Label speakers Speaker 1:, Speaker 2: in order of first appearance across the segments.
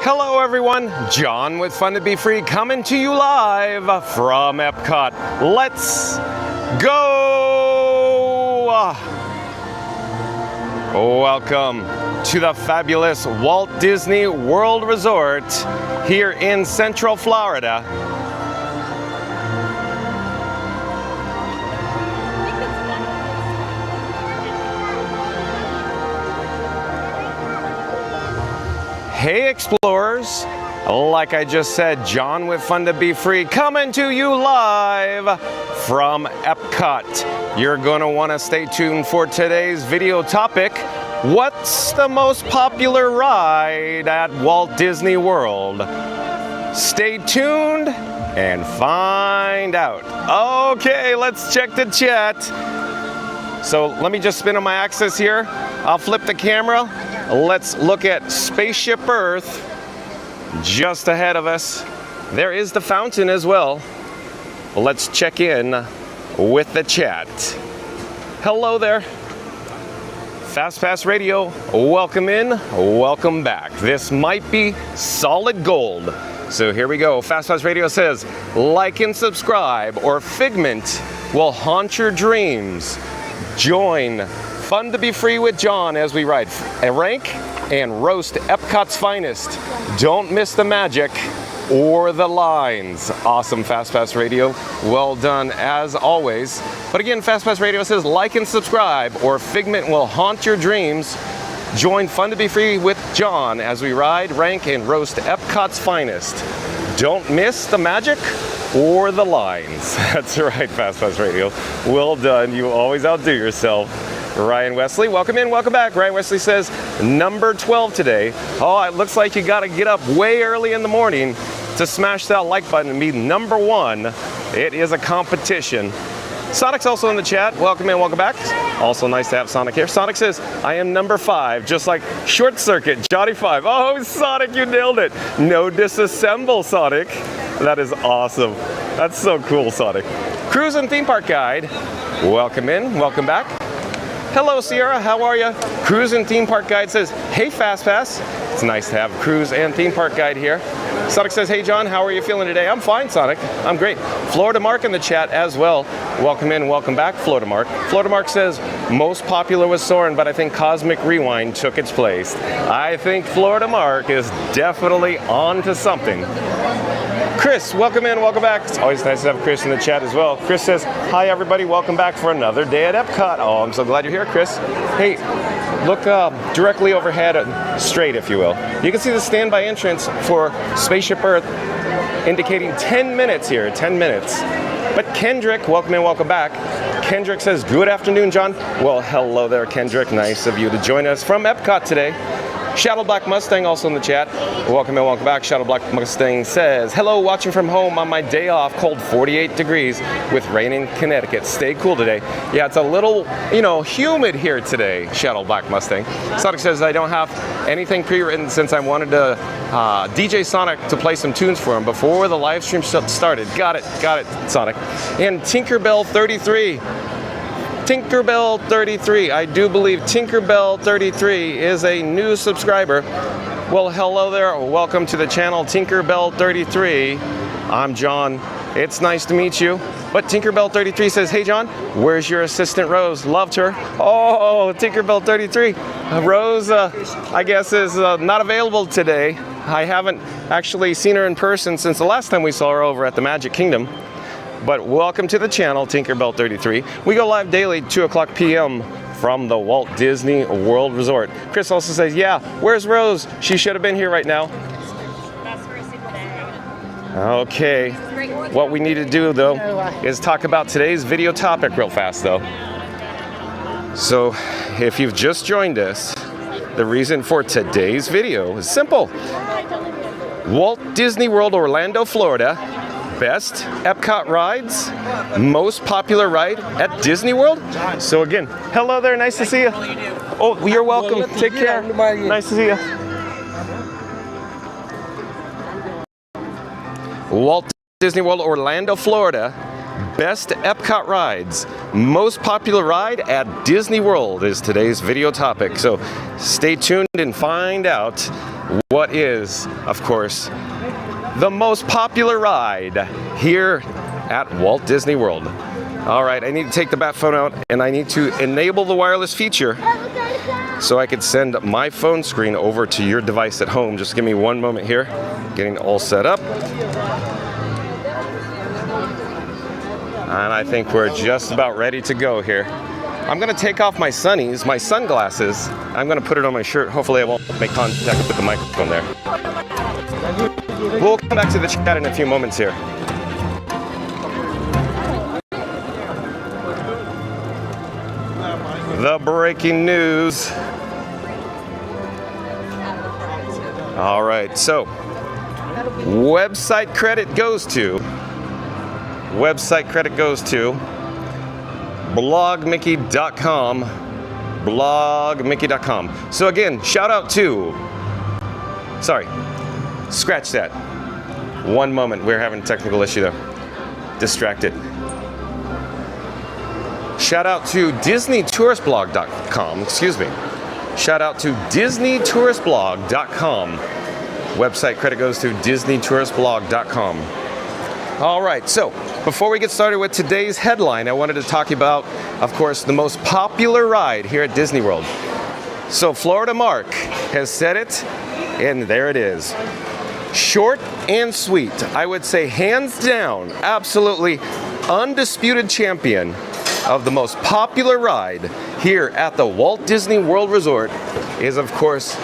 Speaker 1: Hello everyone, John with Fun to Be Free coming to you live from Epcot. Let's go! Welcome to the fabulous Walt Disney World Resort here in Central Florida. Hey explorers, like I just said, John with Fun to Be Free coming to you live from Epcot. You're going to want to stay tuned for today's video topic. What's the most popular ride at Walt Disney World? Stay tuned and find out. Okay, let's check the chat. So let me just spin on my axis here. I'll flip the camera. Let's look at Spaceship Earth just ahead of us. There is the fountain as well. Let's check in with the chat. Hello there. FastPass Radio, welcome in, welcome back. This might be solid gold. So here we go. FastPass Radio says, like and subscribe or Figment will haunt your dreams. Join Fun to Be Free with John as we ride a rank and roast Epcot's finest. Don't miss the magic or the lines. Awesome, FastPass Radio. Well done as always. But again, FastPass Radio says like and subscribe or Figment will haunt your dreams. Join Fun to Be Free with John as we ride, rank, and roast Epcot's finest. Don't miss the magic or the lines. That's right, FastPass Radio. Well done. You always outdo yourself. Ryan Wesley, welcome in, welcome back. Ryan Wesley says number 12 today. Oh, it looks like you got to get up way early in the morning to smash that like button and be number 1. It is a competition. Sonic's also in the chat. Welcome in, welcome back. Also nice to have Sonic here. Sonic says, I am number 5, just like Short Circuit, Johnny 5. Oh, Sonic, you nailed it. No disassemble, Sonic. That is awesome. That's so cool, Sonic. Cruise and Theme Park Guide. Welcome in, welcome back. Hello, Sierra, how are you? Cruise and Theme Park Guide says, hey, FastPass. It's nice to have Cruise and Theme Park Guide here. Sonic says, hey, John, how are you feeling today? I'm fine, Sonic. I'm great. Florida Mark in the chat as well. Welcome in, welcome back, Florida Mark. Florida Mark says, most popular was Soarin, but I think Cosmic Rewind took its place. I think Florida Mark is definitely on to something. Chris, welcome in, welcome back. It's always nice to have Chris in the chat as well. Chris says, hi everybody, welcome back for another day at Epcot. Oh, I'm so glad you're here, Chris. Hey, look directly overhead, straight if you will. You can see the standby entrance for Spaceship Earth indicating 10 minutes here, 10 minutes. But Kendrick, welcome in, welcome back. Kendrick says, good afternoon, John. Well, hello there, Kendrick. Nice of you to join us from Epcot today. Shadow Black Mustang also in the chat. Welcome and welcome back. Shadow Black Mustang says, hello, watching from home on my day off, cold 48 degrees with rain in Connecticut. Stay cool today. Yeah, it's a little, humid here today, Shadow Black Mustang. Sonic says, I don't have anything pre-written since I wanted to DJ Sonic to play some tunes for him before the live stream started. Got it, Sonic. And Tinkerbell 33. Tinkerbell 33. I do believe Tinkerbell 33 is a new subscriber. Well, hello there. Welcome to the channel, Tinkerbell 33. I'm John. It's nice to meet you. But Tinkerbell 33 says, hey John, where's your assistant Rose? Loved her. Oh, Tinkerbell 33. Rose, I guess, is not available today. I haven't actually seen her in person since the last time we saw her over at the Magic Kingdom. But welcome to the channel, Tinkerbell 33. We go live daily, 2 o'clock p.m. from the Walt Disney World Resort. Chris also says, yeah, where's Rose? She should have been here right now.
Speaker 2: That's for a single day.
Speaker 1: Okay. What we need to do, though, is talk about today's video topic real fast, though. So, if you've just joined us, the reason for today's video is simple. Walt Disney World, Orlando, Florida. Best Epcot rides, most popular ride at Disney World. So again, hello there, nice to see you. Oh, you're welcome. Take care. Nice to see you. Walt Disney World, Orlando, Florida. Best Epcot rides, most popular ride at Disney World is today's video topic. So stay tuned and find out what is, of course, the most popular ride here at Walt Disney World. All right, I need to take the bat phone out and I need to enable the wireless feature so I could send my phone screen over to your device at home. Just give me one moment here, getting all set up. And I think we're just about ready to go here. I'm gonna take off my sunnies, my sunglasses. I'm gonna put it on my shirt. Hopefully I won't make contact with the microphone there. We'll come back to the chat in a few moments here. The breaking news. All right, so website credit goes to blogmickey.com. Blogmickey.com. So again, shout out to, sorry, scratch that. One moment, we're having a technical issue though. Distracted. Shout out to DisneyTouristBlog.com, excuse me. Shout out to DisneyTouristBlog.com. Website credit goes to DisneyTouristBlog.com. All right, so before we get started with today's headline, I wanted to talk about, of course, the most popular ride here at Disney World. So Florida Mark has said it, and there it is. Short and sweet. I would say hands down, absolutely undisputed champion of the most popular ride here at the Walt Disney World Resort is, of course,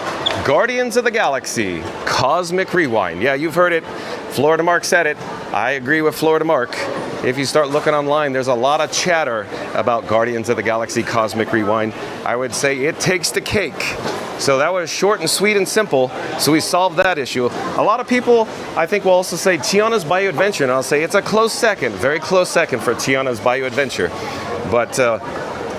Speaker 1: Guardians of the Galaxy Cosmic Rewind. Yeah, you've heard it. Florida Mark said it. I agree with Florida Mark. If you start looking online, there's a lot of chatter about Guardians of the Galaxy Cosmic Rewind. I would say it takes the cake. So that was short and sweet and simple. So we solved that issue. A lot of people, I think, will also say Tiana's Bayou Adventure, and I'll say it's a close second, very close second for Tiana's Bayou Adventure. But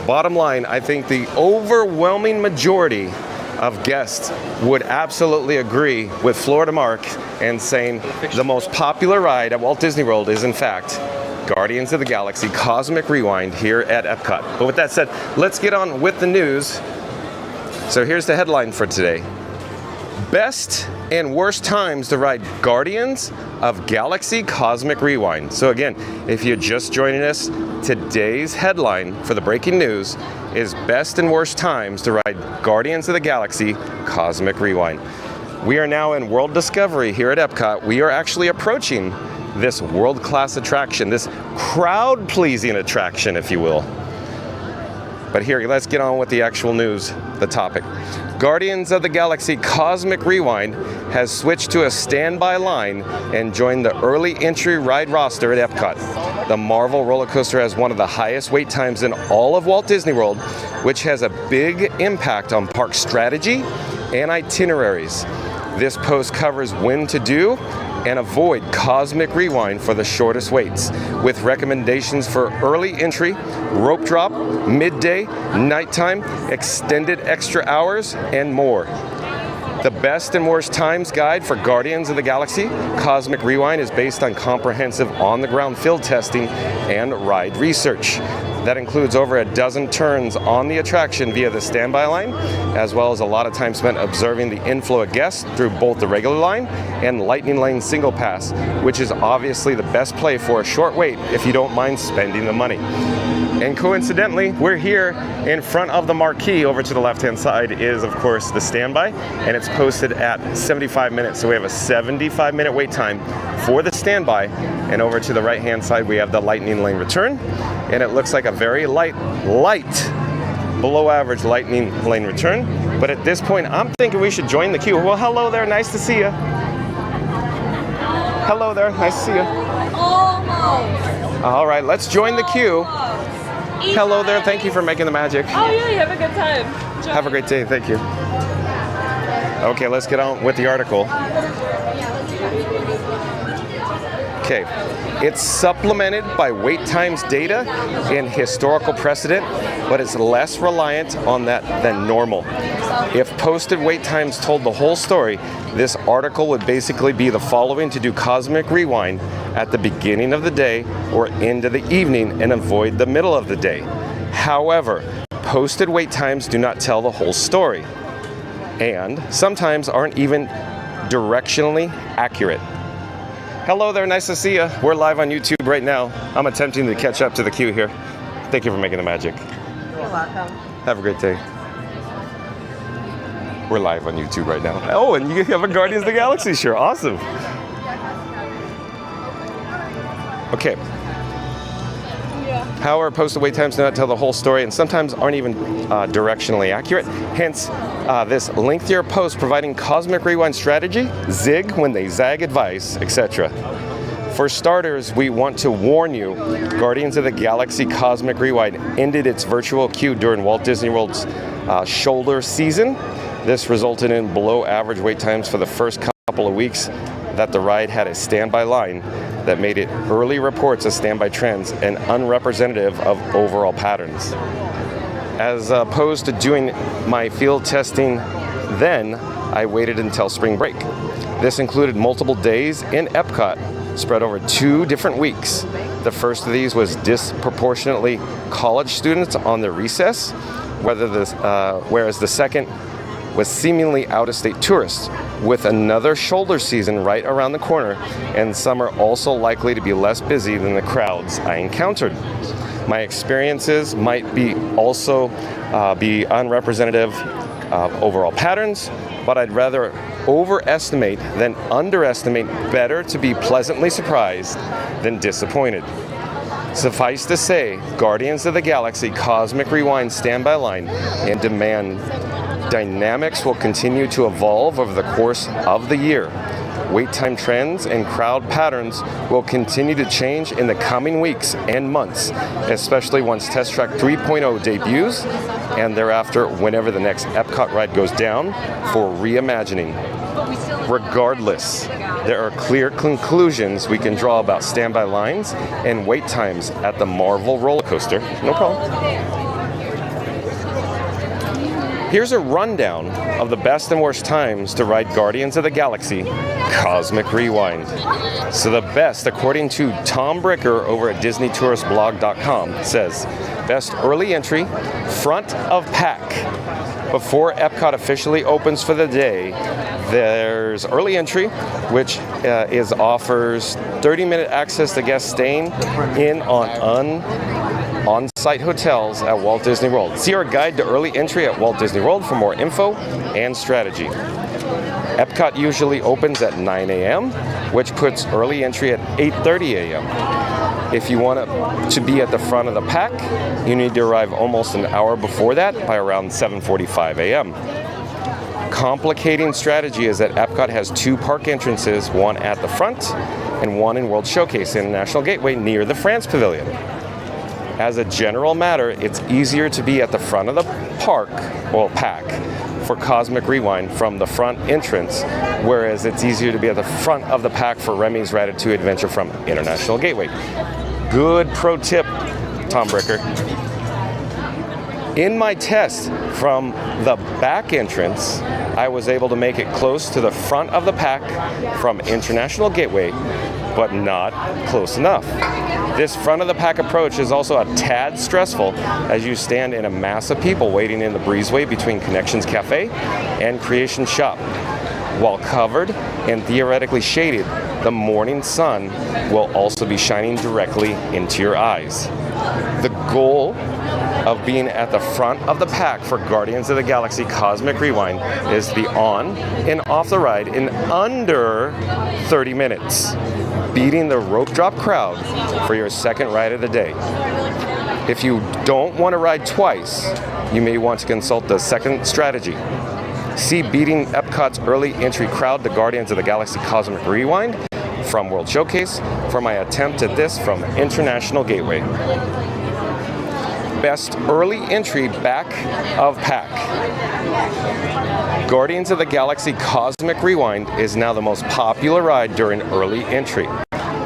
Speaker 1: bottom line, I think the overwhelming majority of guests would absolutely agree with Florida Mark and saying the most popular ride at Walt Disney World is, in fact, Guardians of the Galaxy Cosmic Rewind here at Epcot. But with that said, let's get on with the news. So here's the headline for today. Best and worst times to ride Guardians of Galaxy Cosmic Rewind. So again, if you're just joining us, today's headline for the breaking news is best and worst times to ride Guardians of the Galaxy Cosmic Rewind. We are now in World Discovery here at Epcot. We are actually approaching this world-class attraction, this crowd-pleasing attraction, if you will. But here, let's get on with the actual news, the topic. Guardians of the Galaxy Cosmic Rewind has switched to a standby line and joined the early entry ride roster at Epcot. The Marvel roller coaster has one of the highest wait times in all of Walt Disney World, which has a big impact on park strategy and itineraries. This post covers when to do and avoid Cosmic Rewind for the shortest waits, with recommendations for early entry, rope drop, midday, nighttime, extended extra hours, and more. The best and worst times guide for Guardians of the Galaxy Cosmic Rewind is based on comprehensive on-the-ground field testing and ride research. That includes over a dozen turns on the attraction via the standby line, as well as a lot of time spent observing the inflow of guests through both the regular line and Lightning Lane single pass, which is obviously the best play for a short wait if you don't mind spending the money. And coincidentally, we're here in front of the marquee. Over to the left-hand side is, of course, the standby, and it's posted at 75 minutes. So we have a 75-minute wait time for the standby. And over to the right-hand side, we have the Lightning Lane return. And it looks like a very light, below average Lightning Lane return. But at this point, I'm thinking we should join the queue. Well, hello there. Nice to see you. Hello there. Nice to see you.
Speaker 2: Almost.
Speaker 1: All right, let's join the queue. Hello there. Thank you for making the magic.
Speaker 2: Oh yeah, you have a good time.
Speaker 1: Have a great day. Thank you. Okay, let's get on with the article. Okay, it's supplemented by wait times data and historical precedent, but it's less reliant on that than normal. If posted wait times told the whole story, this article would basically be the following to do Cosmic Rewind at the beginning of the day or into the evening and avoid the middle of the day. However, posted wait times do not tell the whole story. and sometimes aren't even directionally accurate. Hello there, nice to see you. We're live on YouTube right now. I'm attempting to catch up to the queue here. Thank you for making the magic.
Speaker 2: You're welcome.
Speaker 1: Have a great day. We're live on YouTube right now. Oh, and you have a Guardians of the Galaxy shirt. Awesome. Okay. However, posted wait times do not tell the whole story and sometimes aren't even directionally accurate. Hence, this lengthier post providing Cosmic Rewind strategy, zig when they zag advice, etc. For starters, we want to warn you, Guardians of the Galaxy Cosmic Rewind ended its virtual queue during Walt Disney World's shoulder season. This resulted in below average wait times for the first couple of weeks that the ride had a standby line that made it early reports of standby trends and unrepresentative of overall patterns. As opposed to doing my field testing then, I waited until spring break. This included multiple days in Epcot, spread over 2 different weeks. The first of these was disproportionately college students on their recess, whereas the second was seemingly out-of-state tourists, with another shoulder season right around the corner, and summer also likely to be less busy than the crowds I encountered. My experiences might be also be unrepresentative of overall patterns, but I'd rather overestimate than underestimate. Better to be pleasantly surprised than disappointed. Suffice to say, Guardians of the Galaxy Cosmic Rewind standby line and demand dynamics will continue to evolve over the course of the year. Wait time trends and crowd patterns will continue to change in the coming weeks and months, especially once Test Track 3.0 debuts and thereafter whenever the next Epcot ride goes down for reimagining. Regardless, there are clear conclusions we can draw about standby lines and wait times at the Marvel roller coaster. No problem. Here's a rundown of the best and worst times to ride Guardians of the Galaxy Cosmic Rewind. So the best, according to Tom Bricker over at DisneyTouristBlog.com, says, best early entry, front of pack. Before Epcot officially opens for the day, there's early entry, which offers 30-minute access to guests staying in on-site hotels at Walt Disney World. See our guide to early entry at Walt Disney World for more info and strategy. Epcot usually opens at 9 a.m., which puts early entry at 8:30 a.m. If you want to be at the front of the pack, you need to arrive almost an hour before that by around 7:45 a.m. Complicating strategy is that Epcot has 2 park entrances, one at the front and one in World Showcase International Gateway near the France Pavilion. As a general matter, it's easier to be at the front of the pack for Cosmic Rewind from the front entrance, whereas it's easier to be at the front of the pack for Remy's Ratatouille Adventure from International Gateway. Good pro tip, Tom Bricker. In my test from the back entrance, I was able to make it close to the front of the pack from International Gateway, but not close enough. This front of the pack approach is also a tad stressful as you stand in a mass of people waiting in the breezeway between Connections Cafe and Creation Shop. While covered and theoretically shaded, the morning sun will also be shining directly into your eyes. The goal of being at the front of the pack for Guardians of the Galaxy Cosmic Rewind is to be on and off the ride in under 30 minutes, beating the rope drop crowd for your second ride of the day. If you don't want to ride twice, you may want to consult the second strategy. See beating Epcot's early entry crowd to Guardians of the Galaxy Cosmic Rewind from World Showcase for my attempt at this from International Gateway. Best early entry back of pack. Guardians of the Galaxy Cosmic Rewind is now the most popular ride during early entry,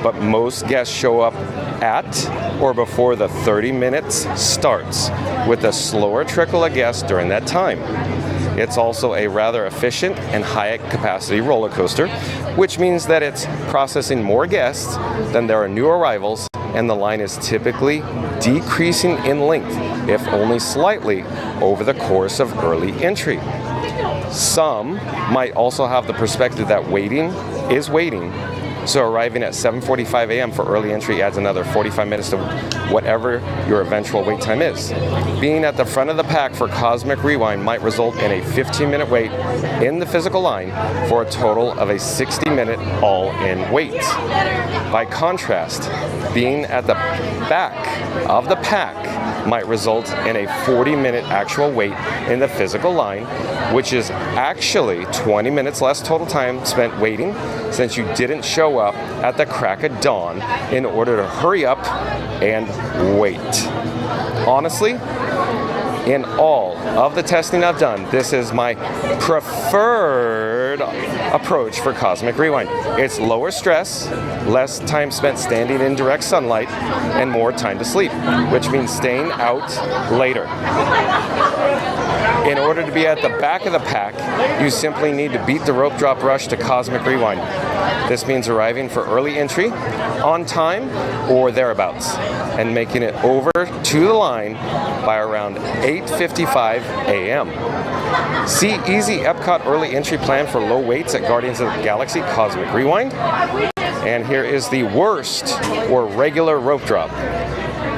Speaker 1: but most guests show up at or before the 30 minutes starts, with a slower trickle of guests during that time. It's also a rather efficient and high capacity roller coaster, which means that it's processing more guests than there are new arrivals, and the line is typically decreasing in length, if only slightly, over the course of early entry. Some might also have the perspective that waiting is waiting. So arriving at 7:45 a.m. for early entry adds another 45 minutes to whatever your eventual wait time is. Being at the front of the pack for Cosmic Rewind might result in a 15-minute wait in the physical line for a total of a 60-minute all-in wait. By contrast, being at the back of the pack might result in a 40-minute actual wait in the physical line, which is actually 20 minutes less total time spent waiting since you didn't show up at the crack of dawn in order to hurry up and wait. Honestly, in all of the testing I've done, this is my preferred approach for Cosmic Rewind. It's lower stress, less time spent standing in direct sunlight, and more time to sleep, which means staying out later. In order to be at the back of the pack, you simply need to beat the rope drop rush to Cosmic Rewind. This means arriving for early entry on time or thereabouts and making it over to the line by around 8:55 a.m. See Easy Epcot Early Entry Plan for low waits at Guardians of the Galaxy Cosmic Rewind. And here is the worst or regular rope drop.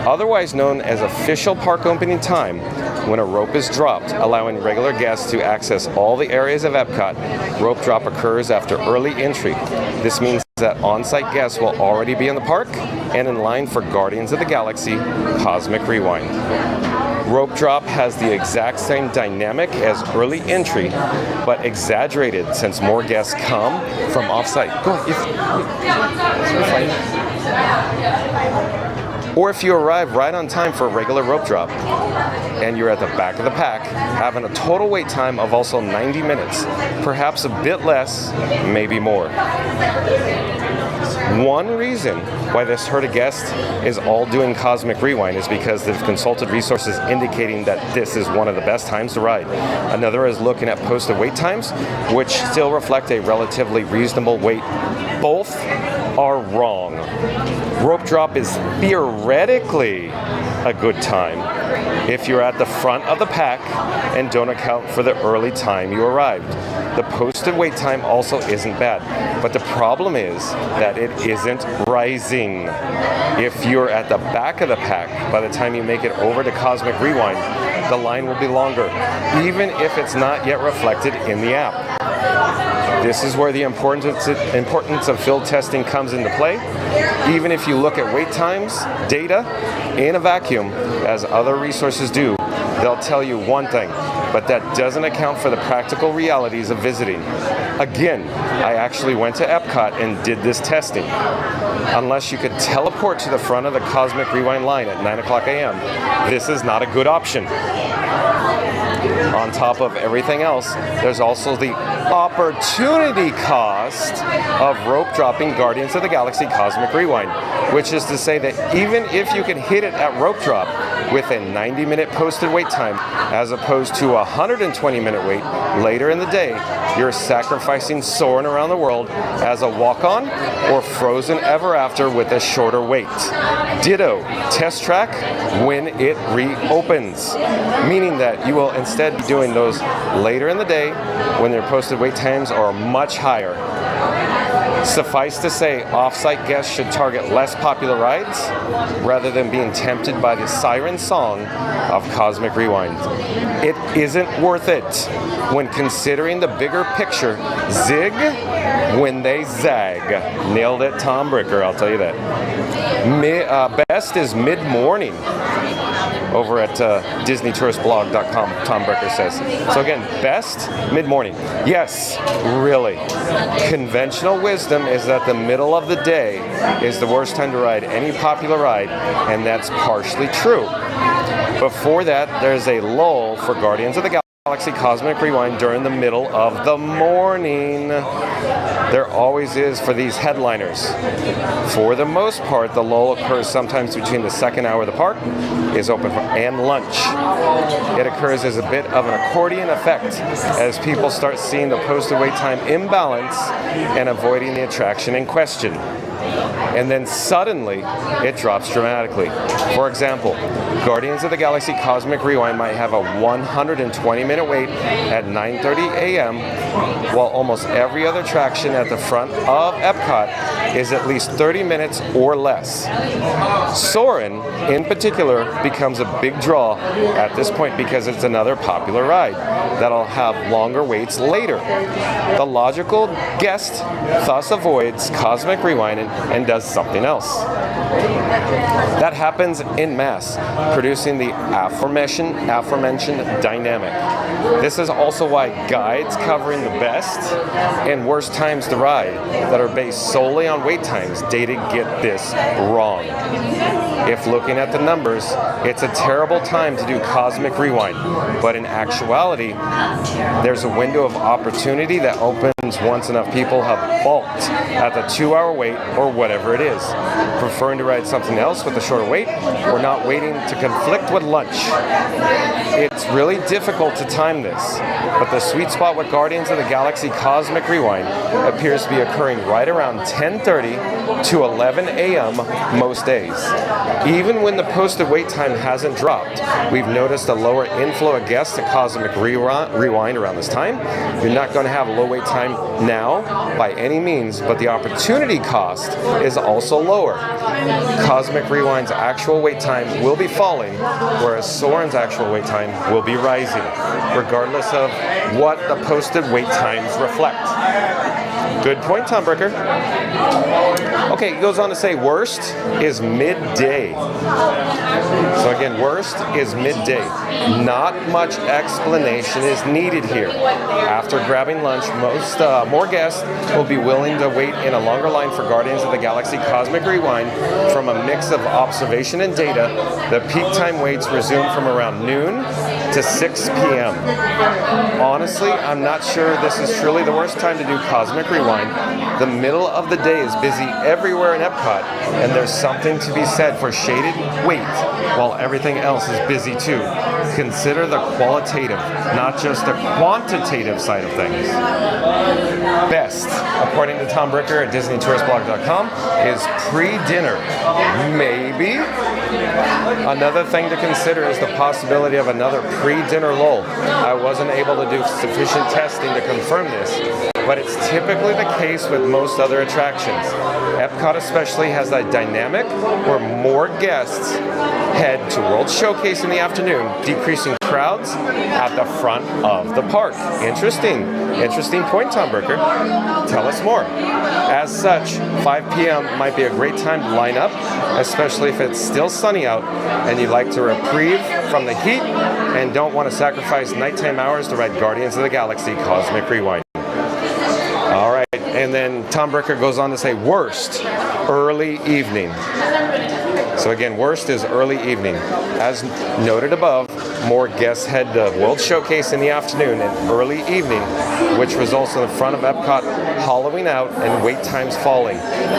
Speaker 1: Otherwise known as official park opening time, when a rope is dropped, allowing regular guests to access all the areas of Epcot, rope drop occurs after early entry. This means that on-site guests will already be in the park and in line for Guardians of the Galaxy Cosmic Rewind. Rope drop has the exact same dynamic as early entry, but exaggerated since more guests come from off-site. Go ahead. Or if you arrive right on time for a regular rope drop and you're at the back of the pack, having a total wait time of also 90 minutes, perhaps a bit less, maybe more. One reason why this herd of guests is all doing Cosmic Rewind is because they've consulted resources indicating that this is one of the best times to ride. Another is looking at posted wait times, which still reflect a relatively reasonable wait. Both are wrong. Rope drop is theoretically a good time if you're at the front of the pack and don't account for the early time you arrived. The posted wait time also isn't bad, but the problem is that it isn't rising. If you're at the back of the pack, by the time you make it over to Cosmic Rewind, the line will be longer, even if it's not yet reflected in the app. This is where the importance of field testing comes into play. Even if you look at wait times, data, in a vacuum, as other resources do, they'll tell you one thing, but that doesn't account for the practical realities of visiting. Again, I actually went to Epcot and did this testing. Unless you could teleport to the front of the Cosmic Rewind line at 9 o'clock a.m., this is not a good option. On top of everything else, there's also the opportunity cost of rope dropping Guardians of the Galaxy Cosmic Rewind, which is to say that even if you can hit it at rope drop with a 90-minute posted wait time, as opposed to a 120-minute wait later in the day, you're sacrificing Soarin' around the world as a walk-on or Frozen Ever After with a shorter wait. Ditto Test Track when it reopens, meaning that you will instead be doing those later in the day when their posted wait times are much higher. Suffice to say, off-site guests should target less popular rides rather than being tempted by the siren song of Cosmic Rewind. It isn't worth it when considering the bigger picture. Zig when they zag. Nailed it, Tom Bricker, I'll tell you that. Best is mid-morning over at DisneyTouristBlog.com, Tom Bricker says. So again, best, mid-morning. Yes, really. Conventional wisdom is that the middle of the day is the worst time to ride any popular ride, and that's partially true. Before that, there's a lull for Guardians of the Galaxy Cosmic Rewind during the middle of the morning. There always is for these headliners. For the most part, the lull occurs sometimes between the second hour of the park is open and lunch. It occurs as a bit of an accordion effect as people start seeing the posted wait time imbalance and avoiding the attraction in question. and then suddenly it drops dramatically. For example, Guardians of the Galaxy Cosmic Rewind might have a 120-minute wait at 9:30 a.m., while almost every other attraction at the front of Epcot is at least 30 minutes or less. Soarin', in particular, becomes a big draw at this point because it's another popular ride that'll have longer waits later. The logical guest thus avoids Cosmic Rewind and does something else. That happens in mass, producing the aforementioned dynamic. This is also why guides covering the best and worst times to ride that are based solely on wait times data get this wrong. If looking at the numbers, it's a terrible time to do Cosmic Rewind, but in actuality, there's a window of opportunity that opens once enough people have balked at the 2-hour wait or whatever it is, preferring to ride something else with a shorter wait or not waiting to conflict with lunch. It's really difficult to time this, but the sweet spot with Guardians of the Galaxy Cosmic Rewind appears to be occurring right around 10:30 to 11 a.m. most days. Even when the posted wait time hasn't dropped, we've noticed a lower inflow of guests at Cosmic Rewind around this time. You're not going to have a low wait time now by any means, but the opportunity cost is also lower. Cosmic Rewind's actual wait time will be falling, whereas Soarin's actual wait time will be rising, regardless of what the posted wait times reflect. Good point, Tom Bricker. Okay, he goes on to say worst is midday. So again, worst is midday. Not much explanation is needed here. After grabbing lunch, more guests will be willing to wait in a longer line for Guardians of the Galaxy Cosmic Rewind. From a mix of observation and data, the peak time waits resume from around noon to 6 p.m. Honestly, I'm not sure this is truly the worst time to do Cosmic Rewind. The middle of the day is busy everywhere in Epcot, and there's something to be said for shaded wait while everything else is busy too. Consider the qualitative, not just the quantitative side of things. Best, according to Tom Bricker at DisneyTouristBlog.com, is pre-dinner. Maybe. Another thing to consider is the possibility of another pre-dinner lull. I wasn't able to do sufficient testing to confirm this, but it's typically the case with most other attractions. Epcot especially has that dynamic where more guests head to World Showcase in the afternoon, decreasing crowds at the front of the park. Interesting point, Tom Bricker. Tell us more. As such, 5 p.m. might be a great time to line up, especially if it's still sunny out and you'd like to reprieve from the heat and don't want to sacrifice nighttime hours to ride Guardians of the Galaxy Cosmic Rewind. All right, and then Tom Bricker goes on to say worst, early evening. So again, worst is early evening. As noted above, more guests head to World Showcase in the afternoon and early evening, which results in the front of Epcot hollowing out and wait times falling.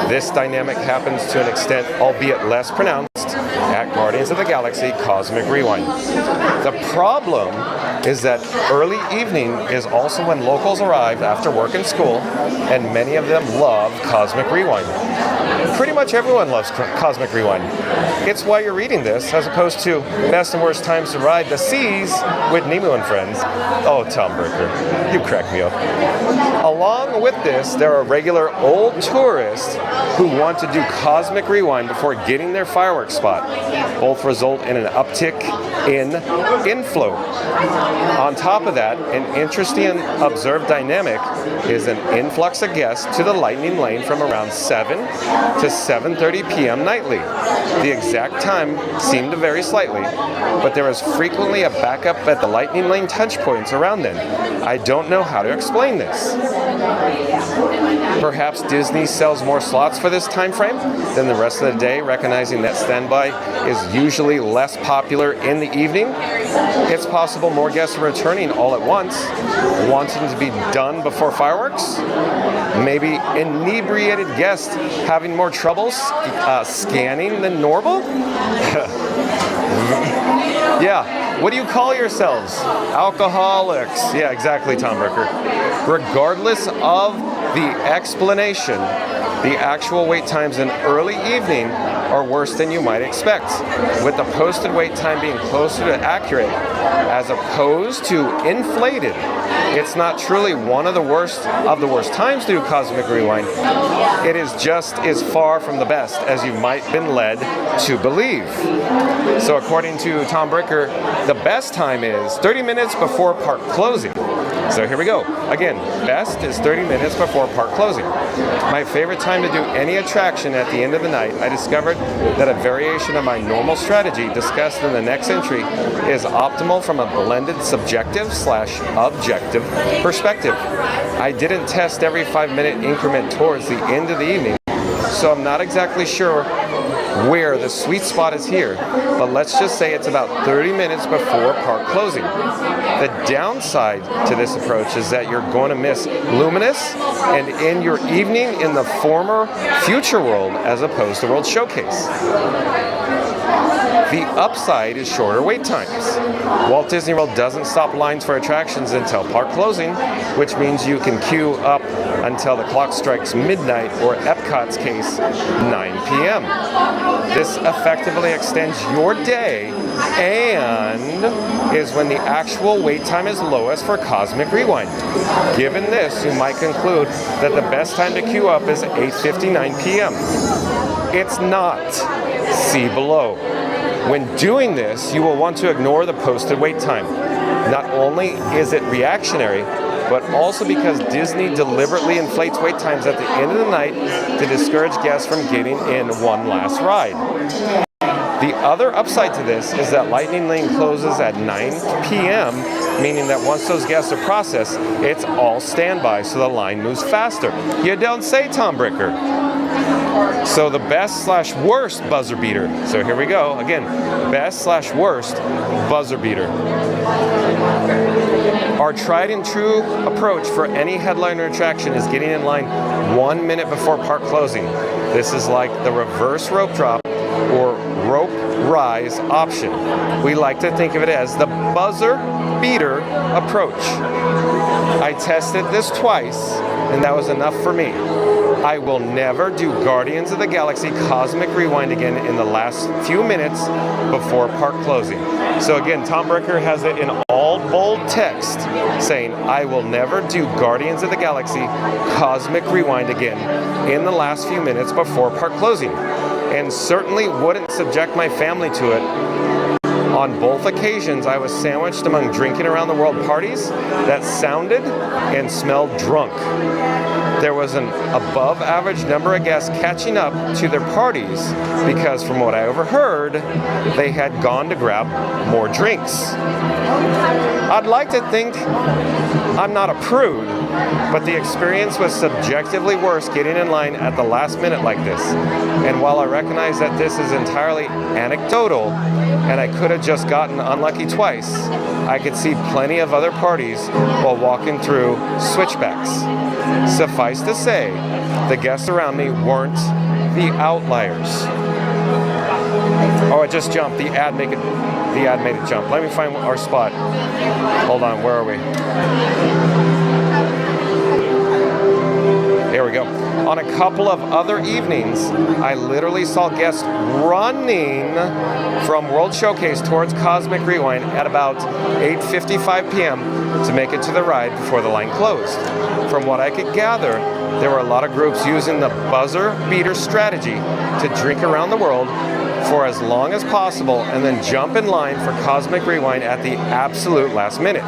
Speaker 1: This dynamic happens to an extent, albeit less pronounced, at Guardians of the Galaxy Cosmic Rewind. The problem is that early evening is also when locals arrive after work and school, and many of them love Cosmic Rewind. Pretty much everyone loves Cosmic Rewind. It's why you're reading this, as opposed to best and worst times to ride the seas with Nemo and friends. Oh, Tom Bricker, you crack me up. Along with this, there are regular old tourists who want to do Cosmic Rewind before getting their fireworks spot. Both result in an uptick in inflow. On top of that, an interesting observed dynamic is an influx of guests to the Lightning Lane from around 7 to 7:30 p.m. nightly. The exact time seemed to vary slightly, but there is frequently a backup at the Lightning Lane touch points around then. I don't know how to explain this. Perhaps Disney sells more slots for this time frame than the rest of the day, recognizing that standby is usually less popular in the evening. It's possible more guests are returning all at once, wanting to be done before fireworks. Maybe inebriated guests having more trouble scanning than normal? Yeah, what do you call yourselves? Alcoholics. Yeah, exactly, Tom Bricker. Regardless of the explanation, the actual wait times in early evening are worse than you might expect, with the posted wait time being closer to accurate as opposed to inflated. It's not truly one of the worst times to do Cosmic Rewind. It is just as far from the best as you might been led to believe. So according to Tom Bricker, the best time is 30 minutes before park closing. So here we go. Again, best is 30 minutes before park closing. My favorite time to do any attraction at the end of the night, I discovered that a variation of my normal strategy discussed in the next entry is optimal from a blended subjective/objective perspective. I didn't test every 5-minute increment towards the end of the evening, so I'm not exactly sure where the sweet spot is here, but let's just say it's about 30 minutes before park closing. The downside to this approach is that you're going to miss Luminous and end your evening in the former Future World as opposed to World Showcase. The upside is shorter wait times. Walt Disney World doesn't stop lines for attractions until park closing, which means you can queue up until the clock strikes midnight, or Epcot's case, 9 p.m. This effectively extends your day and is when the actual wait time is lowest for Cosmic Rewind. Given this, you might conclude that the best time to queue up is 8:59 p.m. It's not. See below. When doing this, you will want to ignore the posted wait time. Not only is it reactionary, but also because Disney deliberately inflates wait times at the end of the night to discourage guests from getting in one last ride. The other upside to this is that Lightning Lane closes at 9 p.m., meaning that once those guests are processed, it's all standby, so the line moves faster. You don't say, Tom Bricker. So the best/worst buzzer beater. So here we go. Again, best/worst buzzer beater. Our tried and true approach for any headliner attraction is getting in line 1 minute before park closing. This is like the reverse rope drop or rope rise option. We like to think of it as the buzzer beater approach. I tested this twice, and that was enough for me. I will never do Guardians of the Galaxy Cosmic Rewind again in the last few minutes before park closing. So again, Tom Bricker has it in all bold text saying, I will never do Guardians of the Galaxy Cosmic Rewind again in the last few minutes before park closing, and certainly wouldn't subject my family to it. On both occasions, I was sandwiched among drinking around the world parties that sounded and smelled drunk. There was an above average number of guests catching up to their parties because, from what I overheard, they had gone to grab more drinks. I'd like to think I'm not a prude, but the experience was subjectively worse getting in line at the last minute like this. And while I recognize that this is entirely anecdotal and I could have just gotten unlucky twice, I could see plenty of other parties while walking through switchbacks. Suffice to say, the guests around me weren't the outliers. Oh, it just jumped. The ad made it jump. Let me find our spot. Hold on, where are we? There we go. On a couple of other evenings, I literally saw guests running from World Showcase towards Cosmic Rewind at about 8:55 p.m. to make it to the ride before the line closed. From what I could gather, there were a lot of groups using the buzzer beater strategy to drink around the world for as long as possible and then jump in line for Cosmic Rewind at the absolute last minute.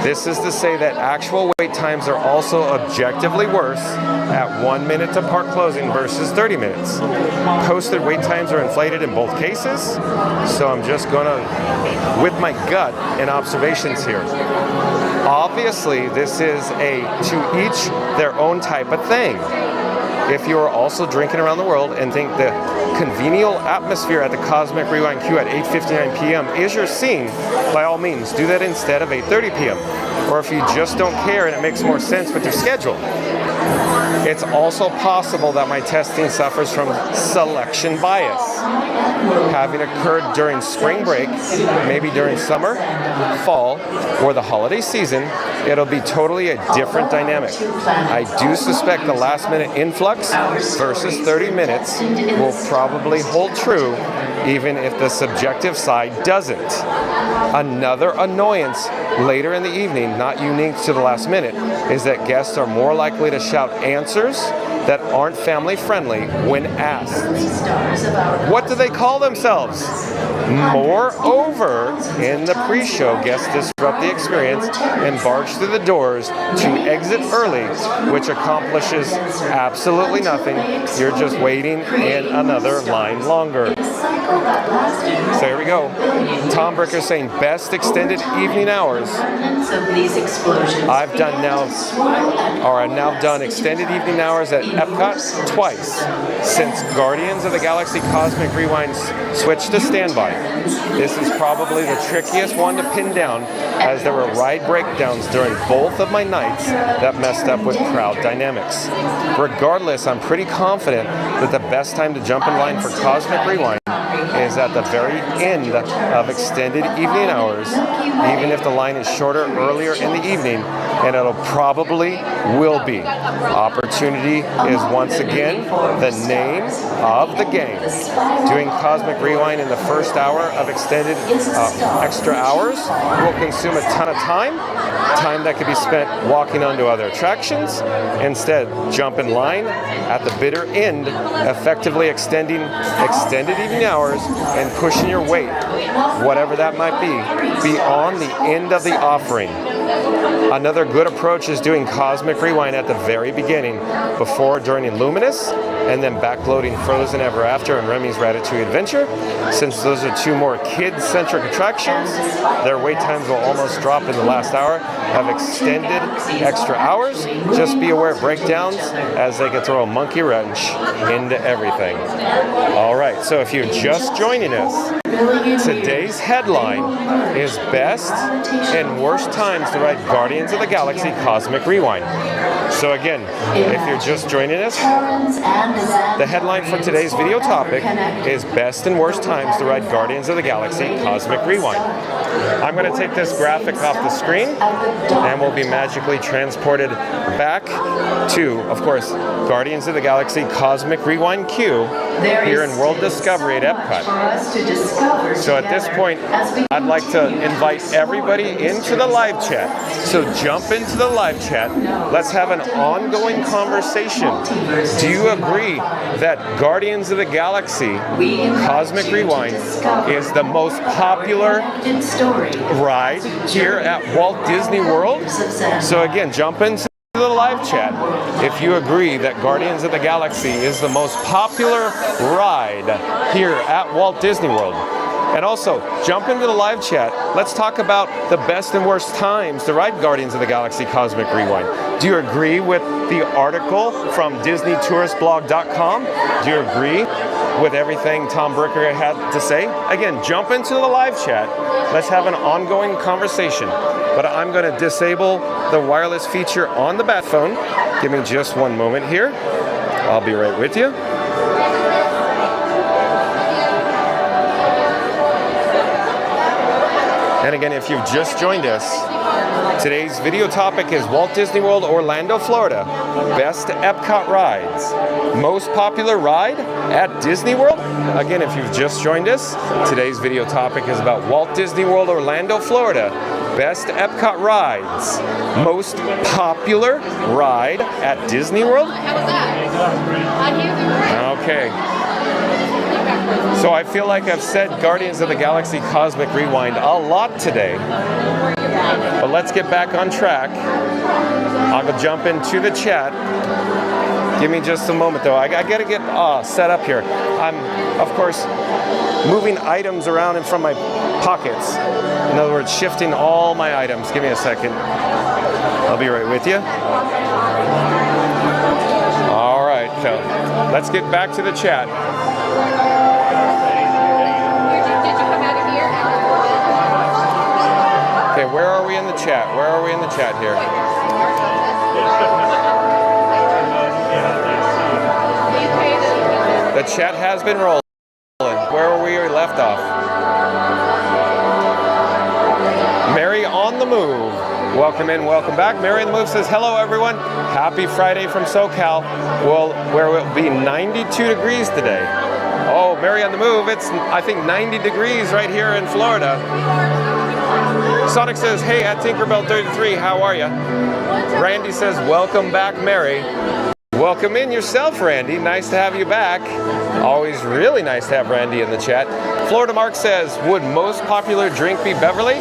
Speaker 1: This is to say that actual wait times are also objectively worse at 1 minute to park closing versus 30 minutes. Posted wait times are inflated in both cases, so I'm just gonna, with my gut and observations here. Obviously, this is a to each their own type of thing. If you are also drinking around the world and think the congenial atmosphere at the Cosmic Rewind queue at 8:59 p.m. is your scene, by all means, do that instead of 8:30 p.m. Or if you just don't care and it makes more sense with your schedule, It's also possible that my testing suffers from selection bias. Having occurred during spring break, maybe during summer, fall, or the holiday season, it'll be totally a different dynamic. I do suspect the last minute influx versus 30 minutes will probably hold true even if the subjective side doesn't. Another annoyance later in the evening, not unique to the last minute, is that guests are more likely to shout answers that aren't family friendly when asked. What do they call themselves? Moreover, in the pre-show, guests disrupt the experience and barge through the doors to exit early, which accomplishes absolutely nothing. You're just waiting in another line longer. So here we go. Tom Bricker saying best extended evening hours. I've now done extended evening hours at Epcot twice since Guardians of the Galaxy Cosmic Rewind switched to standby. This is probably the trickiest one to pin down, as there were ride breakdowns during both of my nights that messed up with crowd dynamics. Regardless, I'm pretty confident that the best time to jump in line for Cosmic Rewind is at the very end of extended evening hours, even if the line is shorter earlier in the evening, and it'll probably will be. Opportunity is once again the name of the game. Doing Cosmic Rewind in the first hour of extended extra hours will consume a ton of time that could be spent walking onto other attractions. Instead, jump in line at the bitter end, effectively extending extended evening hours and pushing your weight, whatever that might be, beyond the end of the offering. Another good approach is doing Cosmic Rewind at the very beginning, before, during Illuminous, and then backloading Frozen Ever After and Remy's Ratatouille Adventure. Since those are two more kid-centric attractions, their wait times will almost drop in the last hour of extended extra hours. Just be aware of breakdowns, as they could throw a monkey wrench into everything. All right, so if you're just joining us, today's headline is best and worst times to ride Guardians of the Galaxy Cosmic Rewind. So again, if you're just joining us, the headline for today's video topic is best and worst times to ride Guardians of the Galaxy Cosmic Rewind. I'm going to take this graphic off the screen and we'll be magically transported back to, of course, Guardians of the Galaxy Cosmic Rewind queue here in World Discovery at Epcot. So at this point, I'd like to invite everybody into the live chat. So jump into the live chat. Let's have an ongoing conversation. Do you agree that Guardians of the Galaxy Cosmic Rewind is the most popular ride here at Walt Disney World? So again, jump into the live chat if you agree that Guardians of the Galaxy is the most popular ride here at Walt Disney World. And also, jump into the live chat. Let's talk about the best and worst times to ride Guardians of the Galaxy Cosmic Rewind. Do you agree with the article from DisneyTouristBlog.com? Do you agree with everything Tom Bricker had to say? Again, jump into the live chat. Let's have an ongoing conversation. But I'm going to disable the wireless feature on the bat phone. Give me just one moment here. I'll be right with you. And again, if you've just joined us, today's video topic is Walt Disney World, Orlando, Florida. Best Epcot rides. Most popular ride at Disney World? Again, if you've just joined us, today's video topic is about Walt Disney World, Orlando, Florida. Best Epcot rides. Most popular ride at Disney World?
Speaker 2: How was that?
Speaker 1: Okay. So I feel like I've said Guardians of the Galaxy Cosmic Rewind a lot today. But let's get back on track. I'll go jump into the chat. Give me just a moment though. I gotta get set up here. I'm, of course, moving items around in from my pockets. In other words, shifting all my items. Give me a second. I'll be right with you. All right, so let's get back to the chat. Okay, where are we in the chat? Where are we in the chat here? The chat has been rolling. Where were we left off? Mary on the move. Welcome in, welcome back. Mary on the move says, hello everyone. Happy Friday from SoCal. Well, where it will be 92 degrees today. Oh, Mary on the move. It's, I think, 90 degrees right here in Florida. Sonic says, hey, at Tinkerbell 33, how are you? Randy says, welcome back, Mary. Welcome in yourself, Randy. Nice to have you back. Always really nice to have Randy in the chat. Florida Mark says, would most popular drink be Beverly?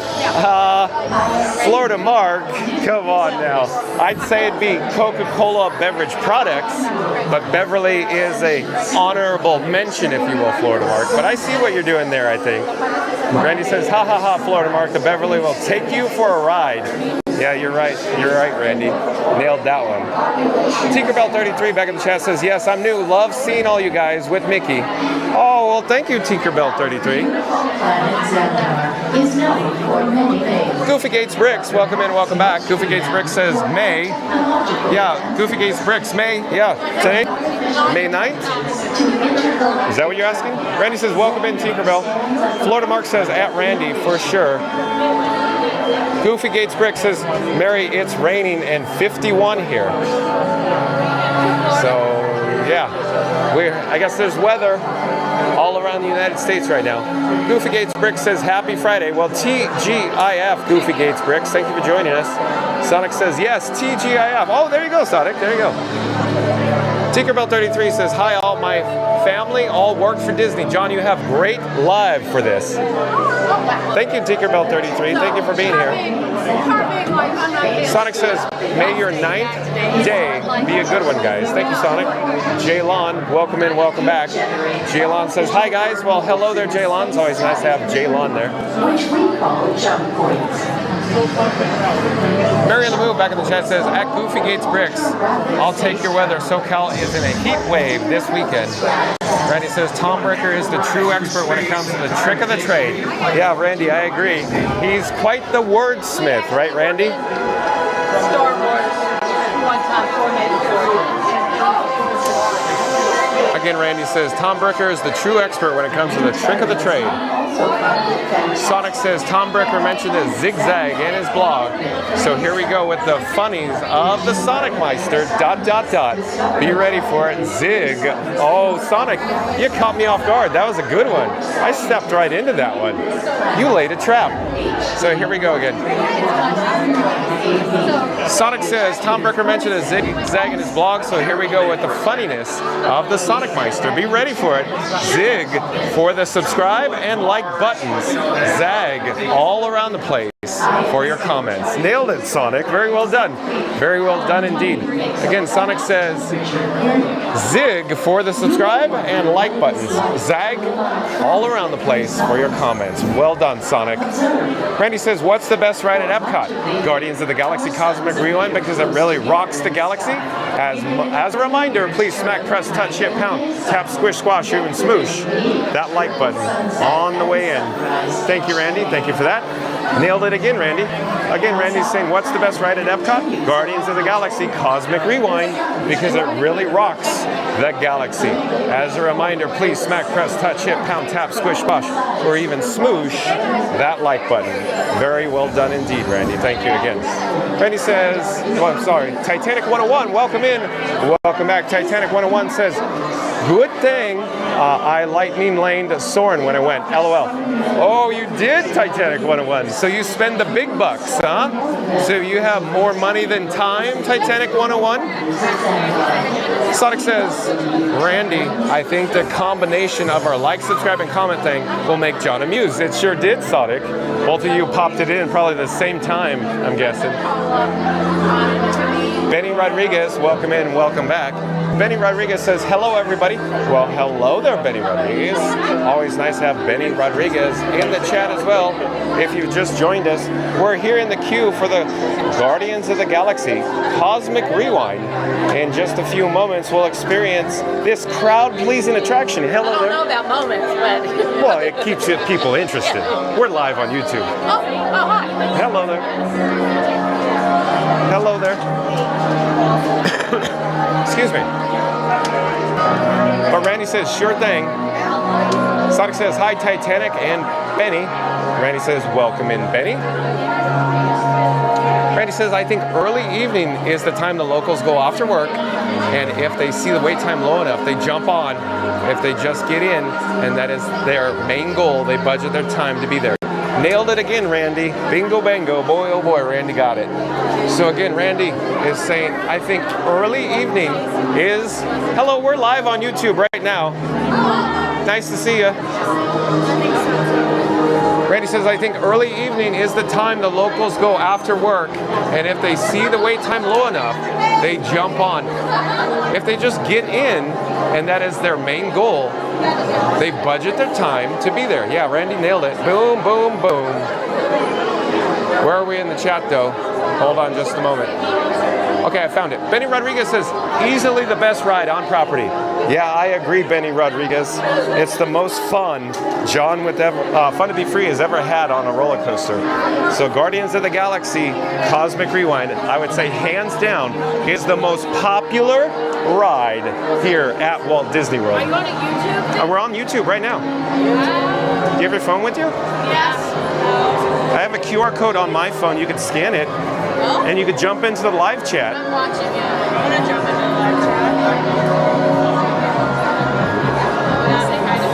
Speaker 1: Florida Mark, come on now. I'd say it'd be Coca-Cola beverage products, but Beverly is a honorable mention, if you will, Florida Mark. But I see what you're doing there, I think. Randy says, ha ha ha, Florida Mark, the Beverly will take you for a ride. Yeah, you're right. You're right, Randy. Nailed that one. Tinkerbell 33 back in the chat says, yes, I'm new. Love seeing all you guys with Mickey. Oh, well, thank you, Tinkerbell 33. Goofy Gates Bricks, welcome in, welcome back. Goofy Gates Bricks says, May. Yeah, Goofy Gates Bricks, May. Yeah, today? May 9th? Is that what you're asking? Randy says, welcome in, Tinkerbell. Florida Mark says, at Randy, for sure. Goofy Gates Brick says, Mary, it's raining and 51 here. So, yeah, I guess there's weather all around the United States right now. Goofy Gates Brick says, happy Friday. Well, TGIF, Goofy Gates Bricks, thank you for joining us. Sonic says, yes, TGIF. Oh, there you go, Sonic, there you go. Tinkerbell 33 says, hi all, my family all work for Disney. John, you have great live for this. Thank you, Tinkerbell 33. Thank you for being here. Sonic says, may your 9th day be a good one, guys. Thank you, Sonic. Jaylon, welcome in, welcome back. Jaylon says, hi, guys. Well, hello there, Jaylon. It's always nice to have Jaylon there. Mary on the move back in the chat says, at Goofy Gates Bricks, I'll take your weather. SoCal is in a heat wave this weekend. Randy says, Tom Bricker is the true expert when it comes to the trick of the trade. Yeah, Randy, I agree. He's quite the wordsmith, right, Randy?
Speaker 2: Star Wars, one time
Speaker 1: Again, Randy says, Tom Bricker is the true expert when it comes to the trick of the trade. Sonic says, Tom Bricker mentioned a zigzag in his blog. So here we go with the funnies of the Sonic Meister, ... Be ready for it, zig. Oh, Sonic, you caught me off guard. That was a good one. I stepped right into that one. You laid a trap. So here we go again. Sonic says, Tom Bricker mentioned a zigzag in his blog, so here we go with the funniness of the Sonic Meister. Be ready for it. Zig for the subscribe and like buttons. Zag all around the place for your comments. Nailed it, Sonic. Very well done. Very well done indeed. Again, Sonic says, zig for the subscribe and like buttons. Zag all around the place for your comments. Well done, Sonic. Randy says, what's the best ride at Epcot? Guardians of the Galaxy Cosmic Rewind, because it really rocks the galaxy. As a reminder, please smack, press, touch, hit, pound, tap, squish, squash, even smoosh that like button on the way in. Thank you, Randy. Thank you for that. Nailed it again, Randy. Again, Randy's saying, what's the best ride at Epcot? Guardians of the Galaxy Cosmic Rewind, because it really rocks the galaxy. As a reminder, please smack, press, touch, hit, pound, tap, squish, squash, or even smoosh that like button. Very well done indeed, Randy. Thank you again. Randy says, well, I'm sorry, Titanic 101, welcome in. Welcome back. Titanic 101 says, good thing I lightning laned Soarin when I went. LOL. Oh, you did, Titanic 101. So you spend the big bucks, huh? So you have more money than time, Titanic 101? Sonic says, Randy, I think the combination of our like, subscribe, and comment thing will make John amused. It sure did, Sonic. Both of you popped it in probably the same time, I'm guessing. Benny Rodriguez, welcome in, welcome back. Benny Rodriguez says, hello everybody. Well, hello there, Benny Rodriguez. Always nice to have Benny Rodriguez in the chat as well. If you've just joined us, we're here in the queue for the Guardians of the Galaxy Cosmic Rewind. In just a few moments, we'll experience this crowd-pleasing attraction. Hello there.
Speaker 2: I don't know about moments, but...
Speaker 1: Well, it keeps people interested. We're live on YouTube.
Speaker 2: Oh, hi.
Speaker 1: Hello there. Hello there. Excuse me. But Randy says, sure thing. Sonic says, hi, Titanic and Benny. Randy says, welcome in, Benny. Randy says, I think early evening is the time the locals go after work, and if they see the wait time low enough, they jump on. If they just get in, and that is their main goal, they budget their time to be there. Nailed it again, Randy. Bingo bango. Boy, oh boy, Randy got it. So again, Randy is saying, I think early evening is... Hello, we're live on YouTube right now. Nice to see you. Randy says, I think early evening is the time the locals go after work, and if they see the wait time low enough, they jump on. If they just get in, and that is their main goal, they budget their time to be there. Yeah, Randy nailed it. Boom, boom, boom. Where are we in the chat, though? Hold on just a moment. Okay, I found it. Benny Rodriguez says, easily the best ride on property. Yeah, I agree, Benny Rodriguez. It's the most fun John with Fun to Be Free has ever had on a roller coaster. So Guardians of the Galaxy Cosmic Rewind, I would say hands down, is the most popular ride here at Walt Disney World.
Speaker 2: Are you on a YouTube?
Speaker 1: We're on YouTube right now. Do you have your phone with you?
Speaker 2: Yes.
Speaker 1: I have a QR code on my phone. You could scan it, and you could jump into the live chat.
Speaker 2: I'm watching it. I'm gonna jump into the live chat.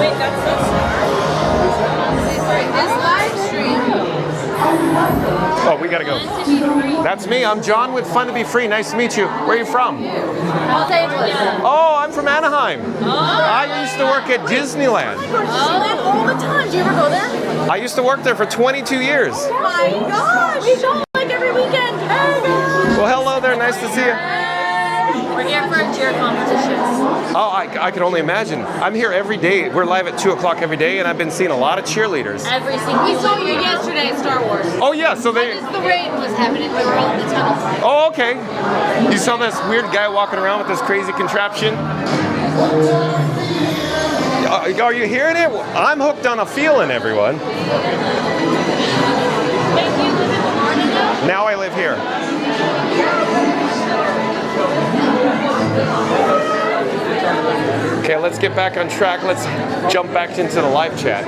Speaker 2: Wait, that's so smart. This live stream.
Speaker 1: Oh, we gotta go. That's me. I'm John with Fun to Be Free. Nice to meet you. Where are you from?
Speaker 2: Los Angeles.
Speaker 1: Oh, I'm from Anaheim. I used to work at Disneyland.
Speaker 2: All the time. Do you ever go there?
Speaker 1: I used to work there for 22 years.
Speaker 2: Oh my gosh. We go like every weekend.
Speaker 1: Well, hello there. Nice to see you.
Speaker 2: We're here for cheer competitions.
Speaker 1: Oh, I can only imagine. I'm here every day. We're live at 2 o'clock every day, and I've been seeing a lot of cheerleaders.
Speaker 2: Every single. We saw you yesterday at Star Wars.
Speaker 1: Oh, yeah, so they...
Speaker 2: As the rain was happening, we were all in the tunnel.
Speaker 1: Oh, okay. You saw this weird guy walking around with this crazy contraption? Are you hearing it? I'm hooked on a feeling, everyone.
Speaker 2: Wait, do you live in Florida now?
Speaker 1: Now I live here. Okay, let's get back on track. Let's jump back into the live chat.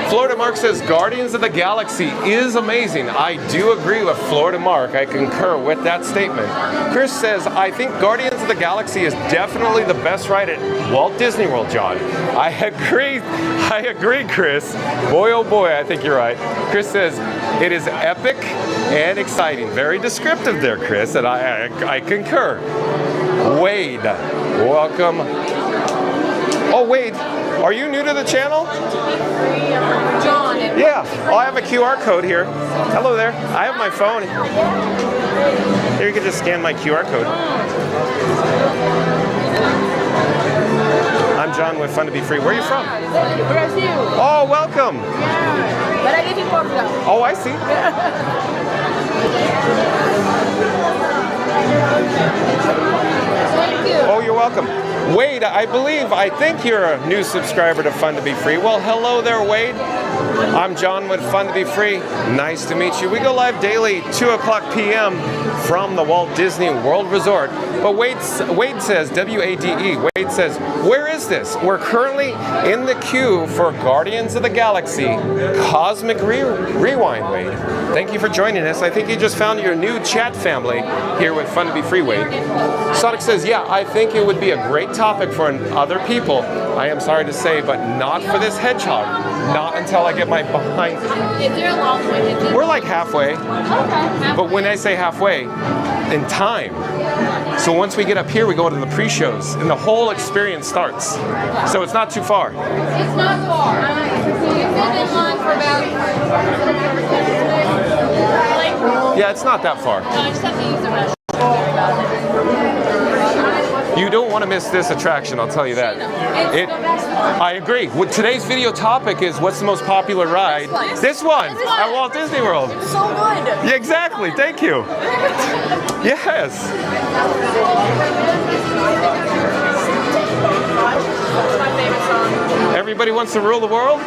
Speaker 1: Florida Mark says, Guardians of the Galaxy is amazing. I do agree with Florida Mark. I concur with that statement. Chris says, I think Guardians of the Galaxy is definitely the best ride at Walt Disney World, John. I agree, Chris. Boy, oh boy, I think you're right. Chris says, it is epic and exciting. Very descriptive there, Chris, and I concur. Wade, welcome. Oh, Wade, are you new to the channel?
Speaker 2: John.
Speaker 1: Yeah, oh, I have a QR code here. Hello there. I have my phone. Here, you can just scan my QR code. I'm John with Fun to Be Free. Where are you from?
Speaker 2: Brazil.
Speaker 1: Oh, welcome.
Speaker 2: Yeah. But I live in Portugal.
Speaker 1: Oh, I see.
Speaker 2: Thank you.
Speaker 1: Oh, you're welcome. Wade, I think you're a new subscriber to Fun to Be Free. Well, hello there, Wade. I'm John with Fun to Be Free. Nice to meet you. We go live daily, 2 o'clock p.m. from the Walt Disney World Resort. But Wade says, W-A-D-E, Wade says, where is this? We're currently in the queue for Guardians of the Galaxy Cosmic Rewind, Wade. Thank you for joining us. I think you just found your new chat family here with Fun to Be Free, Wade. Sonic says, yeah, I think it would be a great topic for other people. I am sorry to say, but not for this hedgehog. Not until I get my behind.
Speaker 2: Is there a long way?
Speaker 1: We're like halfway.
Speaker 2: Okay.
Speaker 1: But when I say halfway, in time. So once we get up here, we go to the pre-shows, and the whole experience starts. So it's not too far.
Speaker 2: It's not far. You've been in line for about...
Speaker 1: Yeah, it's not that far.
Speaker 2: No, I just have to use the restroom.
Speaker 1: You don't want to miss this attraction, I'll tell you that. I agree. Today's video topic is what's the most popular ride? This one at Walt Disney World.
Speaker 2: It's so good.
Speaker 1: Yeah, exactly. Thank you. Yes.
Speaker 2: What's my favorite song?
Speaker 1: Everybody wants to rule the world,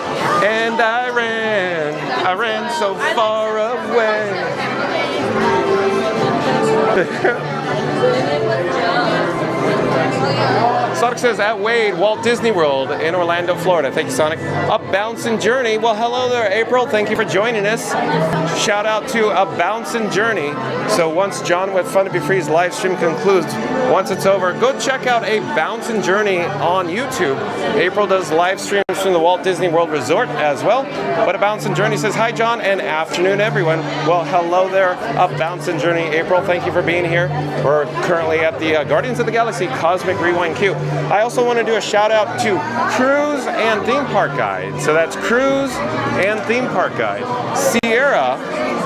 Speaker 1: and I ran so far away. Sonic says, at Wade, Walt Disney World in Orlando, Florida. Thank you, Sonic. A Bouncin' Journey. Well, hello there, April. Thank you for joining us. Shout out to A Bouncin' Journey. So once John with Fun to Be Free's live stream concludes, once it's over, go check out A Bouncin' Journey on YouTube. April does live streams from the Walt Disney World Resort as well. But A Bouncin' Journey says, hi, John, and afternoon, everyone. Well, hello there, A Bouncin' Journey. April, thank you for being here. We're currently at the Guardians of the Galaxy Cosmic Rewind Queue. I also want to do a shout out to Cruise and Theme Park Guide. So that's Cruise and Theme Park Guide. Sierra,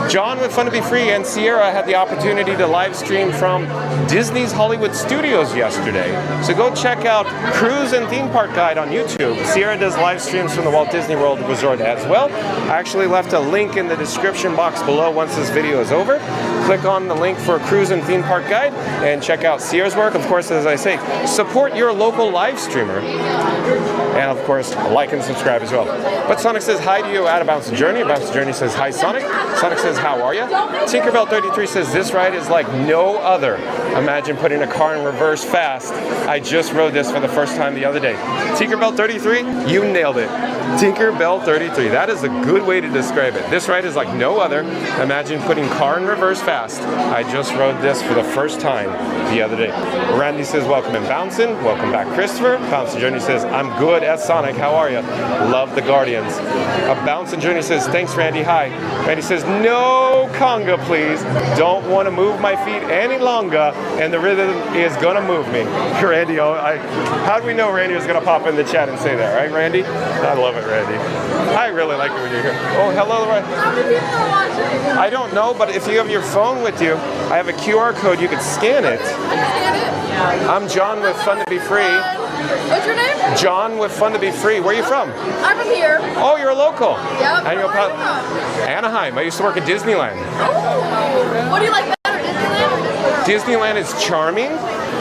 Speaker 1: John with Fun to Be Free, and Sierra had the opportunity to live stream from Disney's Hollywood Studios yesterday. So go check out Cruise and Theme Park Guide on YouTube. Sierra does live streams from the Walt Disney World Resort as well. I actually left a link in the description box below once this video is over. Click on the link for Cruise and Theme Park Guide and check out Sierra's work. Of course, as I say, support your local live streamer. And of course, like and subscribe as well. But Sonic says hi to you at A Bouncin' Journey. A Bouncin' Journey says hi, Sonic. Sonic says, how are you? Tinkerbell33 says, this ride is like no other. Imagine putting a car in reverse fast. I just rode this for the first time the other day. Tinkerbell33, you nailed it. Tinkerbell33, that is a good way to describe it. This ride is like no other. Imagine putting car in reverse fast. I just rode this for the first time the other day. Randy says, welcome in Bouncin'. Welcome back, Christopher. Bouncin' Journey says, I'm good as Sonic. How are you? Love the Guardians. A Bouncin' Journey says, thanks, Randy. Hi. Randy says, no conga, please. Don't want to move my feet any longer, and the rhythm is gonna move me. Randy, how do we know Randy was gonna pop in the chat and say that, right, Randy? I love it, Randy. I really like it when you're here. Oh, hello, Randy.
Speaker 2: How many people are watching?
Speaker 1: I don't know, but if you have your phone with you, I have a QR code. You could scan it.
Speaker 2: I can scan it.
Speaker 1: I'm John with Fun to Be Free.
Speaker 2: What's your name?
Speaker 1: John with Fun to Be Free. Where are you from?
Speaker 2: I'm from here.
Speaker 1: Oh, you're a local.
Speaker 2: Yep.
Speaker 1: And you're
Speaker 2: Where are you from?
Speaker 1: Anaheim. I used to work at Disneyland.
Speaker 2: Oh. What do you like better, Disneyland or Disney World?
Speaker 1: Disneyland is charming.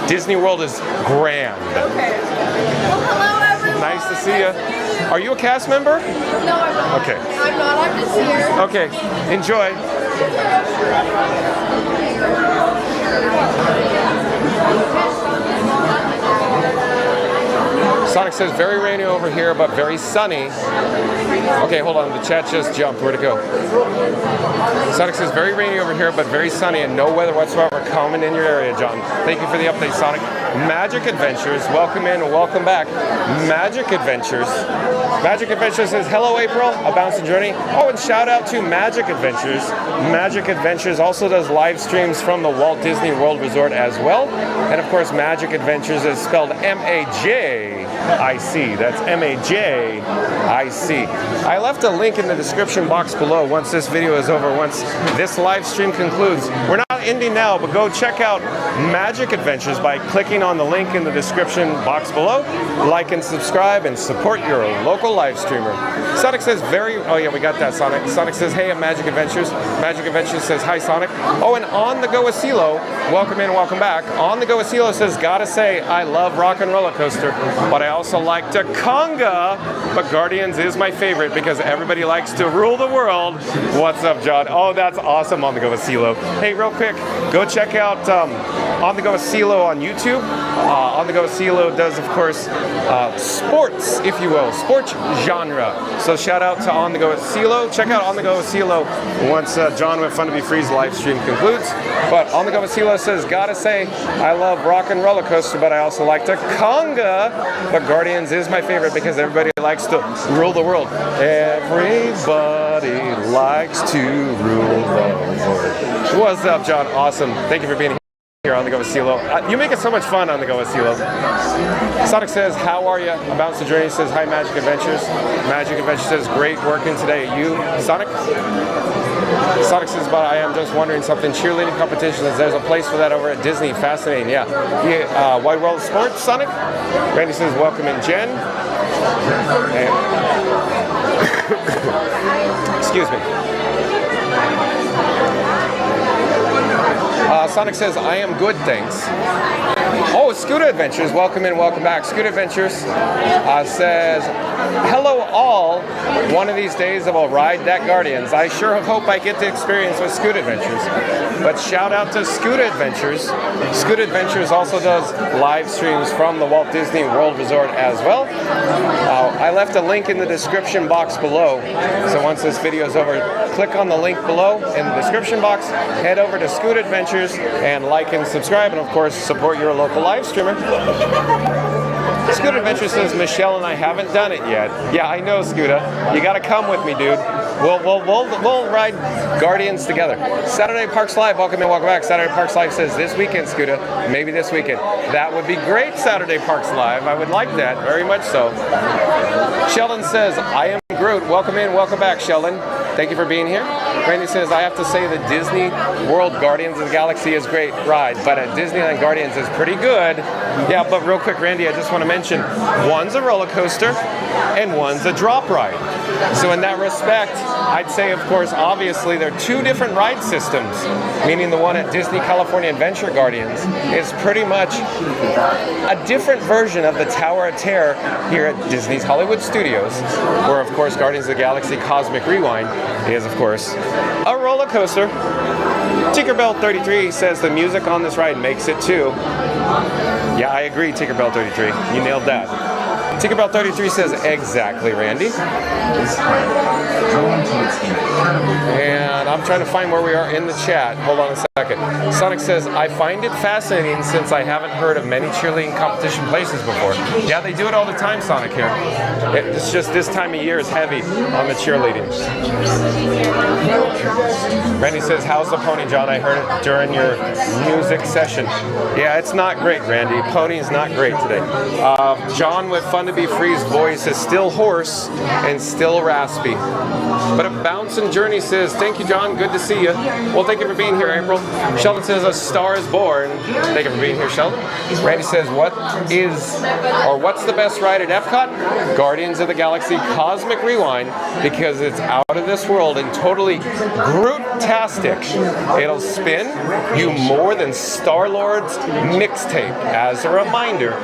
Speaker 1: Disney World is grand.
Speaker 2: Okay. Well, hello, everyone.
Speaker 1: Nice to see you. Are you a cast member?
Speaker 2: No, I'm not.
Speaker 1: Okay.
Speaker 2: I'm not. I'm just here.
Speaker 1: Okay. Enjoy. Sonic says, very rainy over here, but very sunny. Okay, hold on. The chat just jumped. Where'd it go? Sonic says, very rainy over here, but very sunny and no weather whatsoever coming in your area, John. Thank you for the update, Sonic. Magic Adventures, welcome in and welcome back. Magic Adventures. Magic Adventures says, hello, April. A Bouncin' Journey. Oh, and shout out to Magic Adventures. Magic Adventures also does live streams from the Walt Disney World Resort as well. And of course, Magic Adventures is spelled M-A-J-I-C. That's M-A-J-I-C. I left a link in the description box below once this video is over, once this live stream concludes. We're not ending now, but go check out Magic Adventures by clicking on the link in the description box below. Like and subscribe and support your local live streamer. Sonic says oh yeah, we got that, Sonic. Sonic says, hey, I'm Magic Adventures. Magic Adventures says, hi, Sonic. Oh, and On The Go Asilo, welcome in, welcome back. On The Go Asilo says, gotta say, I love Rock and Roller Coaster, but I also like to conga, but Guardians is my favorite because everybody likes to rule the world. What's up, John? Oh, that's awesome, On The Go Asilo. Hey, real quick, go check out On The Go Asilo on YouTube. On The Go Asilo does, of course, sports, if you will, sports genre. So shout out to On The Go Asilo. Check out On The Go Asilo once John with Fun to Be Free's live stream concludes. But On The Go Asilo says, gotta say, I love Rock and Roller Coaster, but I also like to conga. But Guardians is my favorite because everybody likes to rule the world. Everybody likes to rule the world. What's up, John? Awesome. Thank you for being here on The Go Asilo. You make it so much fun on The Go Asilo. Sonic says, how are you? A Bouncin' Journey says, hi, Magic Adventures. Magic Adventures says, great working today. You, Sonic? Sonic says, but I am just wondering something. Cheerleading competitions, there's a place for that over at Disney. Fascinating, yeah. Wide World of Sports, Sonic? Randy says, welcome in, Jen. And excuse me. Sonic says, I am good, thanks. Oh, Scooter Adventures, welcome in, welcome back. Scooter Adventures says, hello all, one of these days I will ride that Guardians. I sure hope I get to experience with Scooter Adventures. But shout out to Scooter Adventures. Scooter Adventures also does live streams from the Walt Disney World Resort as well. I left a link in the description box below. So once this video is over, click on the link below in the description box, head over to Scooter Adventures and like and subscribe, and of course support your local live streamer. Scooter Adventure says, Michelle and I haven't done it yet. Yeah, I know, Scooter. You gotta come with me, dude. We'll ride Guardians together. Saturday Parks Live, welcome in, welcome back. Saturday Parks Live says, this weekend, Scooter. Maybe this weekend. That would be great, Saturday Parks Live. I would like that, very much so. Sheldon says, I am Groot. Welcome in, welcome back, Sheldon. Thank you for being here. Randy says, I have to say the Disney World Guardians of the Galaxy is a great ride, but at Disneyland Guardians is pretty good. Yeah, but real quick, Randy, I just want to mention, one's a roller coaster and one's a drop ride. So in that respect, I'd say, of course, obviously, there are two different ride systems, meaning the one at Disney California Adventure Guardians is pretty much a different version of the Tower of Terror here at Disney's Hollywood Studios, where, of course, Guardians of the Galaxy Cosmic Rewind is, of course, a roller coaster. Tinkerbell 33 says the music on this ride makes it too. Yeah, I agree, Tinkerbell 33. You nailed that. Tinkerbell 33 says, exactly, Randy. And I'm trying to find where we are in the chat. Hold on a second. Sonic says, I find it fascinating since I haven't heard of many cheerleading competition places before. Yeah, they do it all the time, Sonic, here. It's just this time of year is heavy on the cheerleading. Randy says, how's the pony, John? I heard it during your music session. Yeah, it's not great, Randy. Pony's not great today. John with Fun to Be Free's voice is still hoarse and still raspy. But a Bouncing Journey says, thank you, John. Good to see you. Well, thank you for being here, April. Sheldon says, a star is born. Thank you for being here, Sheldon. Randy says, what's the best ride at Epcot? Guardians of the Galaxy Cosmic Rewind, because it's out of this world and totally Groot-tastic. It'll spin you more than Star-Lord's mixtape. As a reminder.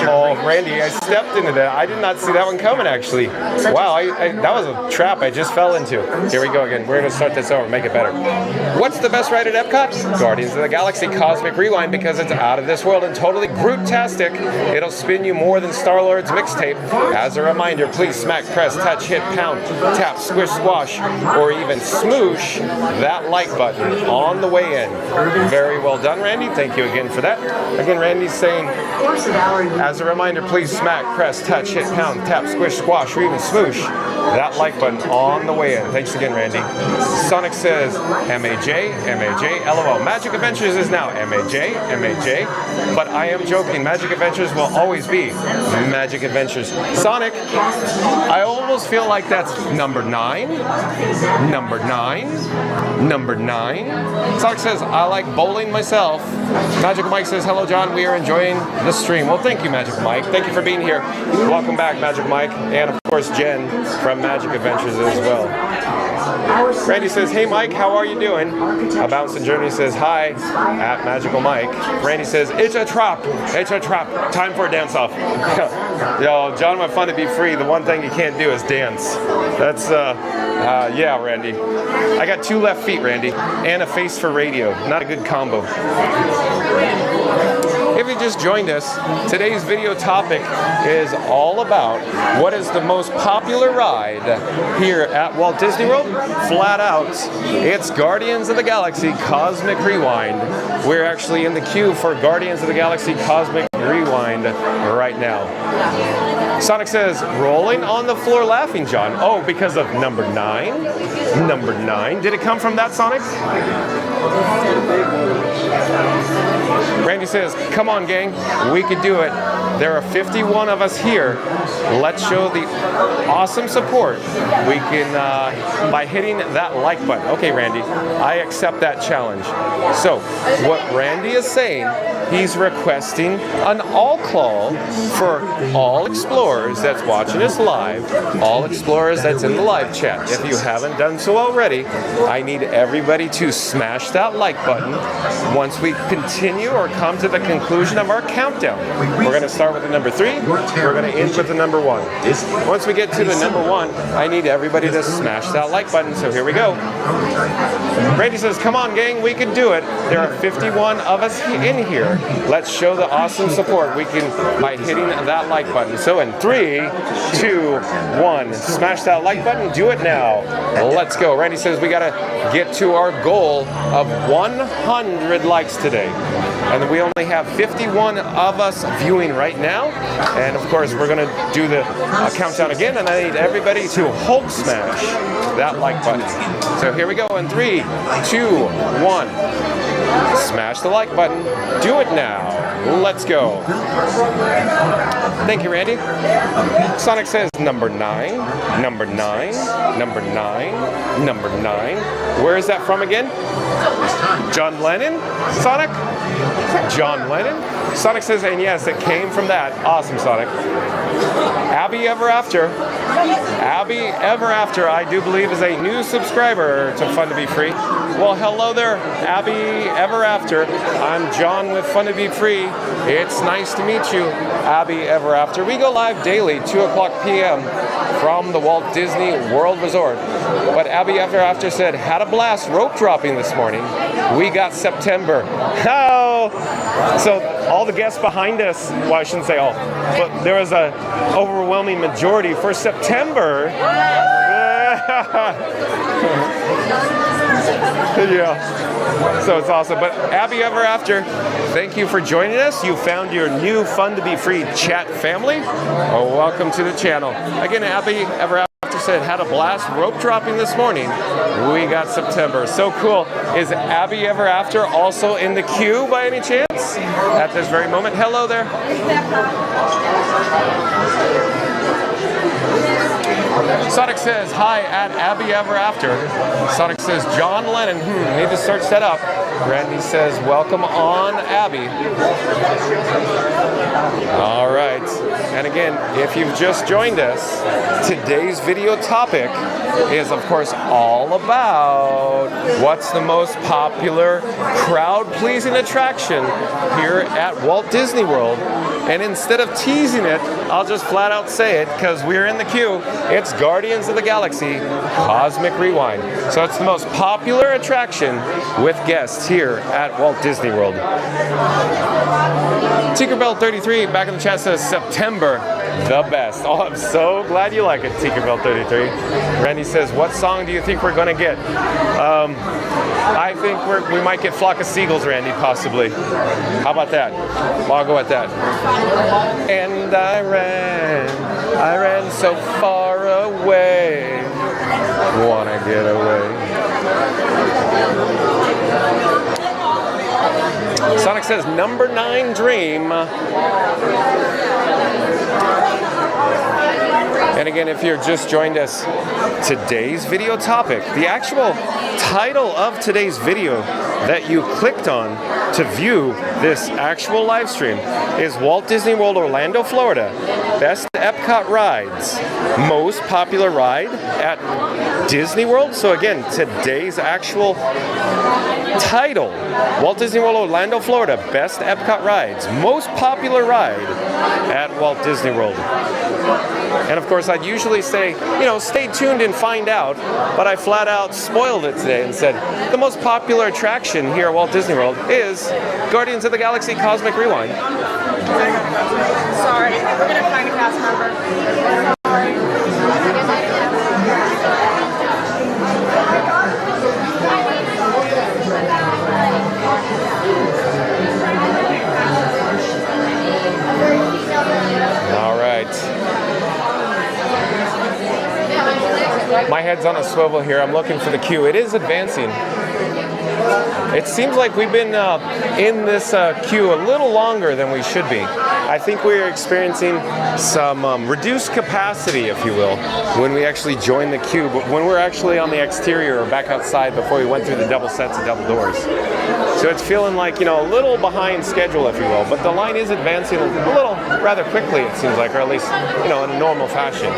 Speaker 1: Oh, Randy, I stepped into that. I did not see that one coming, actually. Wow, that was a trap I just fell into. Here we go again. We're going to start this over, make it better. What's the best ride at Epcot? Guardians of the Galaxy Cosmic Rewind, because it's out of this world and totally Groot-tastic. It'll spin you more than Star-Lord's mixtape. As a reminder, please smack, press, touch, hit, pound, tap, squish, squash, or even smoosh that like button on the way in. Very well done, Randy. Thank you again for that. Again, Randy's saying, as a reminder, please smack, press, touch, hit, pound, tap, squish, squash, or even smoosh that like button on the way in. Thanks again, Randy. Sonic says, MAJ, MAJ, LOL. Magic Adventures is now MAJ, MAJ. But I am joking. Magic Adventures will always be Magic Adventures. Sonic, I almost feel like that's number 9. Number 9. Number 9. Sonic says, I like bowling myself. Magic Mike says, hello, John. We are enjoying the stream. Well, thank you, Magic Mike. Thank you for being here. Welcome back, Magic Mike. And, of course, Jen from Magic Adventures as well. Randy says, hey Mike, how are you doing? A Bouncing Journey says, hi, at Magical Mike. Randy says, it's a trap, time for a dance-off. Yo, John, my Fun to Be Free, the one thing you can't do is dance. That's, yeah, Randy. I got 2 left feet, Randy, and a face for radio. Not a good combo. If you just joined us, today's video topic is all about what is the most popular ride here at Walt Disney World. Flat out, it's Guardians of the Galaxy Cosmic Rewind. We're actually in the queue for Guardians of the Galaxy Cosmic Rewind right now. Sonic says, rolling on the floor laughing, John. Oh, because of number 9? Number 9. Did it come from that, Sonic? Randy says, come on, gang. We could do it. There are 51 of us here. Let's show the awesome support we can by hitting that like button. Okay, Randy, I accept that challenge. So, what Randy is saying he's requesting an all call for all explorers that's watching us live, all explorers that's in the live chat. If you haven't done so already, I need everybody to smash that like button once we continue or come to the conclusion of our countdown. We're going to start with the number 3. We're going to end with the number 1. Once we get to the number 1, I need everybody to smash that like button. So here we go. Randy says, come on gang, we can do it. There are 51 of us in here. Let's show the awesome support we can by hitting that like button. So in 3, 2, 1, smash that like button. Do it now. Let's go. Randy says we got to get to our goal of 100 likes today. And we only have 51 of us viewing right now. And of course, we're going to do the countdown again. And I need everybody to Hulk smash that like button. So here we go in 3, 2, 1. Smash the like button. Do it now. Let's go. Thank you, Randy. Sonic says number 9, number 9, number 9, number 9. Where is that from again? John Lennon? Sonic? John Lennon? Sonic says, and yes, it came from that. Awesome, Sonic. Abby Ever After. Abby Ever After, I do believe, is a new subscriber to Fun to Be Free. Well, hello there, Abby Ever After. I'm John with Fun to Be Free. It's nice to meet you, Abby Ever After. We go live daily, 2 o'clock p.m. from the Walt Disney World Resort. But Abby Ever After said, had a blast rope dropping this morning. We got September. Oh! So all the guests behind us, well, I shouldn't say all, but there was an overwhelming majority for September. Yeah. So it's awesome. But Abby Ever After, thank you for joining us. You found your new Fun to Be Free chat family. Oh, welcome to the channel. Again, Abby Ever After said, had a blast rope dropping this morning. We got September. So cool. Is Abby Ever After also in the queue by any chance at this very moment? Hello there. Sonic says, hi at Abby Ever After. Sonic says, John Lennon. Need to search that up. Randy says, welcome on, Abby. All right. And again, if you've just joined us, today's video topic is, of course, all about what's the most popular crowd-pleasing attraction here at Walt Disney World. And instead of teasing it, I'll just flat out say it because we're in the queue. It's Guardians of the Galaxy Cosmic Rewind. So it's the most popular attraction with guests here at Walt Disney World. Tinkerbell33 back in the chat says September, the best. Oh, I'm so glad you like it, Tinkerbell33. Randy says, what song do you think we're going to get? I think we might get Flock of Seagulls, Randy, possibly. How about that? Well, I'll go with that. And I ran so far away, wanna get away. Sonic says, number 9 Dream. And again, if you're just joined us, today's video topic, the actual title of today's video that you clicked on to view this actual live stream is Walt Disney World Orlando, Florida. Best Epcot rides. Most popular ride at Disney World. So again, today's actual title, Walt Disney World Orlando, Florida. Best Epcot rides. Most popular ride at Walt Disney World. And of course, I'd usually say, stay tuned and find out, but I flat out spoiled it today and said, the most popular attraction here at Walt Disney World is Guardians of the Galaxy Cosmic Rewind.
Speaker 2: Sorry, we're going to find a cast member.
Speaker 1: All right. My head's on a swivel here. I'm looking for the queue. It is advancing. It seems like we've been in this queue a little longer than we should be. I think we're experiencing some reduced capacity, if you will, when we actually join the queue, but when we're actually on the exterior or back outside before we went through the double sets of double doors. So it's feeling like, a little behind schedule, if you will, but the line is advancing a little rather quickly, it seems like, or at least, in a normal fashion.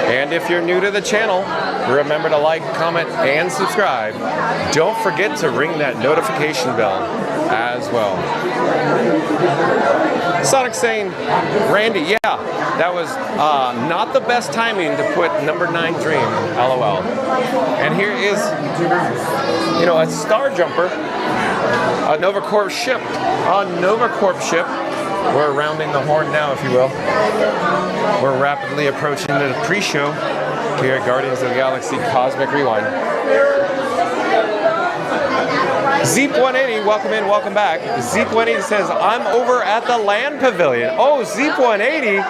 Speaker 1: And if you're new to the channel, remember to like, comment, and subscribe. Don't forget to ring that notification bell as well. Sonic saying, Randy, yeah, that was not the best timing to put number 9 Dream, LOL. And here is, a Star Jumper, a Nova Corp ship. We're rounding the horn now, if you will. We're rapidly approaching the pre-show here at Guardians of the Galaxy Cosmic Rewind. Zeep180, welcome in, welcome back. Zeep180 says, I'm over at the Land Pavilion. Oh, Zeep180,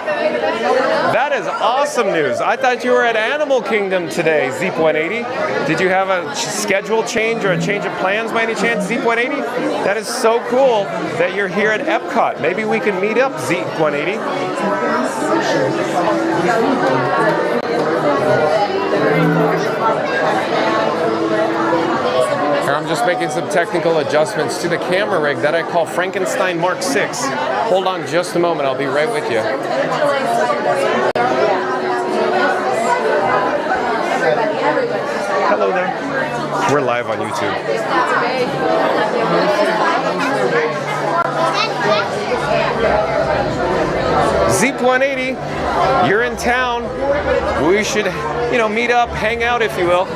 Speaker 1: that is awesome news. I thought you were at Animal Kingdom today, Zeep180. Did you have a schedule change or a change of plans by any chance, Zeep180? That is so cool that you're here at Epcot. Maybe we can meet up, Zeep180. I'm just making some technical adjustments to the camera rig that I call Frankenstein Mark 6. Hold on just a moment, I'll be right with you. Hello there. We're live on YouTube. Zeep180, you're in town. We should, meet up, hang out, if you will.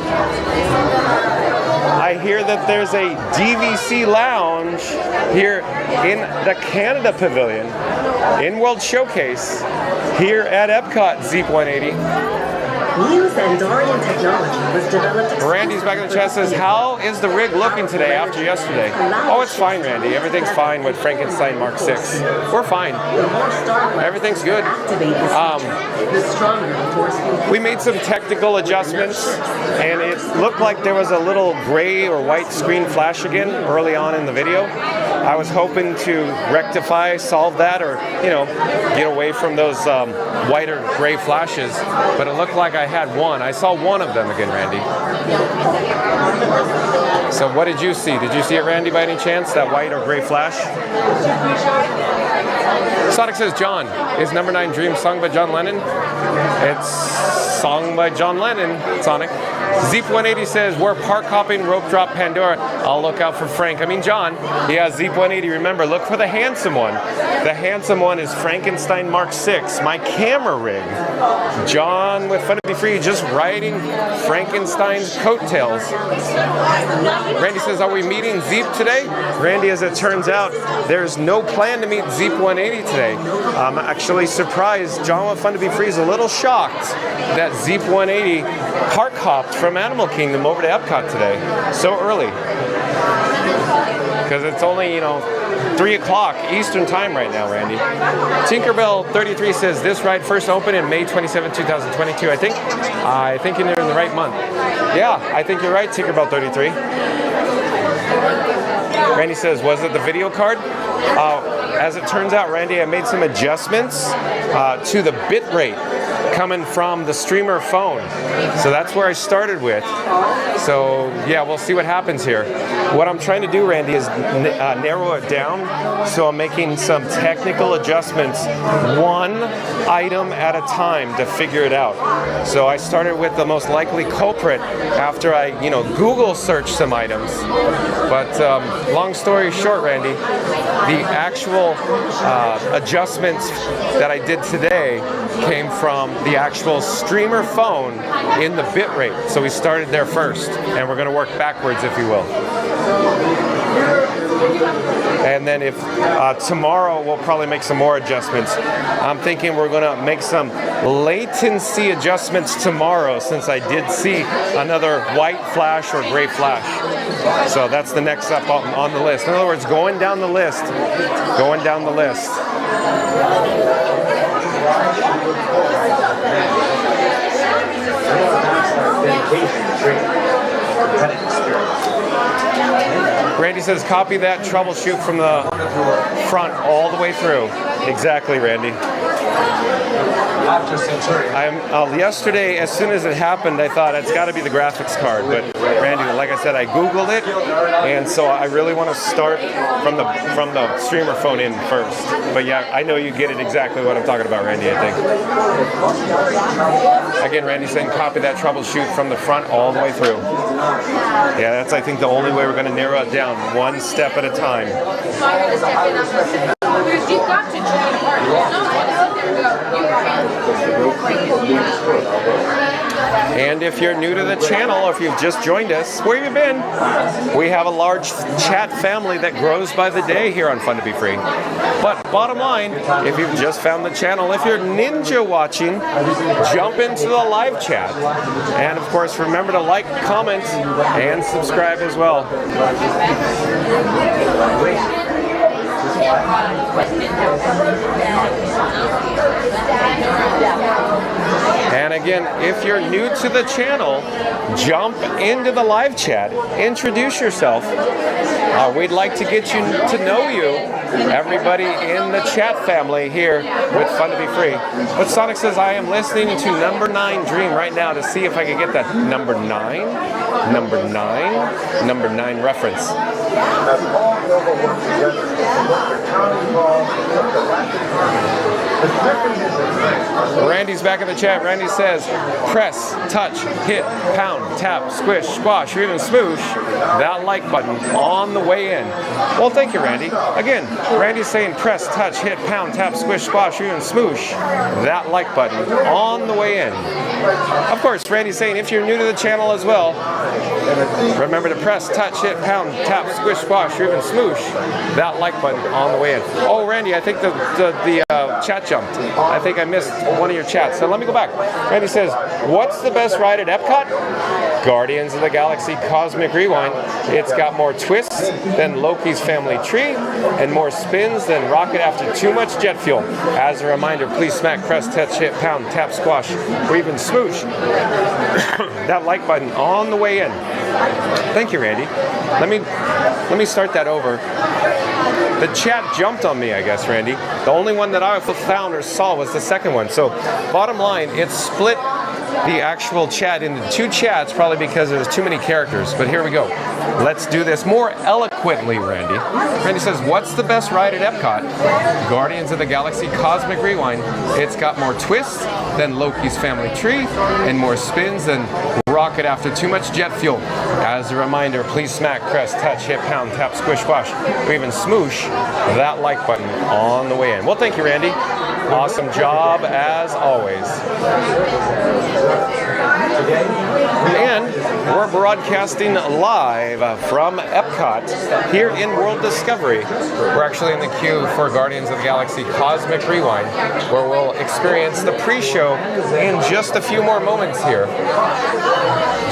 Speaker 1: I hear that there's a DVC lounge here in the Canada Pavilion in World Showcase here at Epcot, Zeep180.
Speaker 3: New Zandorian technology was developed.
Speaker 1: Randy's back in the chat says, how is the rig looking today after yesterday? Oh, it's fine, Randy. Everything's fine with Frankenstein Mark 6. We're fine. Everything's good. We made some technical adjustments, and it looked like there was a little gray or white screen flash again early on in the video. I was hoping to rectify, solve that, or, get away from those white or gray flashes, but it looked like I had one. I saw one of them again, Randy. So what did you see? Did you see it, Randy, by any chance, that white or gray flash? Sonic says, John, is number 9 Dream sung by John Lennon? It's sung by John Lennon, Sonic. Zeep180 says, we're park hopping, rope drop, Pandora. I'll look out for Frank. John. Yeah, Zeep180, remember, look for the handsome one. The handsome one is Frankenstein Mark 6, my camera rig. John with Fun to Be Free, just riding Frankenstein's coattails. Randy says, are we meeting Zeep today? Randy, as it turns out, there's no plan to meet Zeep180 today. I'm actually surprised. John with Fun to Be Free is a little shocked that Zeep180 park hopped from Animal Kingdom over to Epcot today, so early. Because it's only, 3 o'clock Eastern time right now, Randy. Tinkerbell33 says, this ride first opened in May 27, 2022. I think you're in the right month. Yeah, I think you're right, Tinkerbell33. Randy says, was it the video card? As it turns out, Randy, I made some adjustments to the bit rate coming from the streamer phone. So that's where I started with. So yeah, we'll see what happens here. What I'm trying to do, Randy, is narrow it down. So I'm making some technical adjustments, one item at a time to figure it out. So I started with the most likely culprit after I, Google searched some items. But long story short, Randy, the actual adjustments that I did today came from the actual streamer phone in the bit rate. So we started there first, and we're going to work backwards, if you will. And then if tomorrow we'll probably make some more adjustments. I'm thinking we're going to make some latency adjustments tomorrow, since I did see another white flash or gray flash. So that's the next up on the list. In other words, going down the list. Going down the list. Randy says, copy that, troubleshoot from the front all the way through. Exactly, Randy. Yesterday, as soon as it happened, I thought it's got to be the graphics card. But Randy, like I said, I Googled it, and so I really want to start from the streamer phone in first. But yeah, I know you get it exactly what I'm talking about, Randy, I think. Again, Randy's saying copy that, troubleshoot from the front all the way through. Yeah, that's, I think, the only way we're going to narrow it down, one step at a time.
Speaker 2: You've got to join the party.
Speaker 1: And if you're new to the channel, or if you've just joined us, where you been? We have a large chat family that grows by the day here on Fun to Be Free. But bottom line, if you've just found the channel, if you're ninja watching, jump into the live chat. And of course, remember to like, comment, and subscribe as well. And again, if you're new to the channel, jump into the live chat, introduce yourself. We'd like to get you to know you, everybody in the chat family here with Fun to Be Free. But Sonic says, I am listening to number 9 Dream right now to see if I can get that number 9 reference. Randy's back in the chat. Randy says, press, touch, hit, pound, tap, squish, squash, or even smoosh that like button on the way in. Well, thank you, Randy. Again, Randy's saying press, touch, hit, pound, tap, squish, squash, or even smoosh that like button on the way in. Of course, Randy's saying if you're new to the channel as well, remember to press, touch, hit, pound, tap, squish, squash, or even smoosh that like button on the way in. Oh, Randy, I think the chat jumped. I think I missed one of your chats. So let me go back. Randy says, what's the best ride at Epcot? Guardians of the Galaxy Cosmic Rewind. It's got more twists than Loki's family tree and more spins than Rocket after too much jet fuel. As a reminder, please smack, press, touch, hit, pound, tap, squash, or even smoosh that like button on the way in. Thank you, Randy. Let me start that over. The chat jumped on me, I guess, Randy. The only one that I found or saw was the second one. So, bottom line, it split the actual chat into 2 chats, probably because there's too many characters. But here we go. Let's do this more eloquently, Randy. Randy says, what's the best ride at Epcot? Guardians of the Galaxy Cosmic Rewind. It's got more twists than Loki's family tree and more spins than Rocket after too much jet fuel. As a reminder, please smack, press, touch, hit, pound, tap, squish, squash, or even smoosh that like button on the way in. Well, thank you, Randy. Awesome job as always. And we're broadcasting live from Epcot here in World Discovery. We're actually in the queue for Guardians of the Galaxy Cosmic Rewind, where we'll experience the pre-show in just a few more moments here.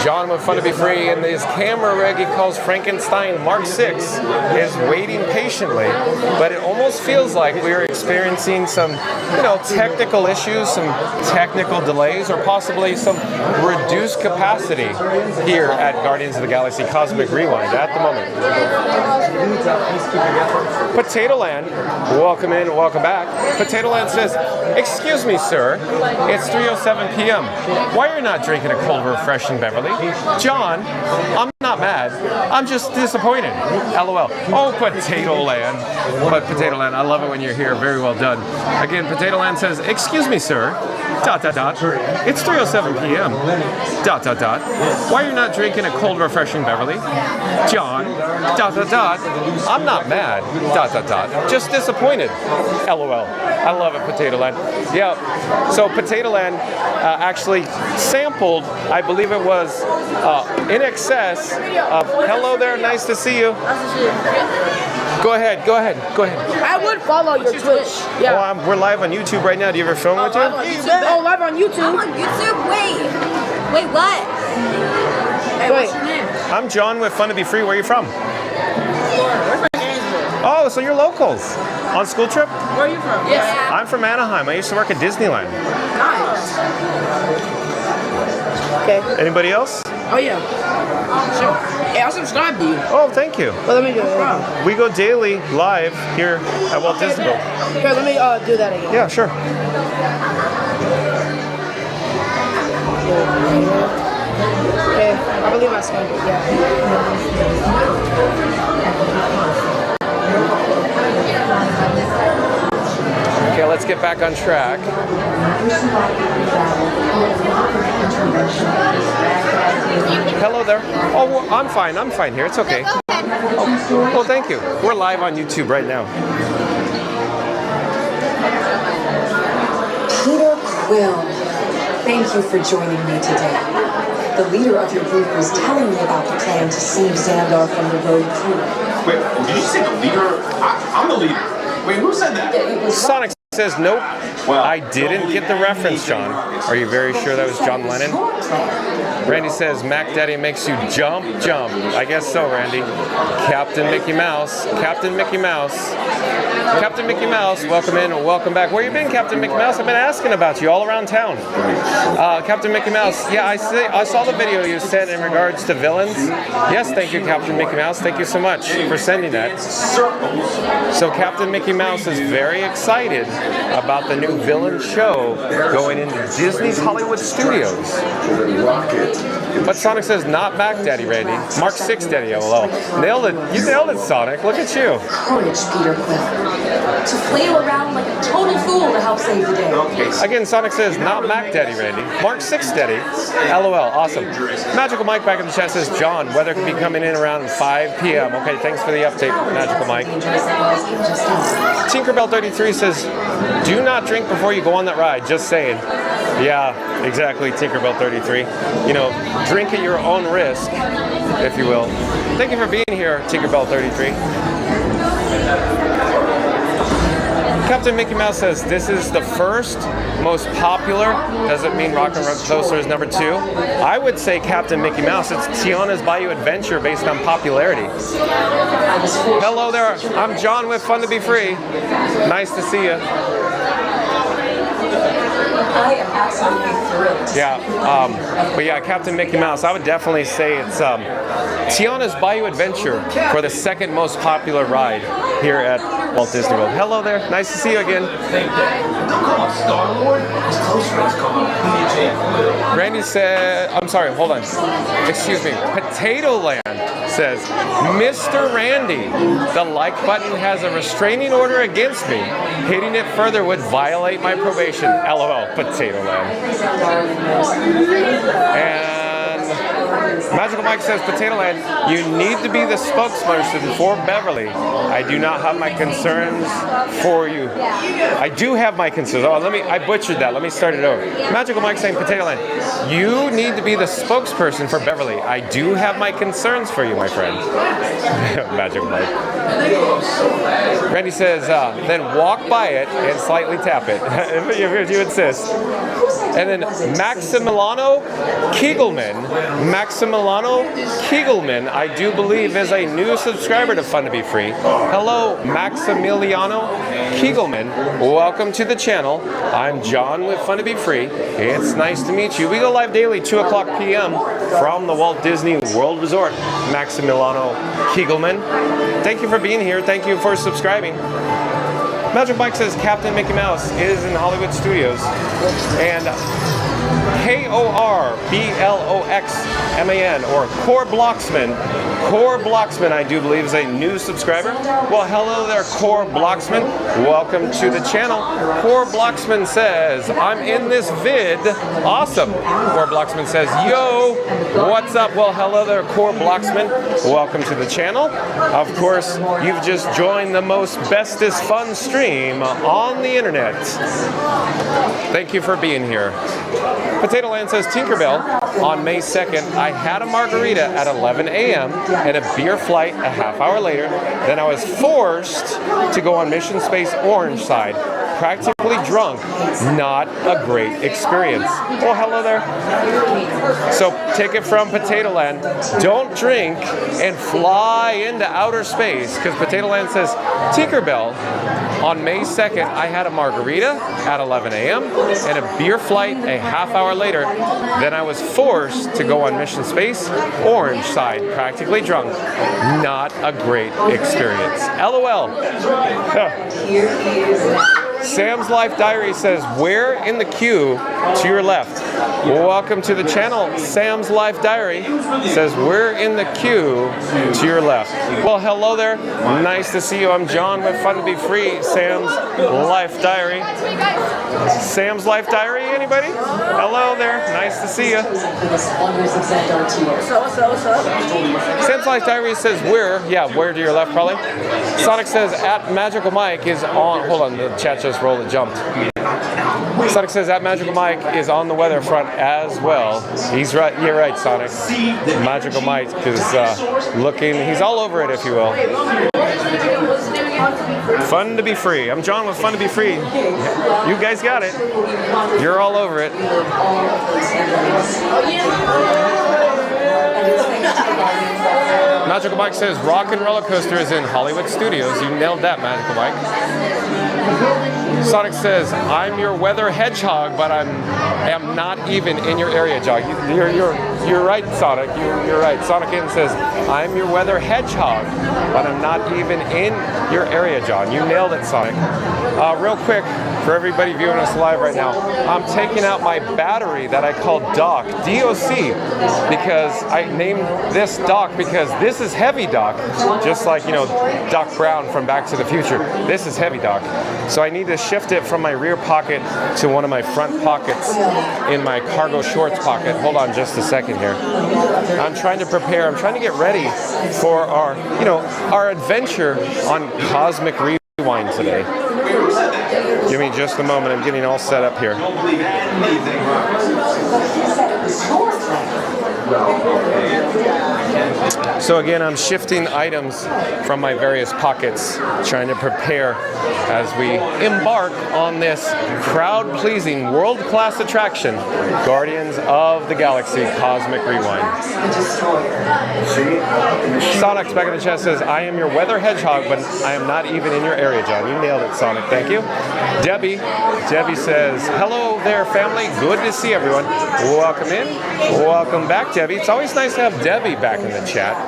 Speaker 1: John with Fun to Be Free and his camera rig he calls Frankenstein Mark 6 is waiting patiently, but it almost feels like we're experiencing some, technical issues, some technical delays, or possibly some reduced capacity here at Guardians of the Galaxy Cosmic Rewind at the moment. Potato Land, welcome in, welcome back. Potato Land says, excuse me, sir, it's 3:07 p.m. Why are you not drinking a cold refreshing Beverly? John, I'm not mad. I'm just disappointed. LOL. Oh, Potato Land. But Potato Land, I love it when you're here. Very well done. Again, Potato Land says, excuse me, sir. ... It's 3:07 p.m. ... Why are you not drinking a cold refreshing Beverly? John. ... I'm not mad. ... Just disappointed. LOL. I love it, Potato Land. Yeah. So Potato Land actually sampled, I believe it was in excess of, hello there, nice to see you. Go ahead.
Speaker 4: I would follow your Twitch. Yeah.
Speaker 1: Oh, we're live on YouTube right now. Do you ever film with you?
Speaker 4: Live on YouTube. Oh, live on YouTube.
Speaker 2: I'm on YouTube? Wait, what? Hey, what's your name?
Speaker 1: I'm John with Fun to Be Free. Where are you from?
Speaker 4: Where's my Gainesville?
Speaker 1: Oh, so you're locals. On school trip?
Speaker 4: Where are you from? Yeah.
Speaker 1: I'm from Anaheim. I used to work at Disneyland.
Speaker 4: Nice. Okay.
Speaker 1: Anybody else?
Speaker 4: Oh, yeah. Sure. Hey, I'll subscribe to you.
Speaker 1: Oh, thank you.
Speaker 4: But let me do it.
Speaker 1: We go daily live here at Walt Disney World.
Speaker 4: Okay, let me do that again.
Speaker 1: Yeah, sure.
Speaker 4: Okay, I believe I scanned it, yeah.
Speaker 1: Okay, let's get back on track. Hello there. Oh, well, I'm fine here. It's okay.
Speaker 2: Go ahead.
Speaker 1: Oh, well, thank you. We're live on YouTube right now.
Speaker 5: Peter Quill, thank you for joining me today. The leader of your group was telling me about the plan to save Xandar from the road crew.
Speaker 6: Wait, did you say the leader? I'm the leader. Wait, who said that?
Speaker 1: Sonic says nope.
Speaker 6: Well,
Speaker 1: I didn't get the reference, John. Are you very sure that was John Lennon? Randy says Mac Daddy makes you jump. I guess so, Randy. Captain Mickey Mouse, welcome in and welcome back. Where you been, Captain Mickey Mouse? I've been asking about you all around town. Captain Mickey Mouse, yeah, I saw the video you sent in regards to villains. Yes, thank you, Captain Mickey Mouse. Thank you so much for sending that. So Captain Mickey Mouse is very excited about the new villain show going into Disney's Hollywood Studios. But Sonic says not Mac Daddy, Randy. Mark 6 Daddy, LOL. Nailed it. You nailed it, Sonic. Look at you.
Speaker 5: Courage, Peter Quill. To flail around like a total fool to help save the day.
Speaker 1: Again, Sonic says not Mac Daddy, Randy. Mark 6 Daddy. LOL. Awesome. Magical Mike back in the chat says, John, weather could be coming in around 5 p.m. Okay, thanks for the update, Magical Mike. Tinkerbell33 says, do not drink before you go on that ride. Just saying. Yeah, exactly, Tinkerbell33. You know, drink at your own risk, if you will. Thank you for being here, Tinkerbell33. Captain Mickey Mouse says, this is the first most popular. Doesn't mean Rock and Roller Coaster is number 2. I would say Captain Mickey Mouse. It's Tiana's Bayou Adventure based on popularity. Hello there. I'm John with Fun to Be Free. Nice to see you.
Speaker 5: I am absolutely thrilled.
Speaker 1: Yeah, but yeah, Captain Mickey Mouse, I would definitely say it's Tiana's Bayou Adventure for the second most popular ride here at Walt Disney World. Hello there, nice to see you again. Randy said, I'm sorry, hold on. Excuse me, Potato Land says, Mr. Randy, the like button has a restraining order against me. Hitting it further would violate my probation. LOL, Potato Land. And Magical Mike says, Potato Land, you need to be the spokesperson for Beverly. I do not have my concerns for you. I do have my concerns. Oh, I butchered that. Let me start it over. Magical Mike saying, Potato Land, you need to be the spokesperson for Beverly. I do have my concerns for you, my friend. Magical Mike. Randy says, then walk by it and slightly tap it, if you insist. And then Maximiliano Kegelman, I do believe is a new subscriber to Fun to Be Free. Hello, Maximiliano Kegelman. Welcome to the channel. I'm John with Fun to Be Free. It's nice to meet you. We go live daily, 2 o'clock p.m. from the Walt Disney World Resort. Maximiliano Kegelman. Thank you for being here. Thank you for subscribing. Magic Mike says Captain Mickey Mouse is in Hollywood Studios. And KORBLOXMAN or Core Blocksman, I do believe, is a new subscriber. Well, hello there, Core Blocksman. Welcome to the channel. Core Blocksman says, I'm in this vid. Awesome. Core Blocksman says, yo, what's up? Well, hello there, Core Blocksman. Welcome to the channel. Of course, you've just joined the most bestest fun stream on the internet. Thank you for being here. Potato Land says, Tinkerbell, on May 2nd, I had a margarita at 11 a.m. and a beer flight a half hour later. Then I was forced to go on Mission Space Orange side. Practically drunk, not a great experience. Oh, hello there. So take it from Potato Land. Don't drink and fly into outer space, because Potato Land says, Tinkerbell, on May 2nd, I had a margarita at 11 a.m. and a beer flight a half hour later. Then I was forced to go on Mission Space Orange side, practically drunk. Not a great experience. LOL. Sam's Life Diary says, where in the queue to your left? Welcome to the channel. Sam's Life Diary says, we're in the queue to your left. Well, hello there. Nice to see you. I'm John with Fun to Be Free. Sam's Life Diary. Sam's Life Diary, anybody? Hello there. Nice to see you. Sam's Life Diary says, where to your left, probably. Sonic says, at Magical Mike is on, hold on, the chat just rolled, it jumped. Sonic says that Magical Mike is on the weather front as well. He's right. You're right, Sonic. Magical Mike is looking. He's all over it, if you will. Fun to be free. I'm John with Fun to be Free. You guys got it. You're all over it. Magical Mike says Rock and Roller Coaster is in Hollywood Studios. You nailed that, Magical Mike. Sonic says, I'm your weather hedgehog, but I am not even in your area, Jog. You're right, Sonic. You're right. Sonic in says, I'm your weather hedgehog, but I'm not even in your area, John. You nailed it, Sonic. Real quick, for everybody viewing us live right now, I'm taking out my battery that I call Doc, D-O-C, because I named this Doc because this is Heavy Doc, just like, you know, Doc Brown from Back to the Future. This is Heavy Doc. So I need to shift it from my rear pocket to one of my front pockets in my cargo shorts pocket. Hold on just a second here. I'm trying to prepare, I'm trying to get ready for our, you know, our adventure on Cosmic Rewind today. Give me just a moment, I'm getting all set up here. So again, I'm shifting items from my various pockets, trying to prepare as we embark on this crowd-pleasing, world-class attraction, Guardians of the Galaxy Cosmic Rewind. Sonic's back in the chat says, I am your weather hedgehog, but I am not even in your area, John. You nailed it, Sonic. Thank you. Debbie says, hello there, family. Good to see everyone. Welcome in. Welcome back, Debbie. It's always nice to have Debbie back in the chat.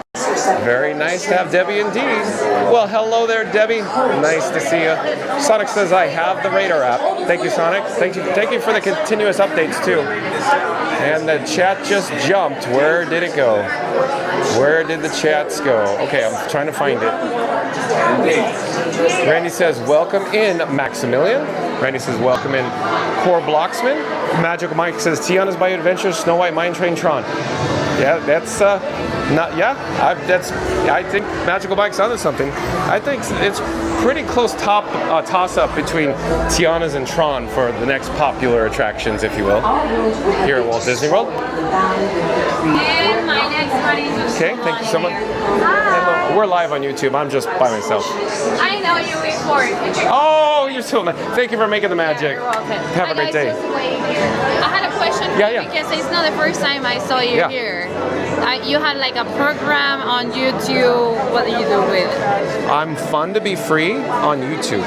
Speaker 1: Very nice to have Debbie indeed. Well, hello there, Debbie. Nice to see you. Sonic says, I have the radar app. Thank you, Sonic. Thank you for the continuous updates, too. And the chat just jumped. Where did it go? Where did the chats go? Okay, I'm trying to find it. Randy says, welcome in, Maximilian. Randy says, welcome in, Core Blocksman. Magical Mike says, Tiana's Bayou Adventures, Snow White, Mine Train, Tron. Yeah, that's I think Magical Mike's onto something. I think it's pretty close toss-up between Tiana's and Tron for the next popular attractions, if you will, here at Walt Disney World.
Speaker 2: And my next one is
Speaker 1: Okay, thank you so much. Hello. We're live on YouTube. I'm just by myself.
Speaker 2: I know you record.
Speaker 1: Oh, you're so nice. Thank you for making the magic.
Speaker 2: You're welcome.
Speaker 1: Have a great day.
Speaker 2: I had a question for you because it's not the first time I saw you here. You had like a program on YouTube. What do you do with it?
Speaker 1: I'm Fun to Be Free on YouTube.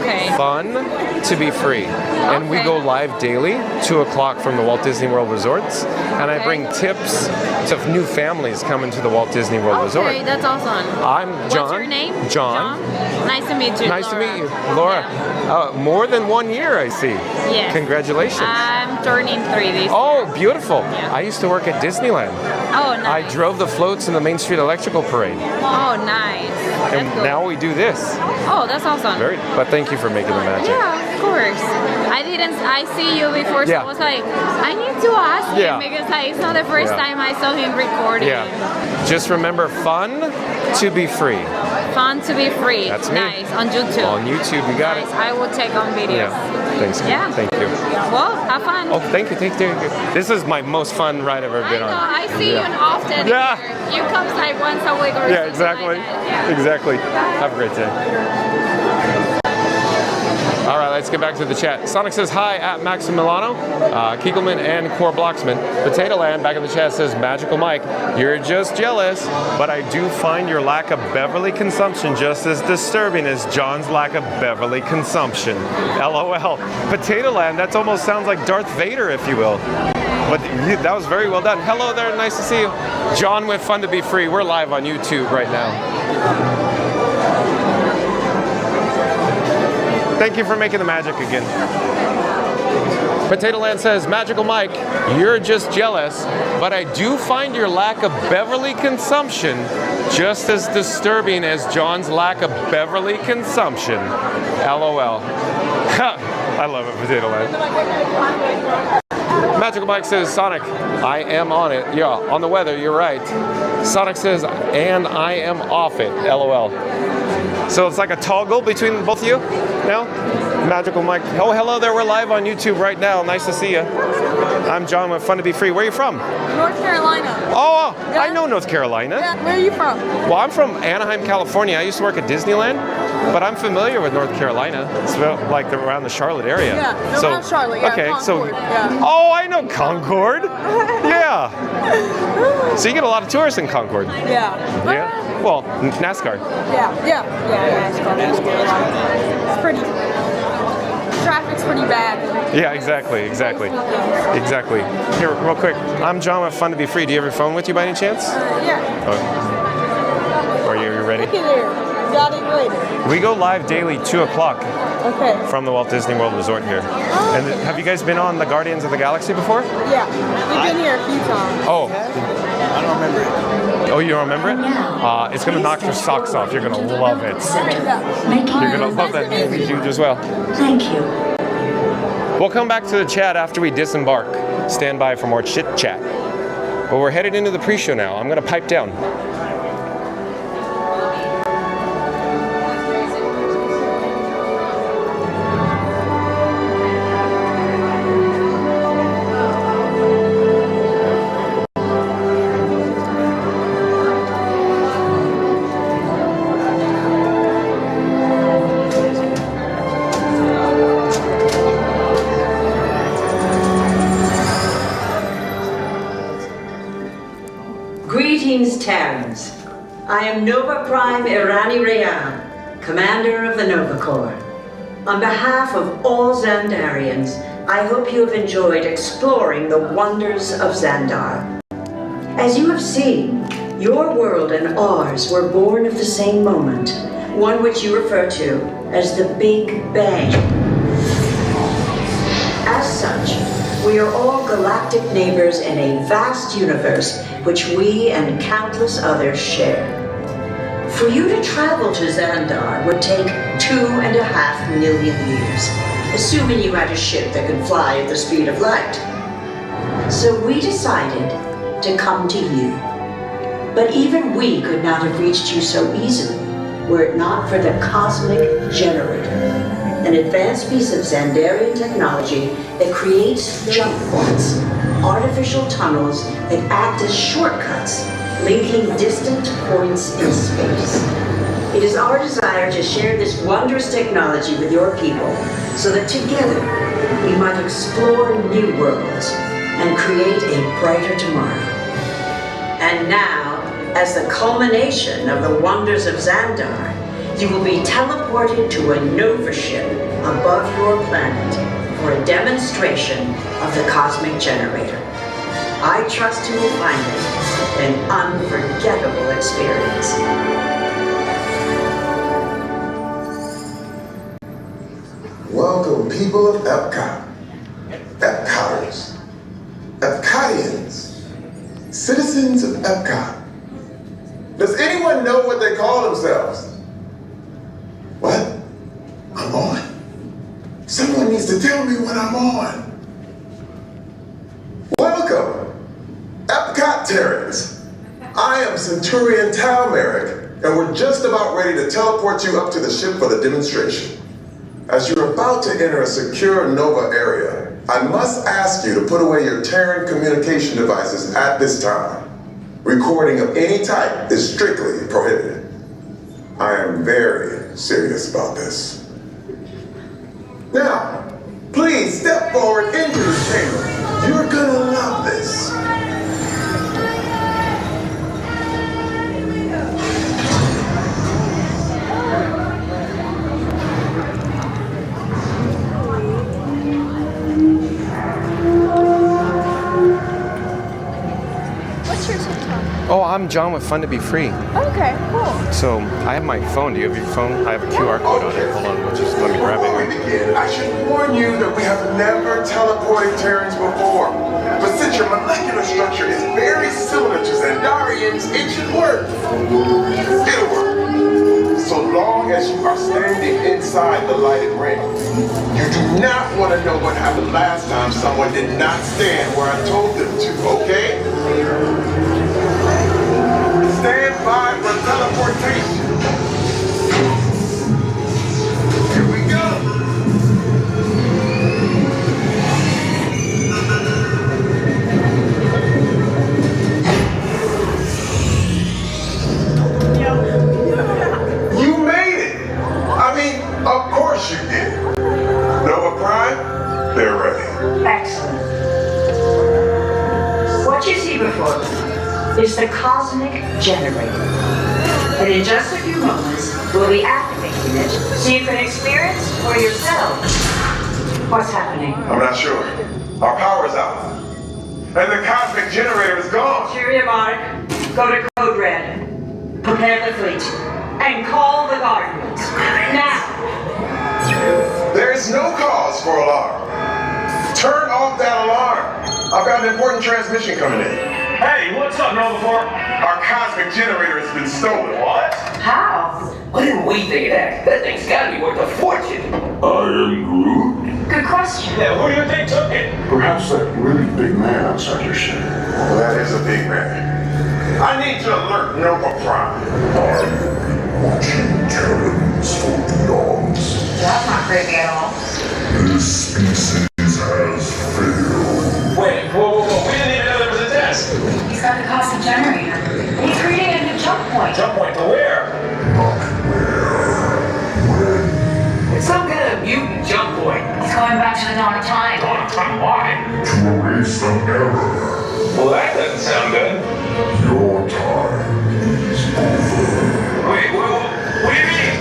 Speaker 2: Okay.
Speaker 1: Fun to Be Free. And we go live daily, 2 o'clock from the Walt Disney World Resorts. And I bring tips to new families coming to the Walt Disney World Resort.
Speaker 2: Okay, that's awesome.
Speaker 1: I'm John.
Speaker 2: What's your name?
Speaker 1: John.
Speaker 2: Nice to meet you.
Speaker 1: Nice
Speaker 2: Laura.
Speaker 1: to meet you. Laura.
Speaker 2: Yeah.
Speaker 1: More than 1 year, I see.
Speaker 2: Yes.
Speaker 1: Congratulations.
Speaker 2: I'm turning 3 this
Speaker 1: Oh,
Speaker 2: year.
Speaker 1: beautiful.
Speaker 2: Yeah.
Speaker 1: I used to work at Disneyland.
Speaker 2: Oh, nice.
Speaker 1: I drove the floats in the Main Street Electrical Parade.
Speaker 2: Oh, nice.
Speaker 1: And
Speaker 2: That's cool.
Speaker 1: now we do this.
Speaker 2: Oh, that's awesome.
Speaker 1: But thank you for making the magic.
Speaker 2: Yeah, of course. I see you before, so
Speaker 1: Yeah.
Speaker 2: I was like, I need to ask
Speaker 1: Yeah.
Speaker 2: him because it's not the first
Speaker 1: Yeah.
Speaker 2: time I saw him recording.
Speaker 1: Yeah. Just remember, fun to be free.
Speaker 2: Fun to be free.
Speaker 1: That's me.
Speaker 2: Nice. On YouTube.
Speaker 1: On YouTube, you got
Speaker 2: Nice.
Speaker 1: it.
Speaker 2: I will take on videos.
Speaker 1: Yeah. Thanks.
Speaker 2: Yeah.
Speaker 1: Thank you.
Speaker 2: Well, have fun.
Speaker 1: Oh, thank you. This is my most fun ride I've ever
Speaker 2: I
Speaker 1: been
Speaker 2: know.
Speaker 1: on.
Speaker 2: I see you often.
Speaker 1: Yeah.
Speaker 2: Here. You come like once a week or
Speaker 1: Yeah,
Speaker 2: something
Speaker 1: exactly.
Speaker 2: like that. Yeah.
Speaker 1: Exactly. Have a great day. All right, let's get back to the chat. Sonic says hi at Max Milano, Kiegelman, and Core Blocksman. Potato Land back in the chat says Magical Mike, you're just jealous, but I do find your lack of Beverly consumption just as disturbing as John's lack of Beverly consumption. LOL. Potato Land, that almost sounds like Darth Vader, if you will. But that was very well done. Hello there, nice to see you. John with Fun to Be Free. We're live on YouTube right now. Thank you for making the magic again. Potato Land says, Magical Mike, you're just jealous, but I do find your lack of Beverly consumption just as disturbing as John's lack of Beverly consumption. LOL. I love it, Potato Land. Magical Mike says, Sonic, I am on it. Yeah, on the weather, you're right. Sonic says, and I am off it. LOL. So it's like a toggle between both of you now? Magical Mike. Oh, hello there. We're live on YouTube right now. Nice to see you. I'm John with Fun to Be Free. Where are you from?
Speaker 4: North Carolina.
Speaker 1: Oh,
Speaker 4: Yeah.
Speaker 1: I know North Carolina.
Speaker 4: Yeah, where are you from?
Speaker 1: Well, I'm from Anaheim, California. I used to work at Disneyland, but I'm familiar with North Carolina. It's about like around the Charlotte area.
Speaker 4: Yeah, no, around Charlotte, yeah,
Speaker 1: Okay,
Speaker 4: Concord, yeah.
Speaker 1: Oh, I know Concord. Yeah. So you get a lot of tourists in Concord.
Speaker 4: Yeah.
Speaker 1: Yeah. Well, NASCAR.
Speaker 4: Yeah. It's pretty. Traffic's pretty bad.
Speaker 1: Yeah, exactly. Here, real quick. I'm John with Fun to Be Free. Do you have your phone with you by any chance?
Speaker 4: Yeah.
Speaker 1: Oh. Are you ready?
Speaker 4: Look at here. Got it later.
Speaker 1: We go live daily 2 o'clock
Speaker 4: Okay.
Speaker 1: from the Walt Disney World Resort here. And have you guys been on the Guardians of the Galaxy before?
Speaker 4: Yeah. We've been here a few times.
Speaker 1: Oh. I don't remember it. Oh, you don't remember it? It's going to knock your socks off. You're going to love it. You're going to love that movie huge as well.
Speaker 3: Thank you.
Speaker 1: We'll come back to the chat after we disembark. Stand by for more chit chat. But we're headed into the pre-show now. I'm going to pipe down.
Speaker 7: Greetings, Terrans. I am Nova Prime Irani Rayan, commander of the Nova Corps. On behalf of all Xandarians, I hope you have enjoyed exploring the wonders of Xandar. As you have seen, your world and ours were born of the same moment, one which you refer to as the Big Bang. As such, we are all galactic neighbors in a vast universe which we and countless others share. For you to travel to Xandar would take 2.5 million years, assuming you had a ship that could fly at the speed of light. So we decided to come to you. But even we could not have reached you so easily were it not for the Cosmic Generator, an advanced piece of Xandarian technology that creates jump points, artificial tunnels that act as shortcuts, linking distant points in space. It is our desire to share this wondrous technology with your people so that together we might explore new worlds and create a brighter tomorrow. And now, as the culmination of the wonders of Xandar, you will be teleported to a Nova ship above your planet for a demonstration of the Cosmic Generator. I trust you will find it an unforgettable experience.
Speaker 8: Welcome, people of Epcot, Epcoters, Epcotians, citizens of Epcot. Does anyone know what they call themselves? What? I'm on. Someone needs to tell me what I'm on. Welcome, Epcot Terrans. I am Centurion Tal Merrick, and we're just about ready to teleport you up to the ship for the demonstration. As you're about to enter a secure Nova area, I must ask you to put away your Terran communication devices at this time. Recording of any type is strictly prohibited. I am very serious about this. Now, please step forward into the chamber. You're gonna love this.
Speaker 4: What's your TikTok?
Speaker 1: Oh, I'm John with Fun to Be Free.
Speaker 4: Okay, cool.
Speaker 1: So I have my phone. Do you have your phone? I have a QR code on it. Hold on, just let me grab
Speaker 8: Before
Speaker 1: it
Speaker 8: we
Speaker 1: here.
Speaker 8: begin, I should warn you that we have never teleported Terrans before. But since your molecular structure is very similar to Xandarian's, it should work. It'll work. So long as you are standing inside the lighted ring. You do not want to know what happened last time someone did not stand where I told them to, okay? Stand by for teleportation. Here we go. You made it. I mean, of course you did. Nova Prime, they're ready.
Speaker 7: Excellent. What you see before you is the cosmic generator. And in just a few moments, we'll be activating it so you can experience for yourself what's happening.
Speaker 8: I'm not sure. Our power's out. And the cosmic generator is gone.
Speaker 7: Cheerio, Mark. Go to Code Red. Prepare the fleet. And call the Guardians. Now!
Speaker 8: There is no cause for alarm. Turn off that alarm. I've got an important transmission coming in.
Speaker 6: Hey, what's up, Nova Corps?
Speaker 8: Our cosmic generator has been stolen.
Speaker 6: What?
Speaker 7: How?
Speaker 9: What didn't we think of that? That thing's gotta be worth a fortune.
Speaker 8: I am Groot.
Speaker 7: Good question.
Speaker 6: Yeah, who do you think took it?
Speaker 8: Perhaps that really big man outside your ship. Well, that is a big man. I need to alert Nova Prime. I'm watching Terrans for dogs.
Speaker 7: That's not creepy at all.
Speaker 8: This species has failed.
Speaker 6: Wait, whoa. We didn't even know there was a test.
Speaker 7: He's got the cosmic generator. He's creating a new jump point.
Speaker 6: Jump point to where?
Speaker 8: Not where.
Speaker 9: It's some kind of mutant jump point.
Speaker 7: He's going back to the dawn of time.
Speaker 6: Dawn of time, why?
Speaker 8: To erase an error.
Speaker 6: Well, that doesn't sound good.
Speaker 8: Your time is over.
Speaker 6: Wait, what do you mean?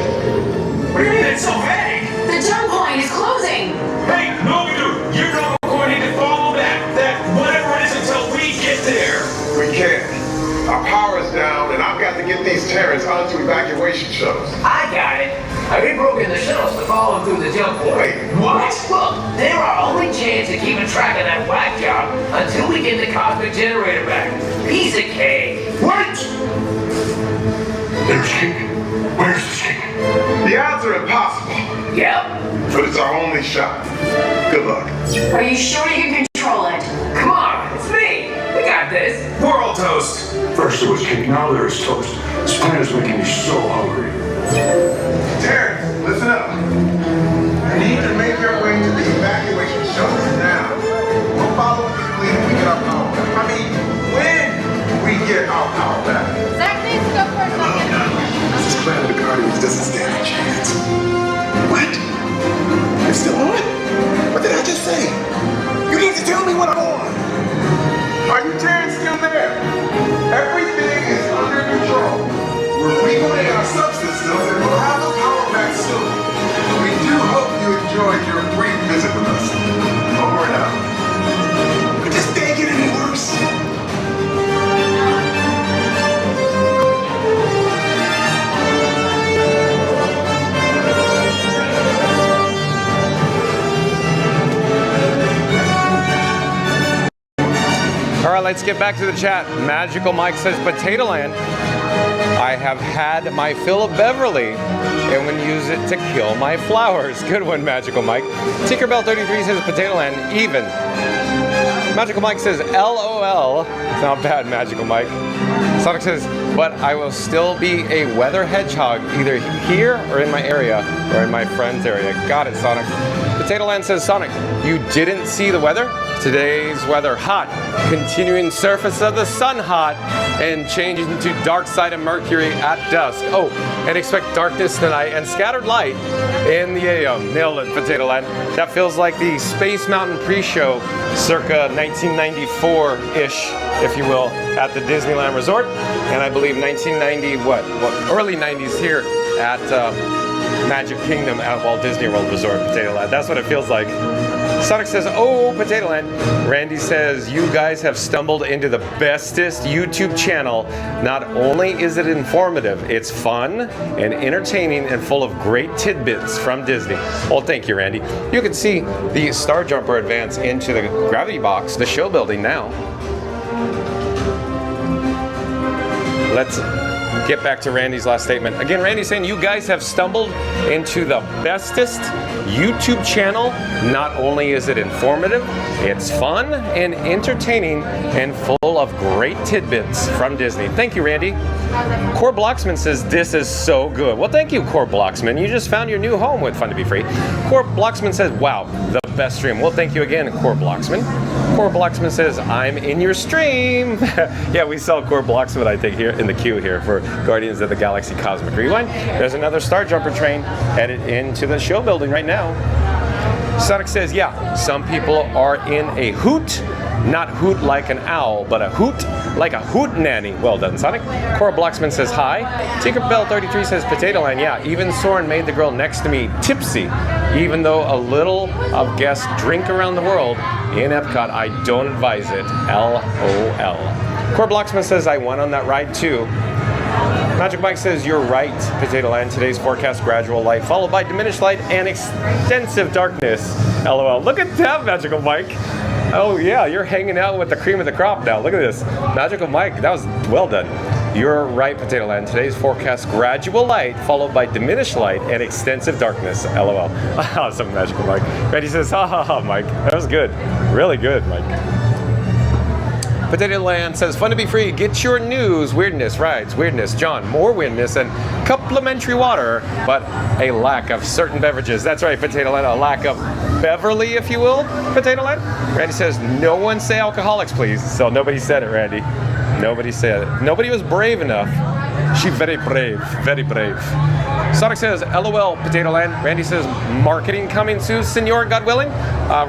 Speaker 6: What do you mean it's so vague?
Speaker 7: The jump point is closing.
Speaker 6: Hey, no, dude, you know we're going to follow that whatever it is until we get there.
Speaker 8: We can't. Our power's down, and I've got to get these Terrans onto evacuation shuttles.
Speaker 9: I got it. I've been broken the shuttles to follow through the jump point.
Speaker 8: Wait, what?
Speaker 9: Look, they're our only chance of keeping track of that whack job until we get the cosmic generator back. Piece of cake.
Speaker 8: Wait! There's King. Where's the King? The odds are impossible,
Speaker 9: Yep.
Speaker 8: but it's our only shot. Good luck.
Speaker 7: Are you sure you can control it?
Speaker 9: Come on, it's me. We got this.
Speaker 6: World toast.
Speaker 10: First there was cake, now there is toast. This plan is making me so hungry.
Speaker 8: Terrans, listen up. You need to make your way to the evacuation shuttles now. We'll follow the fleet when we get our power back. I mean, when we get our power back.
Speaker 2: Zach needs to go for a second.
Speaker 8: This plan of the Guardians doesn't stand a chance. What? You're still on? What did I just say? You need to tell me what I'm on. Are you Terrans still there? Everything is under control. We're rebooting our subsystems and we'll have the power back soon. We do hope you enjoyed your brief visit with us. Over and out. But this can't get any worse.
Speaker 1: All right, let's get back to the chat. Magical Mike says, Potato Land. I have had my fill of Beverly and would use it to kill my flowers. Good one, Magical Mike. Tinkerbell33 says Potato Land, even. Magical Mike says LOL. Not bad, Magical Mike. Sonic says, but I will still be a weather hedgehog either here or in my area or in my friend's area. Got it, Sonic. Potato Land says, Sonic, you didn't see the weather? Today's weather hot, continuing surface of the sun hot, and changing to dark side of Mercury at dusk. Oh, and expect darkness tonight and scattered light in the AM. Nailed it, Potato Land. That feels like the Space Mountain pre-show circa 1994-ish, if you will, at the Disneyland Resort. And I believe 1990, early 90s here at Magic Kingdom at Walt Disney World Resort, Potato Land. That's what it feels like. Sonic says, oh, Potato Land. Randy says, you guys have stumbled into the bestest YouTube channel. Not only is it informative, it's fun and entertaining and full of great tidbits from Disney. Well, thank you, Randy. You can see the Star Jumper advance into the gravity box, the show building now. Let's get back to Randy's last statement. Again, Randy's saying you guys have stumbled into the bestest YouTube channel. Not only is it informative, it's fun and entertaining and full of great tidbits from Disney. Thank you, Randy. Core Blocksman says this is so good. Well, thank you, Core Blocksman. You just found your new home with Fun to Be Free. Core Blocksman says, wow, the best stream. Well, thank you again, Core Blocksman. Core Blocksman says, I'm in your stream. Yeah, we saw Core Blocksman, I think, here in the queue here for Guardians of the Galaxy Cosmic Rewind. There's another Star Jumper train headed into the show building right now. Sonic says, yeah, some people are in a hoot, not hoot like an owl, but a hoot like a hoot nanny. Well done, Sonic. Cora Blocksman says hi. Tinkerbell33 says Potato Land. Yeah, even Soarin made the girl next to me tipsy. Even though a little of guests drink around the world in Epcot, I don't advise it. LOL. Cora Blocksman says I went on that ride too. Magic Mike says, you're right, Potato Land. Today's forecast, gradual light, followed by diminished light and extensive darkness. LOL. Look at that, Magical Mike. Oh yeah, you're hanging out with the cream of the crop now. Look at this. Magical Mike, that was well done. You're right, Potato Land. Today's forecast, gradual light, followed by diminished light and extensive darkness. LOL. Awesome, Magical Mike. Randy says, ha ha ha, Mike. That was good. Really good, Mike. Potato Land says, fun to be free. Get your news. Weirdness, rides, weirdness. John, more weirdness and complimentary water, but a lack of certain beverages. That's right, Potato Land. A lack of Beverly, if you will, Potato Land. Randy says, no one say alcoholics, please. So nobody said it, Randy. Nobody said it. Nobody was brave enough. She's very brave, very brave. Sonic says, LOL, Potato Land. Randy says, marketing coming soon, Senor, God willing.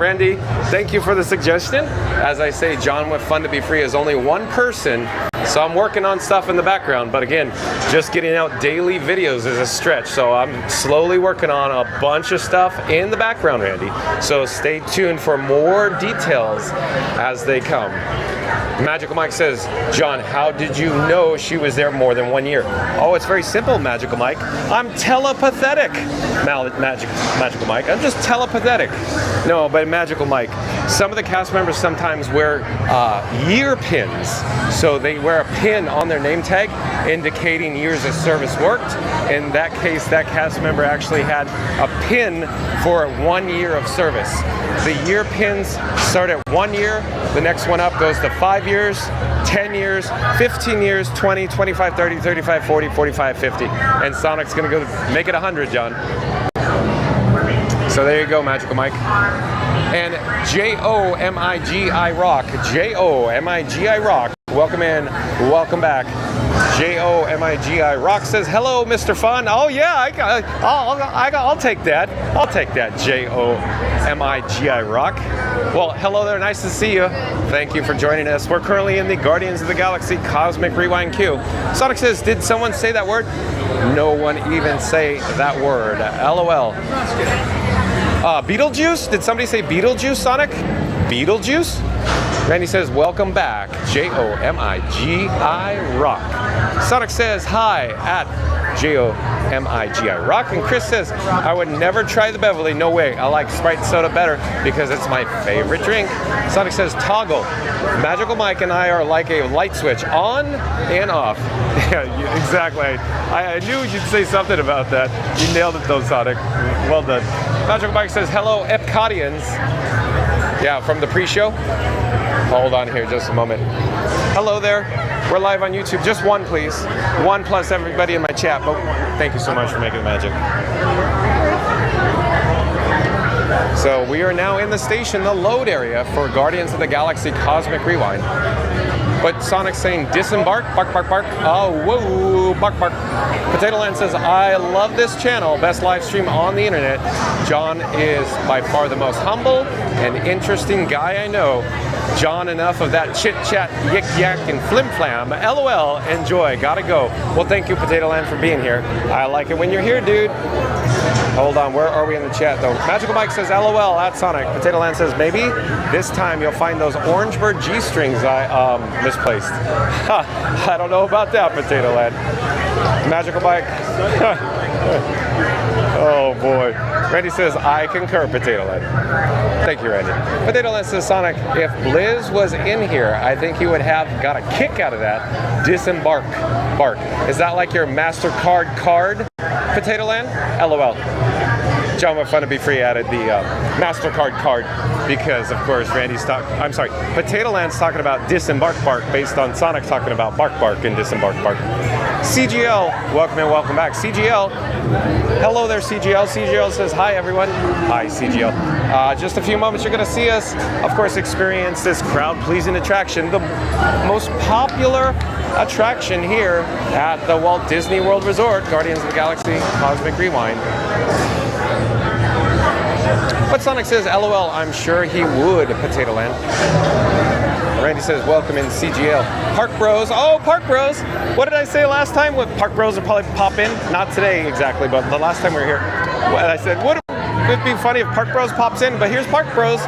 Speaker 1: Randy, thank you for the suggestion. As I say, John with Fun to Be Free is only one person, so I'm working on stuff in the background. But again, just getting out daily videos is a stretch. So I'm slowly working on a bunch of stuff in the background, Randy. So stay tuned for more details as they come. Magical Mike says, John, how did you know she was there more than 1 year? Oh, it's very simple, Magical Mike. I'm telepathetic, Magical Mike. I'm just telepathetic. No, but Magical Mike, some of the cast members sometimes wear year pins. So they wear a pin on their name tag indicating years of service worked. In that case, that cast member actually had a pin for 1 year of service. The year pins start at 1 year. The next one up goes to 5 years, 10 years, 15 years, 20, 25, 30, 35, 40, 45, 50. And Sonic's going to go make it 100, John. So there you go, Magical Mike. And J-O-M-I-G-I Rock. J-O-M-I-G-I Rock. Welcome in. Welcome back. J-O-M-I-G-I Rock says, hello, Mr. Fun. Oh, yeah, I'll take that. I'll take that, J-O-M-I-G-I Rock. Well, hello there. Nice to see you. Thank you for joining us. We're currently in the Guardians of the Galaxy Cosmic Rewind queue. Sonic says, did someone say that word? No one even say that word. LOL. Beetlejuice? Did somebody say Beetlejuice, Sonic? Beetlejuice? Randy says, welcome back. J-O-M-I-G-I Rock. Sonic says, hi at J-O-M-I-G-I. Rock. And Chris says, I would never try the Beverly. No way. I like Sprite soda better because it's my favorite drink. Sonic says, toggle. Magical Mike and I are like a light switch, on and off. Yeah, exactly. I knew you'd say something about that. You nailed it though, Sonic. Well done. Magical Mike says, hello, Epcotians. Yeah, from the pre-show. Hold on here just a moment. Hello there. We're live on YouTube. Just one, please. One plus everybody in my chat. But thank you so much for making the magic. So we are now in the station, the load area for Guardians of the Galaxy Cosmic Rewind. But Sonic's saying disembark, bark, bark, bark. Oh, whoa, bark, bark. Potato Land says, I love this channel, best live stream on the internet. John is by far the most humble and interesting guy I know. John, enough of that chit chat, yik yak, and flim flam. LOL, enjoy, gotta go. Well, thank you, Potato Land, for being here. I like it when you're here, dude. Hold on, where are we in the chat though? Magical Mike says LOL at Sonic. Potato Land says maybe this time you'll find those orange bird G-strings I misplaced. I don't know about that, Potato Land. Magical Mike. Oh boy. Randy says I concur, Potato Land. Thank you, Randy. Potato Land says Sonic, if Blizz was in here, I think he would have got a kick out of that. Disembark. Bark. Is that like your MasterCard card? Potato Land? LOL. John with Fun to Be Free added the MasterCard card because, of course, Potato Land's talking about disembark bark based on Sonic talking about bark bark and disembark bark. CGL, welcome and welcome back. CGL, hello there, CGL. CGL says hi, everyone. Hi, CGL. Just a few moments, you're going to see us, of course, experience this crowd-pleasing attraction, the most popular attraction here at the Walt Disney World Resort, Guardians of the Galaxy Cosmic Rewind. But Sonic says, LOL, I'm sure he would, Potato Land. Randy says, welcome in CGL. Park Bros. Oh, Park Bros. What did I say last time? What Park Bros will probably pop in? Not today exactly, but the last time we were here. I said, would it be funny if Park Bros pops in? But here's Park Bros.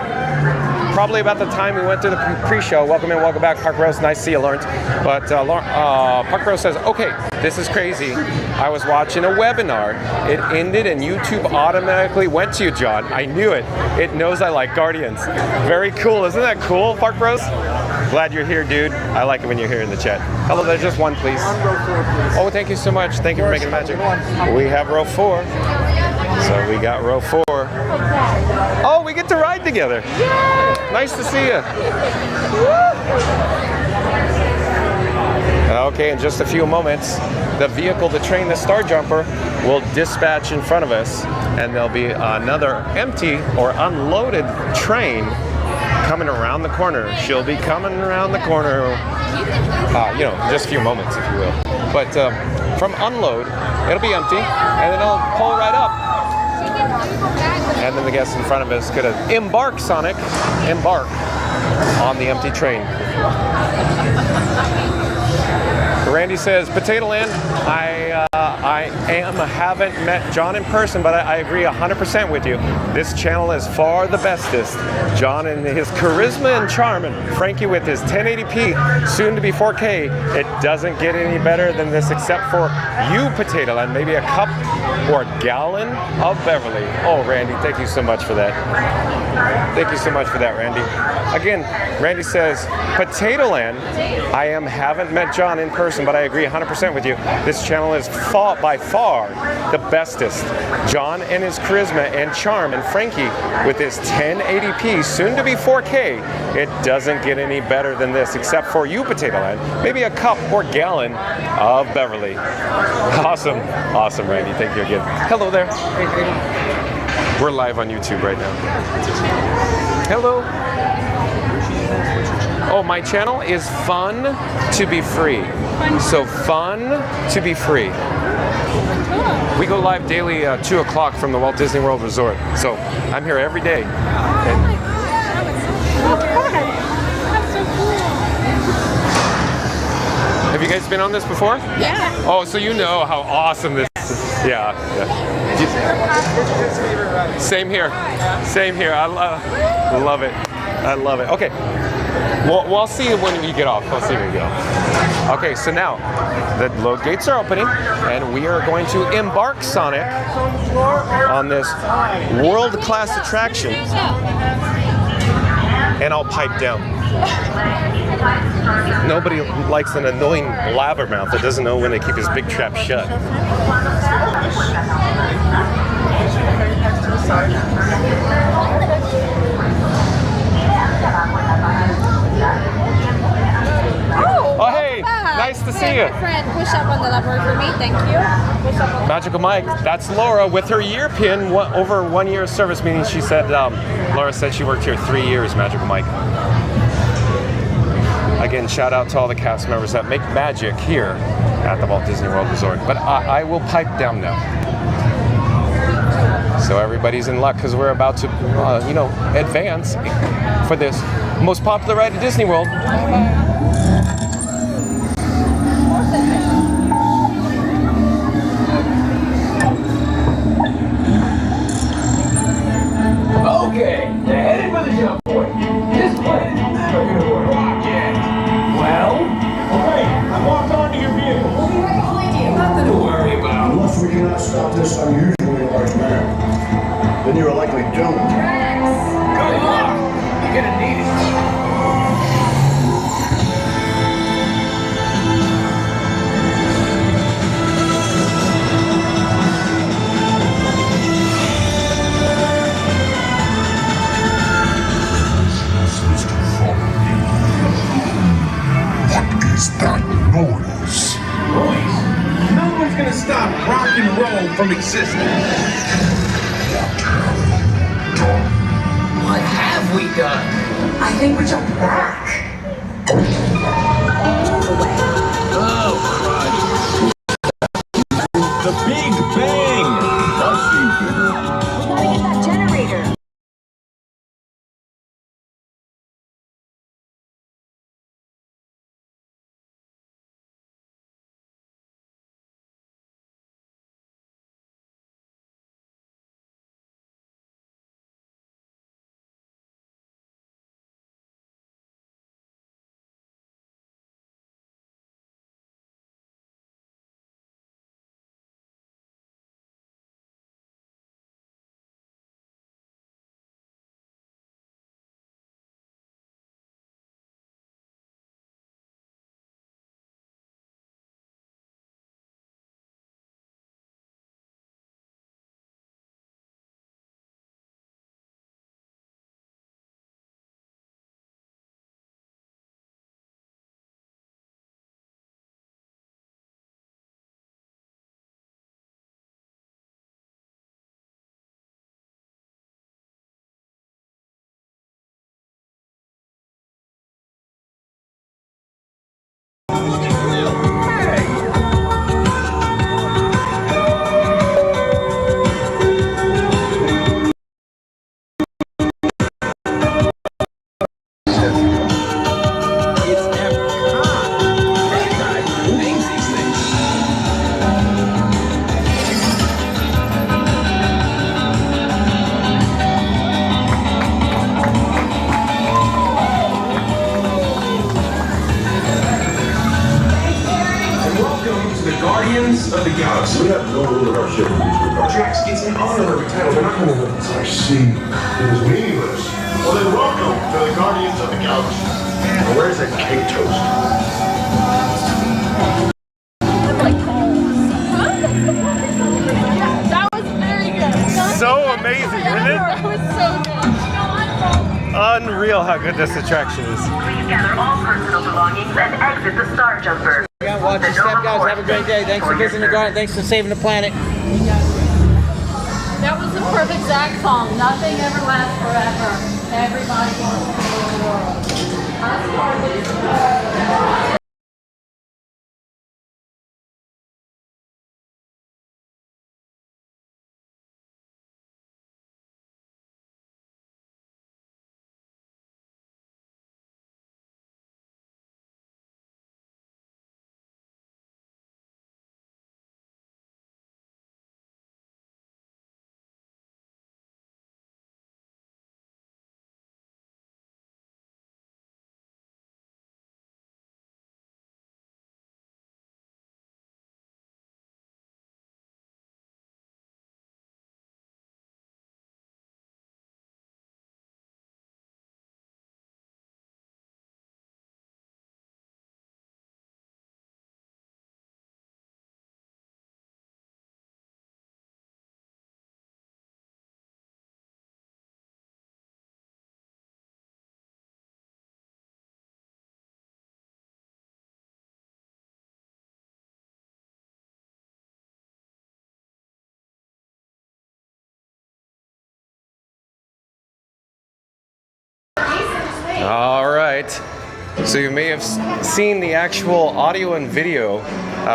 Speaker 1: Probably about the time we went through the pre-show. Welcome in, welcome back, Park Bros. Nice to see you, Lawrence. But Park Bros says, okay, this is crazy. I was watching a webinar. It ended and YouTube automatically went to you, John. I knew it. It knows I like Guardians. Very cool. Isn't that cool, Park Bros? Glad you're here, dude. I like it when you're here in the chat. Hello, there's just one, please.
Speaker 11: On row 4, please.
Speaker 1: Oh, thank you so much. Thank you for making the magic. We have row 4. So we got row 4. Oh, we get to ride together. Yay! Nice to see you. Okay, in just a few moments, the vehicle to train the Star Jumper will dispatch in front of us, and there'll be another empty or unloaded train coming around the corner. She'll be coming around the corner, just a few moments, if you will. But from unload, it'll be empty, and then it'll pull right up. And then the guests in front of us could have embark on the empty train. Randy says, Potato Land, I haven't met John in person, but I agree 100% with you. This channel is far the bestest. John and his charisma and charm, and Frankie with his 1080p, soon to be 4K. It doesn't get any better than this except for you, Potato Land. Maybe a cup or a gallon of Beverly. Oh, Randy, thank you so much for that. Thank you so much for that, Randy. Again, Randy says, Potato Land, I haven't met John in person, but I agree 100% with you. This channel is by far the bestest. John and his charisma and charm, and Frankie with his 1080p, soon to be 4K. It doesn't get any better than this, except for you, Potato Land. Maybe a cup or gallon of Beverly. Awesome. Awesome, Randy. Thank you again. Hello there. We're live on YouTube right now. Hello. Oh, my channel is Fun to Be Free. So Fun to Be Free. We go live daily 2 o'clock from the Walt Disney World Resort. So I'm here every day. Have you guys been on this before? Yeah. Oh, so you know how awesome this is. Yeah. Same here. Same here. I love it. I love it. Okay. We'll see when we get off. We'll see when we get off. Okay, so now the load gates are opening, and we are going to embark Sonic on this world-class attraction. And I'll pipe down. Nobody likes an annoying blabbermouth that doesn't know when to keep his big trap shut. Oh, hey, nice to see you.
Speaker 2: Friend, push up on the lever for me, thank you. Push up on
Speaker 1: Magical Mike, that's Laura with her year pin, over 1 year of service, meaning she said, Laura said she worked here 3 years, Magical Mike. Again, shout out to all the cast members that make magic here at the Walt Disney World Resort. But I will pipe down now. So everybody's in luck because we're about to, advance for this most popular ride at Disney World.
Speaker 9: Okay, they're headed for the jump point. This plan is never gonna work. Well?
Speaker 6: Okay, I walked onto your vehicle.
Speaker 9: We'll be right behind you. Nothing to worry about.
Speaker 10: Unless we cannot stop this unusually large man, then you are likely doomed.
Speaker 9: Good luck. You're gonna need it.
Speaker 10: That noise.
Speaker 6: No one's gonna stop rock and roll from existing.
Speaker 9: What have we done?
Speaker 5: I think we're jumping back.
Speaker 9: Oh, crud.
Speaker 6: The Big Bang!
Speaker 5: We gotta get that generator.
Speaker 6: Guardians of the Galaxy.
Speaker 10: We have no rule in our ship in these regards.
Speaker 6: Drax, it's an honorary title. They're not going to let
Speaker 10: I see. It is meaningless.
Speaker 8: Well, then welcome to the Guardians of the Galaxy.
Speaker 10: Now, where's that cake toast?
Speaker 2: That was very good.
Speaker 1: So amazing, isn't it?
Speaker 2: It was so good.
Speaker 1: Unreal how good this attraction is.
Speaker 3: Please gather all personal belongings and exit the Star Jumper.
Speaker 11: Watch your step, guys. Have a great day. Thanks for visiting the garden. Thanks for saving the planet.
Speaker 2: That was the perfect Zach song. Nothing ever lasts forever. Everybody wants to know the world.
Speaker 1: All right. So you may have seen the actual audio and video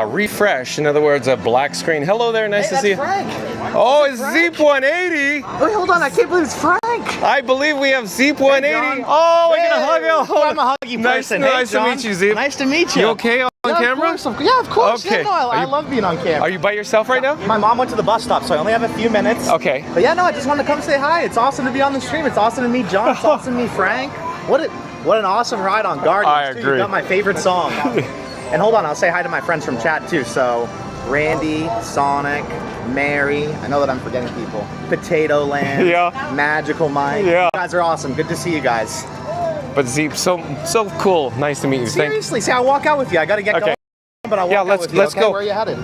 Speaker 1: refresh. In other words, a black screen. Hello there, nice to see you.
Speaker 11: Frank.
Speaker 1: Oh, it's Zeep 180.
Speaker 11: Wait, hold on, I can't believe it's Frank.
Speaker 1: I believe we have Zeep 180.
Speaker 11: Hey,
Speaker 1: oh, we're gonna hug you.
Speaker 11: I'm a huggy person.
Speaker 1: Nice
Speaker 11: Hey,
Speaker 1: to meet you, Zeep.
Speaker 11: Nice to meet you.
Speaker 1: You okay on camera?
Speaker 11: Yeah, of course.
Speaker 1: Okay.
Speaker 11: Yeah, no, I love being on camera.
Speaker 1: Are you by yourself right now?
Speaker 11: My mom went to the bus stop, so I only have a few minutes.
Speaker 1: Okay.
Speaker 11: But yeah, no, I just wanted to come say hi. It's awesome to be on the stream. It's awesome to meet John. It's awesome to meet Frank. What an awesome ride on Guardians.
Speaker 1: I agree.
Speaker 11: You got my favorite song. And hold on, I'll say hi to my friends from chat too. So, Randy, Sonic, Mary. I know that I'm forgetting people. Potato Land.
Speaker 1: Yeah.
Speaker 11: Magical Mike.
Speaker 1: Yeah.
Speaker 11: You guys are awesome. Good to see you guys.
Speaker 1: But Zeep, so cool. Nice to meet you.
Speaker 11: Seriously, see, I'll walk out with you. I gotta get going, but I'll walk out with you.
Speaker 1: let's
Speaker 11: okay?
Speaker 1: go.
Speaker 11: Where are you headed?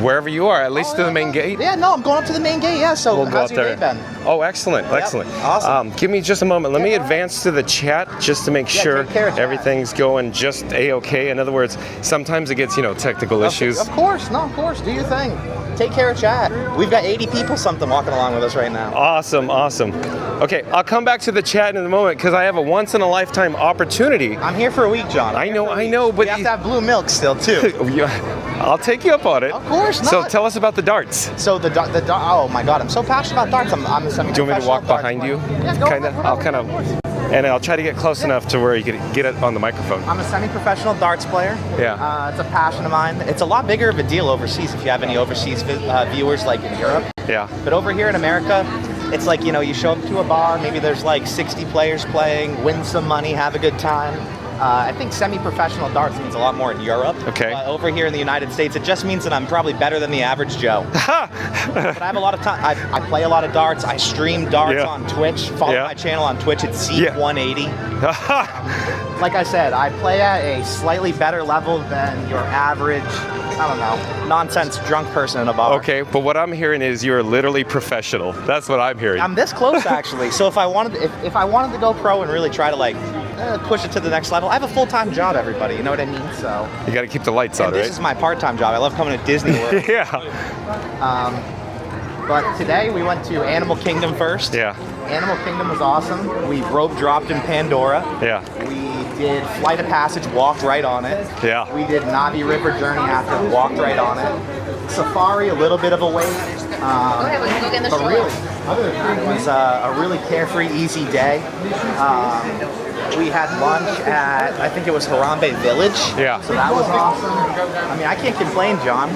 Speaker 1: Wherever you are, at least to the main gate.
Speaker 11: Yeah, no, I'm going up to the main gate. Yeah. So,
Speaker 1: We'll go
Speaker 11: how's
Speaker 1: up
Speaker 11: your
Speaker 1: there.
Speaker 11: day been?
Speaker 1: Oh, excellent, excellent.
Speaker 11: Awesome.
Speaker 1: Give me just a moment. Let me advance to the chat just to make sure
Speaker 11: take care of chat.
Speaker 1: everything's going just a-okay. In other words, sometimes it gets, technical issues.
Speaker 11: Of course, no, of course. Do your thing. Take care of chat. We've got 80 people something walking along with us right now.
Speaker 1: Awesome, awesome. Okay, I'll come back to the chat in a moment because I have a once-in-a-lifetime opportunity.
Speaker 11: I'm here for a week, John.
Speaker 1: I know, but
Speaker 11: you have to have blue milk still too.
Speaker 1: I'll take you up on it.
Speaker 11: Of course not.
Speaker 1: So tell us about the darts.
Speaker 11: So oh my God, I'm so passionate about darts. I'm a semi-professional.
Speaker 1: Do you want me to walk
Speaker 11: darts
Speaker 1: behind
Speaker 11: player.
Speaker 1: you?
Speaker 11: Yeah, go
Speaker 1: Kinda.
Speaker 11: for it,
Speaker 1: I'll
Speaker 11: of
Speaker 1: kind of,
Speaker 11: course.
Speaker 1: and I'll try to get close enough to where you can get it on the microphone.
Speaker 11: I'm a semi-professional darts player.
Speaker 1: Yeah.
Speaker 11: It's a passion of mine. It's a lot bigger of a deal overseas if you have any overseas viewers like in Europe.
Speaker 1: Yeah.
Speaker 11: But over here in America, it's like, you show up to a bar, maybe there's like 60 players playing, win some money, have a good time. I think semi-professional darts means a lot more in Europe.
Speaker 1: Okay.
Speaker 11: Over here in the United States, it just means that I'm probably better than the average Joe. But I have a lot of time. I play a lot of darts. I stream darts on Twitch. Follow my channel on Twitch. It's Zeep180. Like I said, I play at a slightly better level than your average, I don't know, nonsense drunk person in a bar.
Speaker 1: Okay, but what I'm hearing is you're literally professional. That's what I'm hearing.
Speaker 11: I'm this close actually. So if I wanted to go pro and really try to push it to the next level, I have a full-time job, everybody. You know what I mean? So
Speaker 1: you got to keep the lights on, right?
Speaker 11: This is my part-time job. I love coming to Disney World.
Speaker 1: Yeah.
Speaker 11: But today we went to Animal Kingdom first.
Speaker 1: Yeah.
Speaker 11: Animal Kingdom was awesome. We rope dropped in Pandora.
Speaker 1: Yeah.
Speaker 11: We did Flight of Passage, walked right on it.
Speaker 1: Yeah.
Speaker 11: We did Navi River Journey after, walked right on it. Safari, a little bit of a wait.
Speaker 2: Go ahead, we can go get in the
Speaker 11: But
Speaker 2: stroller.
Speaker 11: really, other than that, it was a really carefree, easy day. We had lunch at, I think it was Harambe Village.
Speaker 1: Yeah.
Speaker 11: So that was awesome. I mean, I can't complain, John.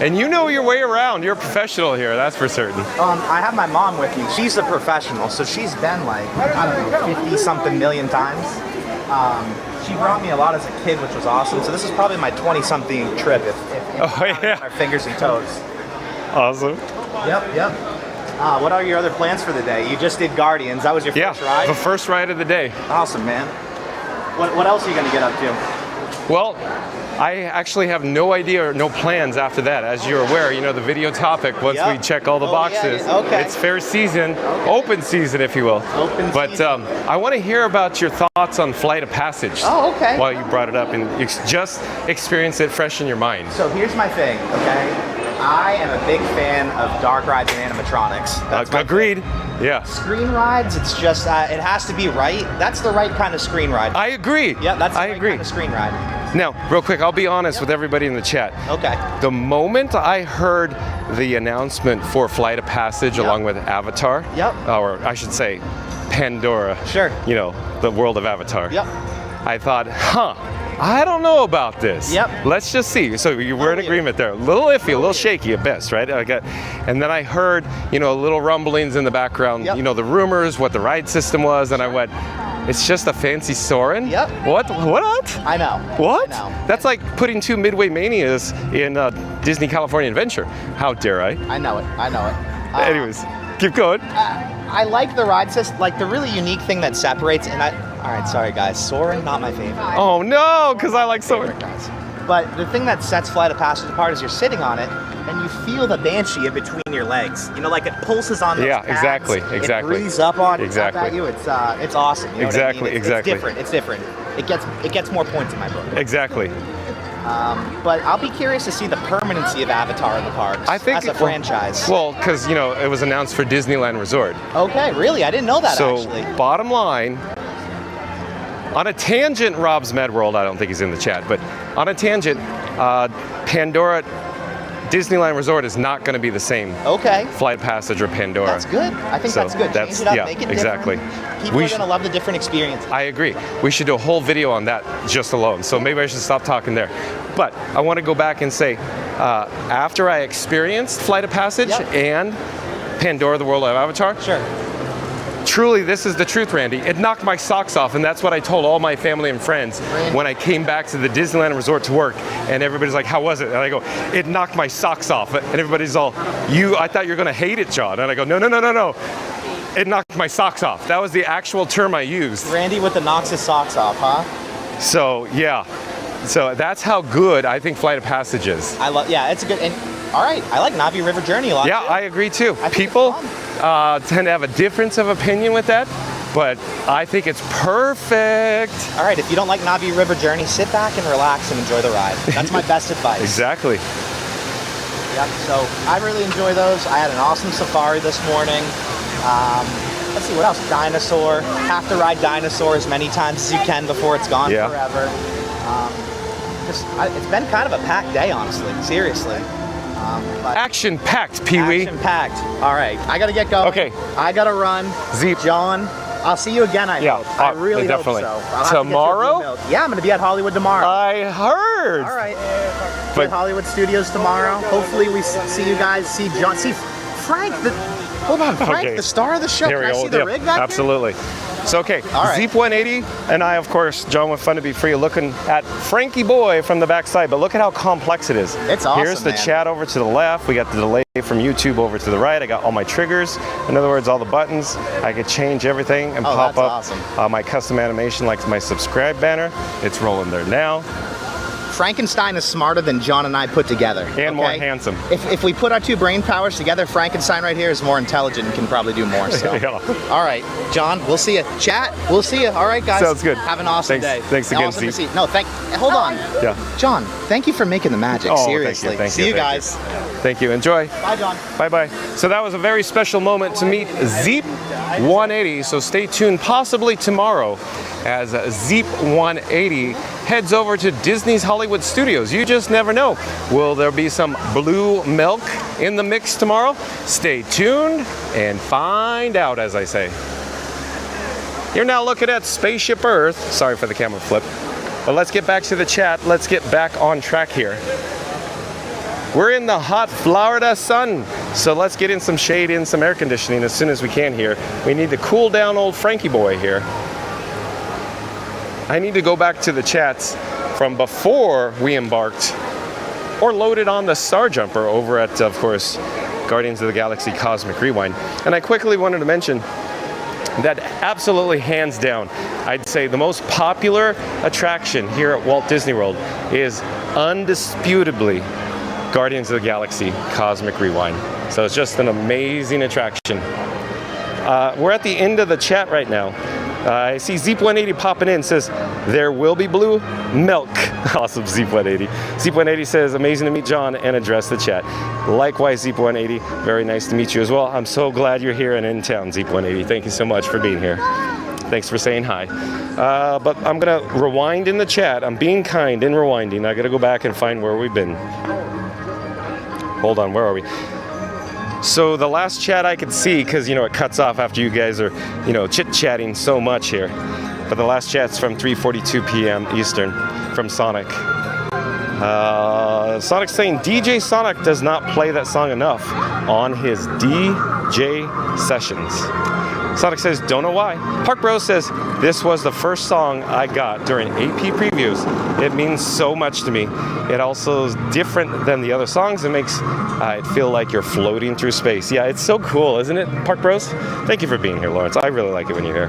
Speaker 1: And you know your way around. You're a professional here, that's for certain.
Speaker 11: I have my mom with me. She's a professional, so she's been like, I don't know, 50-something million times. She brought me a lot as a kid, which was awesome. So this is probably my 20-something trip, if our fingers and toes.
Speaker 1: Awesome.
Speaker 11: Yep. What are your other plans for the day? You just did Guardians. That was your first ride?
Speaker 1: The first ride of the day.
Speaker 11: Awesome, man. What else are you going to get up to?
Speaker 1: Well, I actually have no idea or no plans after that. As you're aware, the video topic, once we check all the boxes, it's fair season, open season, if you will. But I want to hear about your thoughts on Flight of Passage.
Speaker 11: Oh, okay.
Speaker 1: While you brought it up and just experience it fresh in your mind.
Speaker 11: So here's my thing, okay? I am a big fan of dark rides and animatronics.
Speaker 1: Agreed. Yeah.
Speaker 11: Screen rides, it's just, it has to be right. That's the right kind of screen ride.
Speaker 1: I agree.
Speaker 11: Yeah, that's the right kind of screen ride.
Speaker 1: Now, real quick, I'll be honest with everybody in the chat.
Speaker 11: Okay.
Speaker 1: The moment I heard the announcement for Flight of Passage along with Avatar, or I should say Pandora, the world of Avatar, I thought, I don't know about this. Let's just see. So you were in agreement there. A little iffy, a little shaky at best, right? And then I heard, little rumblings in the background, the rumors, what the ride system was, and I went, it's just a fancy Soarin'? What?
Speaker 11: I know.
Speaker 1: What? I know. That's like putting two Midway Manias in Disney California Adventure. How dare I?
Speaker 11: I know it.
Speaker 1: Anyways, keep going.
Speaker 11: I like the ride system, like the really unique thing that separates, all right, sorry guys, Soarin', not my favorite.
Speaker 1: Oh no, because I like Soarin'.
Speaker 11: But the thing that sets Flight of Passage apart is you're sitting on it, and you feel the Banshee in between your legs. Like it pulses on those pads.
Speaker 1: Exactly.
Speaker 11: It breathes up on up at you. It's awesome. You know what I mean? It's different. It gets more points in my book.
Speaker 1: Exactly.
Speaker 11: But I'll be curious to see the permanency of Avatar in the parks as a franchise.
Speaker 1: Well, because, it was announced for Disneyland Resort.
Speaker 11: Okay, really? I didn't know that,
Speaker 1: so,
Speaker 11: actually.
Speaker 1: Bottom line, On a tangent, Rob's Mad World, I don't think he's in the chat, but on a tangent, Pandora Disneyland Resort is not going to be the same.
Speaker 11: Okay.
Speaker 1: Flight of Passage or Pandora.
Speaker 11: That's good. I think that's good. Change it up, make it
Speaker 1: exactly.
Speaker 11: different. People are going to love the different experiences.
Speaker 1: I agree. We should do a whole video on that just alone. So maybe I should stop talking there. But I want to go back and say, after I experienced Flight of Passage and Pandora, the World of Avatar, truly, this is the truth, Randy. It knocked my socks off, and that's what I told all my family and friends when I came back to the Disneyland Resort to work, and everybody's like, how was it? And I go, it knocked my socks off. And everybody's all, I thought you were going to hate it, John. And I go, no. It knocked my socks off. That was the actual term I used.
Speaker 11: Randy with the knocks his socks off, huh?
Speaker 1: So, yeah. So that's how good I think Flight of Passage is.
Speaker 11: It's a good, and all right, I like Navi River Journey a lot.
Speaker 1: Yeah, I agree too. People tend to have a difference of opinion with that, but I think it's perfect.
Speaker 11: All right, if you don't like Navi River Journey, sit back and relax and enjoy the ride. That's my best advice.
Speaker 1: Exactly.
Speaker 11: Yep, so I really enjoy those. I had an awesome safari this morning. Let's see, what else? Dinosaur. Have to ride Dinosaur as many times as you can before it's gone forever. It's been kind of a packed day, honestly. Seriously.
Speaker 1: Action-packed, Pee-wee.
Speaker 11: Action-packed. All right, I gotta get going.
Speaker 1: Okay.
Speaker 11: I gotta run.
Speaker 1: John,
Speaker 11: I'll see you again, I hope. I really
Speaker 1: definitely.
Speaker 11: hope so.
Speaker 1: Tomorrow?
Speaker 11: Yeah, I'm gonna be at Hollywood tomorrow.
Speaker 1: I heard.
Speaker 11: All right. At Hollywood Studios tomorrow. Hopefully we see you guys, see John, see Frank, hold on, Frank, the star of the show. Can I see the rig back there?
Speaker 1: Absolutely. So, okay, Zeep 180 and I, of course, John with Fun to Be Free, are looking at Frankie Boy from the backside, but look at how complex it is.
Speaker 11: It's awesome,
Speaker 1: Here's the chat over to the left. We got the delay from YouTube over to the right. I got all my triggers. In other words, all the buttons. I could change everything and pop up my custom animation like my subscribe banner. It's rolling there now.
Speaker 11: Frankenstein is smarter than John and I put together.
Speaker 1: And more handsome.
Speaker 11: If we put our two brain powers together, Frankenstein right here is more intelligent and can probably do more. So. All right, John, we'll see you. Chat, we'll see you. All right, guys.
Speaker 1: Sounds good.
Speaker 11: Have an awesome day.
Speaker 1: Thanks again,
Speaker 11: awesome Steve. No, hold on.
Speaker 1: Yeah.
Speaker 11: John, thank you for making the magic. Seriously.
Speaker 1: Thank you.
Speaker 11: See you guys.
Speaker 1: Thank you. Enjoy.
Speaker 11: Bye, John.
Speaker 1: Bye-bye. So that was a very special moment to meet Zeep 180. So stay tuned possibly tomorrow as Zeep 180 heads over to Disney's Hollywood Studios. You just never know. Will there be some blue milk in the mix tomorrow? Stay tuned and find out, as I say. You're now looking at Spaceship Earth. Sorry for the camera flip. But let's get back to the chat. Let's get back on track here. We're in the hot Florida sun, so let's get in some shade, in some air conditioning as soon as we can here. We need to cool down old Frankie Boy here. I need to go back to the chats from before we embarked or loaded on the Star Jumper over at, of course, Guardians of the Galaxy Cosmic Rewind. And I quickly wanted to mention that absolutely hands down, I'd say the most popular attraction here at Walt Disney World is undisputably Guardians of the Galaxy Cosmic Rewind. So it's just an amazing attraction. We're at the end of the chat right now. I see Zeep180 popping in, says, there will be blue milk. Awesome, Zeep180. Zeep180 says, amazing to meet John and address the chat. Likewise, Zeep180, very nice to meet you as well. I'm so glad you're here and in town, Zeep180. Thank you so much for being here. Thanks for saying hi. But I'm gonna rewind in the chat. I'm being kind in rewinding. I gotta go back and find where we've been. Hold on, where are we? So the last chat I could see, because it cuts off after you guys are chit-chatting so much here, but the last chat's from 3:42 p.m. Eastern from Sonic. Sonic's saying DJ Sonic does not play that song enough on his DJ sessions. Sonic says, don't know why. Park Bros says, this was the first song I got during AP previews. It means so much to me. It also is different than the other songs. It makes it feel like you're floating through space. Yeah, it's so cool, isn't it, Park Bros? Thank you for being here, Lawrence. I really like it when you're here.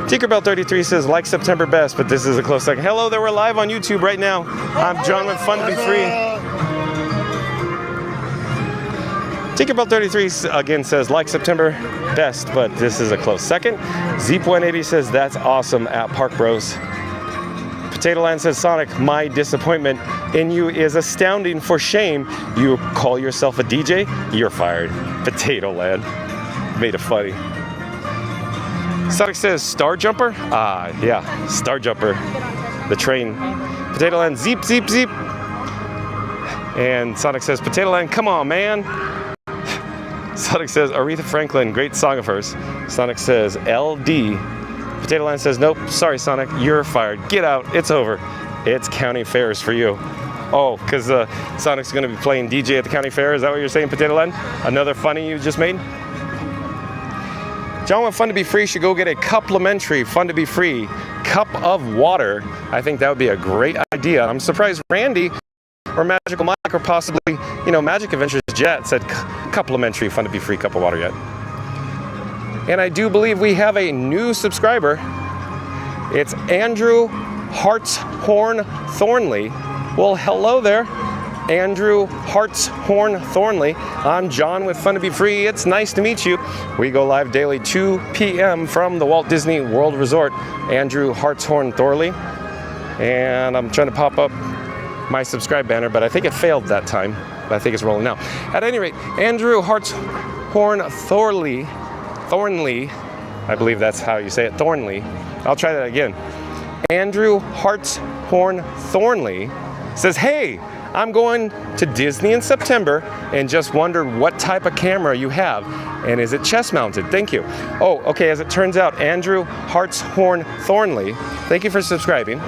Speaker 1: Tinkerbell33 says, like September best, but this is a close second. Hello there, we're live on YouTube right now. I'm John with Fun to Be Free. Tinkerbell33 again says, like September best, but this is a close second. Zeep180 says, that's awesome at Park Bros. Potato Land says, Sonic, my disappointment in you is astounding. For shame, you call yourself a DJ? You're fired. Potato Land. Made it funny. Sonic says Star Jumper. Yeah, Star Jumper. The train. Potato Land, Zeep, Zeep, Zeep. And Sonic says, Potato Land, come on, man. Sonic says, Aretha Franklin, great song of hers. Sonic says, LD. Potato Land says, nope, sorry, Sonic, you're fired. Get out, it's over. It's county fairs for you. Oh, because Sonic's going to be playing DJ at the county fair. Is that what you're saying, Potato Land? Another funny you just made? John with Fun to Be Free should go get a complimentary Fun to Be Free cup of water. I think that would be a great idea. I'm surprised Randy or Magical Mike or possibly, Magic Adventures Jet said complimentary Fun to Be Free cup of water yet. And I do believe we have a new subscriber. It's Andrew Hartshorn Thornley. Well, hello there, Andrew Hartshorn Thornley. I'm John with Fun to Be Free. It's nice to meet you. We go live daily 2 p.m. from the Walt Disney World Resort. Andrew Hartshorn Thornley. And I'm trying to pop up my subscribe banner, but I think it failed that time. But I think it's rolling now. At any rate, Andrew Hartshorn Thornley, I believe that's how you say it, Thornley. I'll try that again. Andrew Hartshorn Thornley says, hey, I'm going to Disney in September and just wondered what type of camera you have and is it chest mounted? Thank you. Oh, okay, as it turns out, Andrew Hartshorn Thornley, thank you for subscribing.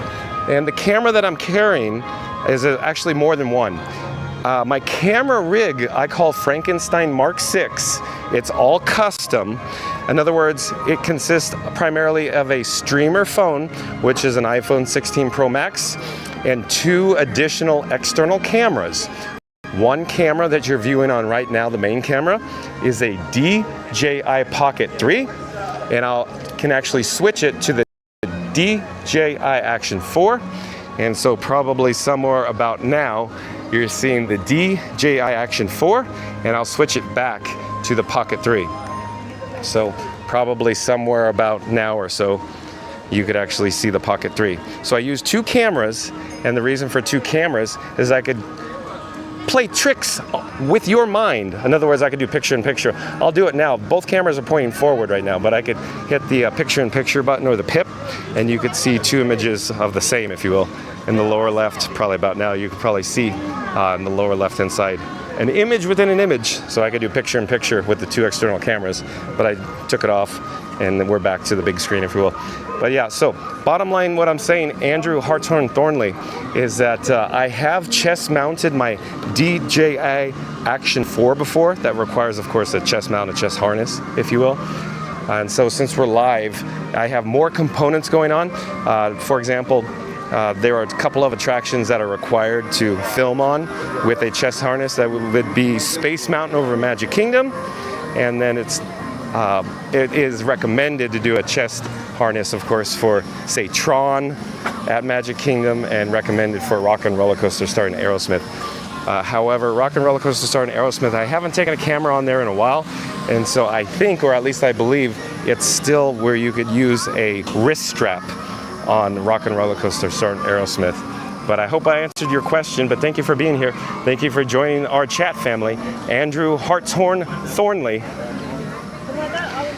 Speaker 1: And the camera that I'm carrying is actually more than one. My camera rig I call Frankenstein Mark VI. It's all custom. In other words, it consists primarily of a streamer phone, which is an iPhone 16 Pro Max, and 2 additional external cameras. One camera that you're viewing on right now, the main camera, is a DJI Pocket 3, and I can actually switch it to the DJI Action 4. And so probably somewhere about now, you're seeing the DJI Action 4, and I'll switch it back to the Pocket 3. So probably somewhere about now or so, you could actually see the Pocket 3. So I use 2 cameras, and the reason for 2 cameras is I could play tricks with your mind. In other words, I could do picture-in-picture. I'll do it now. Both cameras are pointing forward right now, but I could hit the picture-in-picture button or the pip, and you could see 2 images of the same, if you will. In the lower left, probably about now, you could probably see in the lower left-hand side an image within an image. So I could do picture-in-picture with the 2 external cameras, but I took it off, and then we're back to the big screen, if you will. But yeah, so bottom line, what I'm saying, Andrew Hartshorn Thornley, is that I have chest mounted my DJI Action 4 before. That requires, of course, a chest mount, a chest harness, if you will. And so since we're live, I have more components going on. For example, there are a couple of attractions that are required to film on with a chest harness. That would be Space Mountain over Magic Kingdom, and then it is recommended to do a chest harness, of course, for, say, Tron at Magic Kingdom, and recommended for Rock and Roller Coaster Star in Aerosmith. However, Rock and Roller Coaster Star in Aerosmith, I haven't taken a camera on there in a while, and so I think, or at least I believe, it's still where you could use a wrist strap on Rock and Roller Coaster Star in Aerosmith. But I hope I answered your question, but thank you for being here. Thank you for joining our chat family. Andrew Hartshorn Thornley.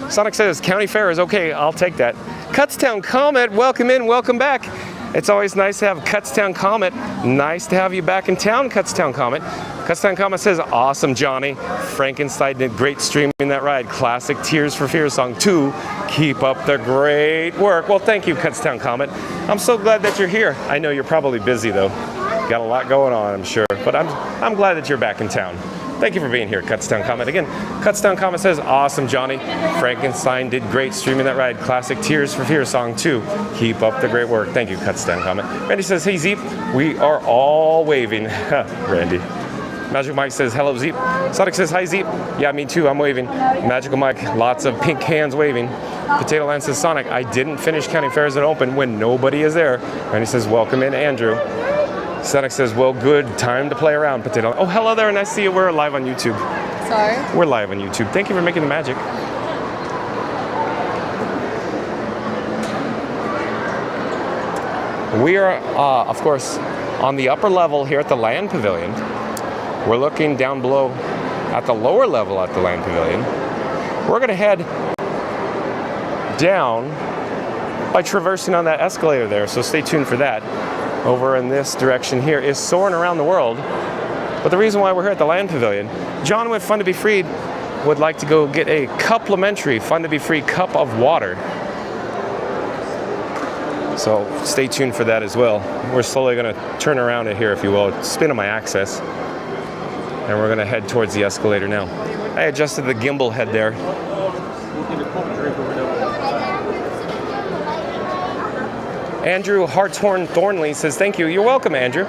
Speaker 1: Sonic says, County Fair is okay, I'll take that. Cutstown Comet, welcome in, welcome back. It's always nice to have Cutstown Comet. Nice to have you back in town, Cutstown Comet. Cutstown Comet says, awesome, Johnny. Frankenstein did great streaming that ride. Classic Tears for Fears song 2. Keep up the great work. Well, thank you, Cutstown Comet. I'm so glad that you're here. I know you're probably busy, though. Got a lot going on, I'm sure. But I'm glad that you're back in town. Thank you for being here, Cutstown Comet. Again, Cutstown Comet says, awesome, Johnny. Frankenstein did great streaming that ride. Classic Tears for Fears song 2. Keep up the great work. Thank you, Cutstown Comet. Randy says, hey, Zeep. We are all waving. Randy. Magical Mike says, hello, Zeep. Sonic says, hi, Zeep. Yeah, me too. I'm waving. Magical Mike, lots of pink hands waving. Potato Land says, Sonic, I didn't finish County Fairs at Open when nobody is there. Randy says, welcome in, Andrew. Sonic says, well, good. Time to play around, Potato. Oh, hello there. Nice to see you. We're live on YouTube.
Speaker 4: Sorry?
Speaker 1: We're live on YouTube. Thank you for making the magic. We are, of course, on the upper level here at the Land Pavilion. We're looking down below at the lower level at the Land Pavilion. We're going to head down by traversing on that escalator there, so stay tuned for that. Over in this direction here is Soarin' Around the World. But the reason why we're here at the Land Pavilion, John with Fun to Be Freed would like to go get a complimentary Fun to Be Free cup of water. So stay tuned for that as well. We're slowly going to turn around it here, if you will, spin on my axis. And we're going to head towards the escalator now. I adjusted the gimbal head there. Andrew Hartshorn Thornley says, thank you. You're welcome, Andrew.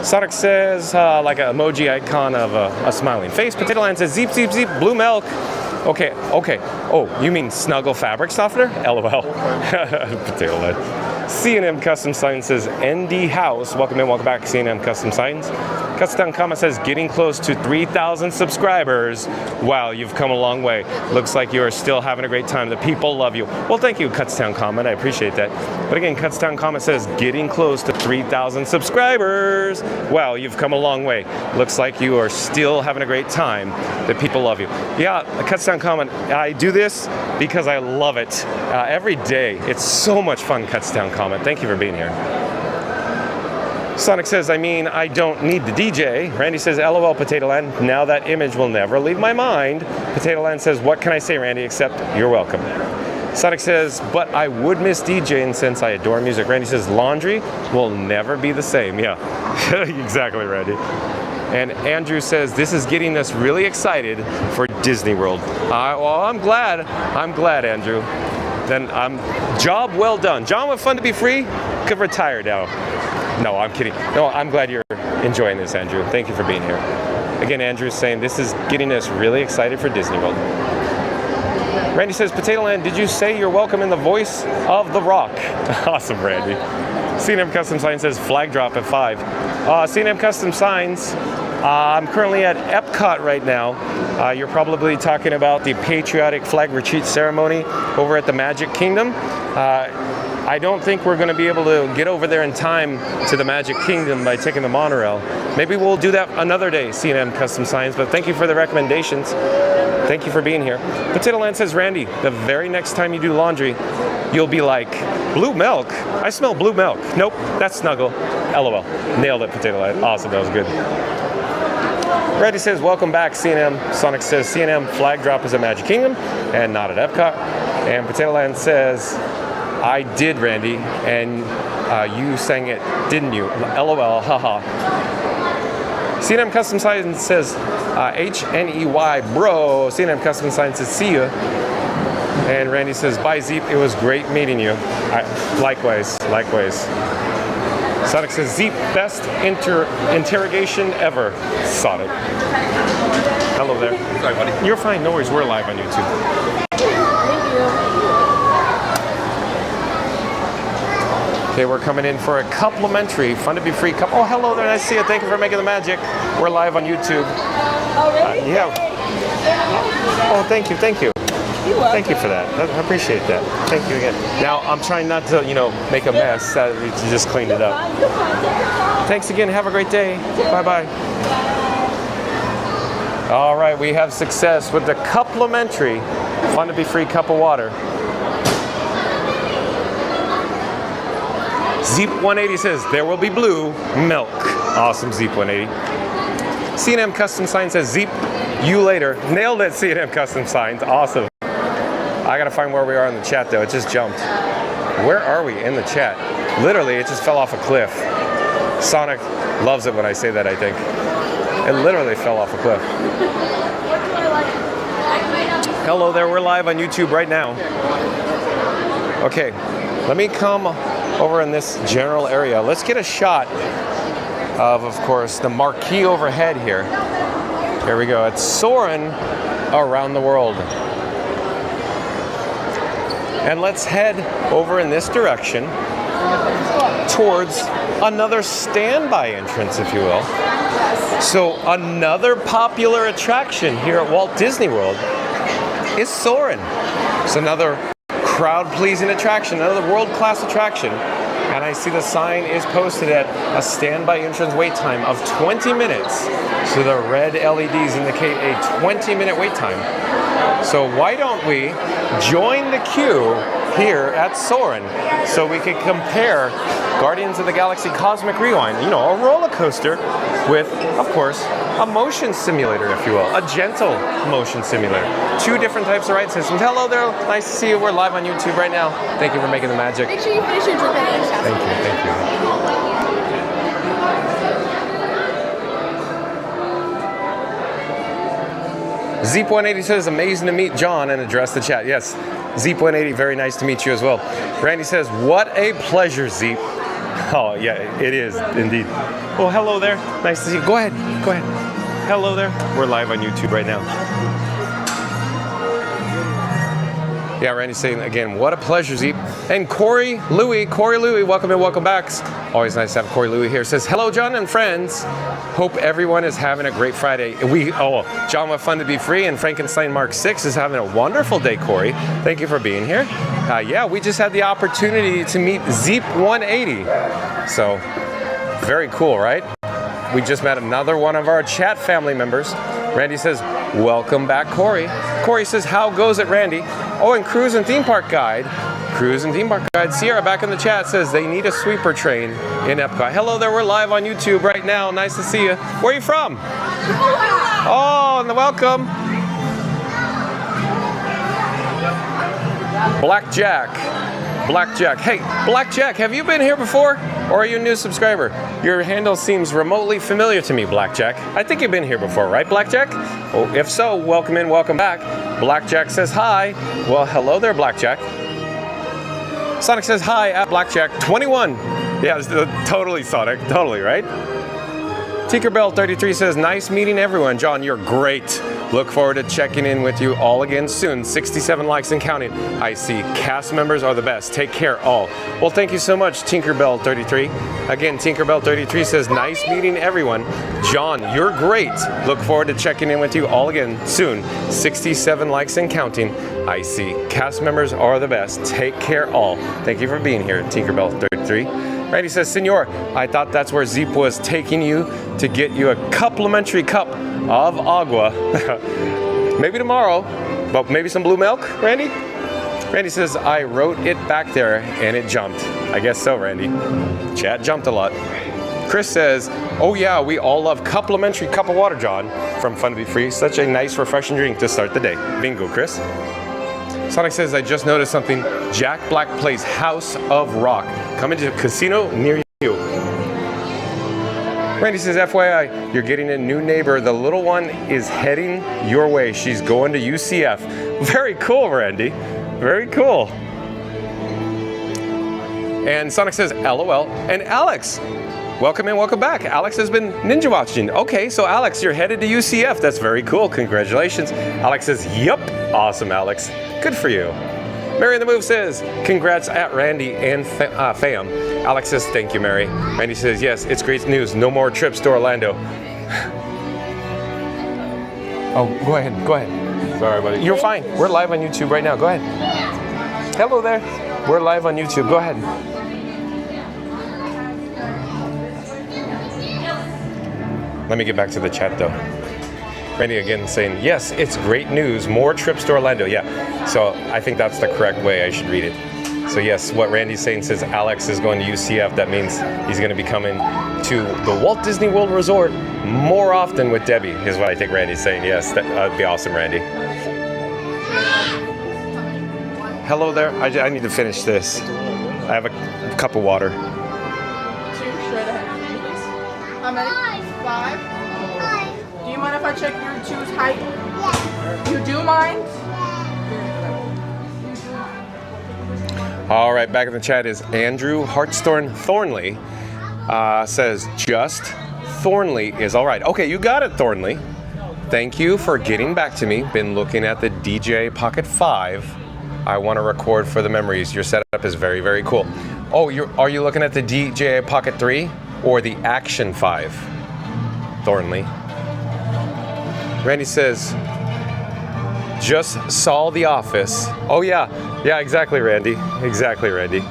Speaker 1: Sonic says, like an emoji icon of a smiling face. Potato Land says, zeep, zeep, zeep, blue milk. Okay. Oh, you mean Snuggle fabric softener? LOL. Potato Land. C&M Custom Signs says, ND House. Welcome in, welcome back, C&M Custom Signs. Custom Comment says, getting close to 3,000 subscribers. Wow, you've come a long way. Looks like you are still having a great time. The people love you. Well, thank you, Cutstown Comment. I appreciate that. But again, Cutstown Comment says, getting close to 3,000 subscribers. Wow, you've come a long way. Looks like you are still having a great time. The people love you. Yeah, Cutstown Comment. I do this because I love it. Every day, it's so much fun, Cutstown Comment. Thank you for being here. Sonic says, I don't need the DJ. Randy says, LOL, Potato Land. Now that image will never leave my mind. Potato Land says, what can I say, Randy, except you're welcome. Sonic says, but I would miss DJing since I adore music. Randy says, laundry will never be the same. Yeah, exactly, Randy. And Andrew says, this is getting us really excited for Disney World. Well, I'm glad, Andrew. Then job well done. John with Fun to Be Free could retire now. No, I'm kidding. No, I'm glad you're enjoying this, Andrew. Thank you for being here. Again, Andrew's saying this is getting us really excited for Disney World. Randy says, Potato Land, did you say you're welcome in the voice of The Rock? Awesome, Randy. C&M Custom Signs says, flag drop at 5. C&M Custom Signs, I'm currently at Epcot right now. You're probably talking about the patriotic flag retreat ceremony over at the Magic Kingdom. I don't think we're going to be able to get over there in time to the Magic Kingdom by taking the monorail. Maybe we'll do that another day, C&M Custom Signs, but thank you for the recommendations. Thank you for being here. Potato Land says, Randy, the very next time you do laundry, you'll be like, blue milk? I smell blue milk. Nope, that's Snuggle. LOL. Nailed it, Potato Land. Awesome, that was good. Randy says, welcome back, C&M. Sonic says, C&M flag drop is at Magic Kingdom and not at Epcot. And Potato Land says, I did, Randy, and you sang it, didn't you? LOL, haha. C&M Custom Signs says, HNEY, bro. C&M Custom Signs says, see you. And Randy says, bye, Zeep. It was great meeting you. Likewise. Sonic says, Zeep, best interrogation ever. Sonic. Hello there. Sorry, buddy. You're fine. No worries. We're live on YouTube. Okay, we're coming in for a complimentary Fun to Be Free cup. Oh, hello there. Nice to see you. Thank you for making the magic. We're live on YouTube.
Speaker 4: Oh, really?
Speaker 1: Yeah. Oh, thank you. Thank you for that. I appreciate that. Thank you again. Now, I'm trying not to, make a mess. You just cleaned it up. Thanks again. Have a great day. Bye-bye. All right, we have success with the complimentary Fun to Be Free cup of water. Zeep180 says, there will be blue milk. Awesome, Zeep180. C&M Custom Sign says, Zeep, you later. Nailed it, C&M Custom Signs. Awesome. I gotta find where we are in the chat, though. It just jumped. Where are we in the chat? Literally, it just fell off a cliff. Sonic loves it when I say that, I think. It literally fell off a cliff. Hello there, we're live on YouTube right now. Okay, let me come over in this general area. Let's get a shot of course, the marquee overhead here. Here we go. It's Soarin' Around the World. And let's head over in this direction towards another standby entrance, if you will. So another popular attraction here at Walt Disney World is Soarin'. It's another crowd-pleasing attraction, another world-class attraction. And I see the sign is posted at a standby entrance wait time of 20 minutes. So the red LEDs indicate a 20-minute wait time. So why don't we join the queue here at Soarin, so we could compare Guardians of the Galaxy Cosmic Rewind, you know, a roller coaster with, of course, a motion simulator, if you will, a gentle motion simulator. Two different types of ride systems. Hello there, nice to see you. We're live on YouTube right now. Thank you for making the magic.
Speaker 4: Make sure you finish your drink.
Speaker 1: Thank you, thank you. Zeep180 says, amazing to meet John and address the chat. Yes, Zeep180, very nice to meet you as well. Randy says, what a pleasure, Zeep. Oh, yeah, it is indeed. Well, hello there. Nice to see you. Go ahead. Go ahead. Hello there. We're live on YouTube right now. Yeah, Randy's saying again, what a pleasure, Zeep. And Corey Louie, welcome and welcome back. Always nice to have Corey Louie here. Says, hello, John and friends. Hope everyone is having a great Friday. John with Fun to Be Free and Frankenstein Mark 6 is having a wonderful day, Corey. Thank you for being here. Yeah, we just had the opportunity to meet Zeep180. So, very cool, right? We just met another one of our chat family members. Randy says, welcome back, Corey. Corey says, how goes it, Randy? Oh, and Cruise and Theme Park Guide. Sierra back in the chat says they need a sweeper train in Epcot. Hello there, we're live on YouTube right now. Nice to see you. Where are you from? Oh, and welcome. Blackjack. Hey, Blackjack, have you been here before? Or are you a new subscriber? Your handle seems remotely familiar to me, Blackjack. I think you've been here before, right, Blackjack? Oh, if so, welcome in, welcome back. Blackjack says hi. Well, hello there, Blackjack. Sonic says hi at Blackjack21. Yeah, totally, Sonic. Totally, right? Tinkerbell33 says, nice meeting everyone. John, you're great. Look forward to checking in with you all again soon. 67 likes and counting. I see. Cast members are the best. Take care, all. Well, thank you so much, Tinkerbell33. Again, Tinkerbell33 says, nice meeting everyone. John, you're great. Look forward to checking in with you all again soon. 67 likes and counting. I see. Cast members are the best. Take care, all. Thank you for being here, Tinkerbell33. Randy says, Senor, I thought that's where Zeep was taking you to get you a complimentary cup of agua. Maybe tomorrow, but maybe some blue milk, Randy? Randy says, I wrote it back there and it jumped. I guess so, Randy. Chat jumped a lot. Chris says, oh yeah, we all love complimentary cup of water, John, from Fun to Be Free. Such a nice, refreshing drink to start the day. Bingo, Chris. Sonic says, I just noticed something. Jack Black plays House of Rock. Coming to a casino near you. Randy says, FYI, you're getting a new neighbor. The little one is heading your way. She's going to UCF. Very cool, Randy. Very cool. And Sonic says, LOL. And Alex, welcome and welcome back. Alex has been ninja watching. Okay, so Alex, you're headed to UCF. That's very cool. Congratulations. Alex says, yep. Awesome, Alex. Good for you. Mary in the Move says, congrats at Randy and fam. Alex says, thank you, Mary. Randy says, yes, it's great news. No more trips to Orlando. Oh, go ahead. Sorry, buddy. You're fine. We're live on YouTube right now. Go ahead. Hello there. We're live on YouTube. Go ahead. Let me get back to the chat, though. Randy again saying, yes, it's great news. More trips to Orlando. Yeah, so I think that's the correct way I should read it. So yes, what Randy's saying says Alex is going to UCF. That means he's going to be coming to the Walt Disney World Resort more often with Debbie, is what I think Randy's saying. Yes, that'd be awesome, Randy. Hello there. I need to finish this. I have a cup of water.
Speaker 4: 2 straight ahead, please. How many? 5. Do you mind if I check your shoes height? Yeah. You do mind?
Speaker 1: Yeah. All right, back in the chat is Andrew Hartstorn Thornley. Says just Thornley is all right. Okay, you got it, Thornley. Thank you for getting back to me. Been looking at the DJI Pocket 5. I want to record for the memories. Your setup is very, very cool. Oh, are you looking at the DJI Pocket 3 or the Action 5? Thornley. Randy says, just saw The Office. Oh yeah, exactly, Randy. Exactly, Randy.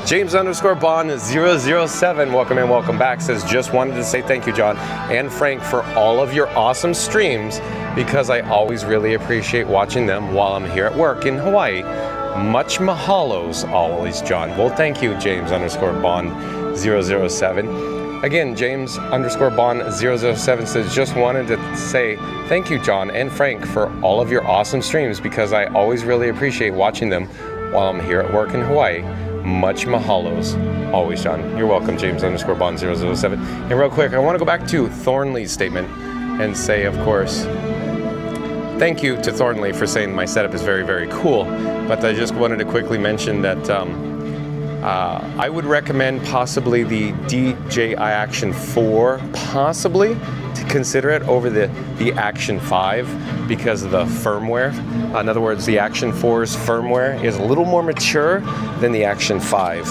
Speaker 1: James_Bond007, welcome and welcome back, says, just wanted to say thank you, John and Frank, for all of your awesome streams, because I always really appreciate watching them while I'm here at work in Hawaii. Much mahalos always, John. Well, thank you, James _Bond 007. Again, James _Bond 007 says, just wanted to say thank you, John and Frank, for all of your awesome streams because I always really appreciate watching them while I'm here at work in Hawaii. Much mahalos always, John. You're welcome, James _Bond 007. And real quick, I want to go back to Thornley's statement and say, of course, thank you to Thornley for saying my setup is very, very cool. But I just wanted to quickly mention that I would recommend possibly the DJI Action 4, possibly, to consider it over the Action 5 because of the firmware. In other words, the Action 4's firmware is a little more mature than the Action 5.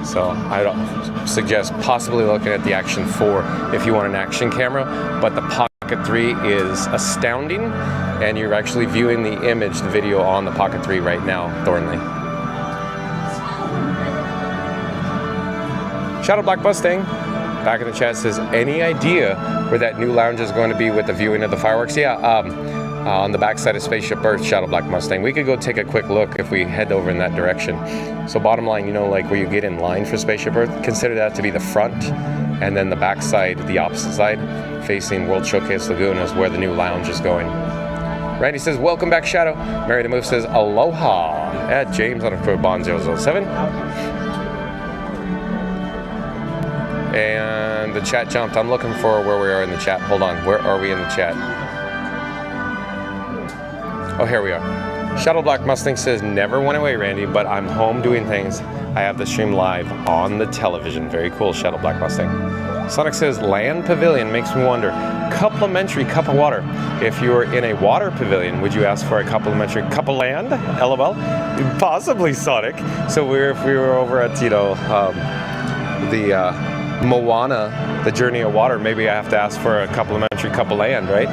Speaker 1: So I don't suggest possibly looking at the Action 4 if you want an action camera, but the Pocket 3 is astounding, and you're actually viewing the image, the video on the Pocket 3 right now, Thornley. Shadow Black Mustang back in the chat says, any idea where that new lounge is going to be with the viewing of the fireworks? Yeah, on the backside of Spaceship Earth, Shadow Black Mustang. We could go take a quick look if we head over in that direction. So bottom line, you know, like where you get in line for Spaceship Earth, consider that to be the front, and then the backside, the opposite side, facing World Showcase Lagoon is where the new lounge is going. Randy says, welcome back, Shadow. Mary the Move says, aloha at James _Bond 007. And the chat jumped. I'm looking for where we are in the chat. Hold on. Where are we in the chat? Oh, here we are. Shadow Black Mustang says, never went away, Randy, but I'm home doing things. I have the stream live on the television. Very cool, Shadow Black Mustang. Sonic says, Land Pavilion makes me wonder. Complimentary cup of water. If you were in a water pavilion, would you ask for a complimentary cup of land? LOL. Possibly, Sonic. So if we were over at, you know, the Moana, the Journey of Water, maybe I have to ask for a complimentary cup of land, right?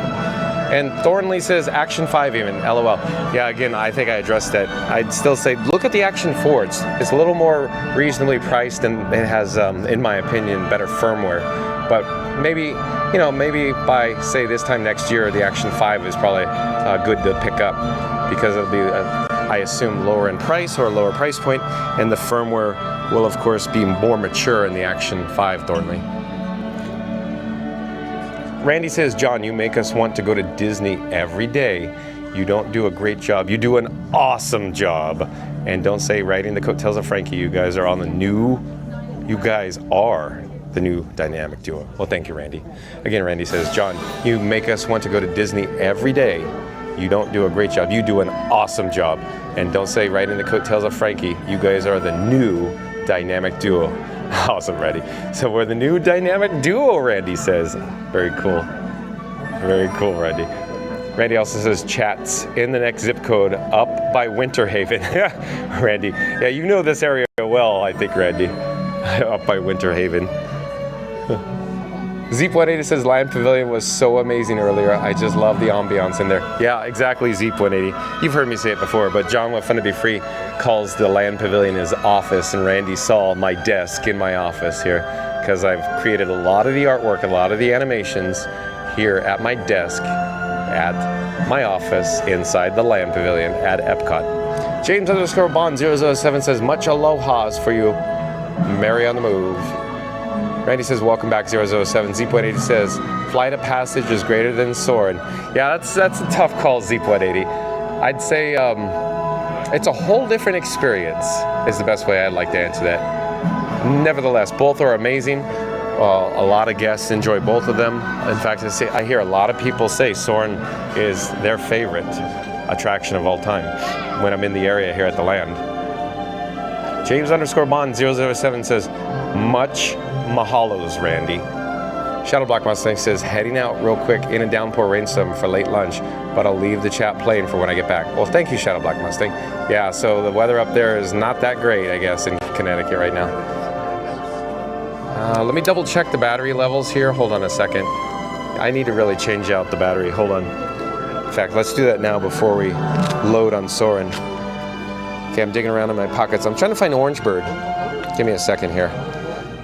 Speaker 1: And Thornley says Action 5 even, LOL. Yeah, again, I think I addressed that. I'd still say look at the Action 4. It's a little more reasonably priced and it has, in my opinion, better firmware. But maybe, you know, maybe by, say, this time next year, the Action 5 is probably good to pick up because it'll be, I assume, lower in price or a lower price point, and the firmware will, of course, be more mature in the Action 5, Thornley. Randy says, John, you make us want to go to Disney every day. You don't do a great job. You do an awesome job. And don't say riding the coattails of Frankie. You guys are the new dynamic duo. Well, thank you, Randy. Again, Randy says, John, you make us want to go to Disney every day. You don't do a great job. You do an awesome job. And don't say riding the coattails of Frankie. You guys are the new dynamic duo. Awesome, Randy. So we're the new dynamic duo, Randy says. Very cool. Very cool, Randy. Randy also says chats in the next zip code up by Winter Haven. Randy. Yeah, you know this area well, I think, Randy. Up by Winter Haven. Zeep180 says Land Pavilion was so amazing earlier. I just love the ambiance in there. Yeah, exactly, Zeep180. You've heard me say it before, but John with Fun to Be Free calls the Land Pavilion his office, and Randy saw my desk in my office here because I've created a lot of the artwork, a lot of the animations here at my desk at my office inside the Land Pavilion at Epcot. James _Bond 007 says, much aloha's for you. Mary on the move. Randy says, welcome back, 007. Zeep180 says, flight of passage is greater than Soarin. Yeah, that's a tough call, Zeep180. I'd say it's a whole different experience is the best way I'd like to answer that. Nevertheless, both are amazing. A lot of guests enjoy both of them. In fact, I hear a lot of people say Soarin is their favorite attraction of all time when I'm in the area here at the land. James _Bond 007 says, much mahalos, Randy. Shadow Black Mustang says, heading out real quick in a downpour rainstorm for late lunch, but I'll leave the chat playing for when I get back. Well, thank you, Shadow Black Mustang. Yeah, so the weather up there is not that great, I guess, in Connecticut right now. Let me double check the battery levels here. Hold on a second. I need to really change out the battery. Hold on. In fact, let's do that now before we load on Soarin. Okay, I'm digging around in my pockets. I'm trying to find Orange Bird. Give me a second here.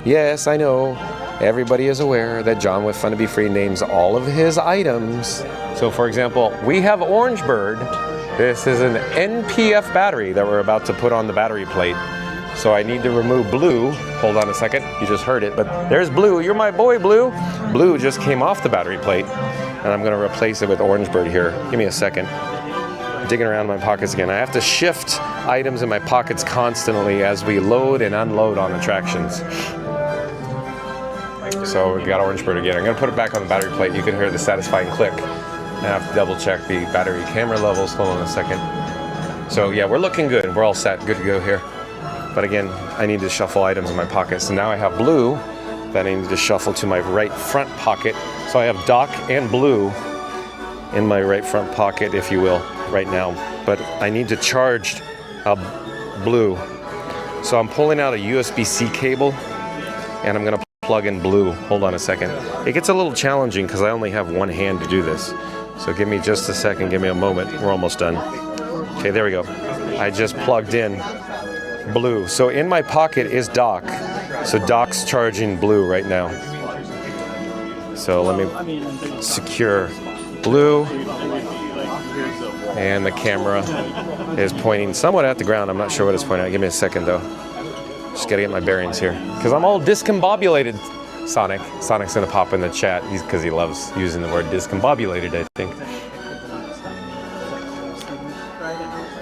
Speaker 1: Yes, I know. Everybody is aware that John with Fun to Be Free names all of his items. So, for example, we have Orange Bird This is an NPF battery that we're about to put on the battery plate. So I need to remove Blue. Hold on a second, you just heard it, but there's Blue. You're my boy, Blue. Blue just came off the battery plate, and I'm gonna replace it with Orangebird here. Give me a second. Digging around in my pockets again. I have to shift items in my pockets constantly as we load and unload on attractions. So we got Orangebird again. I'm gonna put it back on the battery plate. You can hear the satisfying click. I have to double check the battery camera levels. Hold on a second. So yeah, we're looking good. We're all set, good to go here. But again, I need to shuffle items in my pockets. So now I have Blue that I need to shuffle to my right front pocket. So I have Doc and Blue in my right front pocket, if you will, right now. But I need to charge Blue. So I'm pulling out a USB-C cable and I'm gonna plug in Blue. Hold on a second. It gets a little challenging because I only have one hand to do this. So give me just a second, give me a moment. We're almost done. Okay, there we go. I just plugged in Blue. So in my pocket is Doc. So Doc's charging Blue right now. So let me secure Blue. And the camera is pointing somewhat at the ground. I'm not sure what it's pointing at. Give me a second though. Just gotta get my bearings here. Because I'm all discombobulated, Sonic. Sonic's gonna pop in the chat because he loves using the word discombobulated, I think.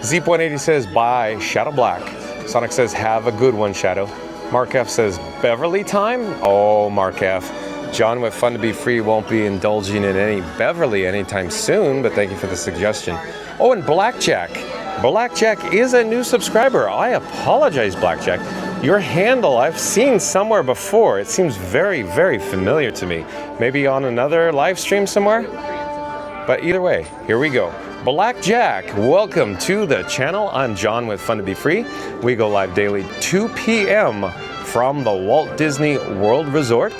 Speaker 1: Zeep180 says, bye, Shadow Black. Sonic says, have a good one, Shadow. Mark F says, Beverly time? Oh, Mark F. John with Fun to Be Free won't be indulging in any Beverly anytime soon, but thank you for the suggestion. Oh, and Blackjack. Blackjack is a new subscriber. I apologize, Blackjack. Your handle I've seen somewhere before. It seems very, very familiar to me. Maybe on another live stream somewhere? But either way, here we go. Blackjack, welcome to the channel. I'm John with Fun to Be Free. We go live daily 2 p.m. from the Walt Disney World Resort.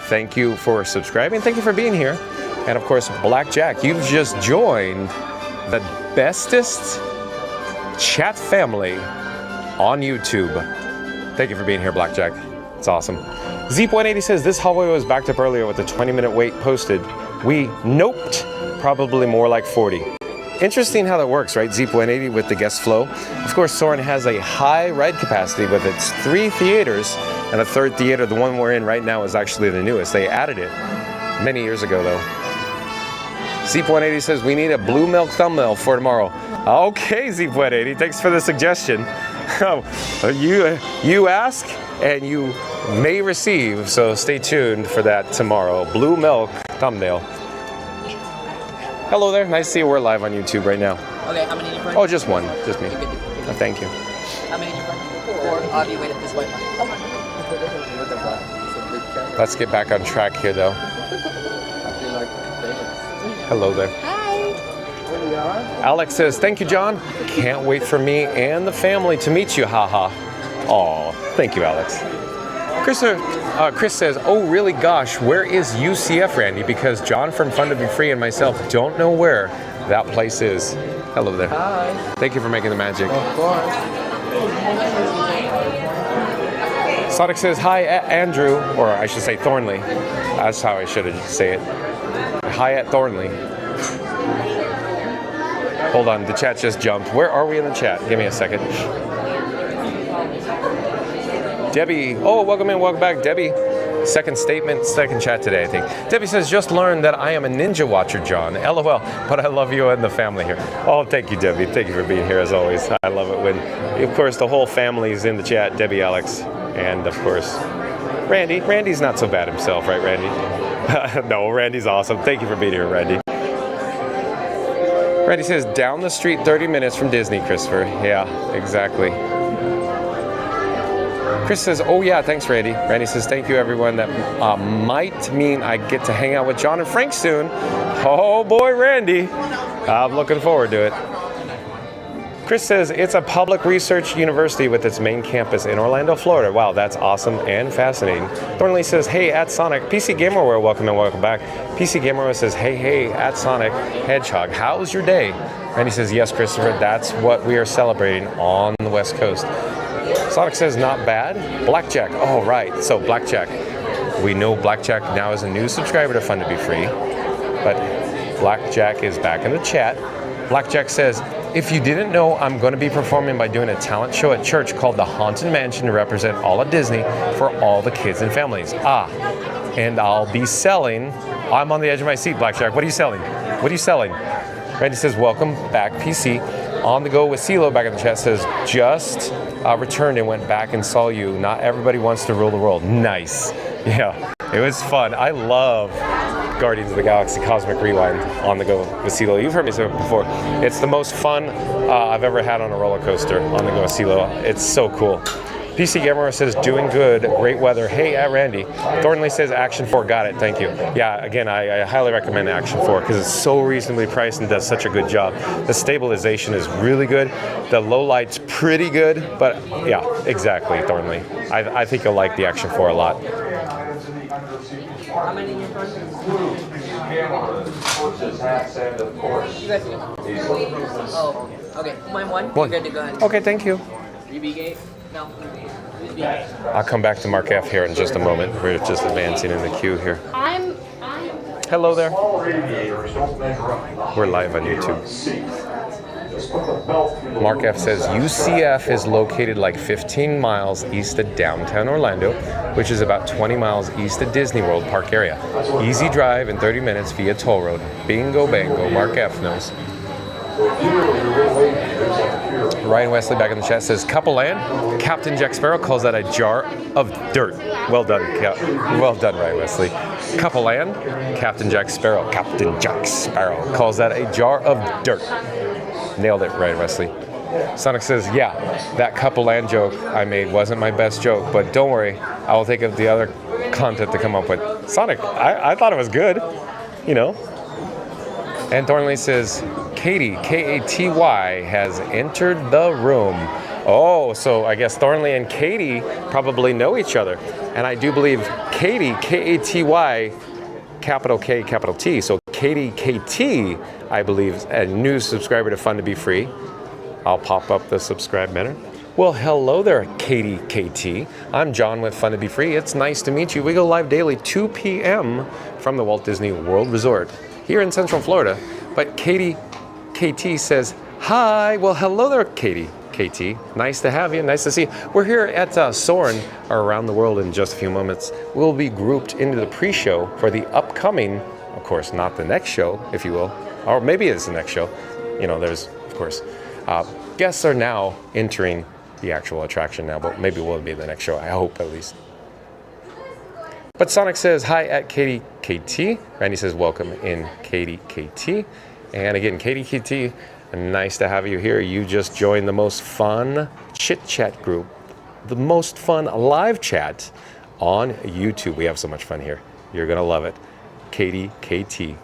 Speaker 1: Thank you for subscribing. Thank you for being here. And of course, Blackjack, you've just joined the bestest chat family on YouTube. Thank you for being here, Blackjack. It's awesome. Zeep180 says, this hallway was backed up earlier with a 20-minute wait posted. We noped, probably more like 40. Interesting how that works, right? Zeep180 with the guest flow. Of course, Soarin has a high ride capacity with its 3 theaters, and a 3rd theater, the one we're in right now, is actually the newest. They added it many years ago, though. Zeep180 says, we need a blue milk thumbnail for tomorrow. Okay, Zeep180, thanks for the suggestion. You ask, and you may receive, so stay tuned for that tomorrow. Blue milk thumbnail. Hello there, nice to see you. We're live on YouTube right now.
Speaker 12: Okay, how many did you bring?
Speaker 1: Oh, just one, just me. Oh, thank you.
Speaker 12: How many did you bring? 4. Have you waited this way?
Speaker 1: Let's get back on track here, though. Hello there.
Speaker 12: Hi.
Speaker 1: Alex says, thank you, John. Can't wait for me and the family to meet you, haha. Aw, thank you, Alex. Chris says, oh, really, gosh, where is UCF, Randy? Because John from Fun to Be Free and myself don't know where that place is. Hello there.
Speaker 12: Hi.
Speaker 1: Thank you for making the magic.
Speaker 12: Of course.
Speaker 1: Sonic says, hi, at Andrew, or I should say Thornley. That's how I should say it. Hi at Thornley. Hold on, the chat just jumped. Where are we in the chat? Give me a second. Debbie, oh, welcome in, welcome back, Debbie. Second statement, second chat today, I think. Debbie says, just learned that I am a ninja watcher, John. LOL, but I love you and the family here. Oh, thank you, Debbie. Thank you for being here, as always. I love it when, of course, the whole family is in the chat. Debbie, Alex, and, of course, Randy. Randy's not so bad himself, right, Randy? No, Randy's awesome. Thank you for being here, Randy. Randy says, down the street 30 minutes from Disney, Christopher. Yeah, exactly. Chris says, oh yeah, thanks, Randy. Randy says, thank you, everyone. That might mean I get to hang out with John and Frank soon. Oh boy, Randy. I'm looking forward to it. Chris says, it's a public research university with its main campus in Orlando, Florida. Wow, that's awesome and fascinating. Thornley says, hey, at Sonic. PC Gamerware, welcome and welcome back. PC Gamerware says, hey, at Sonic Hedgehog, how's your day? Randy says, yes, Christopher, that's what we are celebrating on the West Coast. Sonic says, not bad. Blackjack, oh, right. So Blackjack, we know Blackjack now is a new subscriber to Fun to Be Free, but Blackjack is back in the chat. Blackjack says, if you didn't know, I'm going to be performing by doing a talent show at church called the Haunted Mansion to represent all of Disney for all the kids and families. And I'll be selling, I'm on the edge of my seat, Blackjack. What are you selling? What are you selling? Randy says, welcome back, PC. On the go with CeeLo back in the chat says, just returned and went back and saw you. Not everybody wants to rule the world. Nice. Yeah, it was fun. I love Guardians of the Galaxy Cosmic Rewind on the go with CeeLo. You've heard me say it before. It's the most fun I've ever had on a roller coaster on the go with CeeLo. It's so cool. PC Gamer says, doing good, great weather. Hey, at Randy. Thornley says, Action 4, got it, thank you. Yeah, again, I highly recommend Action 4 because it's so reasonably priced and does such a good job. The stabilization is really good. The low light's pretty good, but yeah, exactly, Thornley. I think you'll like the Action 4 a lot.
Speaker 12: How many in your front? Oh, okay. Mine one.
Speaker 1: One.
Speaker 12: You're good to go ahead.
Speaker 1: Okay, thank you.
Speaker 12: 3B gate? No.
Speaker 1: I'll come back to Mark F here in just a moment. We're just advancing in the queue here.
Speaker 2: I'm
Speaker 1: Hello there. We're live on YouTube. Mark F says UCF is located like 15 miles east of downtown Orlando, which is about 20 miles east of Disney World Park area. Easy drive in 30 minutes via toll road. Bingo bango, Mark F knows. Ryan Wesley back in the chat says, Couple Land, Captain Jack Sparrow calls that a jar of dirt. Well done, well done, Ryan Wesley. Couple Land, Captain Jack Sparrow calls that a jar of dirt. Nailed it, Ryan Wesley. Sonic says, yeah, that Couple Land joke I made wasn't my best joke, but don't worry, I will think of the other content to come up with. Sonic, I thought it was good, you know. And Thornley says, Katie, K-A-T-Y, has entered the room. Oh, so I guess Thornley and Katie probably know each other. And I do believe Katie, K-A-T-Y, capital K, capital T. So Katie, K-T, I believe, is a new subscriber to Fun to Be Free. I'll pop up the subscribe banner. Well, hello there, Katie, KT. I'm John with Fun to Be Free. It's nice to meet you. We go live daily 2 p.m. from the Walt Disney World Resort here in Central Florida. But Katie, KT says, hi. Well, hello there, Katie, KT. Nice to have you. Nice to see you. We're here at Soarin, or Around the World, in just a few moments. We'll be grouped into the pre-show for the upcoming, of course, not the next show, if you will, or maybe it's the next show. You know, there's, of course, guests are now entering the actual attraction now, but maybe we'll be the next show. I hope, at least. But Sonic says, hi at Katie KT. Randy says, welcome in Katie KT. And again, Katie KT, nice to have you here. You just joined the most fun chit-chat group, the most fun live chat on YouTube. We have so much fun here. You're going to love it. Katie KT.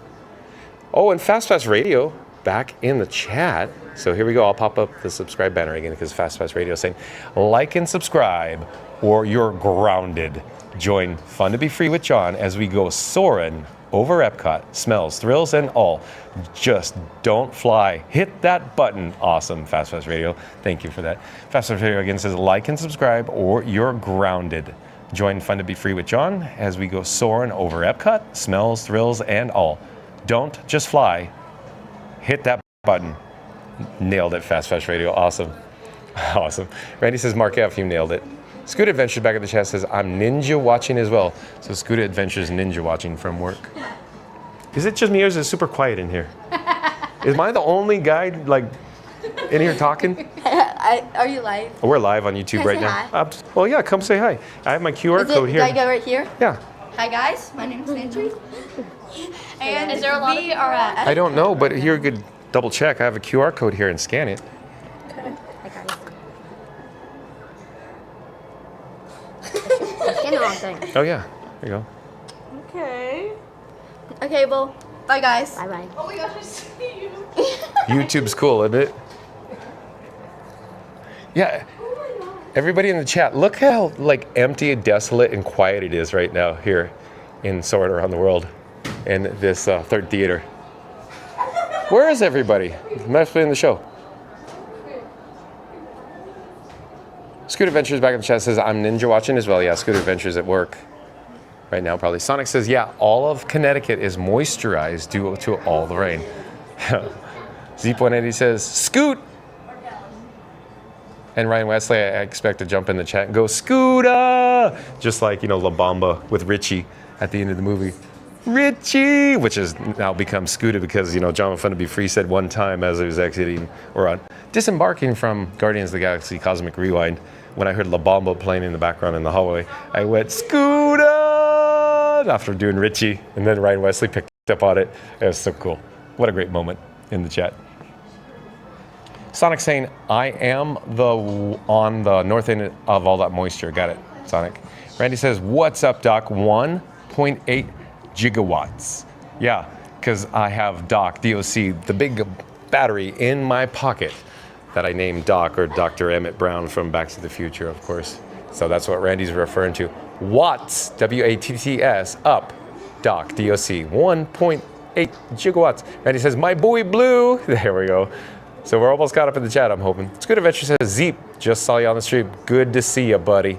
Speaker 1: Oh, and Fast Pass Radio back in the chat. So here we go. I'll pop up the subscribe banner again because Fast Pass Radio is saying, like and subscribe or you're grounded. Join Fun to Be Free with John as we go soaring over Epcot, smells, thrills, and all. Just don't fly. Hit that button. Awesome, Fast Pass Radio. Thank you for that. Fast Pass Radio again says, like and subscribe or you're grounded. Join Fun to Be Free with John as we go soaring over Epcot, smells, thrills, and all. Don't just fly. Hit that button. Nailed it, Fast Pass Radio. Awesome. Awesome. Randy says, Mark F, you nailed it. Scoot Adventures back at the chat says, I'm ninja watching as well. So Scoot Adventures ninja watching from work. Is it just me or is it super quiet in here? Am I the only guy like in here talking?
Speaker 13: Are you live?
Speaker 1: We're live on YouTube right now. Well, yeah, come say hi. I have my QR code here.
Speaker 13: Did I go right here?
Speaker 1: Yeah.
Speaker 13: Hi guys, my name is Nancy. And
Speaker 2: is there a lot
Speaker 13: we are at...
Speaker 1: I don't know, but here you could double check. I have a QR code here and scan it.
Speaker 13: Okay. Hi guys.
Speaker 2: Scan the wrong thing.
Speaker 1: Oh yeah, there you go.
Speaker 13: Okay. Okay, well, bye guys.
Speaker 2: Bye bye.
Speaker 4: Oh my gosh, I see you.
Speaker 1: YouTube's cool, isn't it? Yeah. Everybody in the chat, look how like empty and desolate and quiet it is right now here in Soarin' Around the World in this third theater. Where is everybody? Must be in the show. Scoot Adventures back in the chat says, I'm ninja watching as well. Yeah, Scoot Adventures at work right now probably. Sonic says, yeah, all of Connecticut is moisturized due to all the rain. Zeep180 says, Scoot! And Ryan Wesley, I expect to jump in the chat and go, Scooter! Just like, La Bamba with Richie at the end of the movie. Richie! Which has now become Scooter because, John Fun to Be Free said one time as he was exiting, or disembarking from Guardians of the Galaxy Cosmic Rewind, when I heard La Bamba playing in the background in the hallway, I went, Scooter! After doing Richie, and then Ryan Wesley picked up on it. It was so cool. What a great moment in the chat. Sonic saying, I am on the north end of all that moisture. Got it, Sonic. Randy says, what's up, Doc? 1.8 gigawatts. Yeah, because I have DOC, DOC, the big battery in my pocket that I named Doc, or Dr. Emmett Brown from Back to the Future, of course. So that's what Randy's referring to. Watts, W-A-T-T-S, up, DOC, DOC, 1.8 gigawatts. Randy says, my buoy blue. There we go. So we're almost caught up in the chat, I'm hoping. It's Good Adventure says, Zeep, just saw you on the stream. Good to see you, buddy.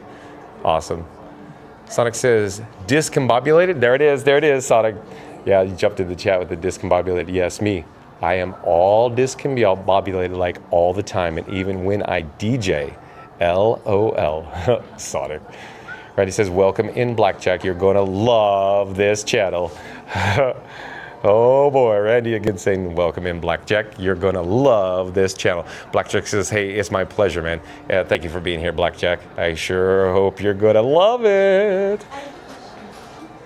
Speaker 1: Awesome. Sonic says, discombobulated? There it is, Sonic. Yeah, you jumped in the chat with the discombobulated. Yes, me. I am all discombobulated like all the time, and even when I DJ. LOL. Sonic. Randy says, welcome in, Blackjack. You're going to love this channel. Oh boy, Randy again saying, welcome in, Blackjack. You're going to love this channel. Blackjack says, hey, it's my pleasure, man. Thank you for being here, Blackjack. I sure hope you're going to love it.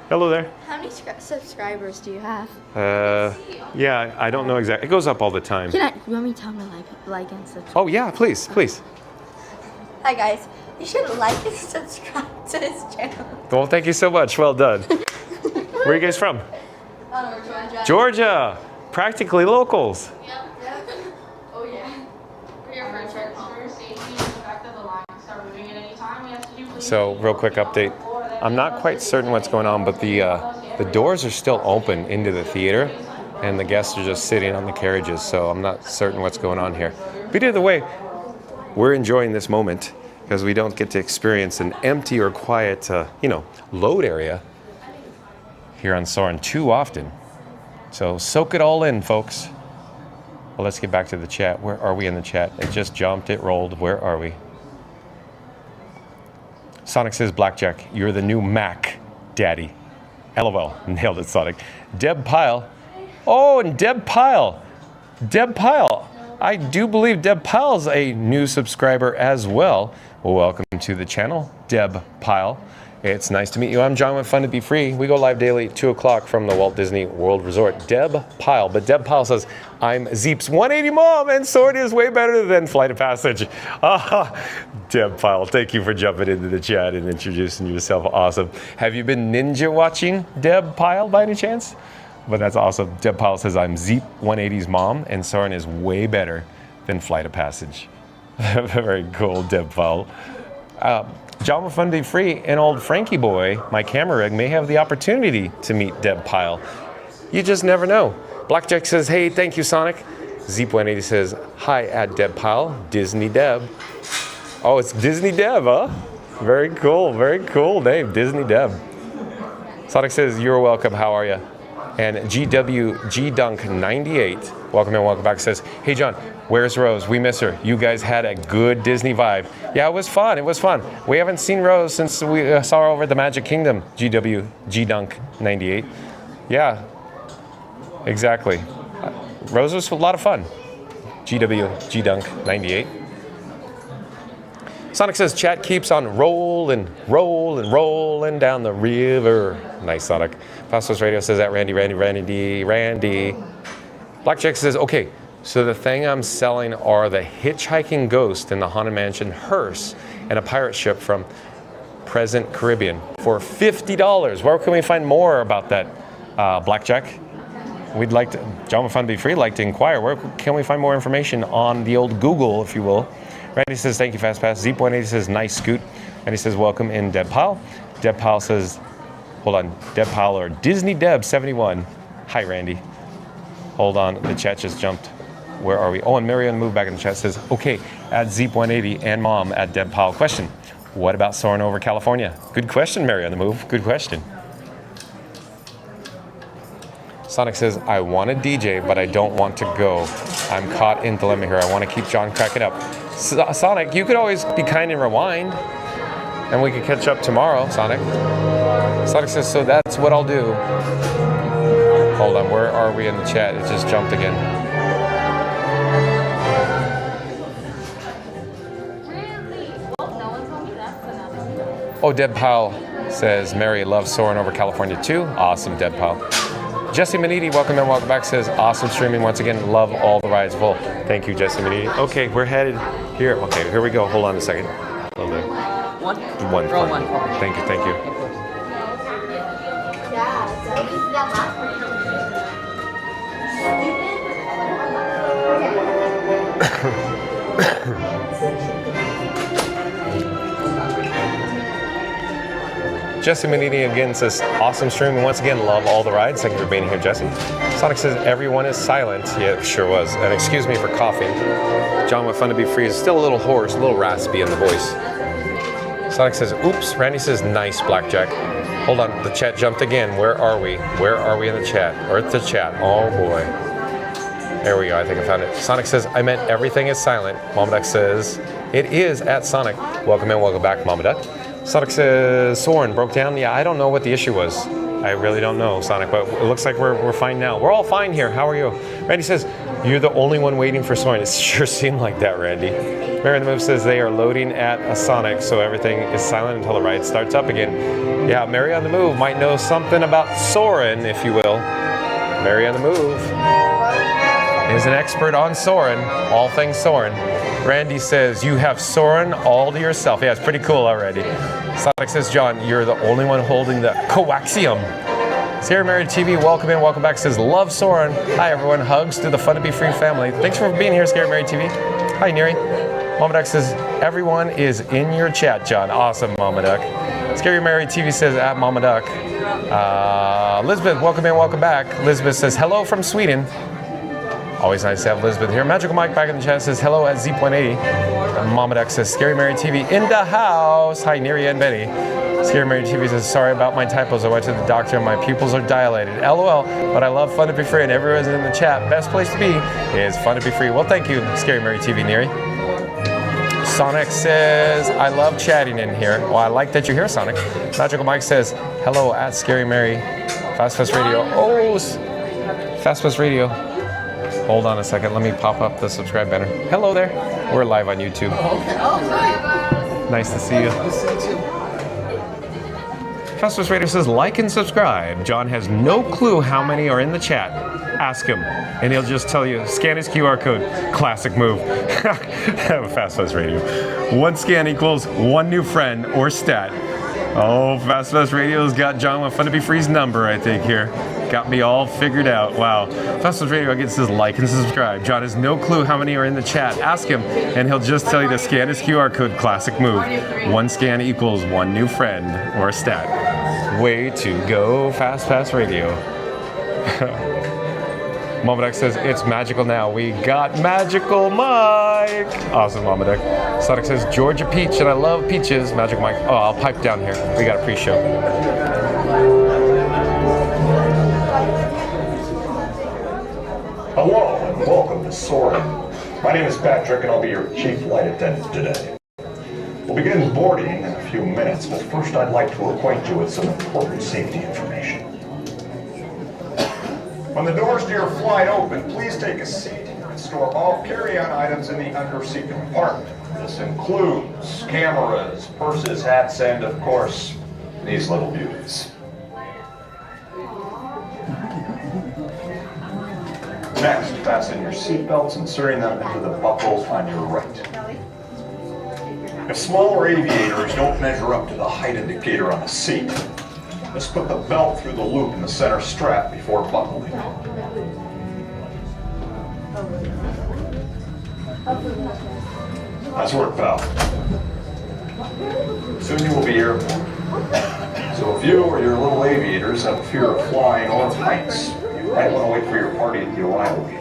Speaker 1: Hello there.
Speaker 13: How many subscribers do you have?
Speaker 1: Yeah, I don't know exactly. It goes up all the time.
Speaker 13: You want me to tell me like and subscribe?
Speaker 1: Oh yeah, please.
Speaker 13: Hi guys, you should like and subscribe to this channel.
Speaker 1: Well, thank you so much. Well done. Where are you guys from?
Speaker 13: Georgia.
Speaker 1: Georgia. Practically locals.
Speaker 4: Yep. Oh yeah. For your friends, right? Safety and the fact that the line can start moving at any time. We have to do please.
Speaker 1: So, real quick update. I'm not quite certain what's going on, but the doors are still open into the theater, and the guests are just sitting on the carriages. So I'm not certain what's going on here. But either way, we're enjoying this moment because we don't get to experience an empty or quiet, load area here on Soarin' too often. So soak it all in, folks. Well, let's get back to the chat. Where are we in the chat? It just jumped, it rolled. Where are we? Sonic says, Blackjack, you're the new Mac, Daddy. LOL. Nailed it, Sonic. Deb Pyle. Oh, and Deb Pyle. Deb Pyle. I do believe Deb Pyle's a new subscriber as well. Welcome to the channel, Deb Pyle. It's nice to meet you. I'm John with Fun to Be Free. We go live daily at 2 o'clock from the Walt Disney World Resort. Deb Pyle. But Deb Pyle says, I'm Zeep's 180 mom, and Sword is way better than Flight of Passage. Deb Pyle, thank you for jumping into the chat and introducing yourself. Awesome. Have you been ninja watching Deb Pyle by any chance? But that's awesome. Deb Pyle says, I'm Zeep 180's mom, and Soarin is way better than Flight of Passage. Very cool, Deb Pyle. John with Fun to Be Free and old Frankie boy, my camera rig, may have the opportunity to meet Deb Pyle. You just never know. Blackjack says, hey, thank you, Sonic. Zeep180 says, hi, at Deb Pyle, Disney Deb. Oh, it's Disney Deb, huh? Very cool name, Disney Deb. Sonic says, you're welcome, how are you? And GW Dunk 98, welcome and welcome back, says, hey John, where's Rose? We miss her. You guys had a good Disney vibe. Yeah, it was fun. We haven't seen Rose since we saw her over at the Magic Kingdom, GW Dunk 98. Yeah, exactly. Rose was a lot of fun. GW Dunk 98. Sonic says, chat keeps on rolling down the river. Nice, Sonic. Pastos Radio says that Randy. Blackjack says, okay, so the thing I'm selling are the hitchhiking ghost in the Haunted Mansion hearse and a pirate ship from Present Caribbean for $50. Where can we find more about that, Blackjack? We'd like to, John with Fun to Be Free, like to inquire, where can we find more information on the old Google, if you will? Randy says, thank you, Fast Pass. Zeep180 says, nice scoot. And he says, welcome in, Deb Pyle. Deb Pyle says, hold on, Deb Pyle or Disney Deb 71. Hi, Randy. Hold on, the chat just jumped. Where are we? Oh, and Marianne moved back in the chat, says, okay, at Zeep180 and Mom at Deb Pyle. Question, what about Soarin' over California? Good question, Mary on the move. Good question. Sonic says, I want to DJ, but I don't want to go. I'm caught in dilemma here. I want to keep John cracking up. Sonic, you could always be kind and rewind, and we could catch up tomorrow, Sonic. Sonic says, so that's what I'll do. Hold on, where are we in the chat? It just jumped again. Oh, Deb Powell says, Mary loves Soarin' over California too. Awesome, Deb Powell. Jesse Maniti, welcome and welcome back, says, awesome streaming once again. Love all the rides full. Thank you, Jesse Maniti. Okay, we're headed here. Okay, here we go. Hold on a second. Hold on.
Speaker 12: One?
Speaker 1: One.
Speaker 12: Row one.
Speaker 1: Thank you, thank you. Jesse Manini again says, awesome stream, and once again, love all the rides. Thank you for being here, Jesse. Sonic says, everyone is silent. Yeah, it sure was. And excuse me for coughing. John with Fun to Be Free is still a little hoarse, a little raspy in the voice. Sonic says, oops. Randy says, nice, Blackjack. Hold on, the chat jumped again. Where are we? Where are we in the chat? Earth to chat. Oh, boy. There we go. I think I found it. Sonic says, I meant everything is silent. Mama Duck says, it is at Sonic. Welcome in, welcome back, Mama Duck. Sonic says, Soarin' broke down. Yeah, I don't know what the issue was. I really don't know, Sonic, but it looks like we're fine now. We're all fine here. How are you? Randy says, you're the only one waiting for Soarin'. It sure seemed like that, Randy. Mary in the Move says they are loading at a Sonic, so everything is silent until the ride starts up again. Yeah, Mary on the Move might know something about Soarin', if you will. Mary on the Move is an expert on Soarin', all things Soarin'. Randy says, you have Soarin' all to yourself. Yeah, it's pretty cool already. Sonic says, John, you're the only one holding the coaxium. Scary Mary TV, welcome in, welcome back. Says, love Soarin'. Hi, everyone. Hugs to the Fun to Be Free family. Thanks for being here, Scary Mary TV. Hi, Neri. Mama Duck says, everyone is in your chat, John. Awesome, Mama Duck. Scary Mary TV says, at Mama Duck. Elizabeth, welcome in, welcome back. Elizabeth says, hello from Sweden. Always nice to have Elizabeth here. Magical Mike back in the chat says, hello at Z.80. Mama Duck says, Scary Mary TV in the house. Hi, Neri and Betty. Scary Mary TV says, sorry about my typos. I went to the doctor and my pupils are dilated. LOL, but I love Fun to Be Free and everyone's in the chat. Best place to be is Fun to Be Free. Well, thank you, Scary Mary TV, Neri. Sonic says, I love chatting in here. Well, I like that you're here, Sonic. Magical Mike says, hello at Scary Mary. Fast Radio. Oh, Fast Radio. Hold on a second. Let me pop up the subscribe banner. Hello there. We're live on YouTube. Nice to see you. Festus Radio says, like and subscribe. John has no clue how many are in the chat. Ask him, and he'll just tell you, scan his QR code. Classic move. Fast Radio. One scan equals one new friend or stat. Oh, Fast Radio's got John with Fun to Be Free's number, I think, here. Got me all figured out. Wow. Fast Radio gets his like and subscribe. John has no clue how many are in the chat. Ask him, and he'll just tell you to scan his QR code. Classic move. One scan equals one new friend or stat. Way to go, Fast Radio. Mama Duck says, it's magical now. We got Magical Mike. Awesome, Mama Duck. Sonic says, Georgia Peach, and I love peaches. Magic Mike. Oh, I'll pipe down here. We got a pre-show.
Speaker 10: Hello, and welcome to Soarin'. My name is Patrick, and I'll be your chief flight attendant today. We'll begin boarding in a few minutes, but first I'd like to acquaint you with some important safety information. When the doors to your flight open, please take a seat and store all carry-on items in the under-seat compartment. This includes cameras, purses, hats, and, of course, these little beauties. Next, fasten your seatbelts, inserting them into the buckles on your right. If smaller aviators don't measure up to the height indicator on the seat, just put the belt through the loop in the center strap before buckling. Nice work, pal. Soon you will be airborne. So if you or your little aviators have a fear of flying or heights, you might want to wait for your party at the arrival gate.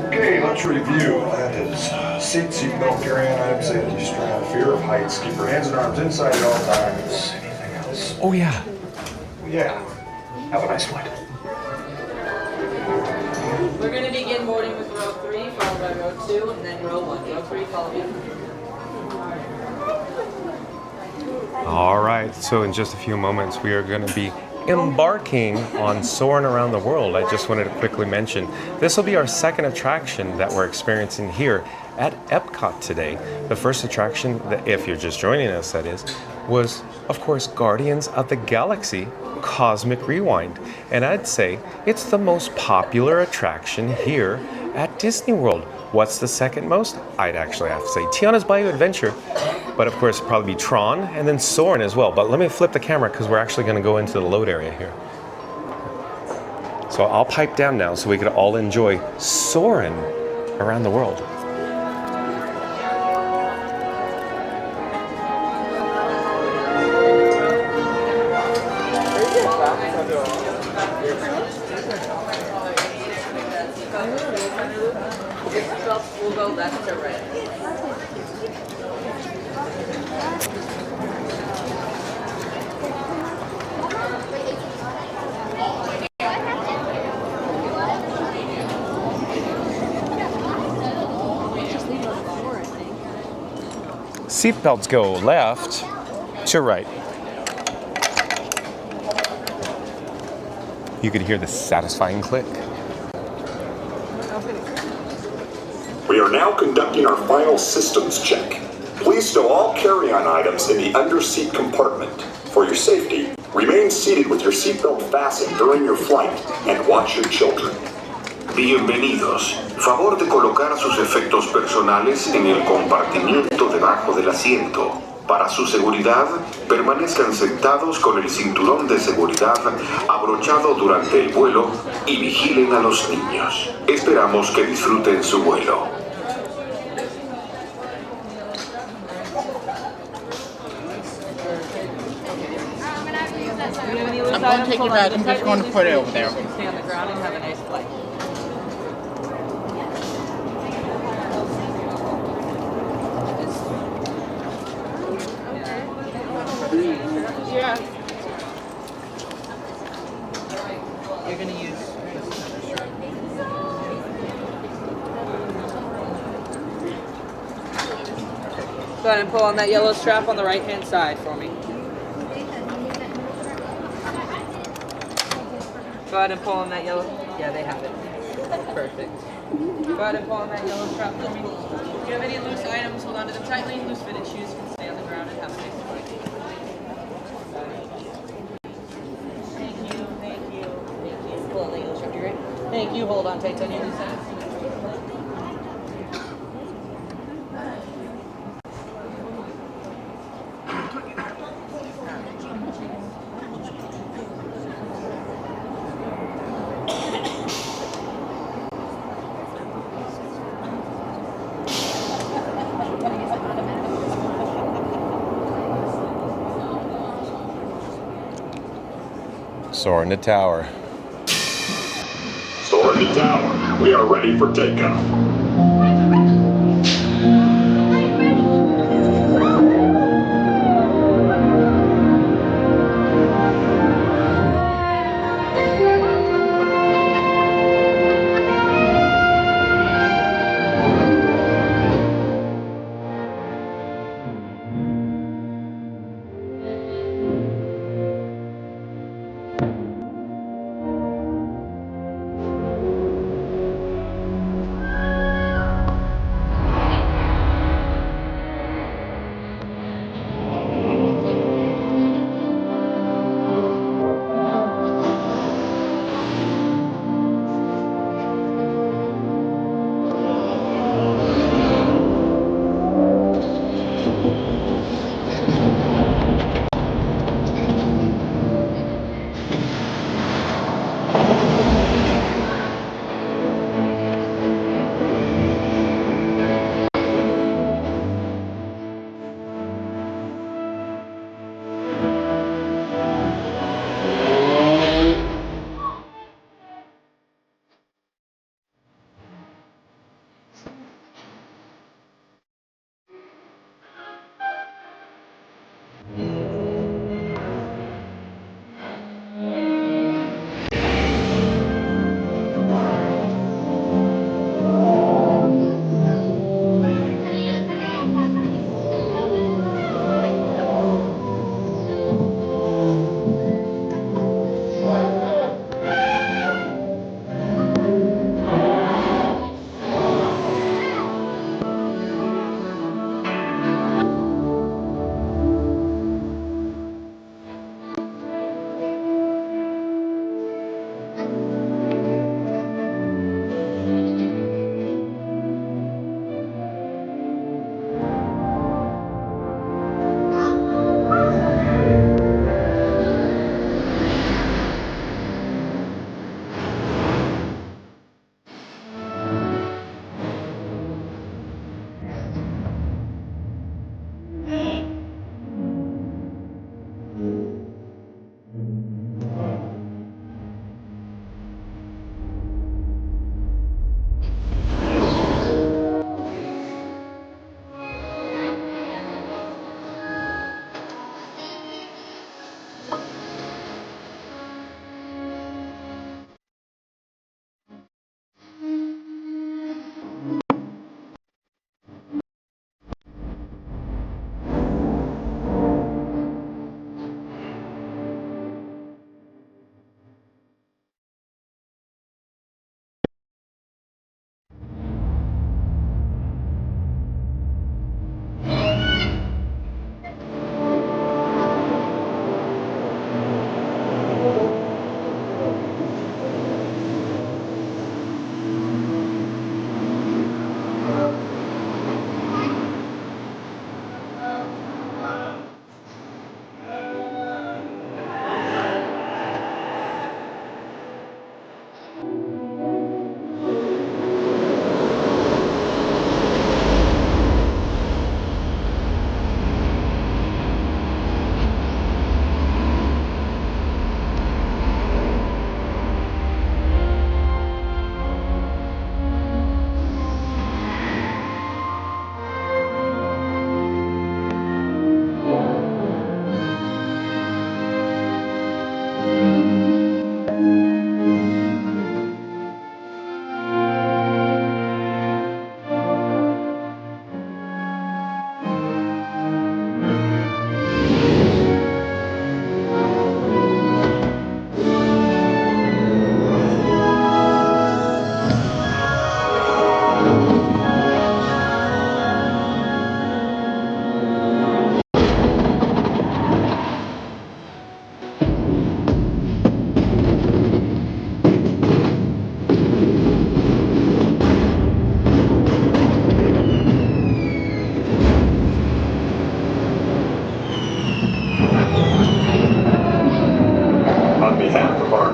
Speaker 10: Okay, let's review. That is seatbelt, carry-on items, safety strap, fear of heights, keep your hands and arms inside at all times.
Speaker 1: Oh, yeah.
Speaker 10: Yeah. Have a nice flight.
Speaker 12: row 2, and then row 1. Row 3, follow me.
Speaker 1: All right, so in just a few moments, we are going to be embarking on Soarin' Around the World. I just wanted to quickly mention, this will be our second attraction that we're experiencing here at Epcot today. The first attraction, that, if you're just joining us, that is, was, of course, Guardians of the Galaxy Cosmic Rewind. And I'd say it's the most popular attraction here at Disney World. What's the second most? I'd actually have to say Tiana's Bayou Adventure, but of course it'd probably be Tron and then Soarin' as well. But let me flip the camera because we're actually going to go into the load area here. So I'll pipe down now so we can all enjoy Soarin' Around the World.
Speaker 12: We'll go left to right.
Speaker 1: Seatbelts go left to right. You could hear the satisfying click.
Speaker 8: We are now conducting our final systems check. Please stow all carry-on items in the under-seat compartment. For your safety, remain seated with your seatbelt fastened during your flight and watch your children.
Speaker 14: Bienvenidos. Favor de colocar sus efectos personales en el compartimiento debajo del asiento. Para su seguridad, permanezcan sentados con el cinturón de seguridad abrochado durante el vuelo y vigilen a los niños. Esperamos que disfruten su vuelo.
Speaker 12: I'm going to take your bag. I'm just going to put it over there. Stay on the ground and have a nice flight. Yeah. You're going to use... Go ahead and pull on that yellow strap on the right-hand side for me. Go ahead and pull on that yellow... Yeah, they have it. Perfect. Go ahead and pull on that yellow strap for me. If you have any loose items, hold on to them tightly. Loose fitted shoes can stay on the ground and have a nice flight. Thank you, thank you, thank you. Pull on that yellow strap, you right? Thank you, hold on tight on your loose items.
Speaker 1: Soarin' the tower.
Speaker 8: Soarin' the tower. We are ready for takeoff.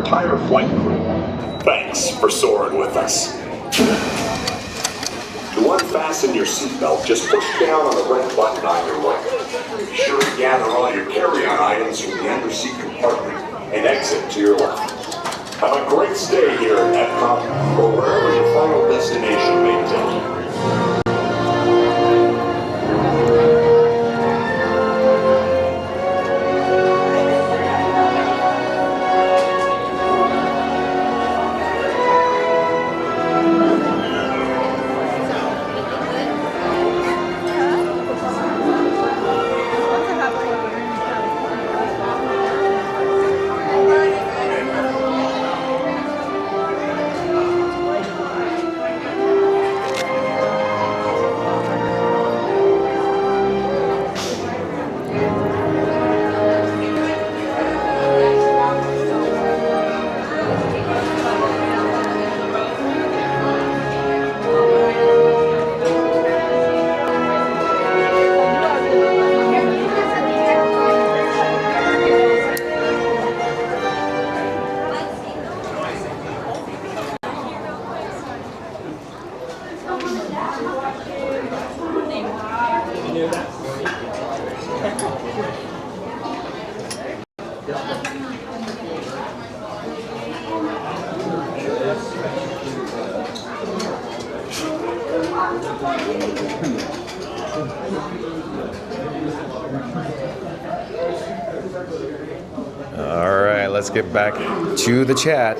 Speaker 10: entire flight crew. Thanks for soaring with us.
Speaker 14: To unfasten your seatbelt, just push down on the red button on your right. Be sure to gather all your carry-on items from the underseat compartment and exit to your left.
Speaker 10: Have a great stay here at Epcot or wherever your final destination may take you.
Speaker 1: All right, let's get back to the chat.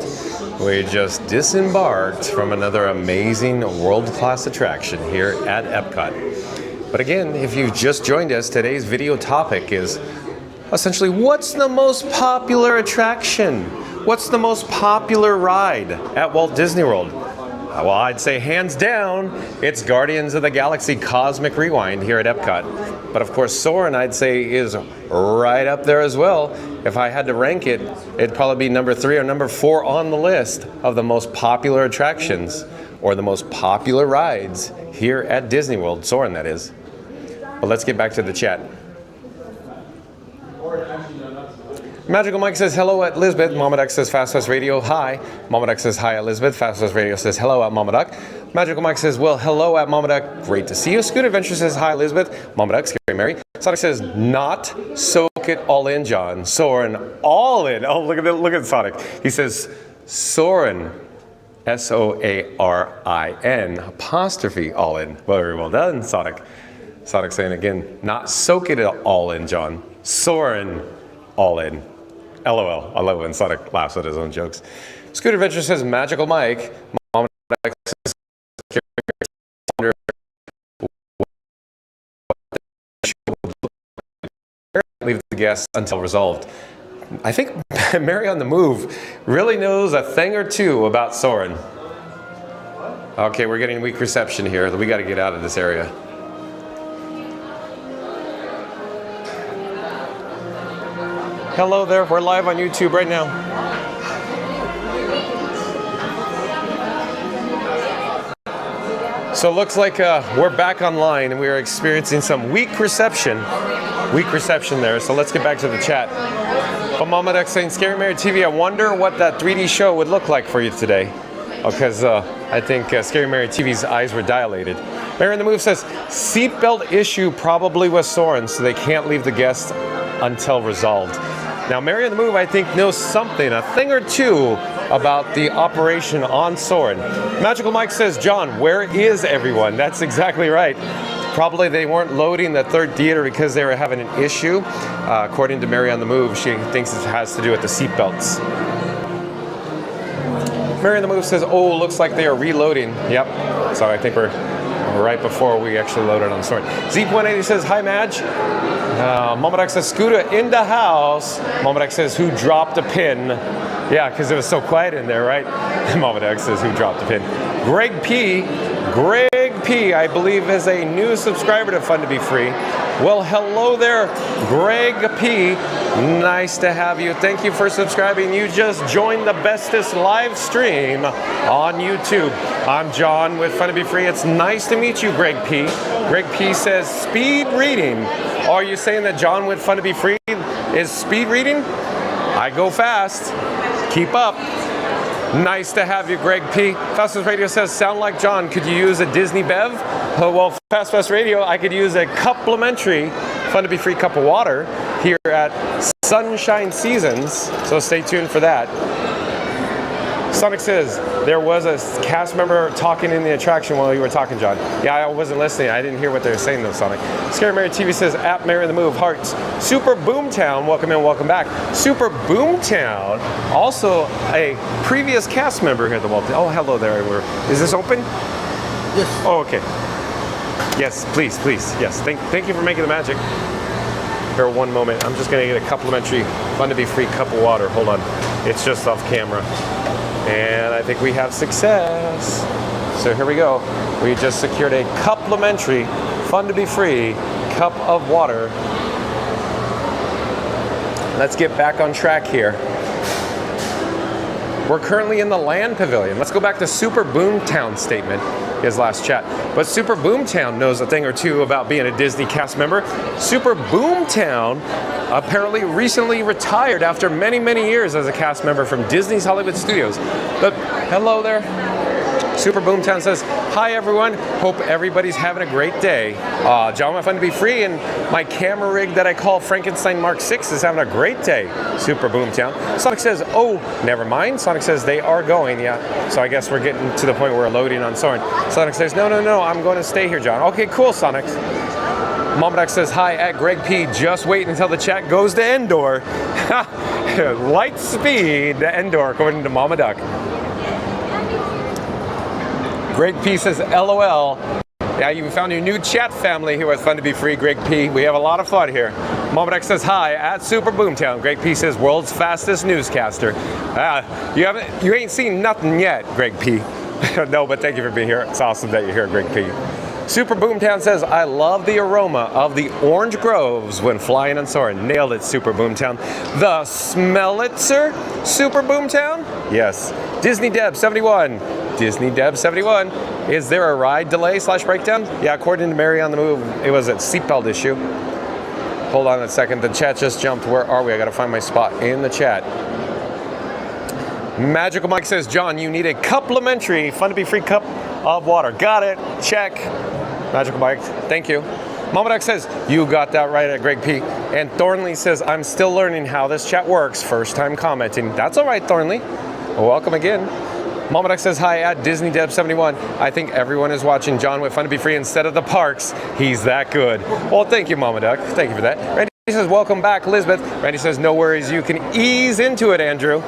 Speaker 1: We just disembarked from another amazing world-class attraction here at Epcot. But again, if you've just joined us, today's video topic is essentially, what's the most popular attraction? What's the most popular ride at Walt Disney World? Well, I'd say hands down, it's Guardians of the Galaxy Cosmic Rewind here at Epcot. But of course, Soarin', I'd say, is right up there as well. If I had to rank it, it'd probably be number 3 or number 4 on the list of the most popular attractions or the most popular rides here at Disney World. Soarin', that is. But let's get back to the chat. Magical Mike says hello at Lisbeth. Mama Duck says Fast West Radio, hi. Mama Duck says hi at Lisbeth. Fast West Radio says hello at Mama Duck. Magical Mike says, well, hello at Mama Duck. Great to see you. Scoot Adventure says hi, Elizabeth. Mama Duck, Scary Mary. Sonic says, not soak it all in, John. Soarin' all in. Oh, look at Sonic. He says, Soarin', S-O-A-R-I-N, apostrophe all in. Very well done, Sonic. Sonic saying again, not soak it all in, John. Soarin' all in. LOL. I love when Sonic laughs at his own jokes. Scoot Adventure says, Magical Mike. Mama Duck says, leave the guests until resolved. I think Mary on the Move really knows a thing or two about Soarin'. Okay, we're getting weak reception here. We got to get out of this area. Hello there, we're live on YouTube right now. So it looks like we're back online and we are experiencing some weak reception there. So let's get back to the chat. But Mama Duck saying, Scary Mary TV, I wonder what that 3D show would look like for you today. Because I think Scary Mary TV's eyes were dilated. Mary in the Move says, seatbelt issue probably with Soarin', so they can't leave the guests until resolved. Now, Mary on the Move, I think, knows something, a thing or two, about the operation on Soarin'. Magical Mike says, John, where is everyone? That's exactly right. Probably they weren't loading the third theater because they were having an issue. According to Mary on the Move, she thinks it has to do with the seatbelts. Mary on the Move says, oh, looks like they are reloading. Yep. So I think we're right before we actually loaded on Soarin'. Zeep180 says, hi, Madge. Mama Duck says, Scooter in the house. Mama Duck says, who dropped a pin? Yeah, because it was so quiet in there, right? Mama Duck says, who dropped a pin? Greg P, I believe, is a new subscriber to Fun to Be Free. Well, hello there, Greg P. Nice to have you. Thank you for subscribing. You just joined the bestest live stream on YouTube. I'm John with Fun to Be Free. It's nice to meet you, Greg P. Greg P says, speed reading. Are you saying that John with Fun to Be Free is speed reading? I go fast. Keep up. Nice to have you, Greg P. Fast Radio says, sound like John. Could you use a Disney Bev? Well, Fast Radio, I could use a complimentary, fun to be free cup of water here at Sunshine Seasons. So stay tuned for that. Sonic says, there was a cast member talking in the attraction while you were talking, John. Yeah, I wasn't listening. I didn't hear what they were saying, though, Sonic. Scary Mary TV says, at Mary the Move, hearts. Super Boomtown, welcome in, welcome back. Super Boomtown, also a previous cast member here at the Walt. Oh, hello there. Is this open? Yes. Oh, okay. Yes, please. Yes, thank you for making the magic. Here, one moment. I'm just going to get a complimentary, fun to be free cup of water. Hold on. It's just off camera. And I think we have success. So here we go. We just secured a complimentary, fun to be free cup of water. Let's get back on track here. We're currently in the Land Pavilion. Let's go back to Super Boomtown statement, his last chat. But Super Boomtown knows a thing or two about being a Disney cast member. Super Boomtown apparently recently retired after many, many years as a cast member from Disney's Hollywood Studios. But hello there. Super Boomtown says, hi everyone, hope everybody's having a great day. John, my fun to be free, and my camera rig that I call Frankenstein Mark 6 is having a great day. Super Boomtown. Sonic says, oh, never mind. Sonic says they are going, yeah. So I guess we're getting to the point where we're loading on Soarin. Sonic says, no, I'm going to stay here, John. Okay, cool, Sonic. Mama Duck says, hi, at Greg P. Just wait until the chat goes to Endor. Light speed to Endor, according to Mama Duck. Greg P says, LOL. Yeah, you found your new chat family here with Fun to be Free, Greg P. We have a lot of fun here. Mama Duck says, hi, at Super Boomtown. Greg P says, world's fastest newscaster. You ain't seen nothing yet, Greg P. No, but thank you for being here. It's awesome that you're here, Greg P. Super Boomtown says, I love the aroma of the orange groves when flying on Soarin'. Nailed it, Super Boomtown. The Smellitzer, Super Boomtown? Yes. Disney Deb 71. Disney Deb 71. Is there a ride delay / breakdown? Yeah, according to Mary on the Move, it was a seatbelt issue. Hold on a second. The chat just jumped. Where are we? I got to find my spot in the chat. Magical Mike says, John, you need a complimentary fun to be free cup of water. Got it. Check. Magical Mike, thank you. Mama Duck says, you got that right at Greg P. And Thornley says, I'm still learning how this chat works. First time commenting. That's all right, Thornley. Welcome again. Mama Duck says, hi, at Disney Deb 71. I think everyone is watching John with Fun to be Free instead of the parks. He's that good. Well, thank you, Mama Duck. Thank you for that. Randy says, welcome back, Elizabeth. Randy says, no worries. You can ease into it, Andrew.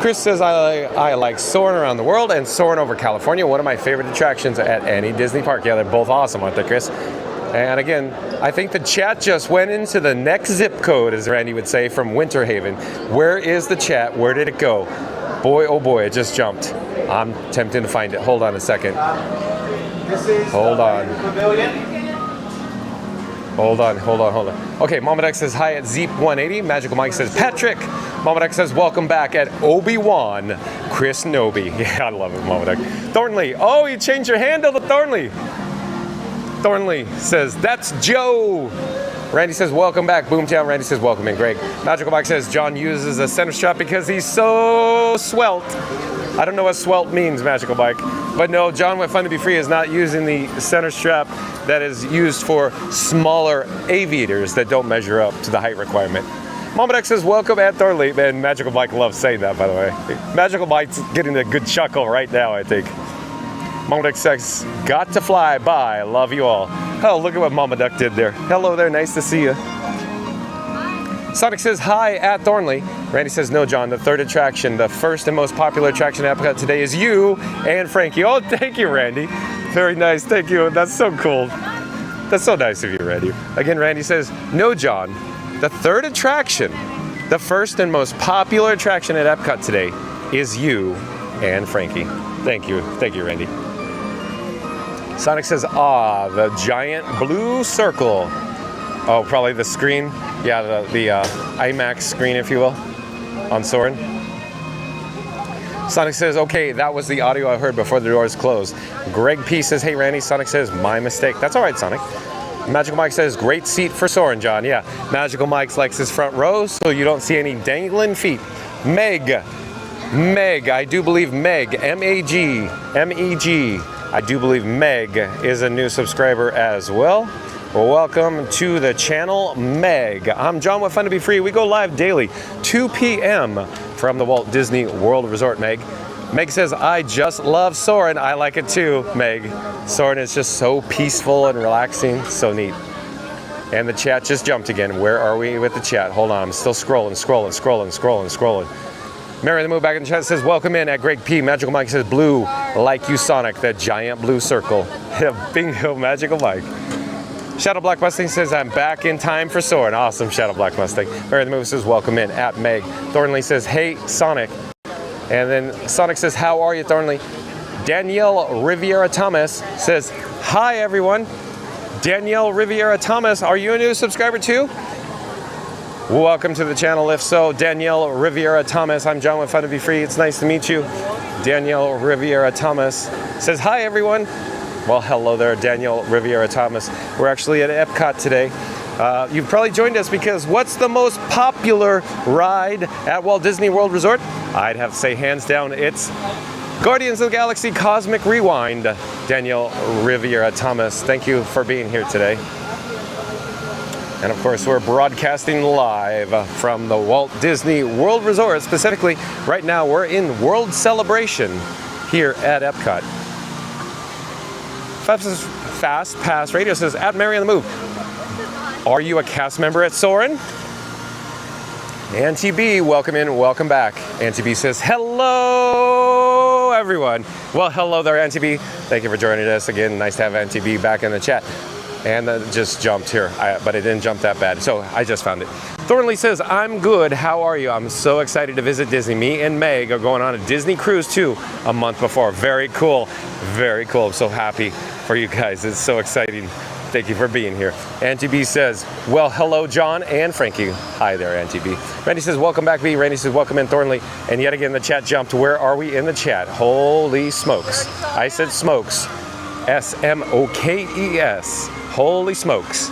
Speaker 1: Chris says, I like Soarin' around the world and Soarin' over California. One of my favorite attractions at any Disney park. Yeah, they're both awesome, aren't they, Chris? And again, I think the chat just went into the next zip code, as Randy would say, from Winter Haven. Where is the chat? Where did it go? Boy, oh boy, it just jumped. I'm tempted to find it. Hold on a second. Hold on. Hold on. Okay, Mama Duck says, hi at Zeep180. Magical Mike says, Patrick. Mama Duck says, welcome back at Obi-Wan. Chris Noby. Yeah, I love it, Mama Duck. Thornley. Oh, you changed your handle to Thornley. Thornley says, that's Joe. Randy says, welcome back, Boomtown. Randy says, welcome in, Greg. Magical Mike says, John uses a center strap because he's so svelte. I don't know what svelte means, Magical Mike. But no, John with Fun to be Free is not using the center strap that is used for smaller aviators that don't measure up to the height requirement. Mama Duck says, welcome at Thornley. And Magical Mike loves saying that, by the way. Magical Mike's getting a good chuckle right now, I think. Mama Duck says, got to fly, bye, love you all. Oh, look at what Mama Duck did there. Hello there, nice to see you. Sonic says, hi at Thornley. Randy says, no, John, the third attraction, the first and most popular attraction at Epcot today is you and Frankie. Oh, thank you, Randy. Very nice, thank you. That's so cool. That's so nice of you, Randy. Again, Randy says, no, John, the third attraction, the first and most popular attraction at Epcot today is you and Frankie. Thank you, Randy. Sonic says, the giant blue circle. Oh, probably the screen. Yeah, the IMAX screen, if you will, on Soarin'. Sonic says, okay, that was the audio I heard before the doors closed. Greg P says, hey, Randy. Sonic says, my mistake. That's all right, Sonic. Magical Mike says, great seat for Soarin', John. Yeah, Magical Mike likes his front row, so you don't see any dangling feet. Meg. Meg, I do believe Meg, M-A-G, M-E-G. I do believe Meg is a new subscriber as well. Welcome to the channel, Meg. I'm John with Fun to Be Free. We go live daily, 2 p.m. from the Walt Disney World Resort, Meg. Meg says, I just love Soarin'. I like it too, Meg. Soarin' is just so peaceful and relaxing, so neat. And the chat just jumped again. Where are we with the chat? Hold on, I'm still scrolling. Mary the Move back in the chat says, welcome in at Greg P. Magical Mike says, blue like you Sonic, that giant blue circle. Bingo, Magical Mike. Shadow Black Mustang says, I'm back in time for Soarin'. Awesome, Shadow Black Mustang. Mary the Move says, welcome in at Meg. Thornley says, hey, Sonic. And then Sonic says, how are you, Thornley? Danielle Riviera Thomas says, hi, everyone. Danielle Riviera Thomas, are you a new subscriber too? Welcome to the channel. If so, Danielle Riviera Thomas. I'm John with Fun to Be Free. It's nice to meet you. Danielle Riviera Thomas says, hi, everyone. Well, hello there, Danielle Riviera Thomas. We're actually at Epcot today. You've probably joined us because what's the most popular ride at Walt Disney World Resort? I'd have to say hands down, it's Guardians of the Galaxy Cosmic Rewind. Danielle Riviera Thomas, thank you for being here today. And of course, we're broadcasting live from the Walt Disney World Resort. Specifically, right now we're in World Celebration here at Epcot. Fast Pass Radio says, at Mary on the Move, are you a cast member at Soarin'? Auntie B, welcome in, welcome back. Auntie B says, hello, everyone. Well, hello there, Auntie B. Thank you for joining us again. Nice to have Auntie B back in the chat. And just jumped here, but it didn't jump that bad, so I just found it. Thornley says, I'm good, how are you? I'm so excited to visit Disney. Me and Meg are going on a Disney cruise too a month before. Very cool, very cool. I'm so happy for you guys. It's so exciting. Thank you for being here. Auntie B says, well, hello, John and Frankie. Hi there, Auntie B. Randy says, welcome back, B. Randy says, welcome in, Thornley. And yet again, the chat jumped. Where are we in the chat? Holy smokes. I said smokes. S-M-O-K-E-S. Holy smokes.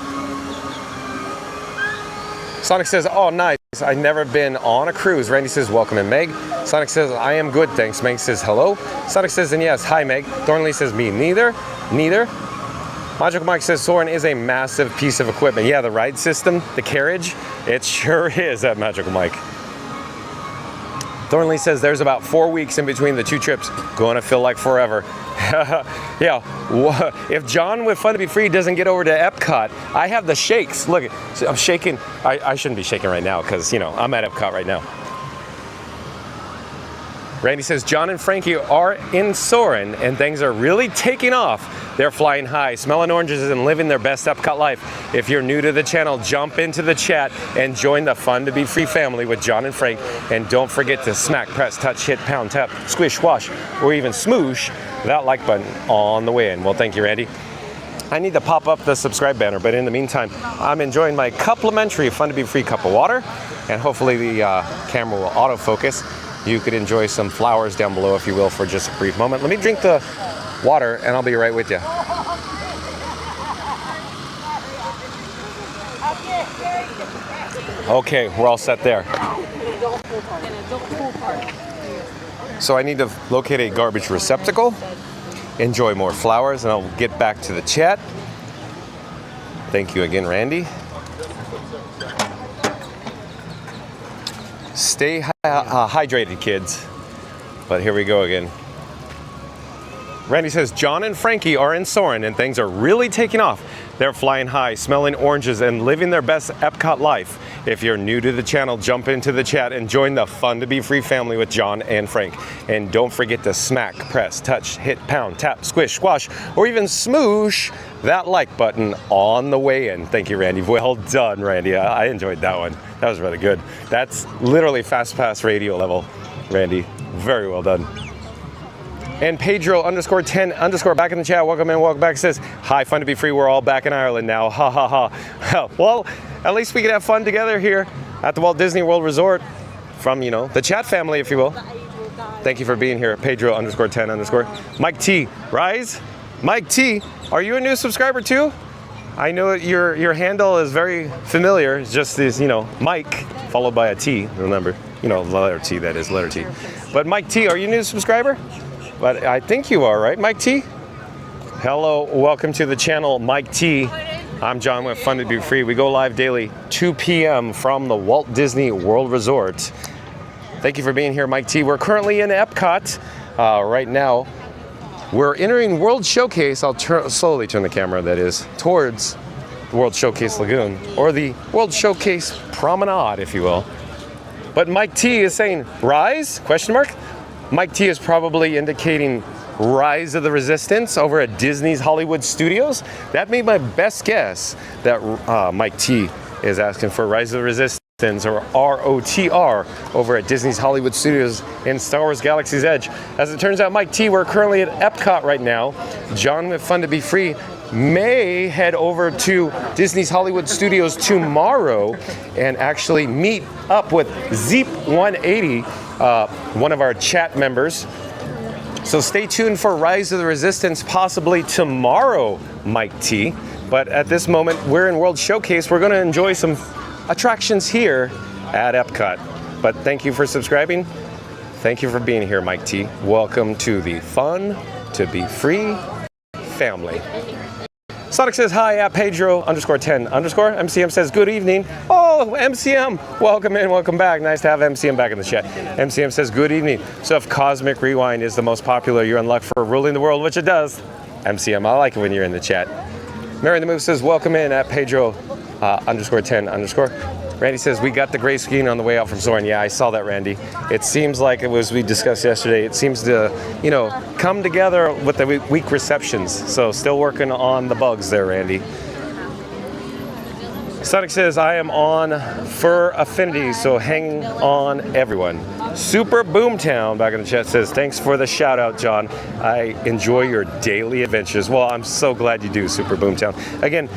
Speaker 1: Sonic says, oh, nice. I've never been on a cruise. Randy says, welcome in, Meg. Sonic says, I am good, thanks. Meg says, hello. Sonic says, and yes, hi, Meg. Thornley says, me neither. Magical Mike says, Soarin' is a massive piece of equipment. Yeah, the ride system, the carriage, it sure is at Magical Mike. Thornley says, there's about 4 weeks in between the two trips. Going to feel like forever. Yeah, if John with Fun to Be Free doesn't get over to Epcot, I have the shakes. Look, I'm shaking. I shouldn't be shaking right now because, you know, I'm at Epcot right now. Randy says, John and Frankie are in Soarin' and things are really taking off. They're flying high, smelling oranges and living their best Epcot life. If you're new to the channel, jump into the chat and join the Fun to Be Free family with John and Frank. And don't forget to smack, press, touch, hit, pound, tap, squish, wash, or even smoosh that like button on the way in. Well, thank you, Randy. I need to pop up the subscribe banner, but in the meantime, I'm enjoying my complimentary Fun to Be Free cup of water, and hopefully the camera will autofocus. You could enjoy some flowers down below, if you will, for just a brief moment. Let me drink the water, and I'll be right with you. Okay, we're all set there. So I need to locate a garbage receptacle, enjoy more flowers, and I'll get back to the chat. Thank you again, Randy. Stay hydrated, kids. But here we go again. Randy says, John and Frankie are in Soarin' and things are really taking off. They're flying high, smelling oranges, and living their best Epcot life. If you're new to the channel, jump into the chat and join the Fun to Be Free family with John and Frank. And don't forget to smack, press, touch, hit, pound, tap, squish, squash, or even smoosh that like button on the way in. Thank you, Randy. Well done, Randy. I enjoyed that one. That was really good. That's literally Fast Pass Radio level, Randy. Very well done. And Pedro _10_ back in the chat. Welcome in, welcome back. Says, hi, Fun to Be Free. We're all back in Ireland now. Ha ha ha. Well, at least we can have fun together here at the Walt Disney World Resort from, you know, the chat family, if you will. Thank you for being here. Pedro _10_ Mike T. Rise. Mike T. Are you a new subscriber too? I know your handle is very familiar. It's just this, Mike followed by a T. Remember, the letter T. That is letter T. But Mike T, are you a new subscriber? But I think you are, right, Mike T? Hello, welcome to the channel, Mike T. I'm John with Fun to Be Free. We go live daily, 2 p.m. from the Walt Disney World Resort. Thank you for being here, Mike T. We're currently in Epcot right now. We're entering World Showcase. I'll slowly turn the camera, that is, towards the World Showcase Lagoon, or the World Showcase Promenade, if you will. But Mike T is saying, rise? Question mark? Mike T is probably indicating Rise of the Resistance over at Disney's Hollywood Studios. That made my best guess that Mike T is asking for Rise of the Resistance, or ROTR, over at Disney's Hollywood Studios in Star Wars Galaxy's Edge. As it turns out, Mike T, we're currently at Epcot right now. John with Fun to Be Free may head over to Disney's Hollywood Studios tomorrow and actually meet up with Zeep180, one of our chat members. So stay tuned for Rise of the Resistance possibly tomorrow, Mike T. But at this moment, we're in World Showcase. We're going to enjoy some attractions here at Epcot. But thank you for subscribing. Thank you for being here, Mike T. Welcome to the Fun to Be Free family. Sonic says hi at Pedro_10_. MCM says good evening. Oh, MCM, welcome in, welcome back. Nice to have MCM back in the chat. MCM says good evening. So if Cosmic Rewind is the most popular, you're in luck for ruling the world, which it does. MCM, I like it when you're in the chat. Mary the Move says welcome in at Pedro_10_. Randy says we got the gray screen on the way out from Soarin. Yeah, I saw that, Randy. It seems like it was we discussed yesterday. It seems to, come together with the weak receptions. So still working on the bugs there, Randy. Sonic says I am on Fur Affinity, so hang on, everyone. Super Boomtown back in the chat says thanks for the shout out, John. I enjoy your daily adventures. Well, I'm so glad you do, Super Boomtown. Again,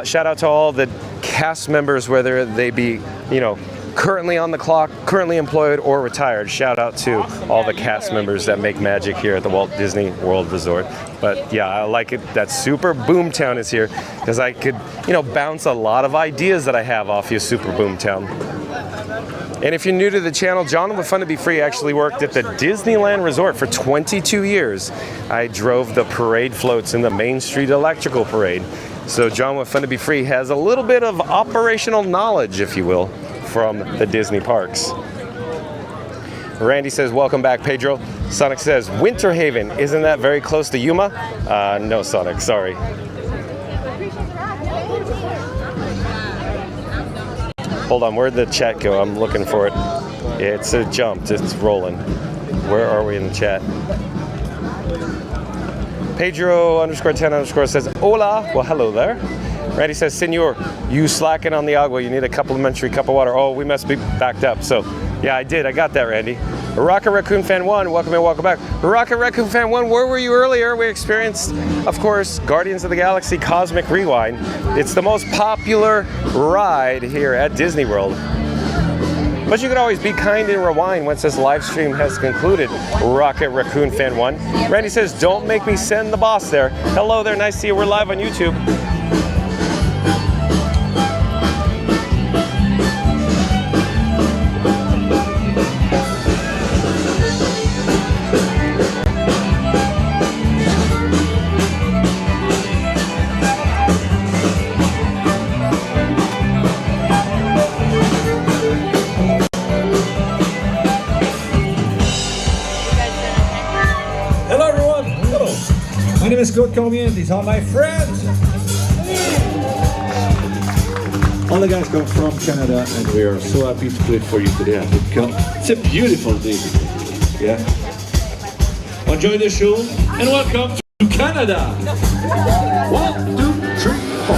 Speaker 1: shout out to all the cast members, whether they be, currently on the clock, currently employed, or retired. Shout out to all the cast members that make magic here at the Walt Disney World Resort. But yeah, I like it that Super Boomtown is here because I could, bounce a lot of ideas that I have off you, Super Boomtown. And if you're new to the channel, John with Fun to Be Free actually worked at the Disneyland Resort for 22 years. I drove the parade floats in the Main Street Electrical Parade. So John with Fun to Be Free has a little bit of operational knowledge, if you will, from the Disney parks. Randy says, welcome back, Pedro. Sonic says, Winter Haven, isn't that very close to Yuma? No, Sonic, sorry. Hold on, where'd the chat go? I'm looking for it. It's jumped, it's rolling. Where are we in the chat? Pedro_10_ says, hola. Well, hello there. Randy says, Senor, you slacking on the agua. You need a complimentary cup of water. Oh, we must be backed up. So, yeah, I did. I got that, Randy. Rocket Raccoon Fan 1, welcome in, welcome back. Rocket Raccoon Fan 1, where were you earlier? We experienced, of course, Guardians of the Galaxy Cosmic Rewind. It's the most popular ride here at Disney World. But you can always be kind and rewind once this live stream has concluded, Rocket Raccoon Fan 1. Randy says, don't make me send the boss there. Hello there, nice to see you. We're live on YouTube.
Speaker 15: My name is Good Comian. These are my friends. All the guys come from Canada, and we are so happy to play for you today. It's a beautiful day. Yeah. Enjoy the show, and welcome to Canada. 1, 2, 3, 4.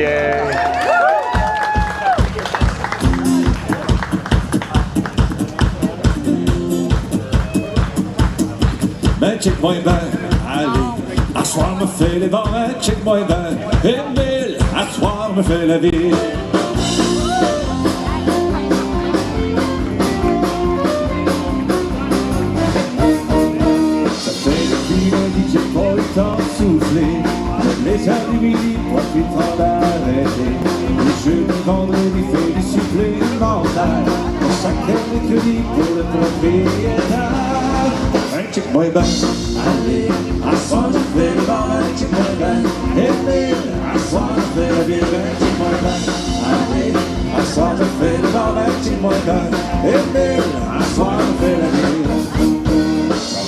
Speaker 1: Yay.
Speaker 15: Mais check-moi ben, allez, à soir me fait les vents, mais check-moi ben, Emile, à soir me fait la vie. Ça fait depuis lundi que j'ai pas le temps de souffler, les heures du midi, profitant d'arrêter, les jeudis, vendredis, fait du supplémentaire, on sacré mercredi pour le propriétaire. Check-moi ben, allez, à soir je fais le vent, check-moi ben, Emile, à soir je fais la ville, check-moi ben, allez, à soir je fais le vent, check-moi ben, Emile, à soir je fais la ville.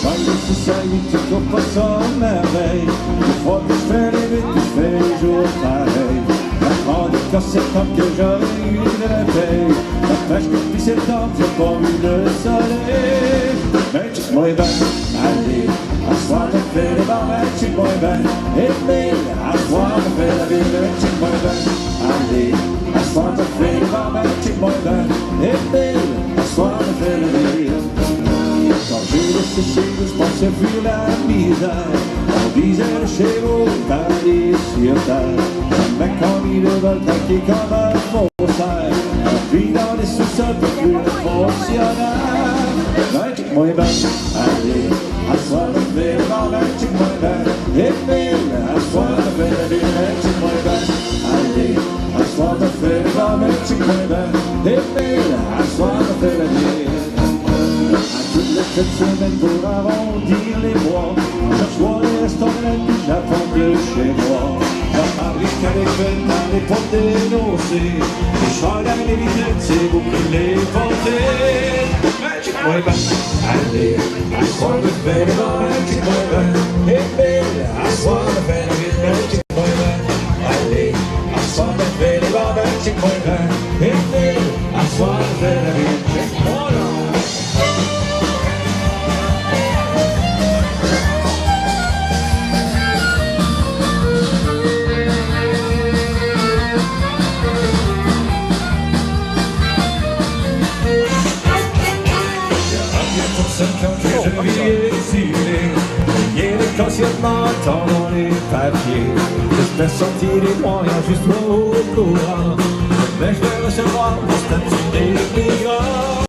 Speaker 15: Travail de société, tu cours pas sans merveille, une fois que je fais les vite, je fais les jours pareils. La chronique quand septembre que j'aurais eu de la paye, la pêche que depuis septembre, j'ai pas vu le soleil. Mais check-moi ben, allez, à soir je fais les bars, mais check-moi ben, Emile, à soir je fais la ville, check-moi ben, allez, à soir je fais les bars, mais check-moi ben, Emile, à soir je fais la ville. Quand j'ai laissé chez nous, je pensais fuir la misère, on disait le chez vous, aller sur terre, mais quand il le vol traqué comme un faussaire, on vit dans les sous-sols pour plus le fonctionnaire. Ben check-moi ben, allez, à soir je fais le vent, ben check-moi ben, Emile, à soir je fais la ville, ben check-moi ben, allez, à soir je fais le vent, ben check-moi ben, Emile, à soir je fais la ville. À toutes les fêtes semaines pour arrondir les mois, je reçois les restaurants puis j'apprends de chez moi. La fabrique avec fêtes à l'époque dénoncée, les chandails, les vignettes, c'est vous qui les portez. Check-moi ben, allez, à soir je fais les vents, check-moi ben, Emile, à soir je fais la ville, check-moi ben, allez, à soir je fais les vents, check-moi ben, Emile, à soir je fais la ville, check-moi là. Quand je vis exilé, il y a des cautionnements dans les papiers. J'espère sortir les moyens juste au courant, mais je vais recevoir mon statut d'immigrant.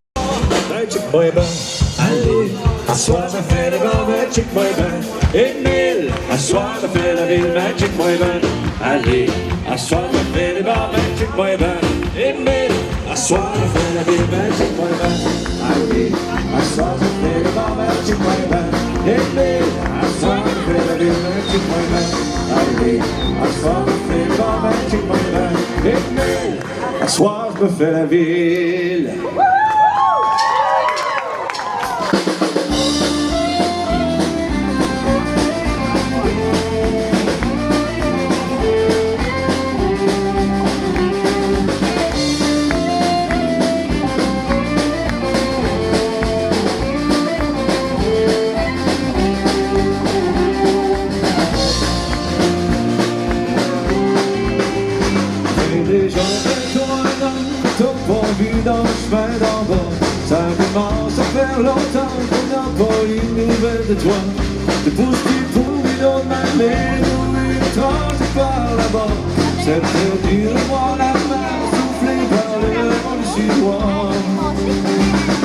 Speaker 15: Ben check-moi ben, allez, à soir je fais les vents, ben check-moi ben, Emile, à soir je fais la ville, ben check-moi ben, allez, à soir je fais les vents, ben check-moi ben, Emile, à soir je fais la ville, ben check-moi ben, allez, à soir je fais les vents, ben check-moi ben, Emile, à soir je fais la ville, ben check-moi ben, allez, à soir je fais les vents, ben check-moi ben, Emile, à soir je me fais la ville. Dans le chemin d'en bas, ça commence à faire longtemps qu'on n'a pas une nouvelle de toi. Te pousse-tu pour une autre manière ou une tranche par là-bas? C'est très dur de voir la mer souffler par le vent du sud-ouest.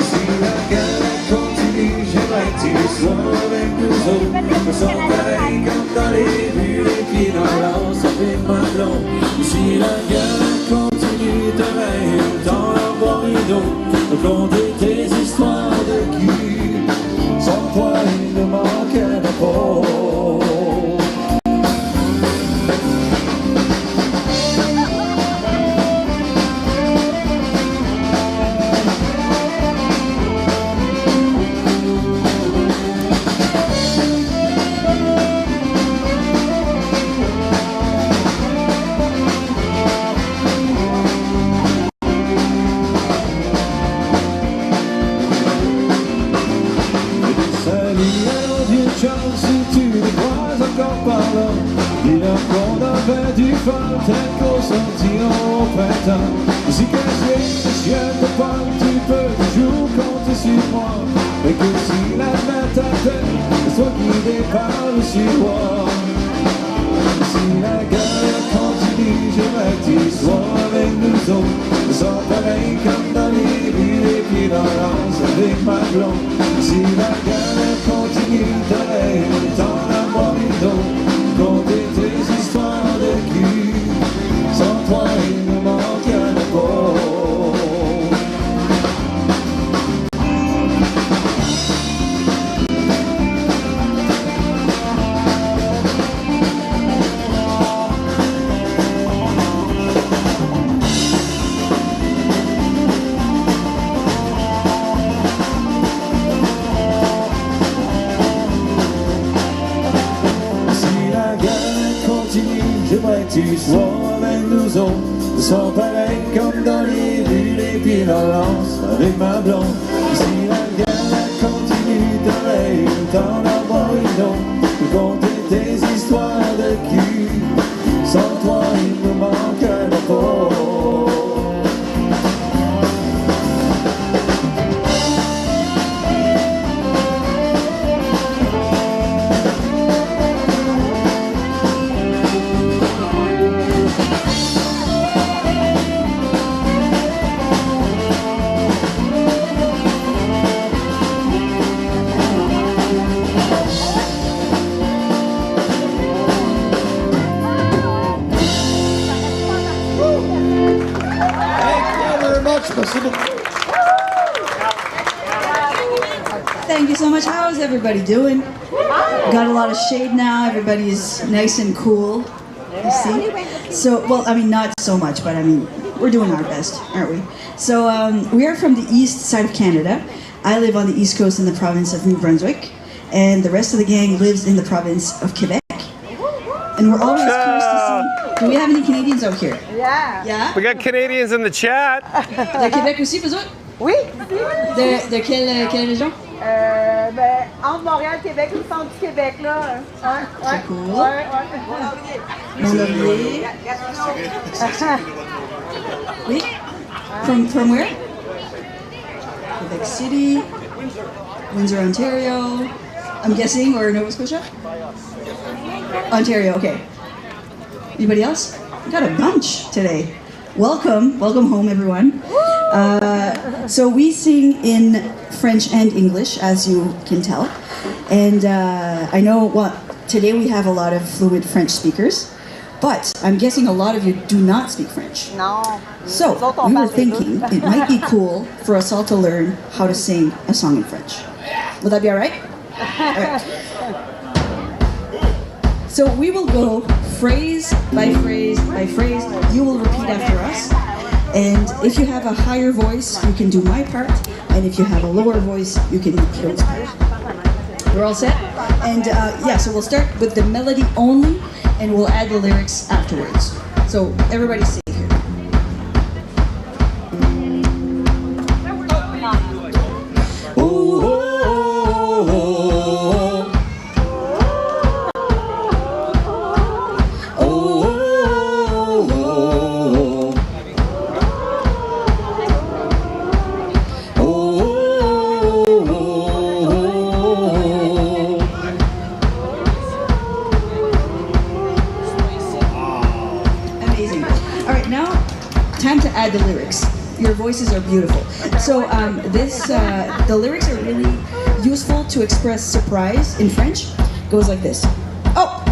Speaker 15: Si la guerre continue, j'aimerais que tu sois avec nous autres. Me sens pareil comme dans les vues, les pieds dans l'eau, ça fait ma blonde. Si la guerre continue, demain, dans de compter tes histoires de cul, sans toi il ne manquera pas. matin. Musique cachée, le chien te parle, tu peux toujours compter sur moi. Mais que si la main t'appelle, c'est toi qui départ sur moi. Si la guerre continue, j'aimerais que tu sois avec nous autres. Je sens pareil comme dans les rues, les pieds dans l'anse avec ma blonde. Si la guerre continue, t'aurais le temps d'avoir une autre. Compter tes histoires de cul. Sans toi, il ne manque rien de beau. J'aimerais que tu sois avec nous autres. Nous sommes pareils comme dans les rues, les pieds dans l'anse avec ma blonde. Si la guerre continue, t'aurais le temps d'avoir une autre. Pour compter tes histoires de cul. Sans toi, il nous manque un apport.
Speaker 16: Thank you so much. How is everybody doing? Got a lot of shade now. Everybody's nice and cool. You see? So, well, I mean, not so much, but I mean, we're doing our best, aren't we? So, we are from the east side of Canada. I live on the east coast in the province of New Brunswick, and the rest of the gang lives in the province of Quebec. And we're always curious to see, do we have any Canadians out here?
Speaker 4: Yeah.
Speaker 16: Yeah?
Speaker 1: We got Canadians in the chat.
Speaker 16: De Québec aussi, vous autres?
Speaker 4: Oui.
Speaker 16: De quelle région?
Speaker 4: Ben, entre Montréal, Québec, le centre du Québec, là.
Speaker 16: C'est cool.
Speaker 4: Mont-Laurier.
Speaker 16: Oui. From where? Quebec City, Windsor, Ontario. I'm guessing, or Nova Scotia? Ontario, okay. Anybody else? We got a bunch today. Welcome home, everyone. So we sing in French and English, as you can tell. And I know today we have a lot of fluent French speakers, but I'm guessing a lot of you do not speak French.
Speaker 4: No.
Speaker 16: So we were thinking it might be cool for us all to learn how to sing a song in French. Would that be all right? All right. So we will go phrase by phrase by phrase. You will repeat after us. And if you have a higher voice, you can do my part. And if you have a lower voice, you can do Joe's part. We're all set? And so we'll start with the melody only, and we'll add the lyrics afterwards. So everybody sing here. The lyrics. Your voices are beautiful. So the lyrics are really useful to express surprise in French. Goes like this. Oh!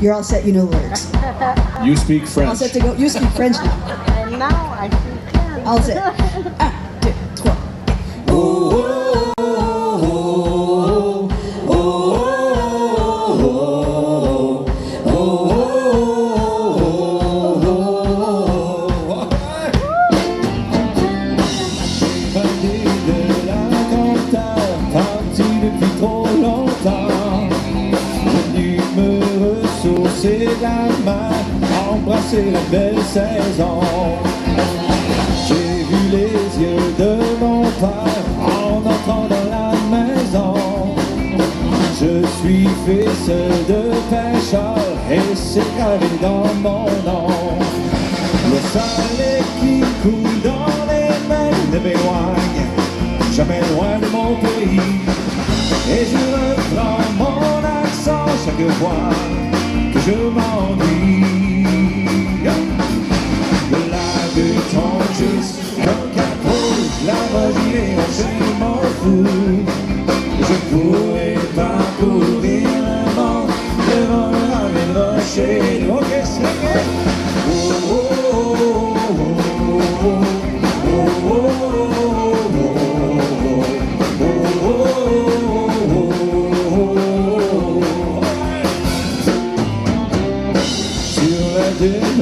Speaker 16: You're all set, you know the lyrics.
Speaker 15: You speak French.
Speaker 16: All set to go. You speak French now.
Speaker 4: And now I speak French.
Speaker 16: All set. 1, 2, 3.
Speaker 15: Embrasser la belle saison. J'ai vu les yeux de mon père en entrant dans la maison. Je suis fils de pêcheur et c'est gravé dans mon nom. soleil qui coule dans les mers ne m'éloigne jamais loin de mon pays. Et je reprends mon accent chaque fois que je m'ennuie. Le lac tombe juste comme Capose, la magie et on m'en fout. Je pourrais parcourir le monde devant le ramen rocher. Ok, c'est vrai. Oh, oh, oh, oh, oh,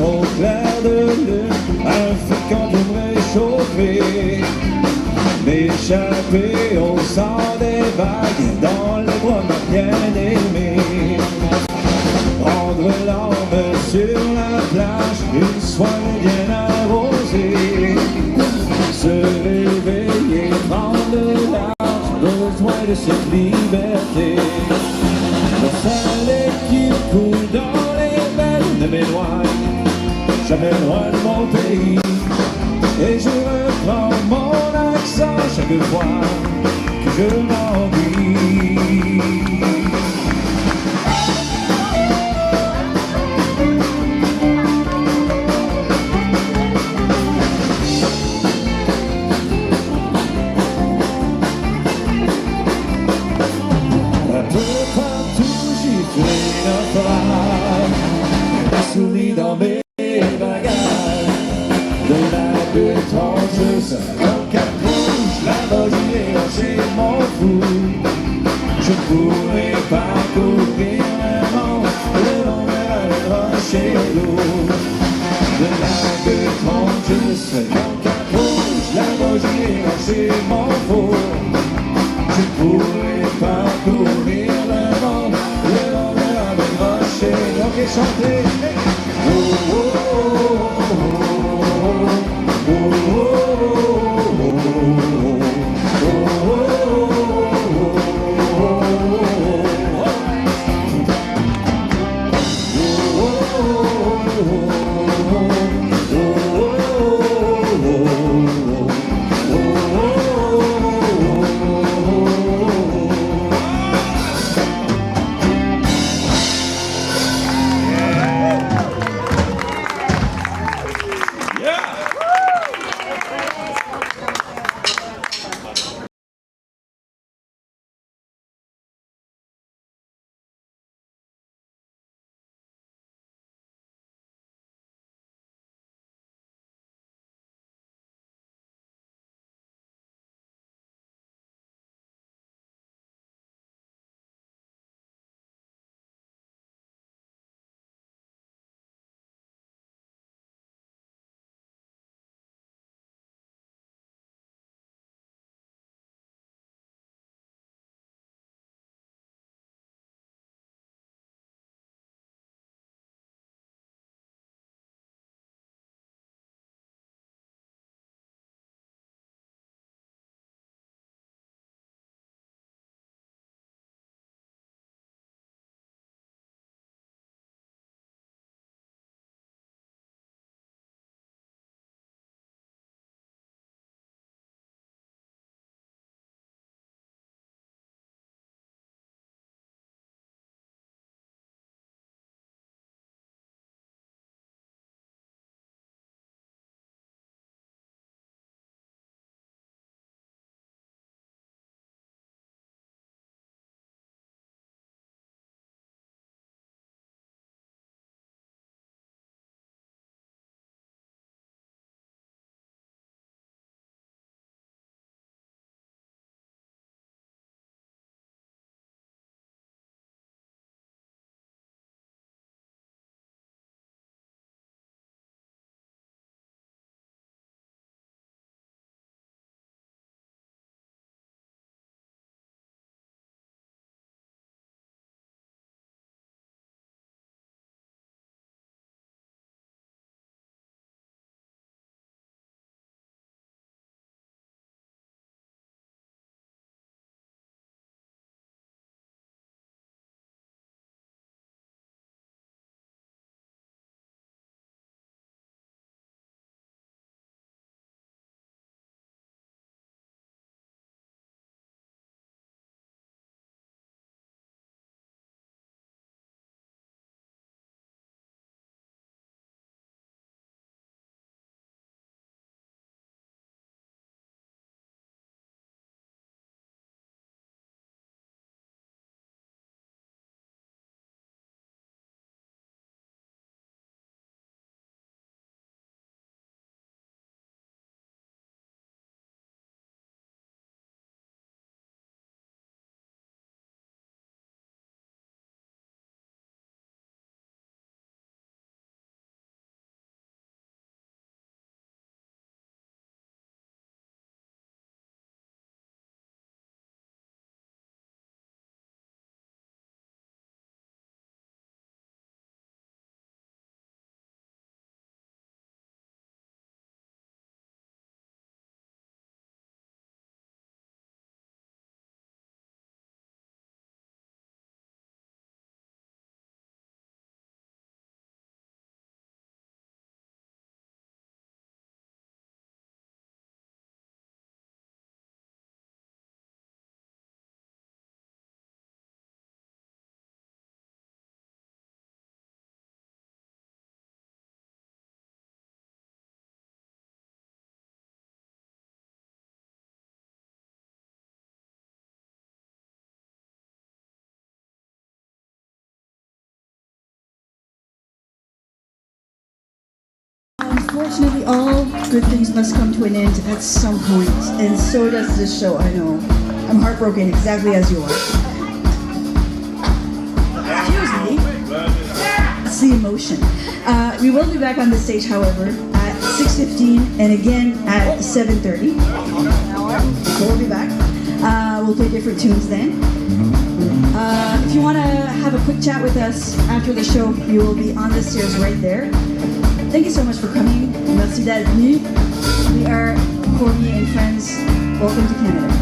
Speaker 15: au clair de lune, un fréquent pour me réchauffer, m'échapper au sang des vagues dans les bras de ma bien-aimée, prendre l'arme sur la plage, une soirée bien arrosée, se réveiller, prendre de large, besoin de cette liberté, le soleil qui coule dans les veines ne m'éloigne jamais loin de mon pays. Et je reprends mon accent chaque fois que je m'ennuie. Un peu partout giflé naufrage, des souris dans mes bagages, de la détente, comme cap rouge, la magie et on m'en fout. Je pourrais parcourir le monde, le long de la rocher d'eau. De la détente, comme cap rouge, la magie et on m'en fout. Je pourrais parcourir le monde, le long de la rocher d'eau. Ok, chantez. Oh, oh,
Speaker 16: unfortunately, all good things must come to an end at some point, and so does this show, I know. I'm heartbroken exactly as you are. Excuse me. It's the emotion. We will be back on the stage, however, at 6:15 and again at 7:30. So we'll be back. We'll play different tunes then. If you want to have a quick chat with us after the show, you will be on the stairs right there. Thank you so much for coming. Merci d'être venu. We are Corby and friends. Welcome to Canada.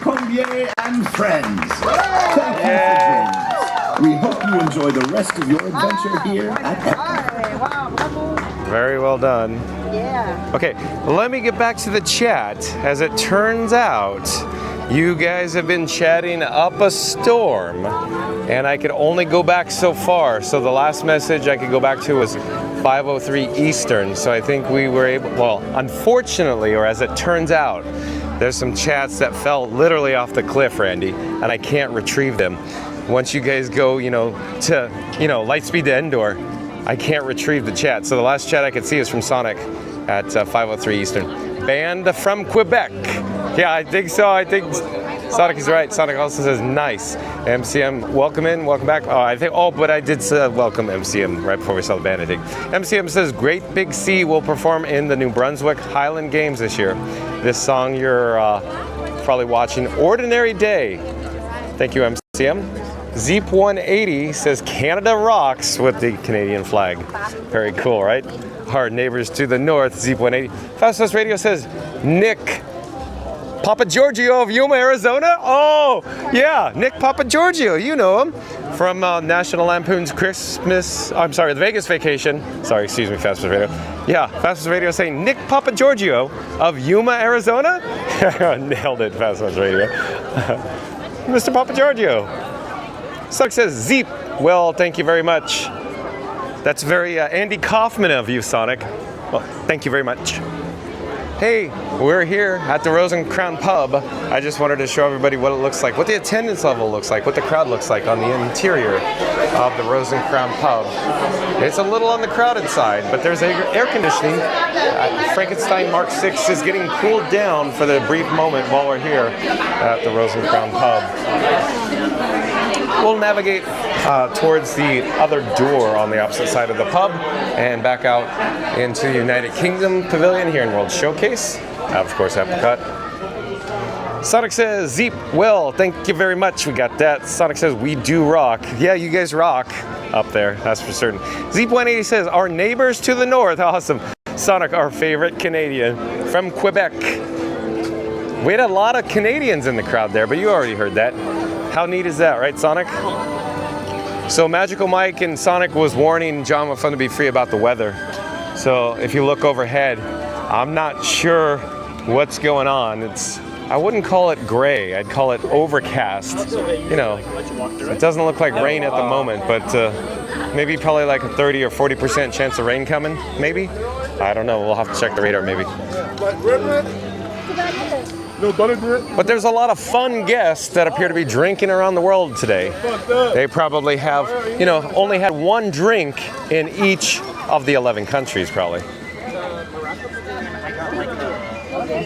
Speaker 17: Combier and friends. Thank you for joining us. We hope you enjoy the rest of your adventure here at Epcot.
Speaker 1: Very well done.
Speaker 12: Yeah.
Speaker 1: Okay, let me get back to the chat. As it turns out, you guys have been chatting up a storm, and I could only go back so far. So the last message I could go back to was 5:03 Eastern. So I think we were able, well, unfortunately, or as it turns out, there's some chats that fell literally off the cliff, Randy, and I can't retrieve them. Once you guys go, to, Lightspeed to Endor, I can't retrieve the chat. So the last chat I could see is from Sonic at 5:03 Eastern. Band from Quebec. Yeah, I think so. I think Sonic is right. Sonic also says nice. MCM, welcome in, welcome back. But I did welcome MCM right before we saw the band, I think. MCM says Great Big Sea will perform in the New Brunswick Highland Games this year. This song you're probably watching, Ordinary Day. Thank you, MCM. Zeep 180 says Canada rocks with the Canadian flag. Very cool, right? Our neighbors to the north, Zeep 180. Fast Radio says Nick Papa Giorgio of Yuma, Arizona. Oh, yeah, Nick Papa Giorgio. You know him from National Lampoon's the Vegas Vacation. Sorry, excuse me, Fastest Radio. Yeah, Fastest Radio saying Nick Papa Giorgio of Yuma, Arizona. Nailed it, Fastest Radio. Mr. Papa Giorgio. Suck says Zeep. Well, thank you very much. That's very Andy Kaufman of you, Sonic. Well, thank you very much. Hey, we're here at the Rose and Crown Pub. I just wanted to show everybody what it looks like, what the attendance level looks like, what the crowd looks like on the interior of the Rose and Crown Pub. It's a little on the crowded side, but there's air conditioning. Frankenstein Mark 6 is getting cooled down for the brief moment while we're here at the Rose and Crown Pub. We'll navigate towards the other door on the opposite side of the pub and back out into the United Kingdom Pavilion here in World Showcase. Of course, Epcot. Sonic says, Zeep, well, thank you very much. We got that. Sonic says, we do rock. Yeah, you guys rock up there, that's for certain. Zeep180 says, our neighbors to the north. Awesome. Sonic, our favorite Canadian from Quebec. We had a lot of Canadians in the crowd there, but you already heard that. How neat is that, right, Sonic? So Magical Mike and Sonic was warning John with Fun to Be Free about the weather. So if you look overhead, I'm not sure what's going on. I wouldn't call it gray, I'd call it overcast. You know, it doesn't look like rain at the moment, but maybe probably like a 30 or 40% chance of rain coming, maybe? I don't know, we'll have to check the radar maybe. But there's a lot of fun guests that appear to be drinking around the world today. They probably have, you know, only had one drink in each of the 11 countries, probably.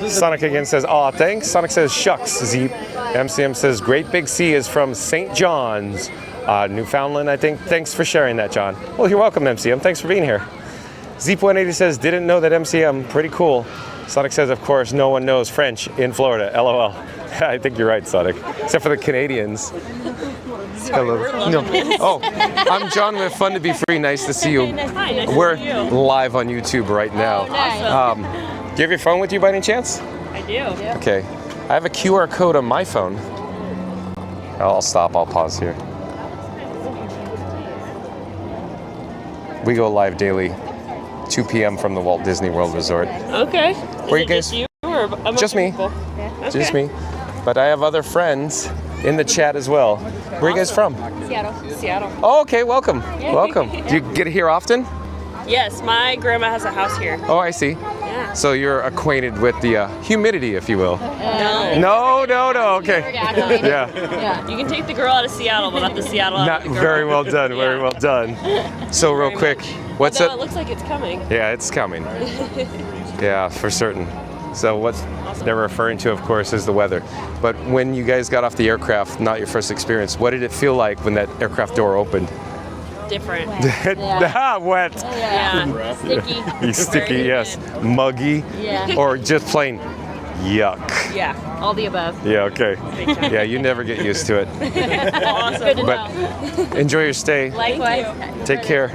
Speaker 1: Sonic again says, aw, thanks. Sonic says, shucks, Zeep. MCM says, Great Big C is from St. John's, Newfoundland, I think. Thanks for sharing that, John. Well, you're welcome, MCM. Thanks for being here. Zeep180 says, didn't know that MCM. Pretty cool. Sonic says, of course, no one knows French in Florida. LOL. I think you're right, Sonic. Except for the Canadians. Hello. No. Oh, I'm John with Fun to Be Free. Nice to see you. We're live on YouTube right now. Do you have your phone with you by any chance?
Speaker 18: I do.
Speaker 1: Okay. I have a QR code on my phone. I'll stop. I'll pause here. We go live daily. 2 p.m. from the Walt Disney World Resort.
Speaker 18: Okay.
Speaker 1: Where you guys?
Speaker 18: Just you or
Speaker 1: just me.
Speaker 18: Okay.
Speaker 1: Just me. But I have other friends in the chat as well. Where are you guys from?
Speaker 18: Seattle.
Speaker 1: Oh, okay. Welcome.
Speaker 18: Yeah.
Speaker 1: Welcome. Do you get here often?
Speaker 18: Yes, my grandma has a house here.
Speaker 1: Oh, I see.
Speaker 18: Yeah.
Speaker 1: So you're acquainted with the humidity, if you will.
Speaker 18: No.
Speaker 1: No. Okay.
Speaker 18: Yeah. You can take the girl out of Seattle, but not the Seattle out of the girl.
Speaker 1: Very well done. Very well done. So real quick, what's it?
Speaker 18: It looks like it's coming.
Speaker 1: Yeah, it's coming. Yeah, for certain. So what they're referring to, of course, is the weather. But when you guys got off the aircraft, not your first experience, what did it feel like when that aircraft door opened?
Speaker 18: Different.
Speaker 1: Wet.
Speaker 18: Yeah. Sticky.
Speaker 1: Sticky, yes. Muggy.
Speaker 18: Yeah.
Speaker 1: Or just plain yuck.
Speaker 18: Yeah, all the above.
Speaker 1: Yeah, okay. Yeah, you never get used to it.
Speaker 18: Awesome. Good to
Speaker 1: But
Speaker 18: know.
Speaker 1: enjoy your stay.
Speaker 18: Likewise.
Speaker 1: Take care.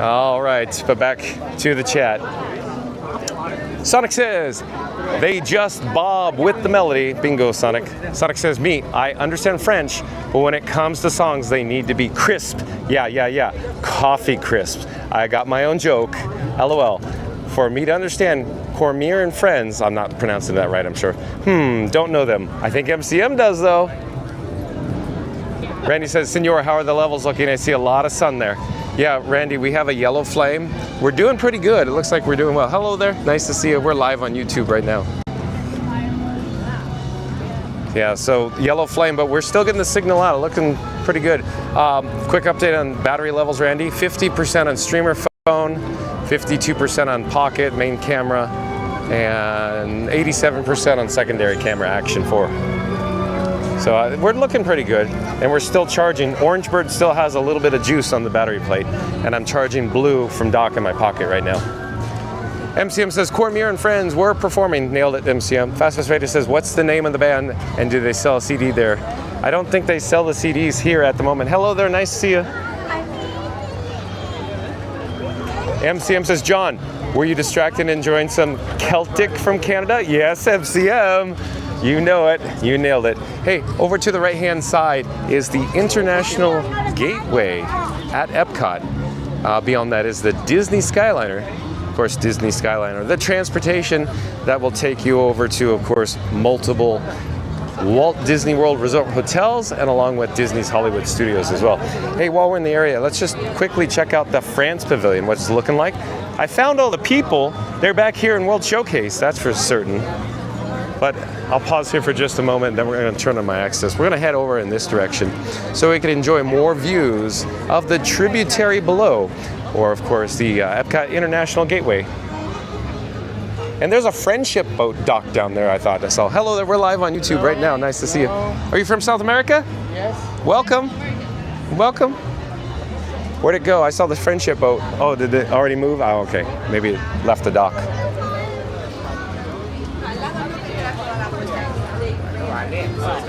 Speaker 1: All right, but back to the chat. Sonic says, they just bob with the melody. Bingo, Sonic. Sonic says, me, I understand French, but when it comes to songs, they need to be crisp. Yeah. Coffee crisp. I got my own joke. LOL. For me to understand Cormier and Friends, I'm not pronouncing that right, I'm sure. Don't know them. I think MCM does, though. Randy says, Senor, how are the levels looking? I see a lot of sun there. Yeah, Randy, we have a yellow flame. We're doing pretty good. It looks like we're doing well. Hello there. Nice to see you. We're live on YouTube right now. Yeah, so yellow flame, but we're still getting the signal out. Looking pretty good. Quick update on battery levels, Randy. 50% on streamer phone, 52% on pocket, main camera, and 87% on secondary camera, Action 4. So we're looking pretty good, and we're still charging. Orangebird still has a little bit of juice on the battery plate, and I'm charging blue from dock in my pocket right now. MCM says, Cormier and Friends were performing. Nailed it, MCM. Fastest Radio says, what's the name of the band, and do they sell a CD there? I don't think they sell the CDs here at the moment. Hello there, nice to see you. MCM says, John, Were you distracted and enjoying some Celtic from Canada? Yes, MCM. You know it. You nailed it. Hey, over to the right-hand side is the International Gateway at Epcot. Beyond that is the Disney Skyliner. Of course, Disney Skyliner. The transportation that will take you over to, of course, multiple Walt Disney World Resort hotels and along with Disney's Hollywood Studios as well. Hey, while we're in the area, let's just quickly check out the France Pavilion, what's it looking like. I found all the people. They're back here in World Showcase, that's for certain. But I'll pause here for just a moment, then we're going to turn on my access. We're going to head over in this direction so we can enjoy more views of the tributary below, or of course the Epcot International Gateway. And there's a friendship boat docked down there, I thought I saw. Hello there, we're live on YouTube right now. Nice to see you. Are you from South America?
Speaker 12: Yes.
Speaker 1: Welcome. Welcome. Where'd it go? I saw the friendship boat. Oh, did it already move? Oh, okay. Maybe it left the dock.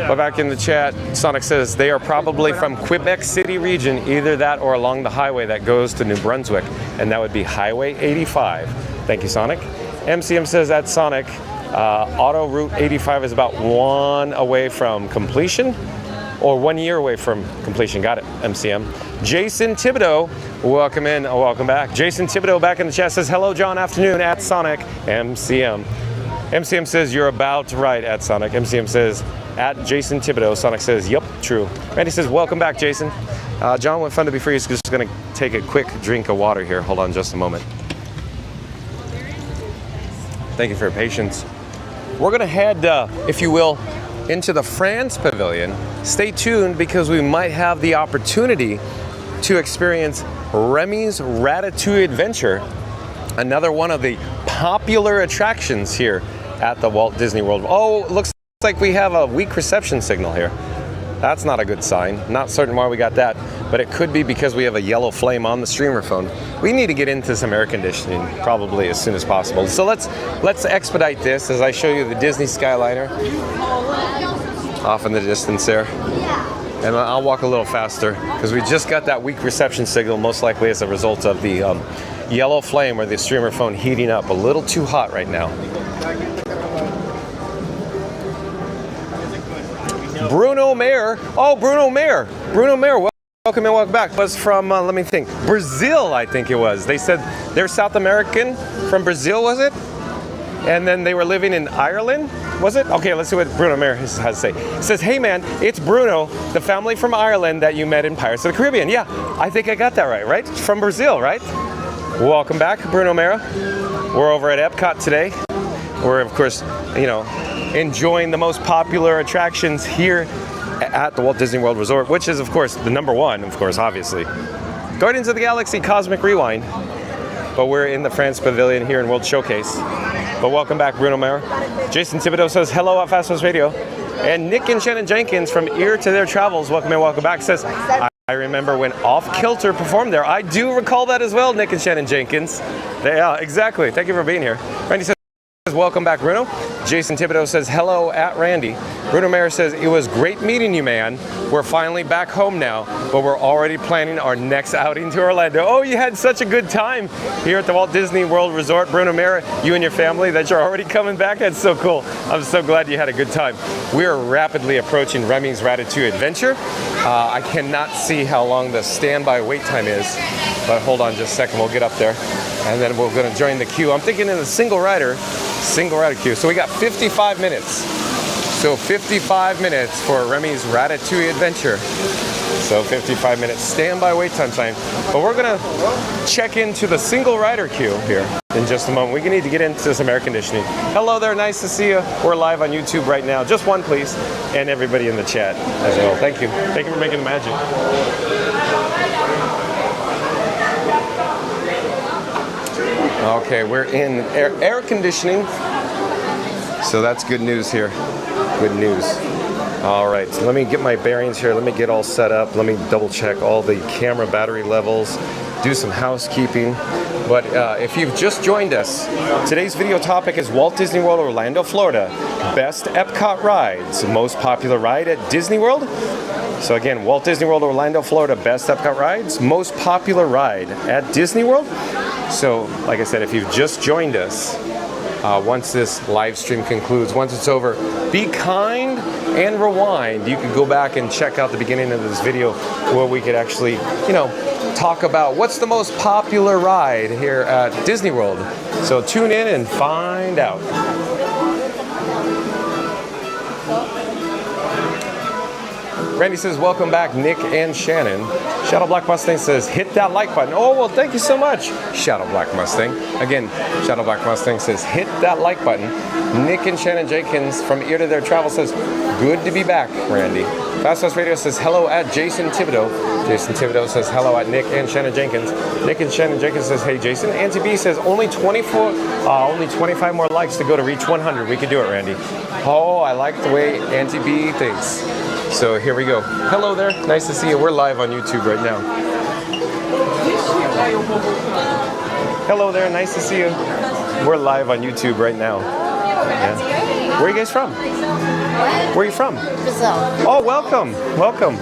Speaker 1: But back in the chat, Sonic says they are probably from Quebec City region, either that or along the highway that goes to New Brunswick, and that would be Highway 85. Thank you, Sonic. MCM says at Sonic, Auto Route 85 is about 1 away from completion, or 1 year away from completion. Got it, MCM. Jason Thibodeau, welcome in, welcome back. Jason Thibodeau back in the chat says, hello, John, afternoon at Sonic, MCM. MCM says, you're about right at Sonic. MCM says, at Jason Thibodeau. Sonic says, yep, true. Randy says, welcome back, Jason. John, what fun to be free. He's just going to take a quick drink of water here. Hold on just a moment. Thank you for your patience. We're going to head, if you will, into the France Pavilion. Stay tuned because we might have the opportunity to experience Remy's Ratatouille Adventure, another one of the popular attractions here at the Walt Disney World. Oh, looks like we have a weak reception signal here. That's not a good sign. Not certain why we got that, but it could be because we have a yellow flame on the streamer phone. We need to get into some air conditioning probably as soon as possible. So let's expedite this as I show you the Disney Skyliner off in the distance there. And I'll walk a little faster because we just got that weak reception signal, most likely as a result of the yellow flame or the streamer phone heating up a little too hot right now. Bruno Mayer. Oh, Bruno Mayer. Bruno Mayer, welcome and welcome back. Was from, let me think, Brazil, I think it was. They said they're South American from Brazil, was it? And then they were living in Ireland, was it? Okay, let's see what Bruno Mayer has to say. It says, hey man, it's Bruno, the family from Ireland that you met in Pirates of the Caribbean. Yeah, I think I got that right? From Brazil, right? Welcome back, Bruno Mayer. We're over at Epcot today. We're, of course, you know, enjoying the most popular attractions here at the Walt Disney World Resort, which is, of course, the #1, of course, obviously. Guardians of the Galaxy Cosmic Rewind. But we're in the France Pavilion here in World Showcase. But welcome back, Bruno Mayer. Jason Thibodeau says, hello at Fast Pass Radio. And Nick and Shannon Jenkins from Ear to Their Travels, welcome and welcome back, says, I remember when Off Kilter performed there. I do recall that as well, Nick and Shannon Jenkins. Yeah, exactly. Thank you for being here. Randy says, welcome back, Bruno. Jason Thibodeau says, hello at Randy. Bruno Mayer says, it was great meeting you, man. We're finally back home now, but we're already planning our next outing to Orlando. Oh, you had such a good time here at the Walt Disney World Resort. Bruno Mayer, you and your family, that you're already coming back. That's so cool. I'm so glad you had a good time. We are rapidly approaching Remy's Ratatouille Adventure. I cannot see how long the standby wait time is, but hold on just a second. We'll get up there, and then we're going to join the queue. I'm thinking in the single rider queue. So we got 55 minutes. So 55 minutes for Remy's Ratatouille Adventure. So 55 minutes standby wait time. But we're gonna check into the single rider queue here in just a moment. We need to get into some air conditioning. Hello there, nice to see you. We're live on YouTube right now. Just one, please. And everybody in the chat as well. Thank you. Thank you for making the magic. Okay, we're in air conditioning. So that's good news here. Good news. All right, so let me get my bearings here. Let me get all set up. Let me double check all the camera battery levels, do some housekeeping. But if you've just joined us, today's video topic is Walt Disney World Orlando, Florida. Best Epcot rides, most popular ride at Disney World. So again, Walt Disney World Orlando, Florida, best Epcot rides, most popular ride at Disney World. So, like I said, if you've just joined us, once this live stream concludes, once it's over, be kind and rewind. You can go back and check out the beginning of this video where we could actually, you know, talk about what's the most popular ride here at Disney World. So tune in and find out. Randy says, welcome back, Nick and Shannon. Shadow Black Mustang says, hit that like button. Oh, well, thank you so much, Shadow Black Mustang. Again, Shadow Black Mustang says, hit that like button. Nick and Shannon Jenkins from Ear to Their Travel says, good to be back, Randy. Fast Fast Radio says, hello at Jason Thibodeau. Jason Thibodeau says, hello at Nick and Shannon Jenkins. Nick and Shannon Jenkins says, hey, Jason. Auntie B says, only 25 more likes to go to reach 100. We can do it, Randy. Oh, I like the way Auntie B thinks. So here we go. Hello there. Nice to see you. We're live on YouTube right now. Hello there. Nice to see you. We're live on YouTube right now. Yeah. Where are you guys from? Where are you from?
Speaker 13: Brazil.
Speaker 1: Oh, welcome. Welcome.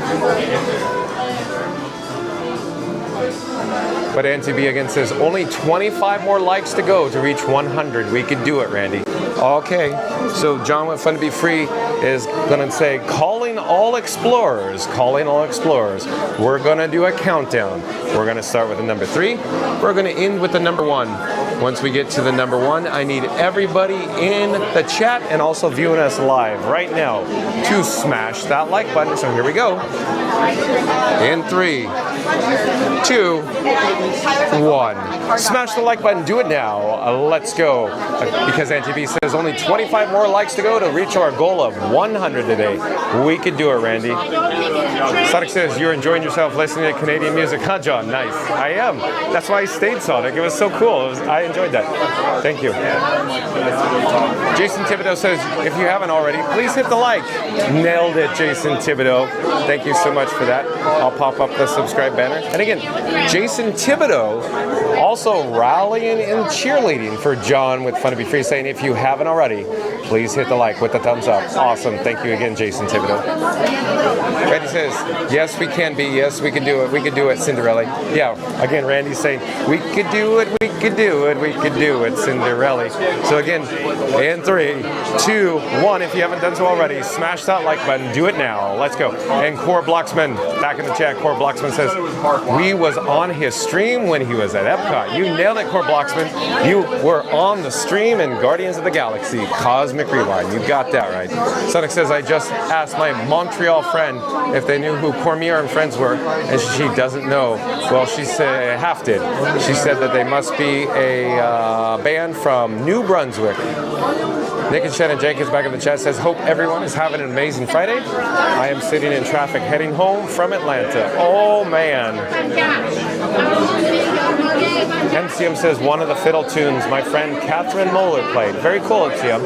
Speaker 1: But Auntie B again says, only 25 more likes to go to reach 100. We could do it, Randy. Okay, so John with Fun to Be Free is going to say, calling all explorers, calling all explorers. We're going to do a countdown. We're going to start with the number 3. We're going to end with the number 1. Once we get to the number 1, I need everybody in the chat and also viewing us live right now to smash that like button. So here we go. In 3, 2, 1. Smash the like button. Do it now. Let's go. Because Auntie B says only 25 more likes to go to reach our goal of 100 today. We could do it, Randy. Sonic says you're enjoying yourself listening to Canadian music, huh, John? Nice. I am. That's why I stayed, Sonic. It was so cool. I enjoyed that. Thank you. Jason Thibodeau says, if you haven't already, please hit the like. Nailed it, Jason Thibodeau. Thank you so much for that. I'll pop up the subscribe banner. And again, Jason Thibodeau also rallying and cheerleading for John with Fun to Be Free, saying if you haven't already, please hit the like with the thumbs up. Awesome. Thank you again, Jason Thibodeau. Randy says, yes, we can be. Yes, we can do it. We can do it, Cinderella. Yeah, again, Randy's saying, we could do it. We could do it. We could do it, Cinderella. So again, in 3, 2, 1, if you haven't done so already, smash that like button. Do it now. Let's go. And Core Blocksman, back in the chat, Core Blocksman says, we was on his stream when he was at Epcot. You nailed it, Core Blocksman. You were on the stream in Guardians of the Galaxy, Cosmic Rewind. You got that right. Sonic says, I just asked my Montreal friend if they knew who Cormier and Friends were, and she doesn't know. Well, she said, half did. She said that they must be a band from New Brunswick. Nick and Shannon Jenkins back in the chat says, hope everyone is having an amazing Friday. I am sitting in traffic heading home from Atlanta. Oh, man. MCM says, one of the fiddle tunes my friend Catherine Moeller played. Very cool, MCM.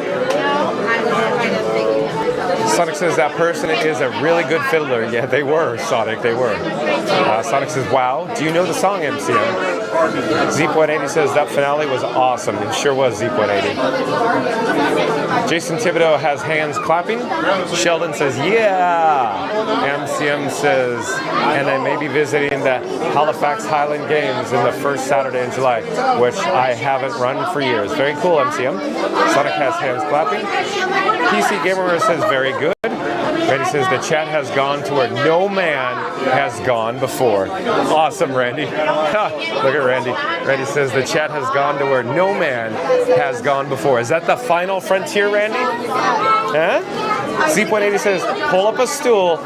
Speaker 1: Sonic says that person is a really good fiddler. Yeah, they were, Sonic, they were. Sonic says, wow, do you know the song, MCM? Zeep180 says that finale was awesome. It sure was, Zeep180. Jason Thibodeau has hands clapping. Sheldon says, yeah. MCM says, and I may be visiting the Halifax Highland Games in the first Saturday in July, which I haven't run for years. Very cool, MCM. Sonic has hands clapping. PC Gamer says, very good. Randy says the chat has gone to where no man has gone before. Awesome, Randy. Look at Randy. Randy says the chat has gone to where no man has gone before. Is that the final frontier, Randy? Huh? Z180 says, pull up a stool,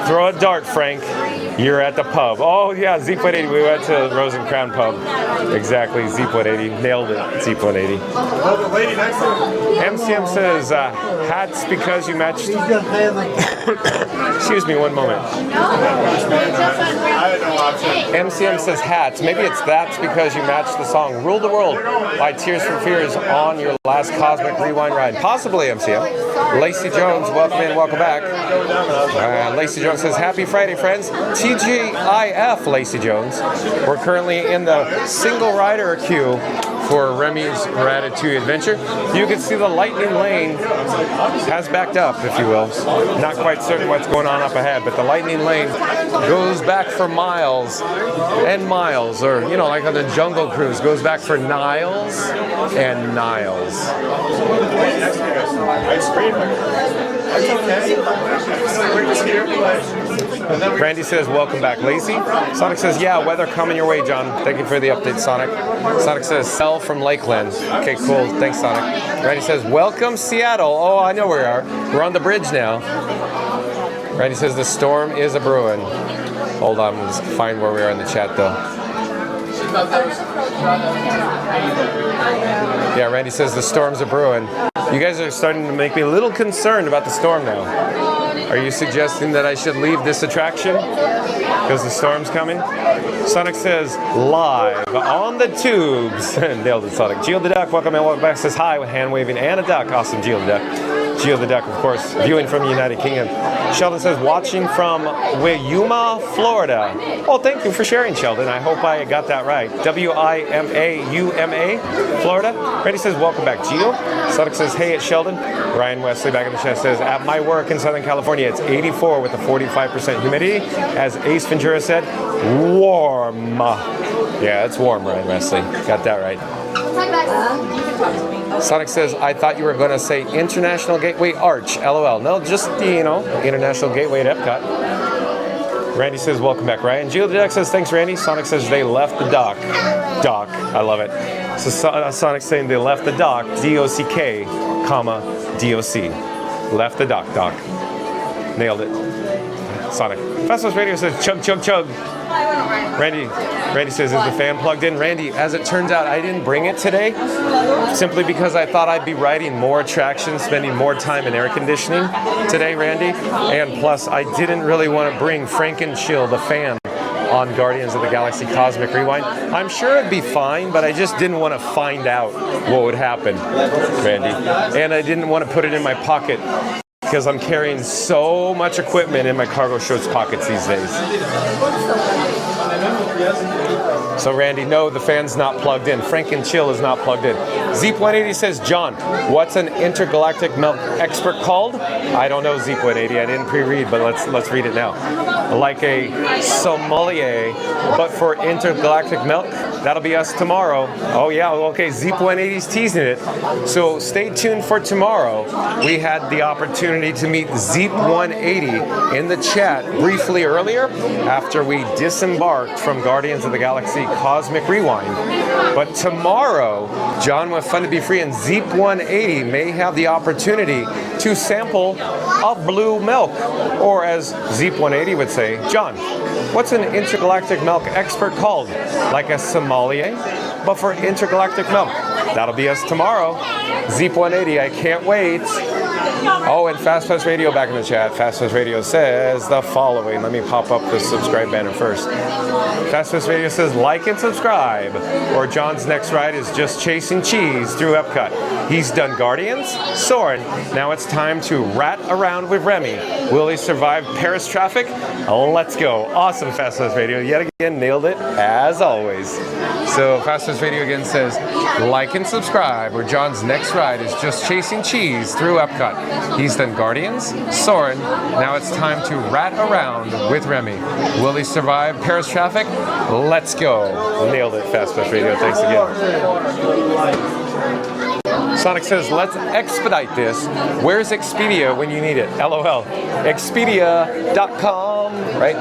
Speaker 1: throw a dart, Frank. You're at the pub. Oh, yeah, Z180. We went to Rose and Crown Pub. Exactly, Z180. Nailed it, Z180. MCM says, hats because you matched... Excuse me, one moment. MCM says hats. Maybe it's that's because you matched the song Rule the World by Tears for Fears on your last Cosmic Rewind ride. Possibly, MCM. Lacey Jones, welcome in, welcome back. Lacey Jones says, happy Friday, friends. TGIF, Lacey Jones. We're currently in the single rider queue for Remy's Ratatouille adventure. You can see the lightning lane has backed up, if you will. Not quite certain what's going on up ahead, but the lightning lane goes back for miles and miles, or you know, like on the Jungle Cruise, goes back for Niles and Niles. Randy says, welcome back, Lacey. Sonic says, yeah, weather coming your way, John. Thank you for the update, Sonic. Sonic says, sell from Lakeland. Okay, cool. Thanks, Sonic. Randy says, welcome, Seattle. Oh, I know where we are. We're on the bridge now. Randy says, the storm is a brewing. Hold on, let's find where we are in the chat, though. Yeah, Randy says, the storm's a brewing. You guys are starting to make me a little concerned about the storm now. Are you suggesting that I should leave this attraction because the storm's coming? Sonic says, live on the tubes. Nailed it, Sonic. Geo the Duck, welcome and welcome back. Says hi with hand waving and a duck. Awesome, Geo the Duck. Geo the Duck, of course, viewing from the United Kingdom. Sheldon says, watching from Wiyuma, Florida. Oh, thank you for sharing, Sheldon. I hope I got that right. W-I-M-A-U-M-A, Florida. Randy says, welcome back, Geo. Sonic says, hey, it's Sheldon. Ryan Wesley back in the chat says, at my work in Southern California, it's 84 with a 45% humidity. As Ace Ventura said, warm. Yeah, it's warm, Ryan Wesley. Got that right. Sonic says, I thought you were going to say International Gateway Arch. LOL. No, just, you know, International Gateway at Epcot. Randy says, welcome back, Ryan. Geo the Duck says, thanks, Randy. Sonic says, they left the dock. Dock. I love it. So Sonic's saying they left the dock, D-O-C-K, comma, D-O-C. Left the dock, dock. Nailed it. Sonic. Fastest Radio says, chug, chug, chug. Randy says, is the fan plugged in? Randy, as it turns out, I didn't bring it today simply because I thought I'd be riding more attractions, spending more time in air conditioning today, Randy. And plus, I didn't really want to bring Frank and Chill, the fan, on Guardians of the Galaxy Cosmic Rewind. I'm sure it'd be fine, but I just didn't want to find out what would happen, Randy. And I didn't want to put it in my pocket because I'm carrying so much equipment in my cargo shorts pockets these days. So Randy, no, the fan's not plugged in. Frank and Chill is not plugged in. Zeep180 says, John, what's an intergalactic milk expert called? I don't know, Zeep180. I didn't pre-read, but let's read it now. Like a sommelier, but for intergalactic milk. That'll be us tomorrow. Oh yeah, okay, Zeep180's teasing it. So stay tuned for tomorrow. We had the opportunity to meet Zeep180 in the chat briefly earlier after we disembarked from Guardians of the Galaxy Cosmic Rewind. But tomorrow, John with Fun to Be Free and Zeep180 may have the opportunity to sample of blue milk. Or as Zeep180 would say, John, what's an intergalactic milk expert called? Like a sommelier, but for intergalactic milk. That'll be us tomorrow. Zeep180, I can't wait. Oh, and Fast Fast Radio back in the chat. Fast Fast Radio says the following. Let me pop up the subscribe banner first. Fast Fast Radio says like and subscribe, or John's next ride is just chasing cheese through Epcot. He's done Guardians, Soarin. Now it's time to rat around with Remy. Will he survive Paris traffic? Let's go. Awesome, Fast Fast Radio. Yet again, nailed it as always. So Fast Fast Radio again says like and subscribe, or John's next ride is just chasing cheese through Epcot. He's done Guardians, Soarin. Now it's time to rat around with Remy. Will he survive Paris traffic? Let's go. Nailed it, Fast Fast Radio. Thanks again. Sonic says, let's expedite this. Where's Expedia when you need it? LOL. Expedia.com, right?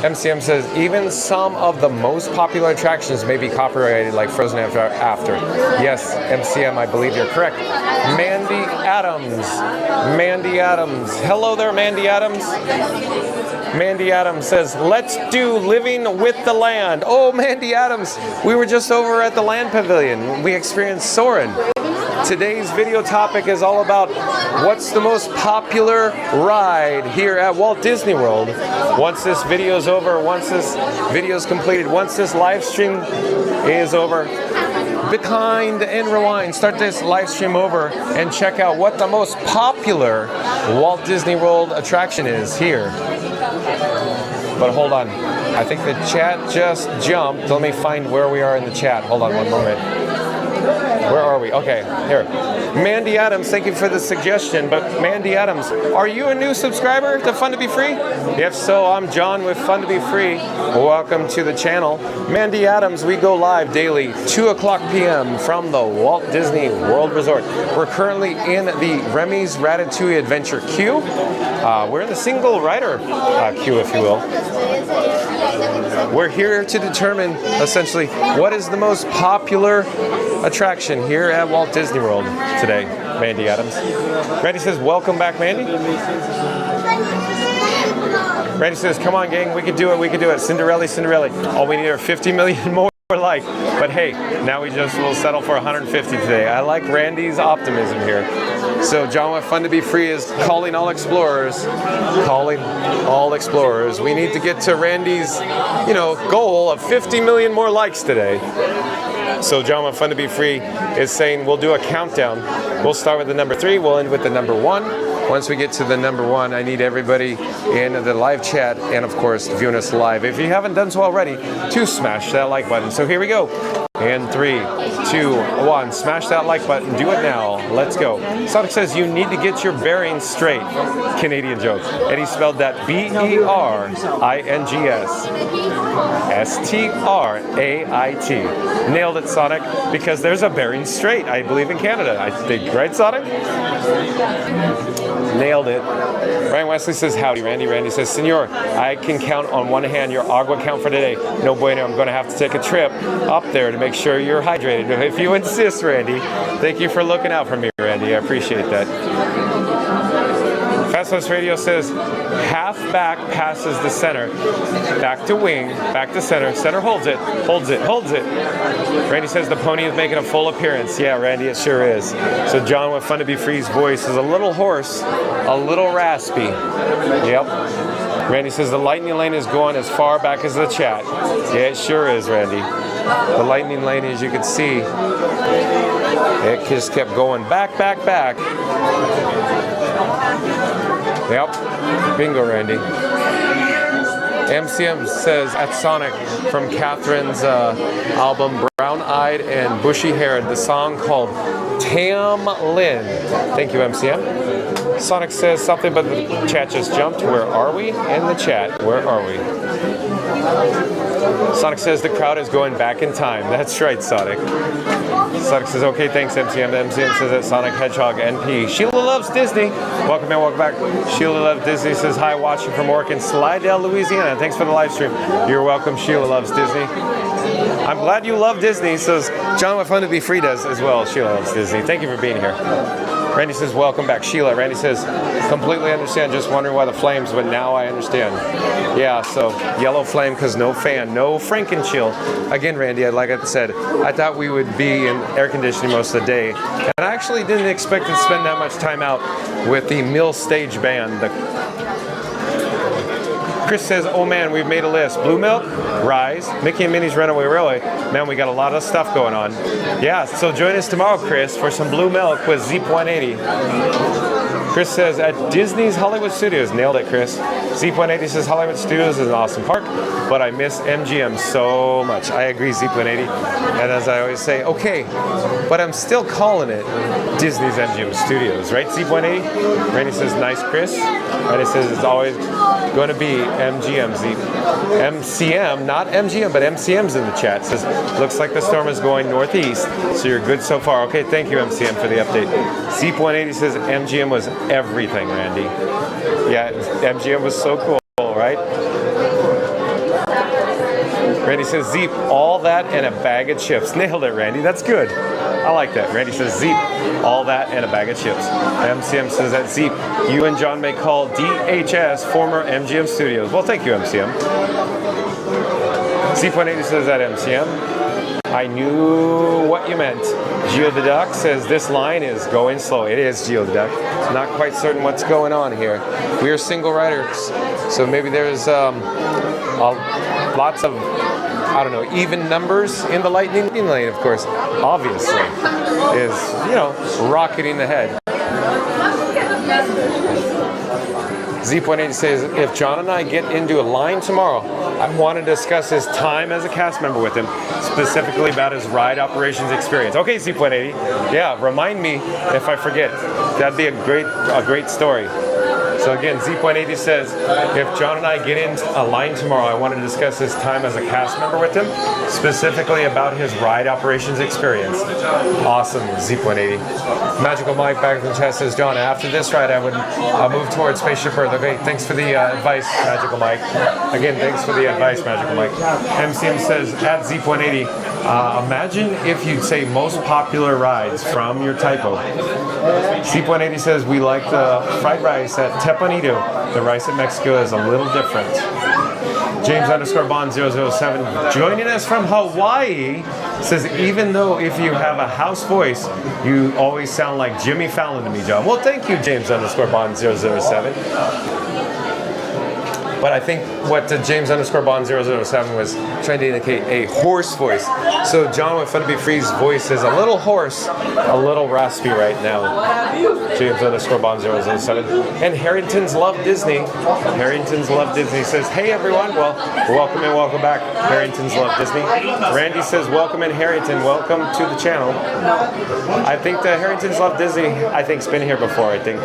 Speaker 1: MCM says, even some of the most popular attractions may be copyrighted, like Frozen After. Yes, MCM, I believe you're correct. Mandy Adams. Mandy Adams. Hello there, Mandy Adams. Mandy Adams says, let's do Living with the Land. Oh, Mandy Adams, we were just over at the Land Pavilion. We experienced Soarin. Today's video topic is all about what's the most popular ride here at Walt Disney World. Once this video is over, once this video is completed, once this live stream is over, be kind and rewind. Start this live stream over and check out what the most popular Walt Disney World attraction is here. But hold on, I think the chat just jumped. Let me find where we are in the chat. Hold on one moment. Where are we? Okay, here. Mandy Adams, thank you for the suggestion. But Mandy Adams, are you a new subscriber to Fun to Be Free? If so, I'm John with Fun to Be Free. Welcome to the channel. Mandy Adams, we go live daily, 2 o'clock p.m. from the Walt Disney World Resort. We're currently in the Remy's Ratatouille Adventure queue. We're in the single rider queue, if you will. We're here to determine, essentially, what is the most popular attraction here at Walt Disney World today, Mandy Adams. Randy says, welcome back, Mandy. Randy says, come on, gang, we can do it, we can do it. Cinderella, Cinderella. All we need are 50 million more. Like, but hey, now we just will settle for 150 today. I like Randy's optimism here. So John with Fun to Be Free is calling all explorers. Calling all explorers. We need to get to Randy's, goal of 50 million more likes today. So John with Fun to Be Free is saying we'll do a countdown. We'll start with the number 3. We'll end with the number 1. Once we get to the number 1, I need everybody in the live chat and, of course, viewing us live, if you haven't done so already, to smash that like button. So here we go. And 3, 2, 1. Smash that like button. Do it now. Let's go. Sonic says you need to get your bearings straight. Canadian joke. And he spelled that B-E-R-I-N-G-S. S-T-R-A-I-T. Nailed it, Sonic, because there's a bearing straight, I believe, in Canada. I think, right, Sonic? Nailed it. Ryan Wesley says, howdy, Randy. Randy says, Senor, I can count on one hand your agua count for today. No bueno, I'm going to have to take a trip up there to make sure you're hydrated. If you insist, Randy. Thank you for looking out for me, Randy. I appreciate that. Fastness Radio says, half back passes the center. Back to wing, back to center. Center holds it, holds it, holds it. Randy says the pony is making a full appearance. Yeah, Randy, it sure is. So John with Fun to Be Free's voice is a little hoarse, a little raspy. Yep. Randy says the lightning lane is going as far back as the chat. Yeah, it sure is, Randy. The lightning lane, as you can see, it just kept going back, back, back. Yep. Bingo, Randy. MCM says at Sonic from Catherine's album Brown Eyed and Bushy Haired, the song called Tam Lin. Thank you, MCM. Sonic says something, but the chat just jumped. Where are we? In the chat, where are we? Sonic says the crowd is going back in time. That's right, Sonic. Sonic says, okay, thanks, MCM. MCM says that Sonic Hedgehog NP. Sheila loves Disney. Welcome in, welcome back. Sheila loves Disney says, hi, watching from work in Slidell, Louisiana. Thanks for the live stream. You're welcome. Sheila loves Disney. I'm glad you love Disney, says John with Fun to Be Free does as well. Sheila loves Disney. Thank you for being here. Randy says, welcome back. Sheila, Randy says, completely understand, just wondering why the flames, but now I understand. Yeah, so yellow flame because no fan, no Frankenchill. Again, Randy, like I said, I thought we would be in air conditioning most of the day, and I actually didn't expect to spend that much time out with the Mill Stage Band. Chris says, oh man, we've made a list. Blue Milk, Rise, Mickey and Minnie's Runaway Railway. Man, we got a lot of stuff going on. Yeah, so join us tomorrow, Chris, for some Blue Milk with Zeep 180. Chris says, at Disney's Hollywood Studios. Nailed it, Chris. Zeep 180 says, Hollywood Studios is an awesome park, but I miss MGM so much. I agree, Zeep 180. And as I always say, okay, but I'm still calling it Disney's MGM Studios, right, Zeep 180? Randy says, nice, Chris. Randy says, it's always going to be MGM, Zeep. MCM, not MGM, but MCM's in the chat. Says, looks like the storm is going northeast, so you're good so far. Okay, thank you, MCM, for the update. Zeep 180 says, MGM was everything, Randy. Yeah, MGM was so cool, right? Randy says, Zeep, all that and a bag of chips. Nailed it, Randy. That's good. I like that. Randy says, Zeep, all that and a bag of chips. MCM says that Zeep, you and John may call DHS former MGM Studios. Well, thank you, MCM. Zeep 180 says that MCM. I knew what you meant. Geo the Duck says this line is going slow. It is Geo the Duck. Not quite certain what's going on here. We are single riders, so maybe there's lots of, I don't know, even numbers in the lightning lane, of course, obviously, is, rocketing ahead. Zeep180 says, if John and I get into a line tomorrow, I want to discuss his time as a cast member with him. specifically about his ride operations experience. Okay, Z.80. Yeah, remind me if I forget. That'd be a great story. So again, Z.80 says, if John and I get in a line tomorrow, I want to discuss his time as a cast member with him, specifically about his ride operations experience. Awesome, Z.80. Magical Mike back from the chat says, John, after this ride, I would move towards Spaceship Earth. Okay, thanks for the advice, Magical Mike. Again, thanks for the advice, Magical Mike. MCM says, at Z.80, imagine if you'd say most popular rides from your typo. Z.80 says, we like the fried rice at Tepanito. The rice in Mexico is a little different. James_Bond007 joining us from Hawaii says, even though if you have a house voice, you always sound like Jimmy Fallon to me, John. Well, thank you, James_Bond007. But I think what James_Bond007 was trying to indicate a hoarse voice. So John with Fun to Be Free's voice is a little hoarse, a little raspy right now. James_Bond007. And Harrington's Love Disney. Harrington's Love Disney says, hey everyone, well, welcome and welcome back. Harrington's Love Disney. Randy says, welcome in Harrington, welcome to the channel. I think the Harrington's Love Disney, I think, has been here before, I think.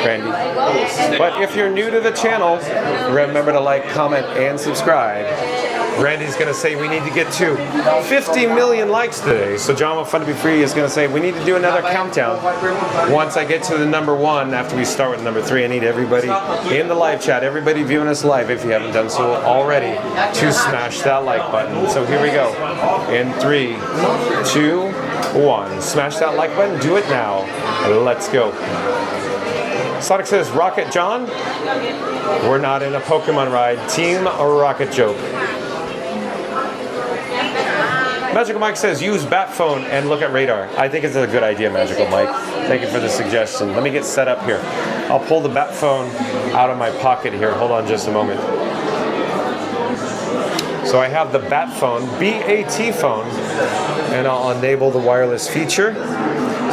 Speaker 1: Randy. But if you're new to the channel, remember to like, comment, and subscribe. Randy's going to say we need to get to 50 million likes today. So John with Fun to Be Free is going to say we need to do another countdown. Once I get to the number 1, after we start with number 3, I need everybody in the live chat, everybody viewing us live, if you haven't done so already, to smash that like button. So here we go. In 3, 2, 1. Smash that like button. Do it now. Let's go. Sonic says, Rocket John? We're not in a Pokemon ride. Team Rocket Joke. Magical Mike says, use bat phone and look at radar. I think it's a good idea, Magical Mike. Thank you for the suggestion. Let me get set up here. I'll pull the bat phone out of my pocket here. Hold on just a moment. So I have the bat phone, BAT phone, and I'll enable the wireless feature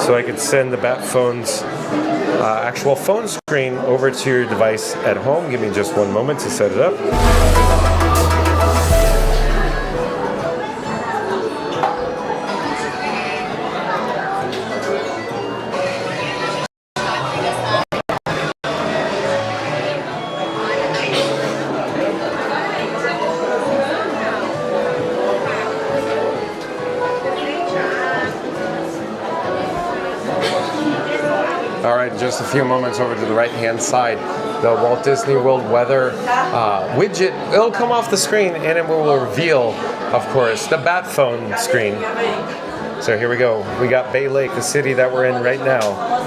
Speaker 1: so I can send the bat phone's actual phone screen over to your device at home. Give me just one moment to set it up. Just a few moments over to the right hand side, the Walt Disney World weather widget, it'll come off the screen and it will reveal, of course, the bat phone screen. So here we go. We got Bay Lake, the city that we're in right now,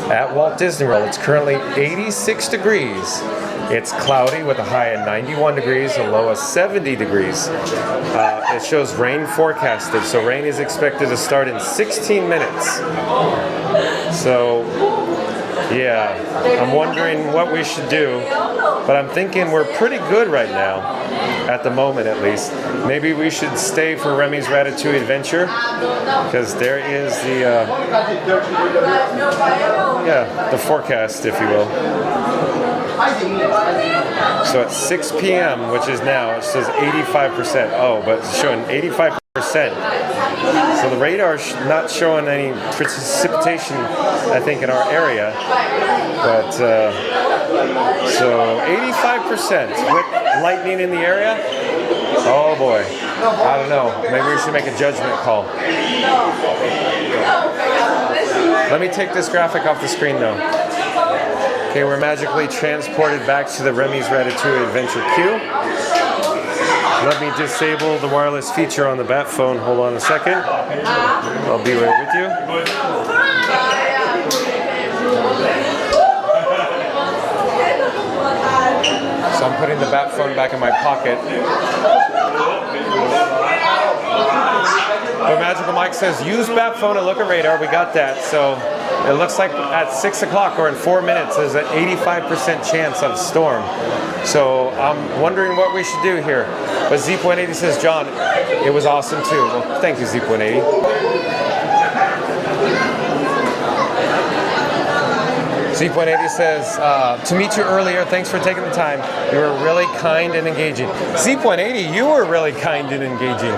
Speaker 1: at Walt Disney World. It's currently 86 degrees. It's cloudy with a high of 91 degrees, a low of 70 degrees. It shows rain forecasted, so rain is expected to start in 16 minutes. So yeah, I'm wondering what we should do, but I'm thinking we're pretty good right now, at the moment at least. Maybe we should stay for Remy's Ratatouille Adventure, because there is the, the forecast, if you will. So at 6 p.m., which is now, it says 85%. Oh, but it's showing 85%. So the radar's not showing any precipitation, I think, in our area. But, so 85% with lightning in the area. Oh boy, I don't know. Maybe we should make a judgment call. Let me take this graphic off the screen though. Okay, we're magically transported back to the Remy's Ratatouille Adventure queue. Let me disable the wireless feature on the bat phone. Hold on a second. I'll be right with you. So I'm putting the bat phone back in my pocket. But Magical Mike says, use bat phone and look at radar. We got that. So it looks like at 6 o'clock or in 4 minutes, there's an 85% chance of storm. So I'm wondering what we should do here. But Z.80 says, John, it was awesome too. Well, thank you, Z.80. Z.80 says, to meet you earlier, thanks for taking the time. You were really kind and engaging. Z.80, you were really kind and engaging.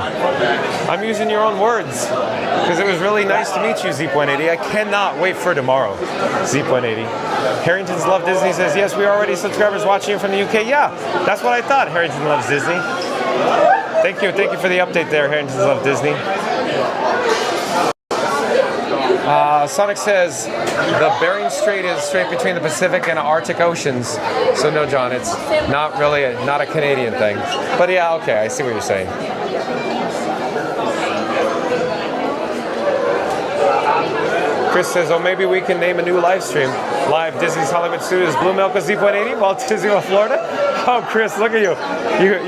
Speaker 1: I'm using your own words because it was really nice to meet you, Z.80. I cannot wait for tomorrow, Z.80. Harrington's Love Disney says, yes, we are already subscribers watching you from the UK. Yeah, that's what I thought, Harrington Loves Disney. Thank you for the update there, Harrington's Love Disney. Sonic says the Bering Strait is straight between the Pacific and Arctic Oceans. So no, John, it's not really not a Canadian thing. But yeah, okay, I see what you're saying. Chris says, oh, maybe we can name a new live stream. Live Disney's Hollywood Studios, Blue Milk with Z.80, Walt Disney World, Florida. Oh, Chris, look at you.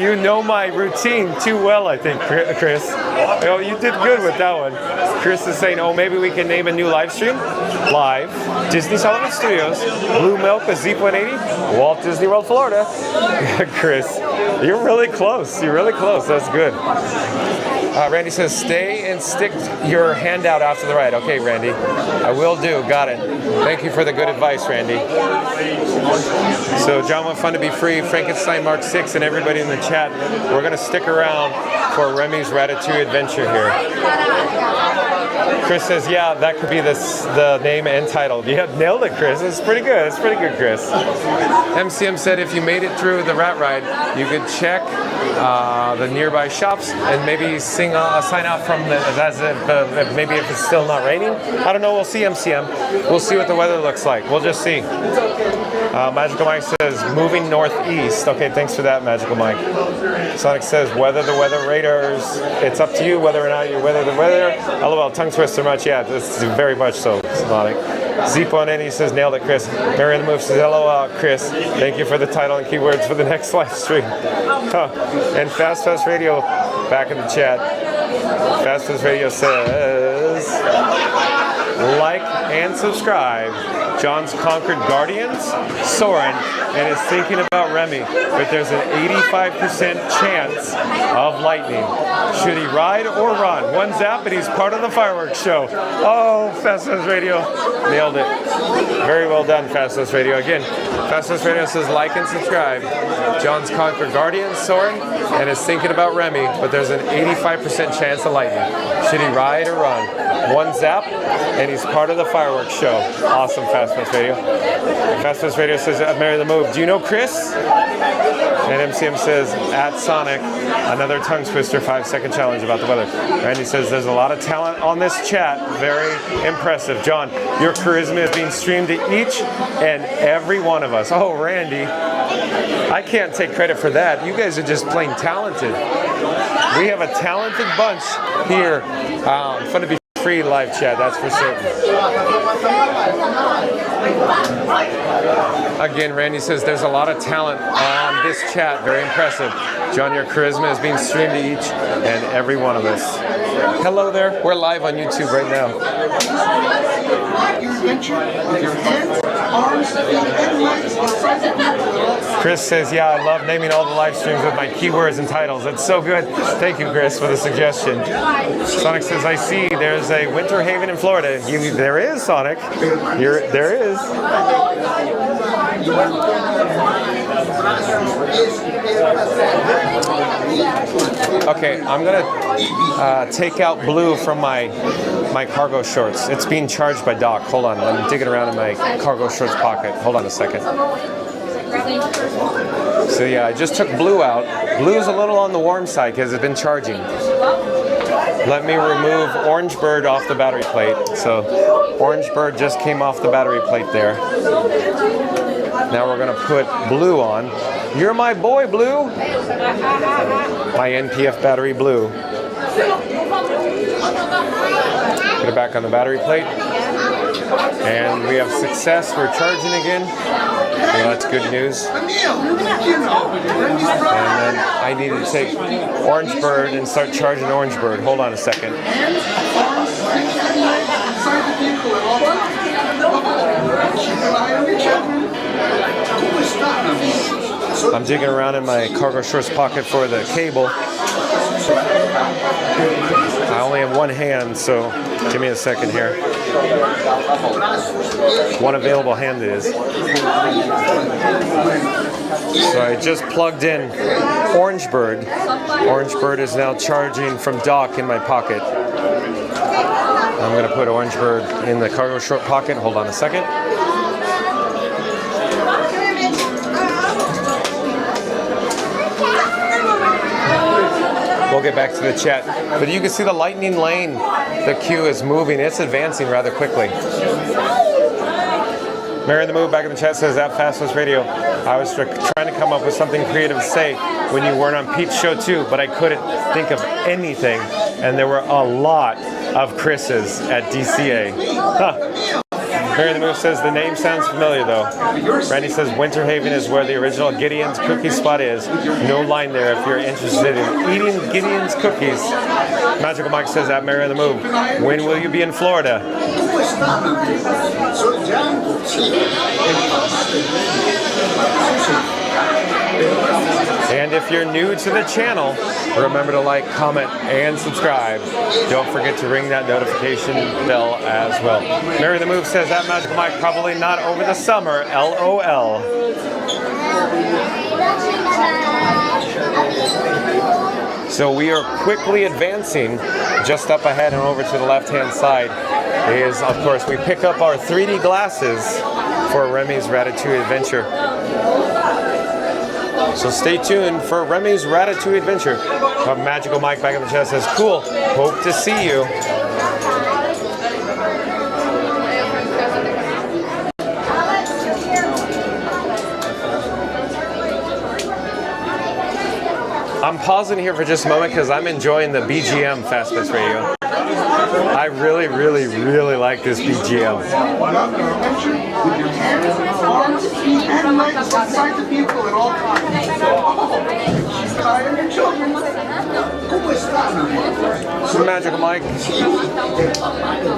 Speaker 1: You know my routine too well, I think, Chris. Oh, you did good with that one. Chris is saying, oh, maybe we can name a new live stream. Live Disney's Hollywood Studios, Blue Milk with Z.80, Walt Disney World, Florida. Chris, you're really close. You're really close. That's good. Randy says, stay and stick your hand out after the ride. Okay, Randy. I will do. Got it. Thank you for the good advice, Randy. So, John, want fun to be free. Frankenstein Mark 6 and everybody in the chat. We're going to stick around for Remy's Ratatouille adventure here. Chris says, yeah, that could be the name and title. Yeah, nailed it, Chris. It's pretty good. It's pretty good, Chris. MCM said if you made it through the rat ride, you could check the nearby shops and maybe sign out from maybe if it's still not raining. I don't know. We'll see, MCM. We'll see what the weather looks like. We'll just see. Magical Mike says moving northeast. Okay, thanks for that, Magical Mike. Sonic says weather the weather radars. It's up to you whether or not you weather the weather. LOL, tongue twister much. Yeah, it's very much so, Sonic. Z.80 says nailed it, Chris. Mary the Move says LOL, Chris. Thank you for the title and keywords for the next live stream. And Fast Radio back in the chat. Fast Radio says like and subscribe. John's conquered Guardians, Soarin, and is thinking about Remy, but there's an 85% chance of lightning. Should he ride or run? One zap and he's part of the fireworks show. Oh, Fast Radio. Nailed it. Very well done, Fast Radio. Again, Fast Radio says like and subscribe. John's conquered Guardians, Soarin, and is thinking about Remy, but there's an 85% chance of lightning. Should he ride or run? One zap and he's part of the fireworks show. Awesome, Fast Radio. Fast Radio says, Mary the Move. Do you know Chris? And MCM says, at Sonic, another tongue twister 5-second challenge about the weather. Randy says, there's a lot of talent on this chat. Very impressive. John, your charisma is being streamed to each and every one of us. Oh, Randy, I can't take credit for that. You guys are just plain talented. We have a talented bunch here. Fun to be free live chat, that's for certain. Again, Randy says there's a lot of talent on this chat. Very impressive. John, your charisma is being streamed to each and every one of us. Hello there. We're live on YouTube right now. Chris says, yeah, I love naming all the live streams with my keywords and titles. That's so good. Thank you, Chris, for the suggestion. Sonic says, I see there's a Winter Haven in Florida. There is, Sonic. There is. Okay, I'm gonna take out blue from my cargo shorts. It's being charged by Doc. Hold on, I'm digging around in my cargo shorts pocket. Hold on a second. So yeah, I just took blue out. Blue's a little on the warm side because it's been charging. Let me remove Orange Bird off the battery plate. So Orange Bird just came off the battery plate there. Now we're gonna put blue on. You're my boy, Blue. My NPF battery, Blue. Put it back on the battery plate. And we have success. We're charging again. Well, that's good news. And then I need to take Orange Bird and start charging Orange Bird. Hold on a second. I'm digging around in my cargo shorts pocket for the cable. I only have one hand, so give me a second here. One available hand it is. So I just plugged in Orangebird. Orangebird is now charging from dock in my pocket. I'm going to put Orangebird in the cargo short pocket. Hold on a second. We'll get back to the chat. But you can see the lightning lane. The queue is moving. It's advancing rather quickly. Mary in the Move back in the chat says, at Fastest Radio, I was trying to come up with something creative to say when you weren't on Pete's show too, but I couldn't think of anything. And there were a lot of Chris's at DCA. Huh. Mary in the Move says, the name sounds familiar though. Randy says, Winter Haven is where the original Gideon's cookie spot is. No line there if you're interested in eating Gideon's cookies. Magical Mike says, at Mary in the Move, when will you be in Florida? And if you're new to the channel, remember to like, comment, and subscribe. Don't forget to ring that notification bell as well. Mary the Move says, that Magical Mike, probably not over the summer, LOL. So we are quickly advancing. Just up ahead and over to the left-hand side is, of course, we pick up our 3D glasses for Remy's Ratatouille Adventure. So stay tuned for Remy's Ratatouille Adventure. Magical Mike back in the chat says, cool, hope to see you. I'm pausing here for just a moment because I'm enjoying the BGM Fastpass Radio. I really, really, really like this BGM.
Speaker 8: And legs inside the vehicle at all times. And your children.
Speaker 1: Magical Mike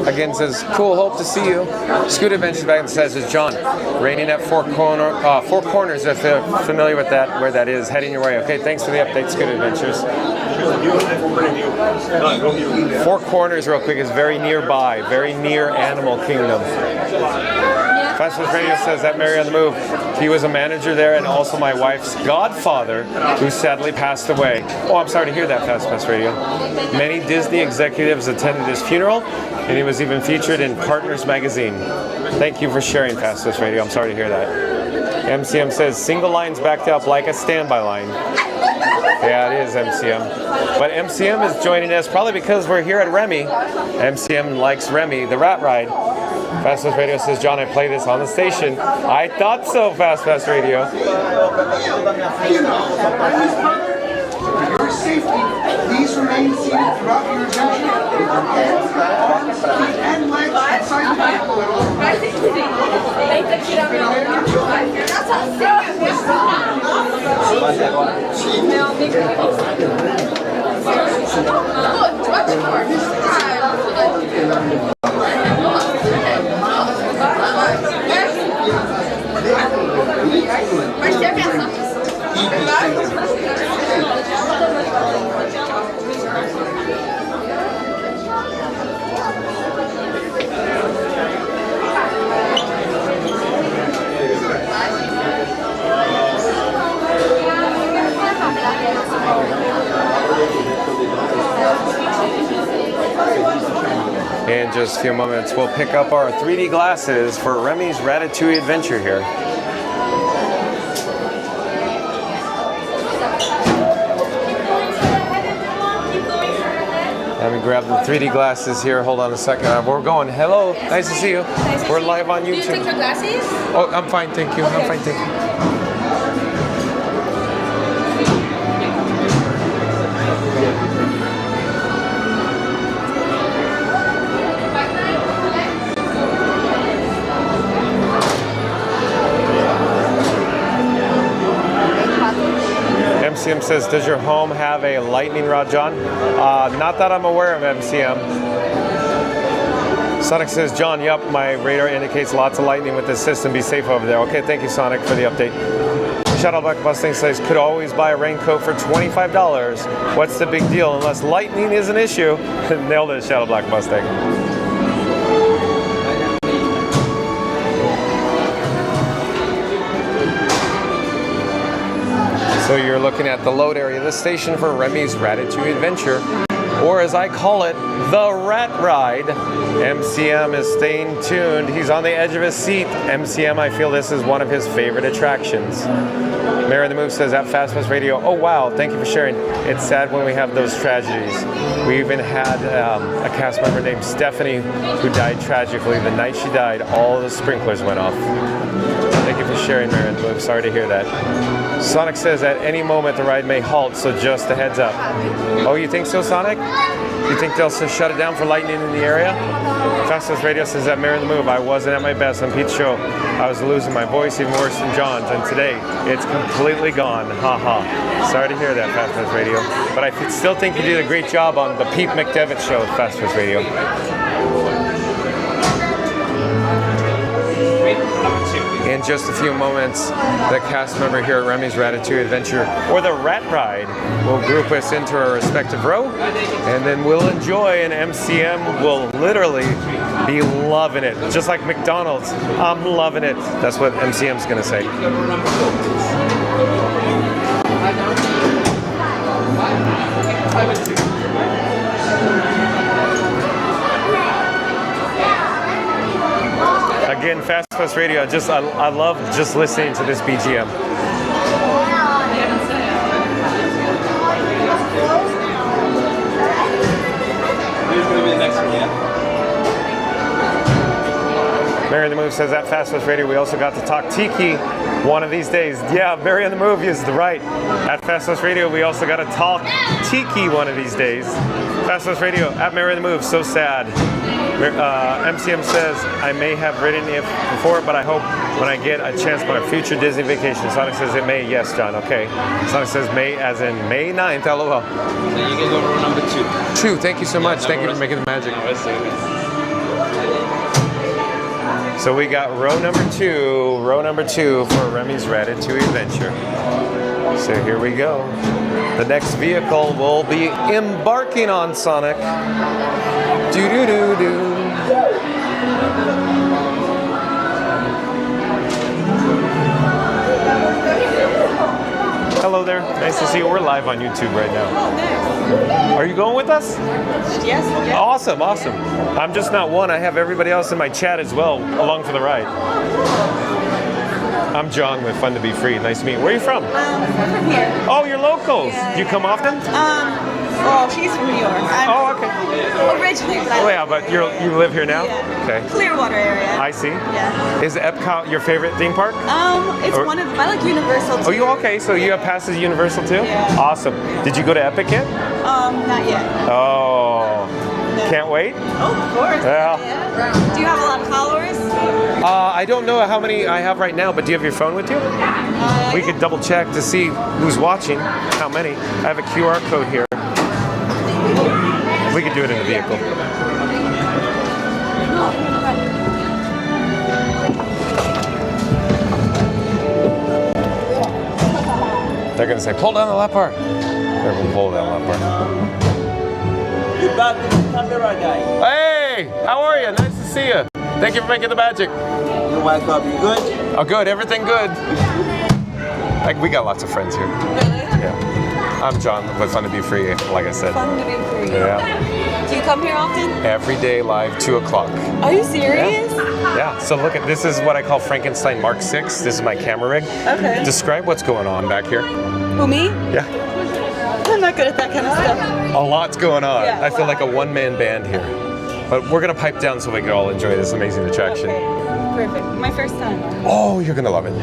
Speaker 1: again says, cool, hope to see you. Scoot Adventures back and says, it's John. Raining at Four Corners, if you're familiar with that, where that is, heading your way. Okay, thanks for the update, Scoot Adventures. Four Corners, real quick, is very nearby, very near Animal Kingdom. Fastpass Radio says that Mary on the Move. He was a manager there and also my wife's godfather, who sadly passed away. Oh, I'm sorry to hear that, Fastpass Radio. Many Disney executives attended his funeral, and he was even featured in Partners Magazine. Thank you for sharing, Fastpass Radio. I'm sorry to hear that. MCM says, single lines backed up like a standby line. Yeah, it is MCM. But MCM is joining us probably because we're here at Remy. MCM likes Remy, the rat ride. Fastpass Radio says, John, I play this on the station. I thought so, Fastpass Radio.
Speaker 8: For your safety, please remain seated throughout your adventure with your hands, arms, feet, and legs inside the vehicle at all times.
Speaker 1: In just a few moments, we'll pick up our 3D glasses for Remy's Ratatouille Adventure here. Let me grab the 3D glasses here. Hold on a second. We're going. Hello. Nice to see you. We're live on YouTube.
Speaker 4: Do you take your glasses?
Speaker 1: Oh, I'm fine. Thank you. I'm fine. Thank you. MCM says, does your home have a lightning rod, John? Not that I'm aware of, MCM. Sonic says, John, yup, my radar indicates lots of lightning with this system. Be safe over there. Okay, thank you, Sonic, for the update. Shadow Black Mustang says, could always buy a raincoat for $25. What's the big deal? Unless lightning is an issue. Nailed it, Shadow Black Mustang. So you're looking at the load area of the station for Remy's Ratatouille Adventure, or as I call it, the Rat Ride. MCM is staying tuned. He's on the edge of his seat. MCM, I feel this is one of his favorite attractions. Mary the Move says at Fast Pass Radio, oh wow, thank you for sharing. It's sad when we have those tragedies. We even had a cast member named Stephanie who died tragically. The night she died, all the sprinklers went off. Thank you for sharing, Mary the Move. Sorry to hear that. Sonic says at any moment the ride may halt, so just a heads up. Oh, you think so, Sonic? You think they'll shut it down for lightning in the area? Fastest Radio says that Mary the Move, I wasn't at my best on Pete's show. I was losing my voice even worse than John's, and today it's completely gone. Ha. Sorry to hear that, Fastest Radio. But I still think you did a great job on the Pete McDevitt show with Fastest Radio. In just a few moments, the cast member here at Remy's Ratatouille Adventure, or the Rat Ride, will group us into our respective row, and then we'll enjoy, and MCM will literally be loving it. Just like McDonald's, I'm loving it. That's what MCM's gonna say. Again, Fast Pass Radio, I love just listening to this BGM. Mary the Move says at Fast Pass Radio we also got to talk Tiki one of these days. Yeah, Mary on the Move is right. At Fast Pass Radio we also got to talk Tiki one of these days. Fast Pass Radio at Mary on the Move, so sad. MCM says, I may have ridden it before, but I hope when I get a chance on a future Disney vacation. Sonic says it may. Yes, John, okay. Sonic says May as in May 9th, LOL.
Speaker 19: So you can go to row number 2.
Speaker 1: 2, thank you so much. Thank you for making the magic. So we got row number two for Remy's Ratatouille Adventure. So here we go. The next vehicle will be embarking on, Sonic. Do-do-do-do. Hello there. Nice to see you. We're live on YouTube right now. Are you going with us?
Speaker 12: Yes.
Speaker 1: Awesome. I'm just not one. I have everybody else in my chat as well along for the ride. I'm John with Fun to Be Free. Nice to meet you. Where are you from?
Speaker 12: I'm from here.
Speaker 1: Oh, you're locals.
Speaker 12: Yeah,
Speaker 1: Do you come often?
Speaker 12: Well, she's from New York. I'm
Speaker 1: okay.
Speaker 12: Originally, but
Speaker 1: but you live here now?
Speaker 12: Yeah.
Speaker 1: Okay.
Speaker 12: Clearwater area.
Speaker 1: I see.
Speaker 12: Yeah.
Speaker 1: Is Epcot your favorite theme park?
Speaker 12: It's one of them. I like Universal too.
Speaker 1: Oh, you okay? So you have passes to Universal too?
Speaker 12: Yeah.
Speaker 1: Awesome. Did you go to Epic yet?
Speaker 12: Not yet.
Speaker 1: Oh. No. Can't wait?
Speaker 12: Oh, of course.
Speaker 1: Yeah.
Speaker 12: Do you have a lot of followers?
Speaker 1: I don't know how many I have right now, but do you have your phone with you? We could double check to see who's watching, how many. I have a QR code here. We could do it in the vehicle. They're going to say, pull down the lap bar. Everyone pull down the lap bar.
Speaker 19: You got the camera guy.
Speaker 1: Hey, how are you? Nice to see you. Thank you for making the magic.
Speaker 19: You're welcome. You good?
Speaker 1: Oh, good. Everything good. Like, we got lots of friends here.
Speaker 12: Really?
Speaker 1: Yeah. I'm John with Fun to Be Free, like I said.
Speaker 12: Fun to Be Free.
Speaker 1: Yeah.
Speaker 12: Do you come here often?
Speaker 1: Every day live, 2 o'clock.
Speaker 12: Are you serious?
Speaker 1: Yeah. So look at this is what I call Frankenstein Mark 6. This is my camera rig.
Speaker 12: Okay.
Speaker 1: Describe what's going on back here.
Speaker 12: Who, me?
Speaker 1: Yeah.
Speaker 12: I'm not good at that kind of stuff.
Speaker 1: A lot's going on.
Speaker 12: Yeah,
Speaker 1: I feel like a one-man band here. But we're going to pipe down so we can all enjoy this amazing attraction.
Speaker 12: Okay. Perfect. My first time.
Speaker 1: Oh, you're going to love it.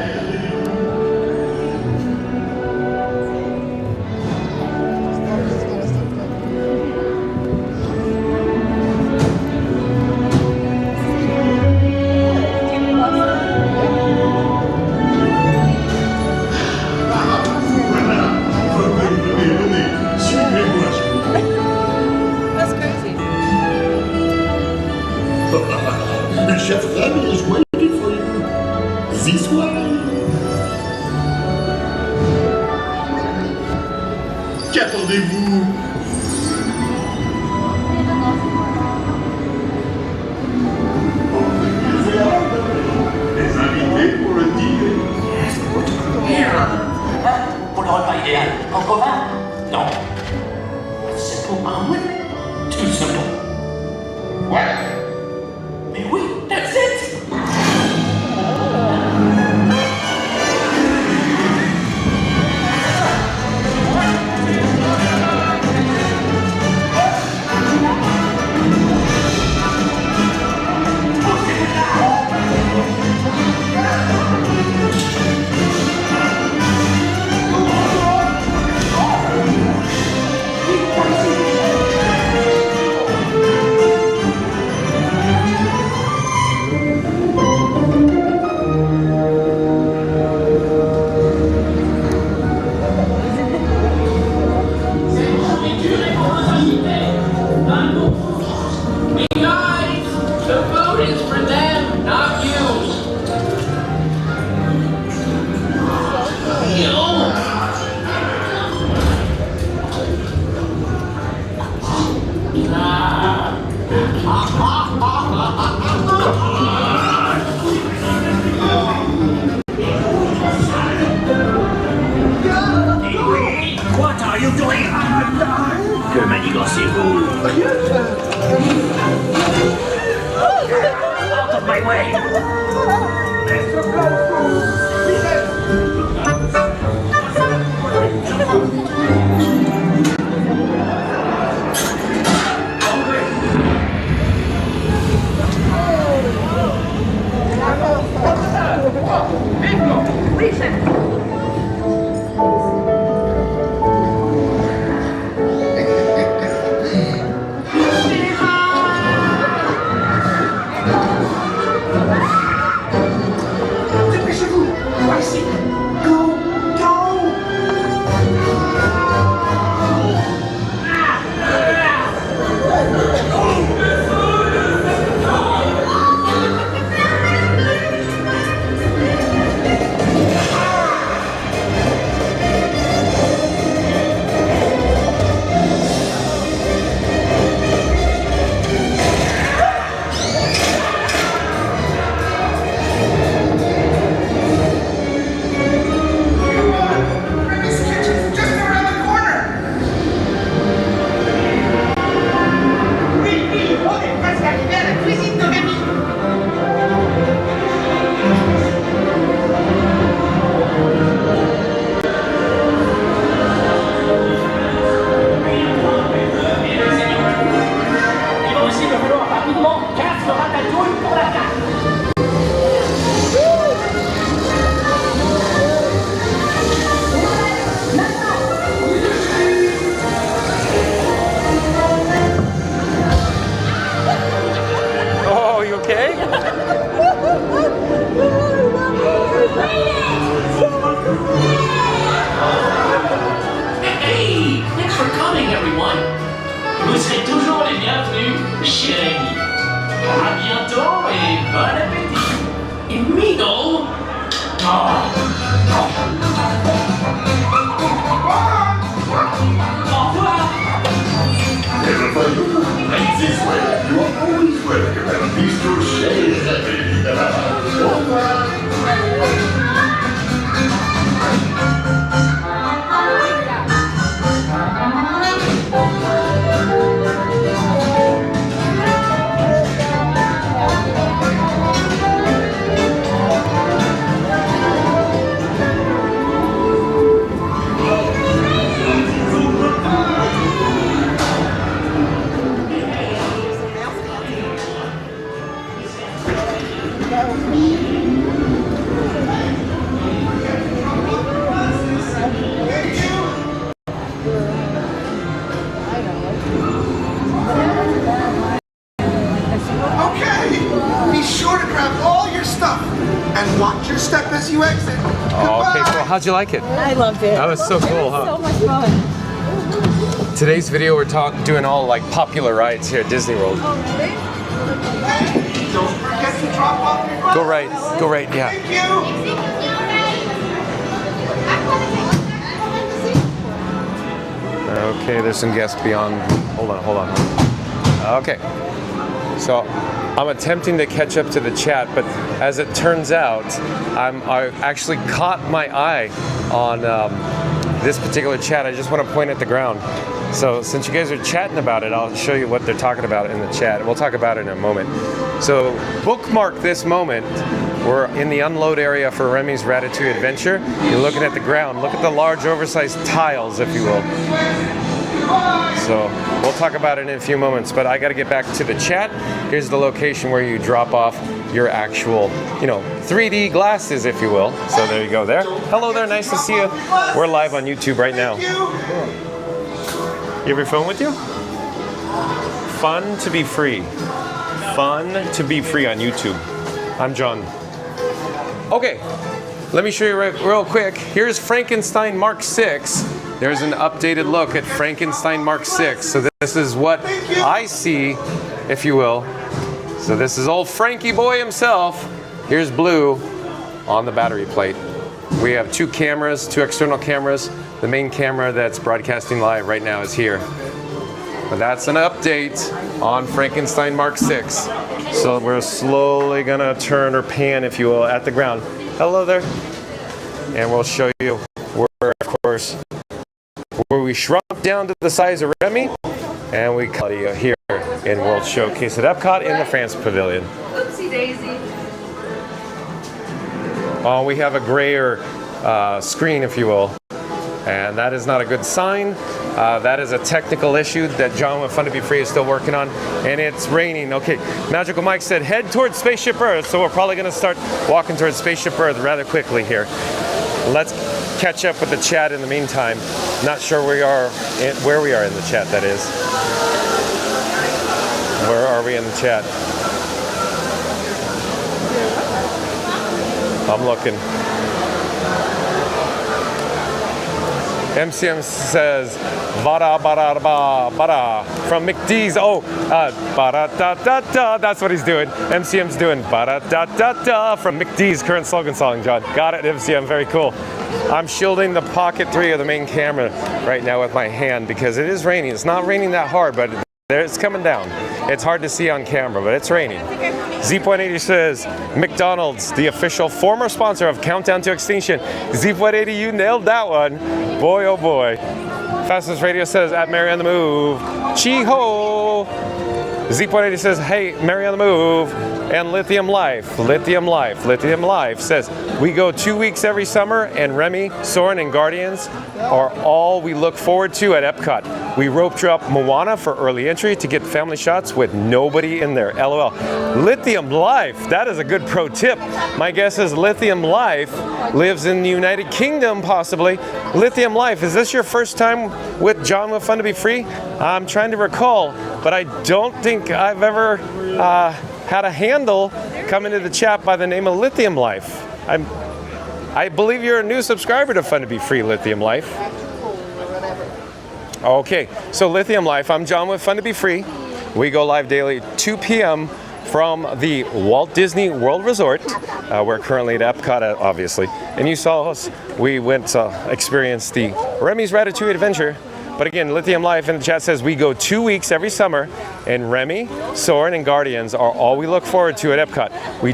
Speaker 8: Chef Remy is waiting for you. This way. Qu'attendez-vous? Les invités pour le dîner.
Speaker 9: Pour le repas idéal, en commun? Non. Simple omelet? Too simple. What? Mais oui, that's it! What are you doing? Que manigancez-vous? Out of my way!
Speaker 8: Dépêchez-vous! Voici! Go! Go!
Speaker 9: Il va aussi me falloir rapidement 4 ratatouilles pour la carte.
Speaker 1: Oh, you okay?
Speaker 9: Hey, thanks for coming, everyone. Vous serez toujours les bienvenus chez Rémi. À bientôt et bon appétit. Et Middle. Au revoir.
Speaker 8: Never find you. Right this way. You are always welcome at Bistro Chez Rémi.
Speaker 20: And watch your step as you exit.
Speaker 1: Oh, okay, cool. How'd you like it?
Speaker 21: I loved it.
Speaker 1: That was so cool, huh?
Speaker 21: So much fun.
Speaker 1: Today's video, we're doing all like popular rides here at Disney World.
Speaker 20: Don't forget to drop off your glasses.
Speaker 1: Go right, yeah.
Speaker 20: Thank you.
Speaker 1: Okay, there's some guests beyond. Hold on. Okay. So I'm attempting to catch up to the chat, but as it turns out, I actually caught my eye on this particular chat. I just want to point at the ground. So since you guys are chatting about it, I'll show you what they're talking about in the chat. We'll talk about it in a moment. So bookmark this moment. We're in the unload area for Remy's Ratatouille Adventure. You're looking at the ground. Look at the large oversized tiles, if you will. So we'll talk about it in a few moments, but I got to get back to the chat. Here's the location where you drop off your actual, 3D glasses, if you will. So there you go there. Hello there, nice to see you. We're live on YouTube right now. You have your phone with you? Fun to be free. Fun to be free on YouTube. I'm John. Okay, let me show you real quick. Here's Frankenstein Mark 6. There's an updated look at Frankenstein Mark 6. So this is what I see, if you will. So this is old Frankie boy himself. Here's Blue on the battery plate. We have two cameras, two external cameras. The main camera that's broadcasting live right now is here. But that's an update on Frankenstein Mark 6. So we're slowly gonna turn or pan, if you will, at the ground. Hello there. And we'll show you where, of course, where we shrunk down to the size of Remy, and we cut you here in World Showcase at Epcot in the France Pavilion.
Speaker 4: Oopsie daisy.
Speaker 1: Oh, we have a grayer screen, if you will, and that is not a good sign. That is a technical issue that John with Fun to Be Free is still working on, and it's raining. Okay, Magical Mike said head towards Spaceship Earth, so we're probably going to start walking towards Spaceship Earth rather quickly here. Let's catch up with the chat in the meantime. Not sure where we are in the chat, that is. Where are we in the chat? I'm looking. MCM says, "Bada bada ba bada" from McDee's. Oh, bada da da da. That's what he's doing. MCM's doing bada da da da from McDee's current slogan song. John, got it. MCM, very cool. I'm shielding the Pocket 3 of the main camera right now with my hand because it is raining. It's not raining that hard, but it's coming down. It's hard to see on camera, but it's raining. Z.80 says, McDonald's, the official former sponsor of Countdown to Extinction. Z.80, you nailed that one. Boy, oh boy. Fastest Radio says, at Mary on the Move. Chi-ho! Z.80 says, hey, Mary on the Move. And Lithium Life says, we go 2 weeks every summer, and Remy, Soarin, and Guardians are all we look forward to at Epcot. We rope drop Moana for early entry to get family shots with nobody in there. LOL. Lithium Life, that is a good pro tip. My guess is Lithium Life lives in the United Kingdom, possibly. Lithium Life, is this your first time with John with Fun to Be Free? I'm trying to recall, but I don't think I've ever had a handle come into the chat by the name of Lithium Life. I believe you're a new subscriber to Fun to Be Free, Lithium Life. Okay, so Lithium Life, I'm John with Fun to Be Free. We go live daily 2 p.m. from the Walt Disney World Resort. We're currently at Epcot, obviously. And you saw us, we went to experience the Remy's Ratatouille Adventure. But again, Lithium Life in the chat says we go 2 weeks every summer, and Remy, Soarin, and Guardians are all we look forward to at Epcot. We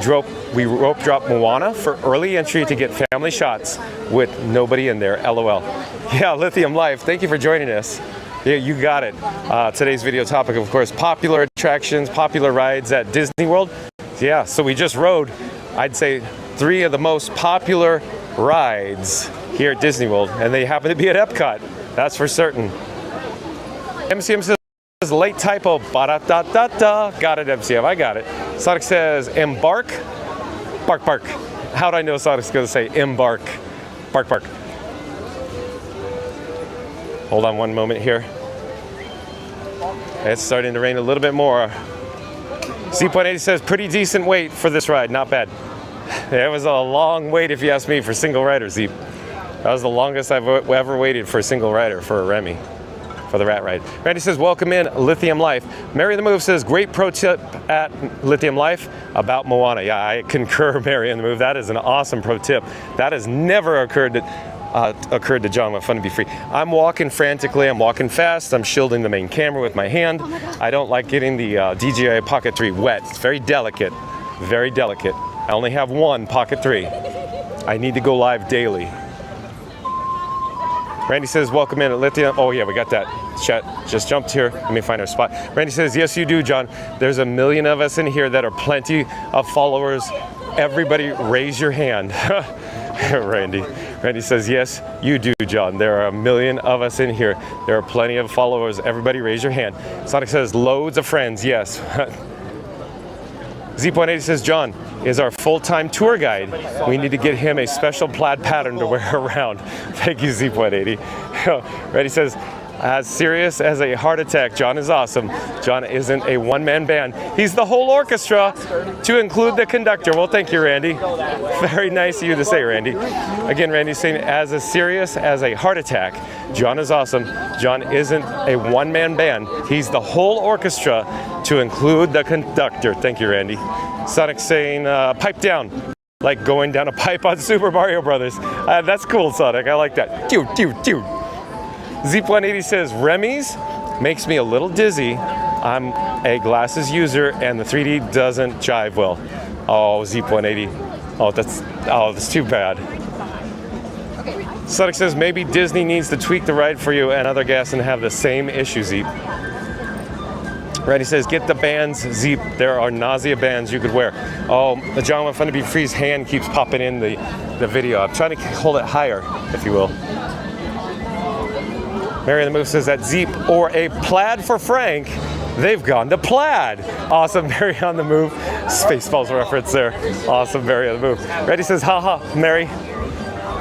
Speaker 1: rope drop Moana for early entry to get family shots with nobody in there. LOL. Yeah, Lithium Life, thank you for joining us. Yeah, you got it. Today's video topic, of course, popular attractions, popular rides at Disney World. Yeah, so we just rode, I'd say, 3 of the most popular rides here at Disney World, and they happen to be at Epcot. That's for certain. MCM says late typo. Ba-da-da-da-da. Got it, MCM. I got it. Sonic says embark. Bark, bark. How'd I know Sonic's going to say embark? Bark, bark. Hold on one moment here. It's starting to rain a little bit more. C.80 says pretty decent wait for this ride. Not bad. It was a long wait, if you ask me, for single rider, Z. That was the longest I've ever waited for a single rider for a Remy, for the rat ride. Randy says, welcome in, Lithium Life. Mary the Move says, great pro tip at Lithium Life about Moana. Yeah, I concur, Mary in the Move. That is an awesome pro tip. That has never occurred occurred to John with Fun to Be Free. I'm walking frantically, I'm walking fast, I'm shielding the main camera with my hand. I don't like getting the DJI Pocket 3 wet. It's very delicate, very delicate. I only have one Pocket 3. I need to go live daily. Randy says, welcome in at Lithium. Oh yeah, we got that. Chat just jumped here. Let me find our spot. Randy says, yes you do, John. There's a million of us in here that are plenty of followers. Everybody raise your hand. Randy says, yes, you do, John. There are a million of us in here. There are plenty of followers. Everybody raise your hand. Sonic says, loads of friends. Yes. Z.80 says, John is our full-time tour guide. We need to get him a special plaid pattern to wear around. Thank you, Z.80. Randy says, as serious as a heart attack, John is awesome. John isn't a one-man band. He's the whole orchestra, to include the conductor. Well, thank you, Randy. Very nice of you to say, Randy. Again, Randy's saying, as serious as a heart attack, John is awesome. John isn't a one-man band. He's the whole orchestra, to include the conductor. Thank you, Randy. Sonic saying, pipe down. Like going down a pipe on Super Mario Brothers. That's cool, Sonic. I like that. Zeep180 says, Remy's makes me a little dizzy. I'm a glasses user and the 3D doesn't jive well. Oh, Zeep180. Oh, that's too bad. Sonic says, maybe Disney needs to tweak the ride for you and other guests and have the same issue, Zeep. Randy says, get the bands, Zeep. There are nausea bands you could wear. Oh, the John with Fun to Be Free's hand keeps popping in the video. I'm trying to hold it higher, if you will. Mary on the Move says that Zeep or a plaid for Frank. They've gone to plaid. Awesome, Mary on the Move. Spaceballs reference there. Awesome, Mary on the Move. Randy says, haha, Mary.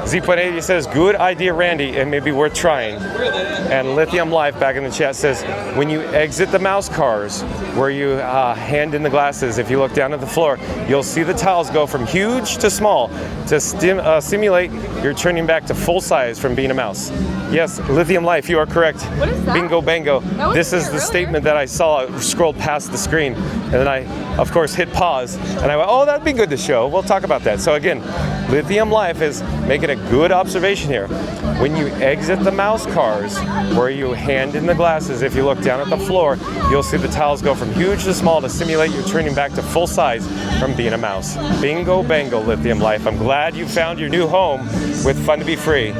Speaker 1: Z.80 says, good idea, Randy. It may be worth trying. And Lithium Life back in the chat says, when you exit the mouse cars, where you hand in the glasses, if you look down at the floor, you'll see the tiles go from huge to small to simulate you're turning back to full size from being a mouse. Yes, Lithium Life, you are correct.
Speaker 2: What is that?
Speaker 1: Bingo bango. This is the statement that I saw scrolled past the screen. And then I, of course, hit pause. And I went, oh, that'd be good to show. We'll talk about that. So again, Lithium Life is making a good observation here. When you exit the mouse cars, where you hand in the glasses, if you look down at the floor, you'll see the tiles go from huge to small to simulate you're turning back to full size from being a mouse. Bingo bango, Lithium Life. I'm glad you found your new home with Fun to Be Free.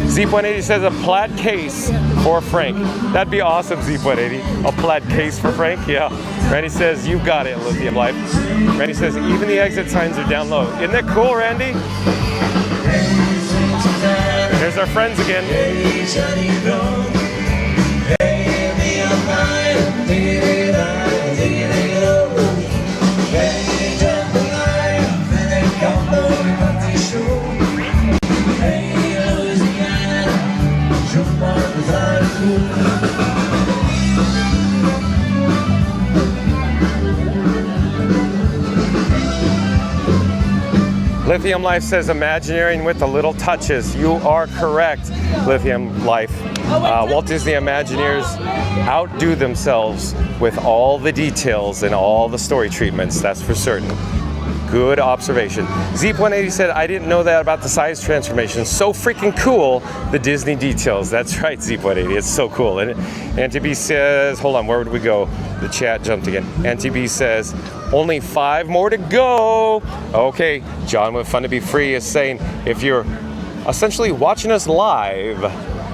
Speaker 1: Zeep180 says a plaid case for Frank. That'd be awesome, Zeep180. A plaid case for Frank? Yeah. Randy says, you got it, Lithium Life. Randy says, even the exit signs are down low. Isn't that cool, Randy? Here's our friends again. Lithium Life says Imagineering with the little touches. You are correct, Lithium Life. Walt Disney Imagineers outdo themselves with all the details and all the story treatments, that's for certain. Good observation. Zeep180 said, I didn't know that about the size transformation. So freaking cool, the Disney details. That's right, Zeep180, it's so cool. And Auntie B says, hold on, where would we go? The chat jumped again. Auntie B says, only 5 more to go. Okay, John with Fun to Be Free is saying, if you're essentially watching us live,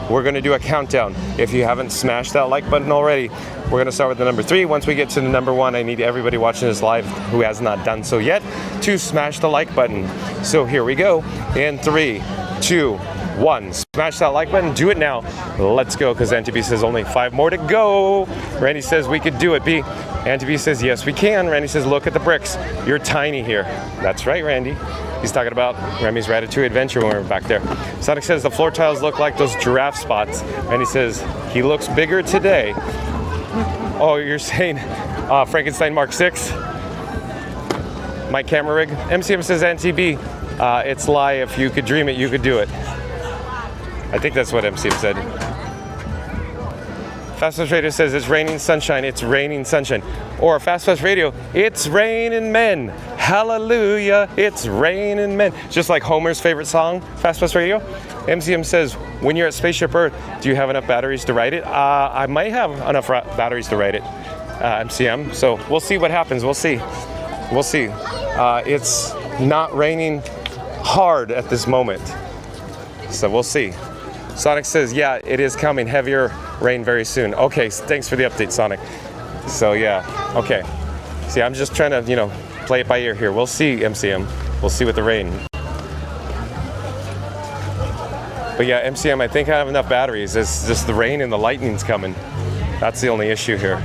Speaker 1: we're gonna do a countdown. If you haven't smashed that like button already, we're gonna start with the number 3. Once we get to the number 1, I need everybody watching this live who has not done so yet to smash the like button. So here we go. In 3, 2, 1. Smash that like button, do it now. Let's go, because Auntie B says only 5 more to go. Randy says we could do it, B. Auntie B says yes we can. Randy says look at the bricks. You're tiny here. That's right, Randy. He's talking about Remy's Ratatouille adventure when we were back there. Sonic says the floor tiles look like those giraffe spots. Randy says he looks bigger today. Oh, you're saying Frankenstein Mark 6? My camera rig? MCM says NTB. It's lie. If you could dream it, you could do it. I think that's what MCM said. Fast Fast Radio says it's raining sunshine. It's raining sunshine. Or Fast Fast Radio, it's raining men. Hallelujah, it's raining men. Just like Homer's favorite song, Fast Bus Radio. MCM says, when you're at Spaceship Earth, do you have enough batteries to ride it? I might have enough batteries to ride it, MCM. So we'll see what happens. We'll see. We'll see. It's not raining hard at this moment. So we'll see. Sonic says, yeah, it is coming. Heavier rain very soon. Okay, thanks for the update, Sonic. So yeah, okay. See, I'm just trying to, play it by ear here. We'll see, MCM. We'll see with the rain. But yeah, MCM, I think I have enough batteries. It's just the rain and the lightning's coming. That's the only issue here.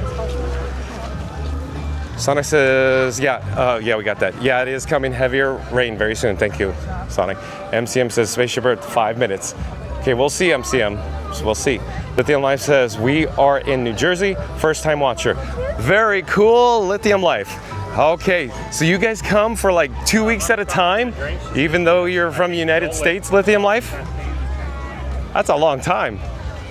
Speaker 1: Sonic says, yeah, we got that. Yeah, it is coming. Heavier rain very soon. Thank you, Sonic. MCM says, Spaceship Earth, 5 minutes. Okay, we'll see, MCM. So we'll see. Lithium Life says, we are in New Jersey. First time watcher. Very cool, Lithium Life. Okay, so you guys come for like 2 weeks at a time, even though you're from the United States, Lithium Life? That's a long time.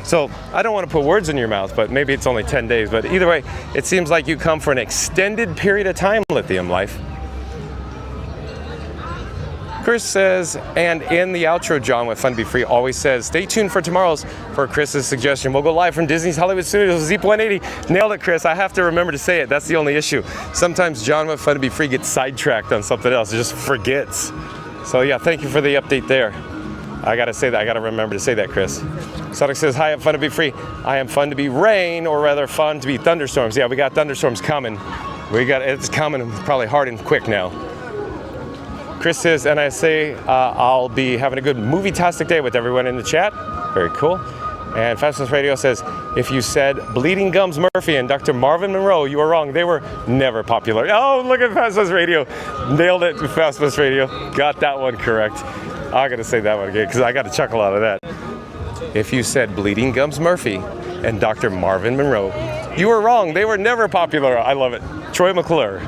Speaker 1: So I don't want to put words in your mouth, but maybe it's only 10 days. But either way, it seems like you come for an extended period of time, Lithium Life. Chris says, and in the outro, John with Fun to Be Free always says, stay tuned for tomorrow's for Chris's suggestion. We'll go live from Disney's Hollywood Studios, Zeep 180. Nailed it, Chris. I have to remember to say it. That's the only issue. Sometimes John with Fun to Be Free gets sidetracked on something else. He just forgets. So yeah, thank you for the update there. I gotta say that. I gotta remember to say that, Chris. Sonic says, hi, I'm Fun to Be Free. I am fun to be rain, or rather fun to be thunderstorms. Yeah, we got thunderstorms coming. It's coming probably hard and quick now. Chris says, and I say, I'll be having a good movie-tastic day with everyone in the chat. Very cool. And Fastness Radio says, if you said Bleeding Gums Murphy and Dr. Marvin Monroe, you were wrong. They were never popular. Oh, look at Fastness Radio. Nailed it, Fastness Radio. Got that one correct. I gotta say that one again, because I got a chuckle out of that. If you said Bleeding Gums Murphy and Dr. Marvin Monroe, you were wrong. They were never popular. I love it. Troy McClure.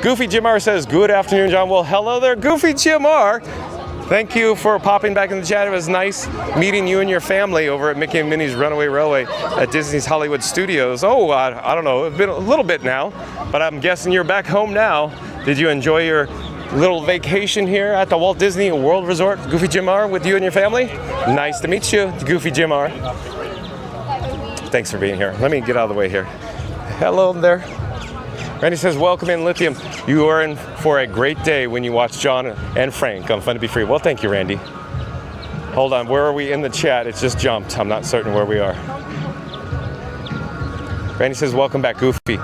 Speaker 1: Goofy Jim R says, good afternoon, John. Well, hello there, Goofy Jim R. Thank you for popping back in the chat. It was nice meeting you and your family over at Mickey and Minnie's Runaway Railway at Disney's Hollywood Studios. Oh, I don't know, it's been a little bit now, but I'm guessing you're back home now. Did you enjoy your little vacation here at the Walt Disney World Resort, Goofy Jim R, with you and your family? Nice to meet you, Goofy Jim R. Thanks for being here. Let me get out of the way here. Hello there. Randy says, welcome in, Lithium. You are in for a great day when you watch John and Frank on Fun to Be Free. Well, thank you, Randy. Hold on, where are we in the chat? It's just jumped. I'm not certain where we are. Randy says, welcome back, Goofy.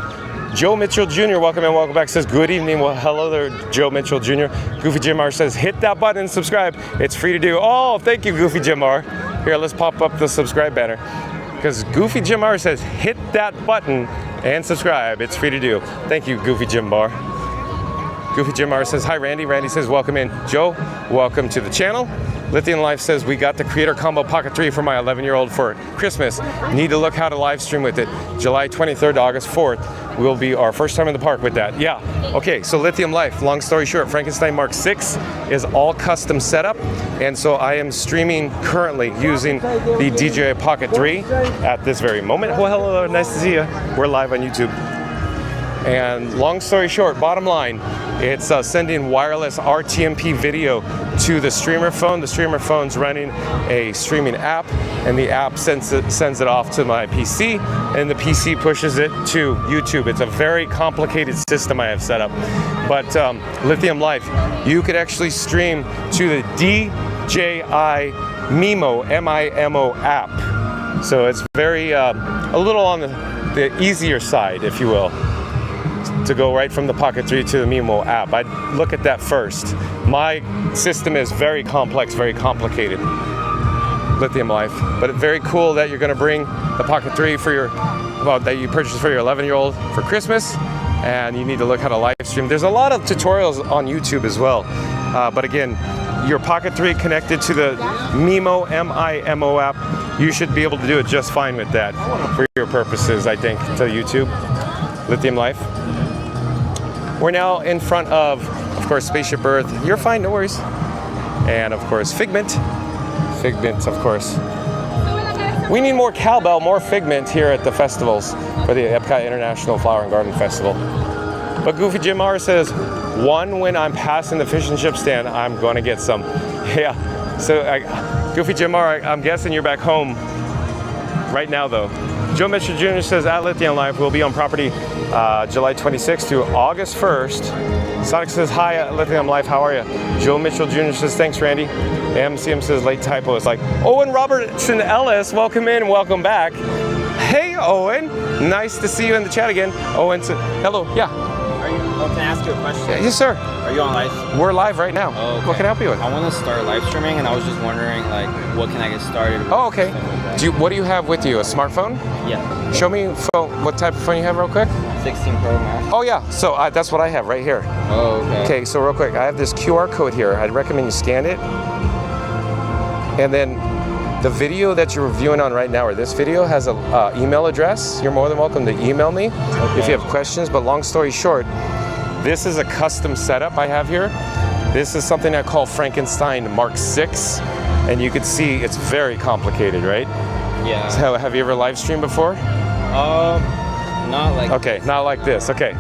Speaker 1: Joe Mitchell Jr., welcome in, welcome back, says, good evening. Well, hello there, Joe Mitchell Jr. Goofy Jim R says, hit that button and subscribe. It's free to do. Oh, thank you, Goofy Jim R. Here, let's pop up the subscribe banner. Because Goofy Jim R says, hit that button and subscribe. It's free to do. Thank you, Goofy Jim R. Goofy Jim R says, hi, Randy. Randy says, welcome in. Joe, welcome to the channel. Lithium Life says, we got the Creator Combo Pocket 3 for my 11-year-old for Christmas. Need to look how to live stream with it. July 23rd to August 4th will be our first time in the park with that. Yeah. Okay, so Lithium Life, long story short, Frankenstein Mark 6 is all custom setup. And so I am streaming currently using the DJI Pocket 3 at this very moment. Well, hello, nice to see you. We're live on YouTube. And long story short, bottom line, it's sending wireless RTMP video to the streamer phone. The streamer phone's running a streaming app, and the app sends it off to my PC, and the PC pushes it to YouTube. It's a very complicated system I have set up. But Lithium Life, you could actually stream to the DJI Mimo, M-I-M-O app. So it's very, a little on the easier side, if you will, to go right from the Pocket 3 to the Mimo app. I'd look at that first. My system is very complex, very complicated, Lithium Life. But it's very cool that you're going to bring the Pocket 3 for your, well, that you purchased for your 11-year-old for Christmas, and you need to look how to live stream. There's a lot of tutorials on YouTube as well. But again, your Pocket 3 connected to the Mimo, M-I-M-O app, you should be able to do it just fine with that for your purposes, I think, to YouTube. Lithium Life. We're now in front of course, Spaceship Earth. You're fine, no worries. And of course, Figment. Figment, of course. We need more cowbell, more Figment here at the festivals for the Epcot International Flower and Garden Festival. But Goofy Jim R says, one, when I'm passing the fish and chip stand, I'm going to get some. Yeah. So Goofy Jim R, I'm guessing you're back home right now, though. Joe Mitchell Jr. says, at Lithium Life, we'll be on property July 26th to August 1st. Sonic says, hi, at Lithium Life, how are you? Joe Mitchell Jr. says, thanks, Randy. MCM says, late typo. It's like, Owen Robertson Ellis, welcome in, welcome back. Hey, Owen. Nice to see you in the chat again. Owen said, hello, yeah.
Speaker 7: Can I ask you a question?
Speaker 1: Yeah, yes, sir.
Speaker 7: Are you on live?
Speaker 1: We're live right now.
Speaker 7: Oh, okay.
Speaker 1: What can I help you with?
Speaker 7: I want to start live streaming, and I was just wondering, like, what can I get started with?
Speaker 1: Oh, okay. What do you have with you? A smartphone?
Speaker 7: Yeah.
Speaker 1: Show me what type of phone you have real quick.
Speaker 7: 16 Pro Max.
Speaker 1: Oh, yeah. So that's what I have right here.
Speaker 7: Oh, okay.
Speaker 1: Okay, so real quick, I have this QR code here. I'd recommend you scan it. And then the video that you're viewing on right now, or this video, has an email address. You're more than welcome to email me if you have questions. But long story short, this is a custom setup I have here. This is something I call Frankenstein Mark 6. And you can see it's very complicated, right?
Speaker 7: Yeah.
Speaker 1: So have you ever live streamed before?
Speaker 7: Not like
Speaker 1: Okay, not like this. Okay.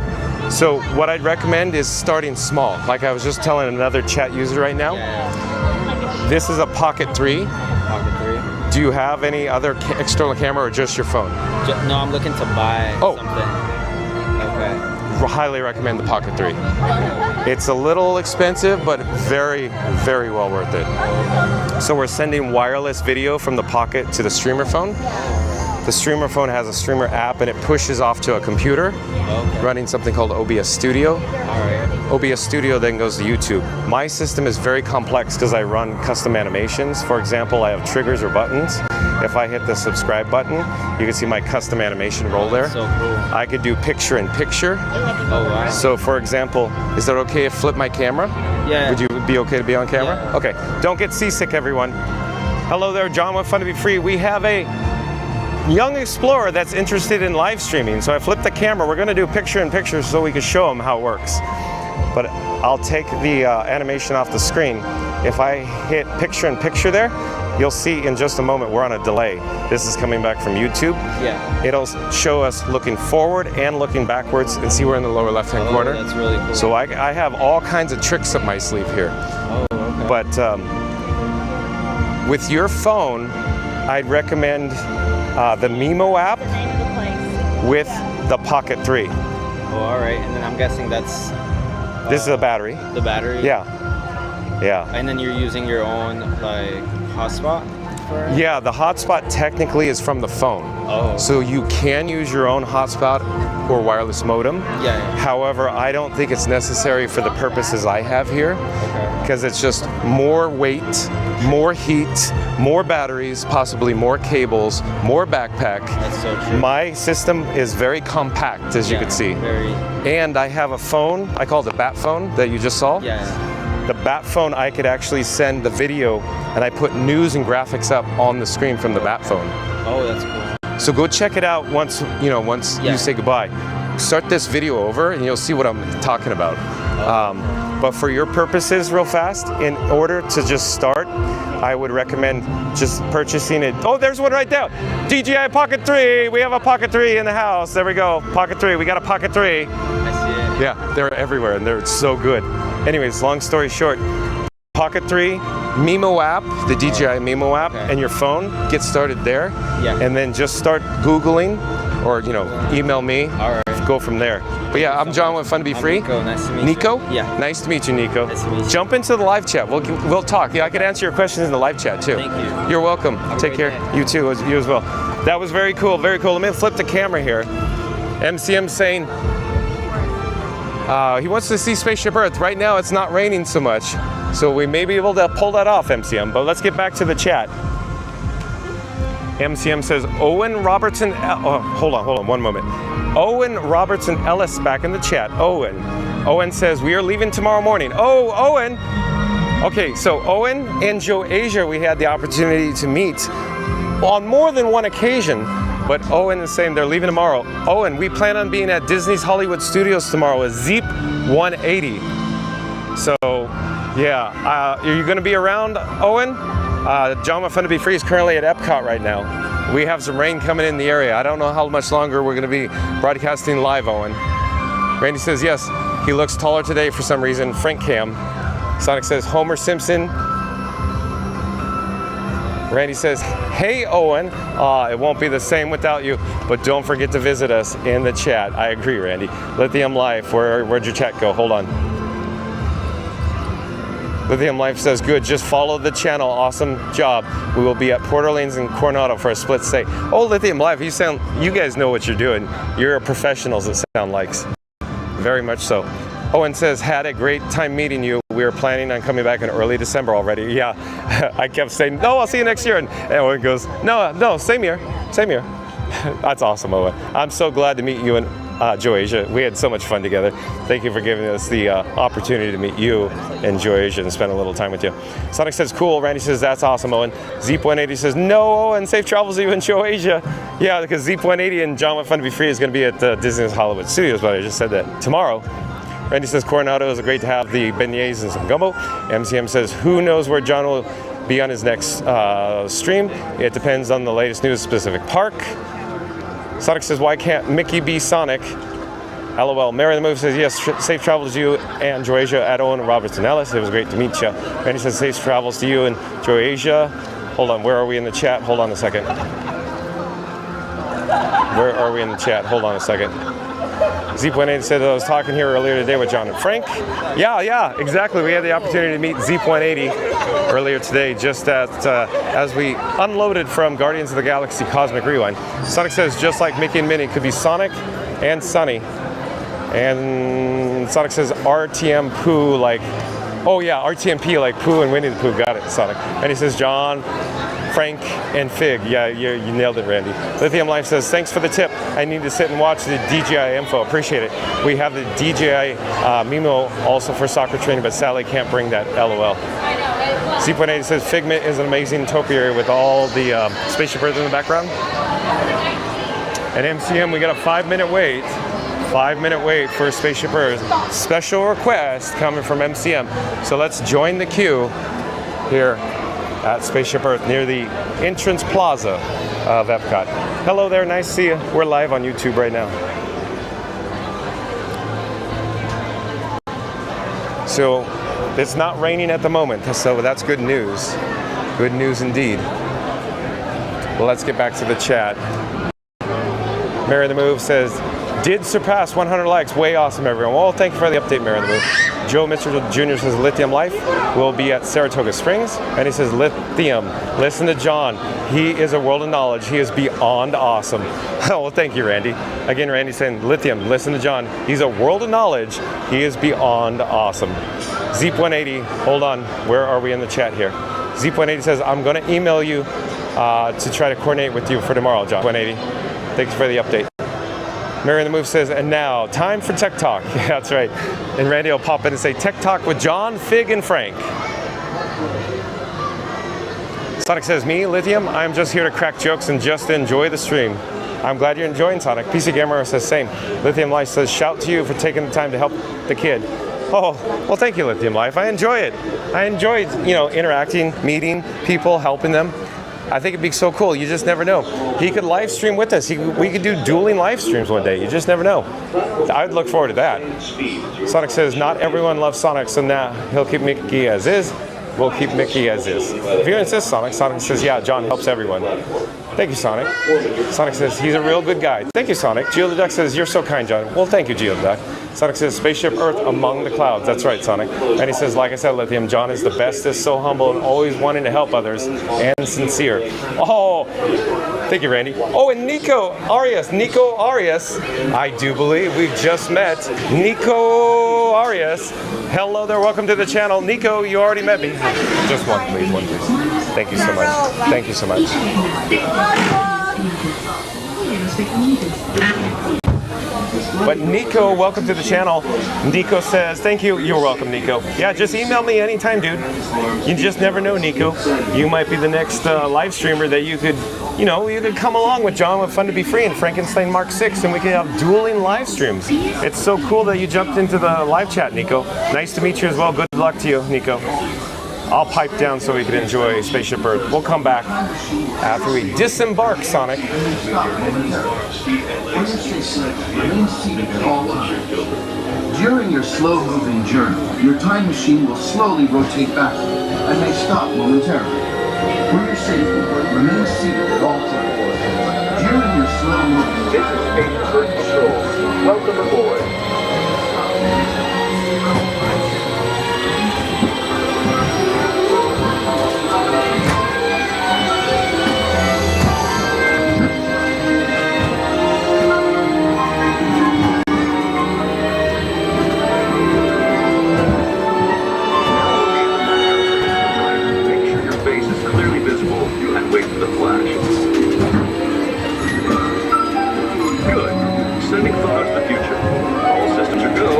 Speaker 1: So what I'd recommend is starting small. Like I was just telling another chat user right now.
Speaker 7: Yeah.
Speaker 1: This is a Pocket 3.
Speaker 7: Pocket 3.
Speaker 1: Do you have any other external camera or just your phone?
Speaker 7: No, I'm looking to buy something. Okay.
Speaker 1: Highly recommend the Pocket 3. It's a little expensive, but very, very well worth it. So we're sending wireless video from the Pocket to the streamer phone. The streamer phone has a streamer app, and it pushes off to a computer running something called OBS Studio. OBS Studio then goes to YouTube. My system is very complex because I run custom animations. For example, I have triggers or buttons. If I hit the subscribe button, you can see my custom animation roll there.
Speaker 7: So cool.
Speaker 1: I could do picture-in-picture.
Speaker 7: Oh, wow.
Speaker 1: So for example, is that okay if I flip my camera?
Speaker 7: Yeah.
Speaker 1: Would you be okay to be on camera?
Speaker 7: Yeah.
Speaker 1: Okay. Don't get seasick, everyone. Hello there, John with Fun to Be Free. We have a young explorer that's interested in live streaming. So I flipped the camera. We're going to do picture-in-picture so we can show him how it works. But I'll take the animation off the screen. If I hit picture-in-picture there, you'll see in just a moment we're on a delay. This is coming back from YouTube.
Speaker 7: Yeah.
Speaker 1: It'll show us looking forward and looking backwards, and see we're in the lower left-hand corner.
Speaker 7: That's really cool.
Speaker 1: So I have all kinds of tricks up my sleeve here.
Speaker 7: Oh, okay.
Speaker 1: But with your phone, I'd recommend the Mimo app with the Pocket 3.
Speaker 7: Oh, all right. And then I'm guessing that's...
Speaker 1: This is a battery.
Speaker 7: The battery?
Speaker 1: Yeah. Yeah.
Speaker 7: And then you're using your own, like, hotspot for it?
Speaker 1: Yeah, the hotspot technically is from the phone.
Speaker 7: Oh.
Speaker 1: So you can use your own hotspot or wireless modem.
Speaker 7: Yeah.
Speaker 1: However, I don't think it's necessary for the purposes I have here. Because it's just more weight, more heat, more batteries, possibly more cables, more backpack.
Speaker 7: That's so true.
Speaker 1: My system is very compact, as you can see. And I have a phone, I call it the Bat phone that you just saw.
Speaker 7: Yeah.
Speaker 1: The Bat phone, I could actually send the video, and I put news and graphics up on the screen from the Bat phone.
Speaker 7: Oh, that's cool.
Speaker 1: So go check it out once you say goodbye. Start this video over, and you'll see what I'm talking about. But for your purposes, real fast, in order to just start, I would recommend just purchasing it. Oh, there's one right there. DJI Pocket 3. We have a Pocket 3 in the house. There we go. Pocket 3. We got a Pocket 3.
Speaker 7: I see it.
Speaker 1: Yeah, they're everywhere, and they're so good. Anyways, long story short, Pocket 3, Mimo app, the DJI Mimo app, and your phone, get started there.
Speaker 7: Yeah.
Speaker 1: And then just start Googling or, email me.
Speaker 7: All right.
Speaker 1: Go from there. But yeah, I'm John with Fun to Be Free.
Speaker 7: Nico, nice to meet you.
Speaker 1: Nico?
Speaker 7: Yeah.
Speaker 1: Nice to meet you, Nico.
Speaker 7: Nice to meet you.
Speaker 1: Jump into the live chat. We'll talk. Yeah, I can answer your questions in the live chat too.
Speaker 7: Thank you.
Speaker 1: You're welcome. Take care.
Speaker 7: Day.
Speaker 1: You too. You as well. That was very cool. Very cool. Let me flip the camera here. MCM saying he wants to see Spaceship Earth. Right now it's not raining so much, so we may be able to pull that off, MCM. But let's get back to the chat. MCM says Owen Robertson. Hold on, one moment. Owen Robertson Ellis back in the chat. Owen says we are leaving tomorrow morning. Oh, Owen. Okay, so Owen and Joe Asia, we had the opportunity to meet on more than one occasion. But Owen is saying they're leaving tomorrow. Owen, we plan on being at Disney's Hollywood Studios tomorrow with Zeep 180. So, yeah, are you going to be around, Owen? John with Fun to Be Free is currently at Epcot right now. We have some rain coming in the area. I don't know how much longer we're going to be broadcasting live, Owen. Randy says, yes, he looks taller today for some reason. Frank Cam. Sonic says, Homer Simpson. Randy says, hey, Owen. It won't be the same without you, but don't forget to visit us in the chat. I agree, Randy. Lithium Life, where'd your chat go? Hold on. Lithium Life says, good, just follow the channel. Awesome job. We will be at Port Orleans and Coronado for a split stay. Oh, Lithium Life, you guys know what you're doing. You're professionals, it sounds like. Very much so. Owen says, had a great time meeting you. We were planning on coming back in early December already. Yeah, I kept saying, no, I'll see you next year. And Owen goes, no, same year. That's awesome, Owen. I'm so glad to meet you and Joasia. We had so much fun together. Thank you for giving us the opportunity to meet you and Joasia and spend a little time with you. Sonic says, cool. Randy says, that's awesome, Owen. Zeep180 says, no, Owen, safe travels to you and Joasia. Yeah, because Zeep180 and John with Fun to Be Free is going to be at Disney's Hollywood Studios, but I just said that tomorrow. Randy says, Coronado is great to have the beignets and some gumbo. MCM says, who knows where John will be on his next stream? It depends on the latest news, specific park. Sonic says, why can't Mickey be Sonic? LOL. Mary the Move says, yes, safe travels to you and Joasia at Owen Robertson Ellis. It was great to meet you. Randy says, safe travels to you and Joasia. Hold on, where are we in the chat? Hold on a second. Where are we in the chat? Hold on a second. Zeep180 said I was talking here earlier today with John and Frank. Yeah, exactly. We had the opportunity to meet Zeep180 earlier today, just as we unloaded from Guardians of the Galaxy Cosmic Rewind. Sonic says, just like Mickey and Minnie, could be Sonic and Sunny. And Sonic says, RTM Pooh, like, oh yeah, RTMP, like Pooh and Winnie the Pooh. Got it, Sonic. And he says, John, Frank, and Fig. Yeah, you nailed it, Randy. Lithium Life says, thanks for the tip. I need to sit and watch the DJI info. Appreciate it. We have the DJI Mimo also for soccer training, but sadly can't bring that. LOL. C.80 says, Figment is an amazing topiary with all the Spaceship Earth in the background. At MCM, we got a 5-minute wait. 5-minute wait for Spaceship Earth. Special request coming from MCM. So let's join the queue here at Spaceship Earth near the entrance plaza of Epcot. Hello there, nice to see you. We're live on YouTube right now. So it's not raining at the moment, so that's good news. Good news indeed. Well, let's get back to the chat. Mary the Move says, did surpass 100 likes. Way awesome, everyone. Well, thank you for the update, Mary the Move. Joe Mitchell Jr. says, Lithium Life will be at Saratoga Springs. And he says, Lithium, listen to John. He is a world of knowledge. He is beyond awesome. Well, thank you, Randy. Again, Randy saying, Lithium, listen to John. He's a world of knowledge. He is beyond awesome. Zeep180, hold on. Where are we in the chat here? Zeep180 says, I'm going to email you to try to coordinate with you for tomorrow, John. 180. Thanks for the update. Mary the Move says, and now, time for Tech Talk. Yeah, that's right. And Randy will pop in and say, Tech Talk with John, Fig, and Frank. Sonic says, me, Lithium, I'm just here to crack jokes and just enjoy the stream. I'm glad you're enjoying, Sonic. PC Gamer says, same. Lithium Life says, shout to you for taking the time to help the kid. Oh, well, thank you, Lithium Life. I enjoy it. I enjoy, interacting, meeting people, helping them. I think it'd be so cool. You just never know. He could live stream with us. We could do dueling live streams one day. You just never know. I'd look forward to that. Sonic says, not everyone loves Sonic, so now he'll keep Mickey as is. We'll keep Mickey as is. If you insist, Sonic. Sonic says, yeah, John helps everyone. Thank you, Sonic. Sonic says, he's a real good guy. Thank you, Sonic. Geo the Duck says, you're so kind, John. Well, thank you, Geo the Duck. Sonic says, Spaceship Earth among the clouds. That's right, Sonic. And he says, like I said, Lithium, John is the bestest, so humble and always wanting to help others and sincere. Oh, thank you, Randy. Oh, and Nico Arias. I do believe we've just met Nico Arias. Hello there, welcome to the channel. Nico, you already met me. Just one, please, one, please. Thank you so much. Thank you so much. But Nico, welcome to the channel. Nico says, thank you. You're welcome, Nico. Yeah, just email me anytime, dude. You just never know, Nico. You might be the next live streamer that you could, you could come along with John with Fun to Be Free and Frankenstein Mark 6, and we could have dueling live streams. It's so cool that you jumped into the live chat, Nico. Nice to meet you as well. Good luck to you, Nico. I'll pipe down so we can enjoy Spaceship Earth. We'll come back after we disembark, Sonic.
Speaker 5: During your slow-moving journey, your time machine will slowly rotate backward and may stop momentarily. For your safety, remain seated at all times. During your slow-moving
Speaker 14: This is Spaceship Earth Control. Welcome aboard.
Speaker 10: Wait for the flash. Good. Sending photos to the future. All systems are go.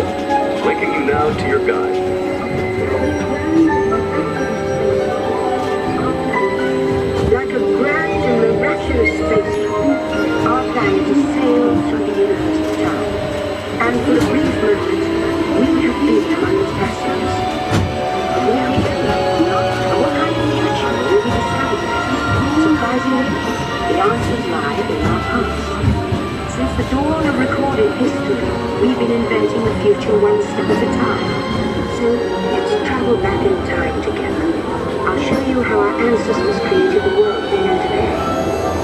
Speaker 10: Linking you now to your guide.
Speaker 3: Like a grand and miraculous spaceship, our planet is sailed through the infinite of time. And for a brief moment, we have been among its passengers. We are here. What kind of future will we discover? Surprisingly, the answers lie in our past. Since the dawn of recorded history, we've been inventing the future one step at a time. So let's travel back in time together. I'll show you how our ancestors created the world we know today.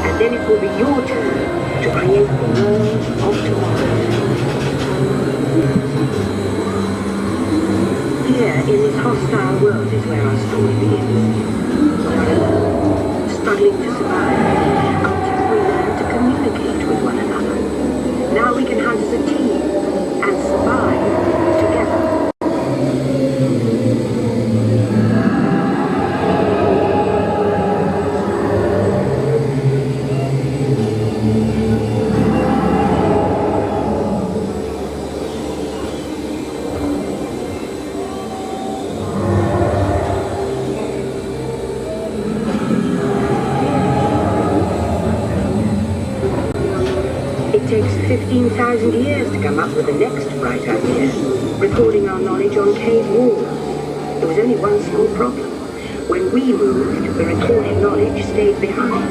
Speaker 3: And then it will be your turn to create the world of tomorrow. Here, in this hostile world, is where our story begins. Struggling to survive until we learn to communicate with one another. Now we can hunt as a team and survive together. It takes 15,000 years to come up with the next bright idea, recording our knowledge on cave walls. There was only one small problem. When we moved, the recorded knowledge stayed behind.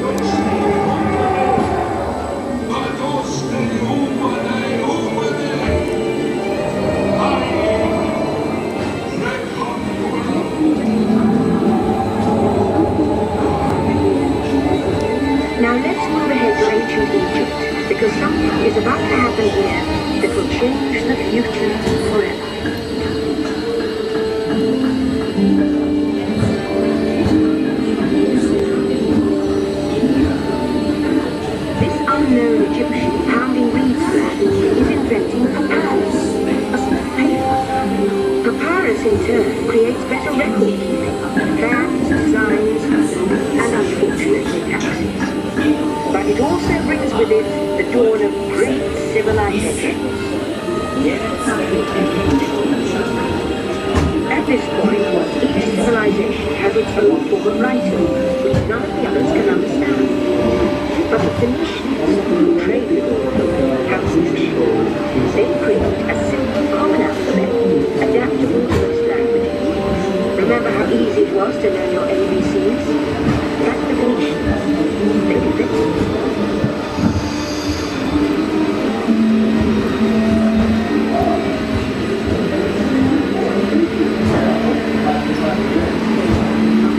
Speaker 3: Now let's move ahead to ancient Egypt, because something is about to happen here that will change the future forever. This unknown Egyptian pounding reeds man is inventing papyrus, a paper. Papyrus in turn creates better record keeping, plans, designs, and unfortunately taxes. But it also brings with it the dawn of great civilization. At this point, each civilization has its own form of writing, which none of the others can understand. But the Phoenicians, who trade with all of them, have succeeded. They create a simple common alphabet, adaptable to most languages. Remember how easy it was to learn your ABCs? That's the Phoenicians. They did this.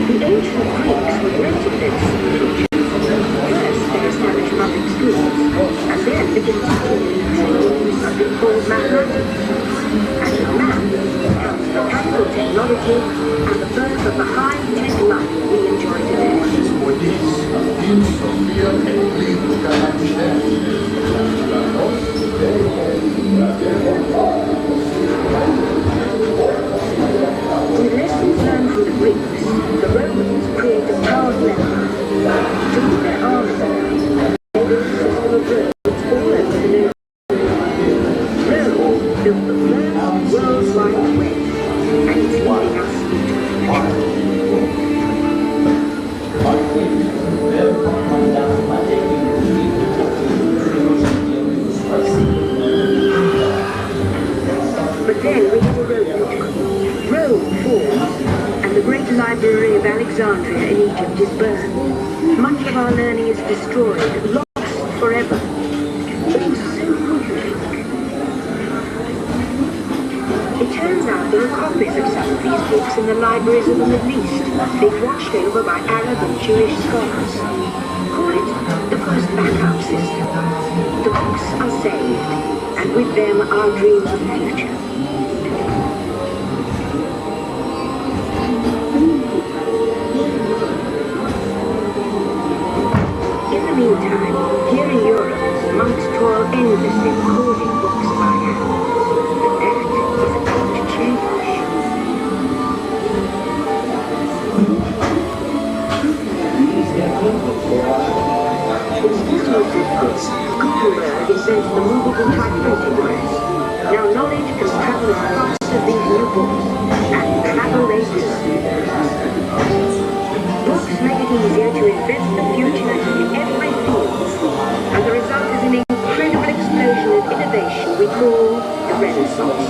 Speaker 3: The ancient Greeks were great at this. First, they established public schools, and then began teaching something called mathematics. And in math comes mechanical technology and the birth of the high-tech life we enjoy today. With lessons learned from the Greeks, the Romans created a powered network to put their arms around. They built a system of roads all over the known. Rome built the first World Wide Web, and it's leading us into the But then we hit a roadblock. Rome falls, and the great library knowledge is burned. Much of our learning is destroyed, lost forever. All so quickly. It turns out there are copies of some of these books in the libraries of the Middle East, being watched over by Arab and Jewish scholars. Call it the post-backup system. The books are saved, and with them our dreams of the future. In the meantime, here in Europe, monks toil endlessly recording books by hand. But that is about to change. Gutenberg invents the movable type printing press. Now knowledge can travel as fast as these new books, and travel they do. Books make it easier to invent the future in every field, and the result is an incredible explosion of innovation we call the Renaissance.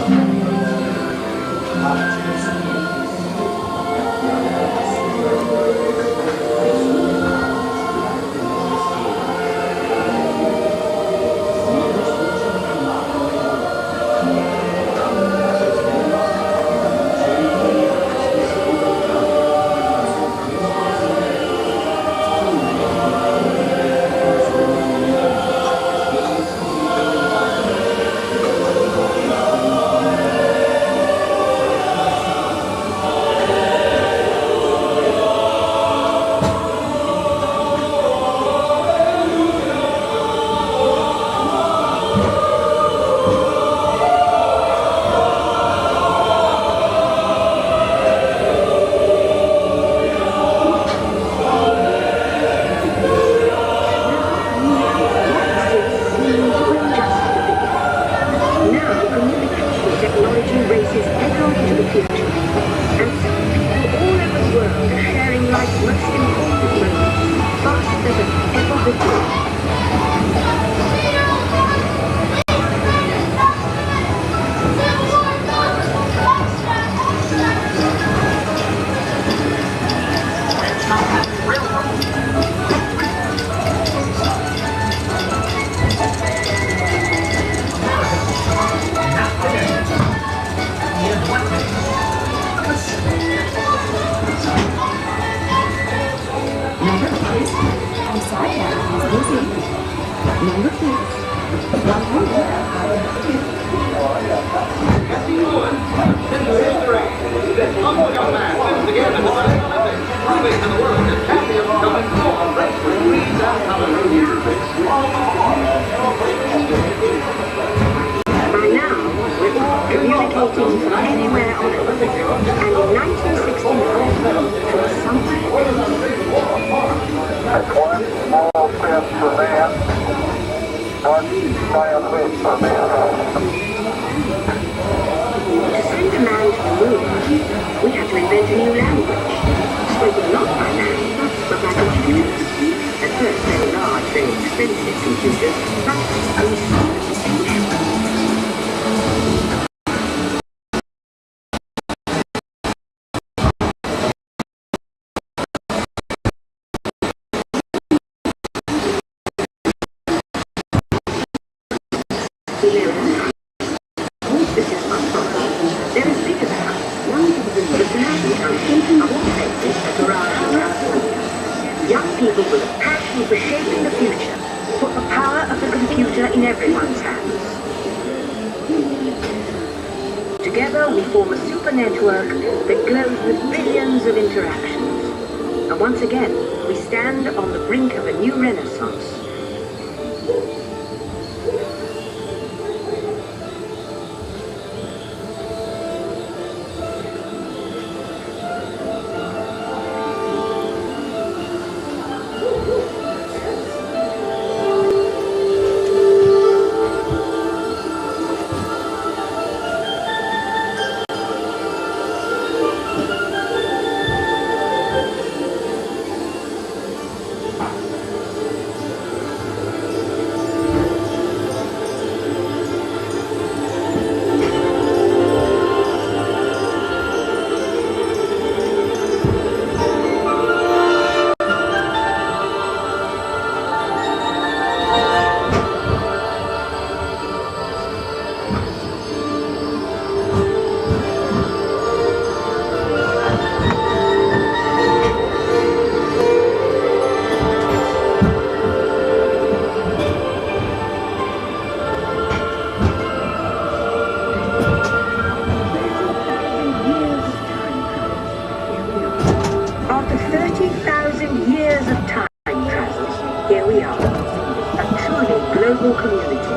Speaker 3: A truly global community,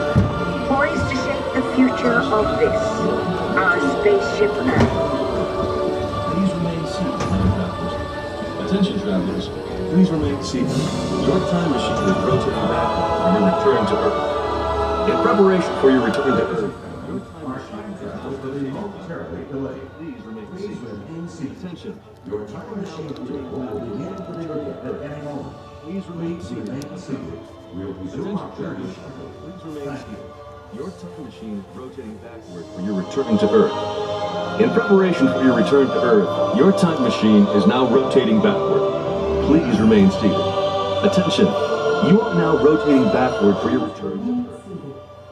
Speaker 3: poised to shape the future of this, our spaceship Earth.
Speaker 15: Please remain seated, time travelers. Attention, travelers. Please remain seated. Your time machine is rotating backward for your return to Earth. In preparation for your return to Earth, your time machine is rotating momentarily delayed. Please remain seated. Attention. Your time machine will begin to return to Earth any moment. Please remain seated. We'll resume our journey. Please remain seated. Your time machine is rotating backward for your return to Earth. In preparation for your return to Earth, your time machine is now rotating backward. Please remain seated. Attention, you are now rotating backward for your return to Earth.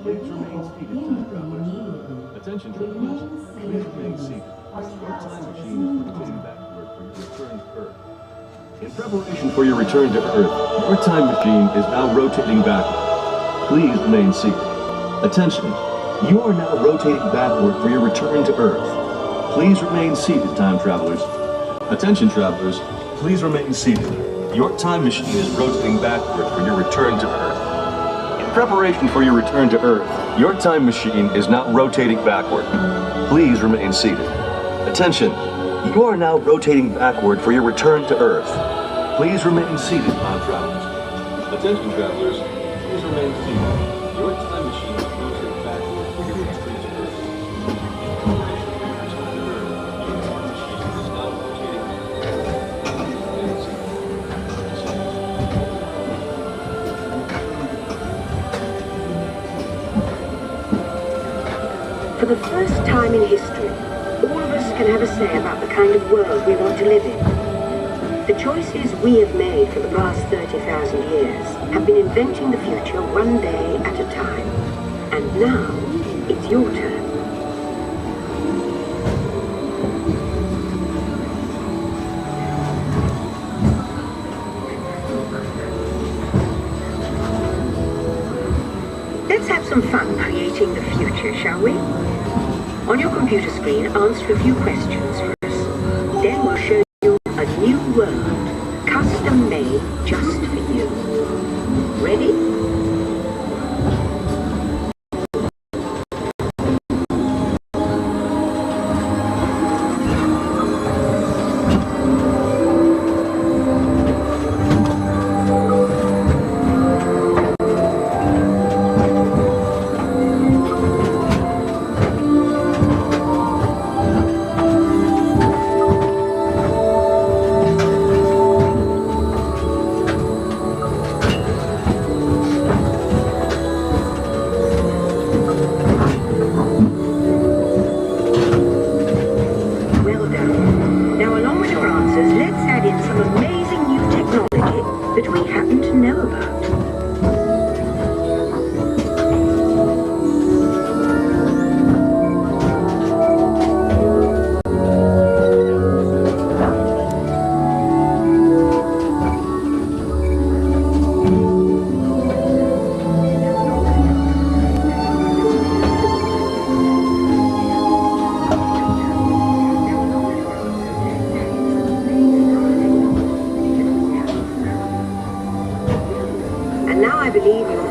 Speaker 15: Please remain seated, time travelers. Attention, travelers, please remain seated. Your time machine is rotating backward for your return to Earth. In preparation for your return to Earth, your time machine is now rotating backward. Please remain seated. Attention, you are now rotating backward for your return to Earth. Please remain seated, time travelers. Attention, travelers, please remain seated. Your time machine is rotating backward for your return to Earth. In preparation for your return to Earth, your time machine is now rotating backward. Please remain seated. Attention, you are now rotating backward for your return to Earth. Please remain seated, time travelers. Attention, travelers, please remain seated. Your time machine is rotating backward for your return to Earth.
Speaker 3: For the first time in history, all of us can have a say about the kind of world we want to live in. The choices we have made for the past 30,000 years have been inventing the future one day at a time. And now, it's your turn. Let's have some fun creating the future, shall we? On your computer screen, answer a few questions for us. Then we'll show you a new world, custom made just for you. Ready?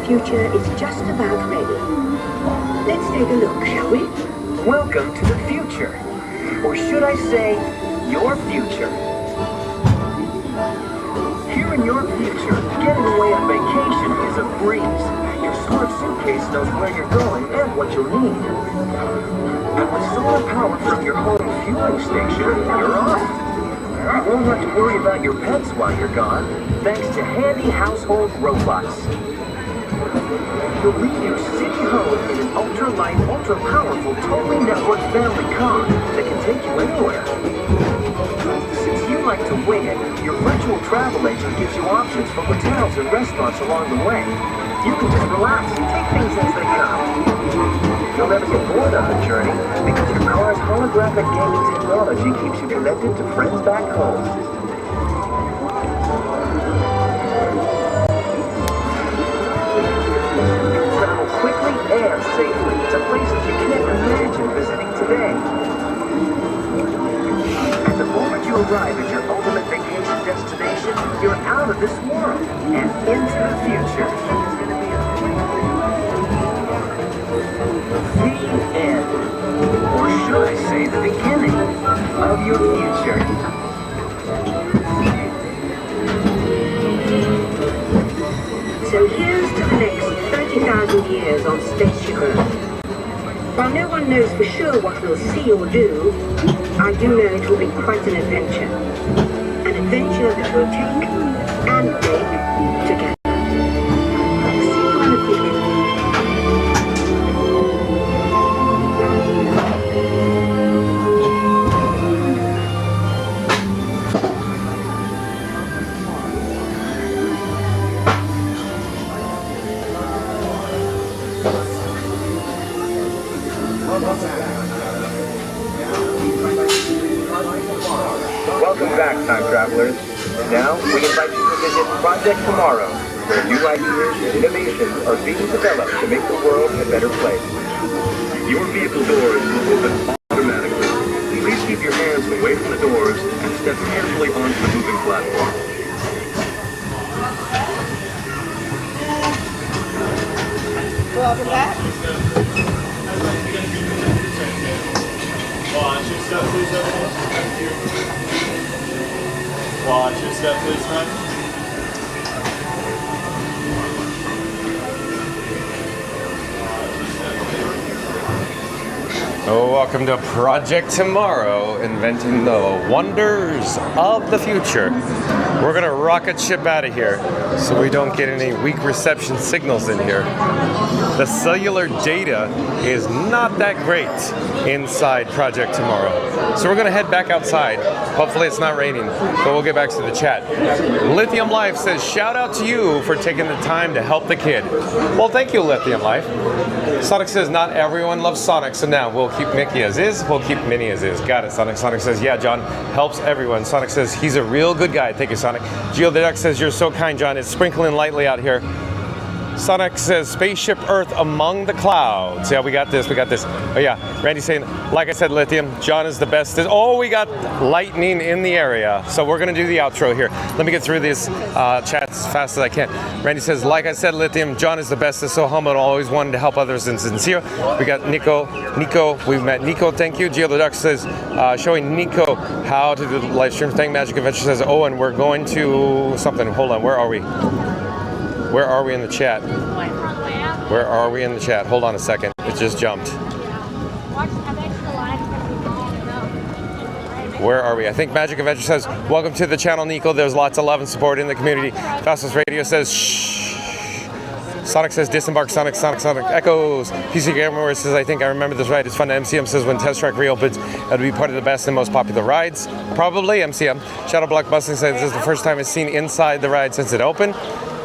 Speaker 3: Future is just about ready. Let's take a look, shall we?
Speaker 6: Welcome to the future. Or should I say, your future. Here in your future, getting away on vacation is a breeze. Your smart suitcase knows where you're going and what you'll need. And with solar power from your home fueling station, you're off. You won't have to worry about your pets while you're gone, thanks to handy household robots. You'll leave your city home in an ultra-light, ultra-powerful, totally networked family car that can take you anywhere. Since you like to wing it, your virtual travel agent gives you options for hotels and restaurants along the way. You can just relax and take things as they come. You'll never get bored on the journey because your car's holographic gaming technology keeps you connected to friends back home. Quickly and safely to places you can't imagine visiting today. And the moment you arrive at your ultimate vacation destination, you're out of this world and into the future.
Speaker 3: So here's to the next 30,000 years on Spaceship Earth. While no one knows for sure what we'll see or do, I do know it will be quite an adventure. An adventure that we'll take and make together. See you in the future.
Speaker 6: Welcome back, time travelers. Now, we invite you to visit Project Tomorrow, where new ideas and innovations are being developed to make the world a better place. Your vehicle doors will open automatically. Please keep your hands away from the doors and step carefully onto the moving platform.
Speaker 4: Welcome back.
Speaker 11: Watch your step, please, everyone. Thank you. Watch your step, please, friend.
Speaker 1: Oh, welcome to Project Tomorrow, inventing the wonders of the future. We're gonna rocket ship out of here so we don't get any weak reception signals in here. The cellular data is not that great inside Project Tomorrow. So we're gonna head back outside. Hopefully it's not raining, but we'll get back to the chat. Lithium Life says, shout out to you for taking the time to help the kid. Well, thank you, Lithium Life. Sonic says, not everyone loves Sonic, so now we'll keep Mickey as is, we'll keep Minnie as is. Got it, Sonic. Sonic says, yeah, John, helps everyone. Sonic says, he's a real good guy. Thank you, Sonic. Geo the Duck says, you're so kind, John. It's sprinkling lightly out here. Sonic says, Spaceship Earth among the clouds. Yeah, we got this, we got this. Oh yeah, Randy saying, like I said, Lithium, John is the best. Oh, we got lightning in the area. So we're gonna do the outro here. Let me get through these chats as fast as I can. Randy says, like I said, Lithium, John is the best, is so humble, always wanted to help others and sincere. We got Nico, we've met Nico, thank you. Geo the Duck says, showing Nico how to do the live stream thing. Magic Adventure says, oh, and we're going to something. Hold on, where are we? Where are we in the chat? Where are we in the chat? Hold on a second. It just jumped. Where are we? I think Magic Adventure says, welcome to the channel, Nico. There's lots of love and support in the community. Fastest Radio says, shh. Sonic says, disembark, Sonic echoes. PC Gamer says, I think I remember this ride. It's fun. MCM says, when Test Track reopens, it'll be part of the best and most popular rides. Probably MCM. Shadow Block Busting says, this is the first time it's seen inside the ride since it opened.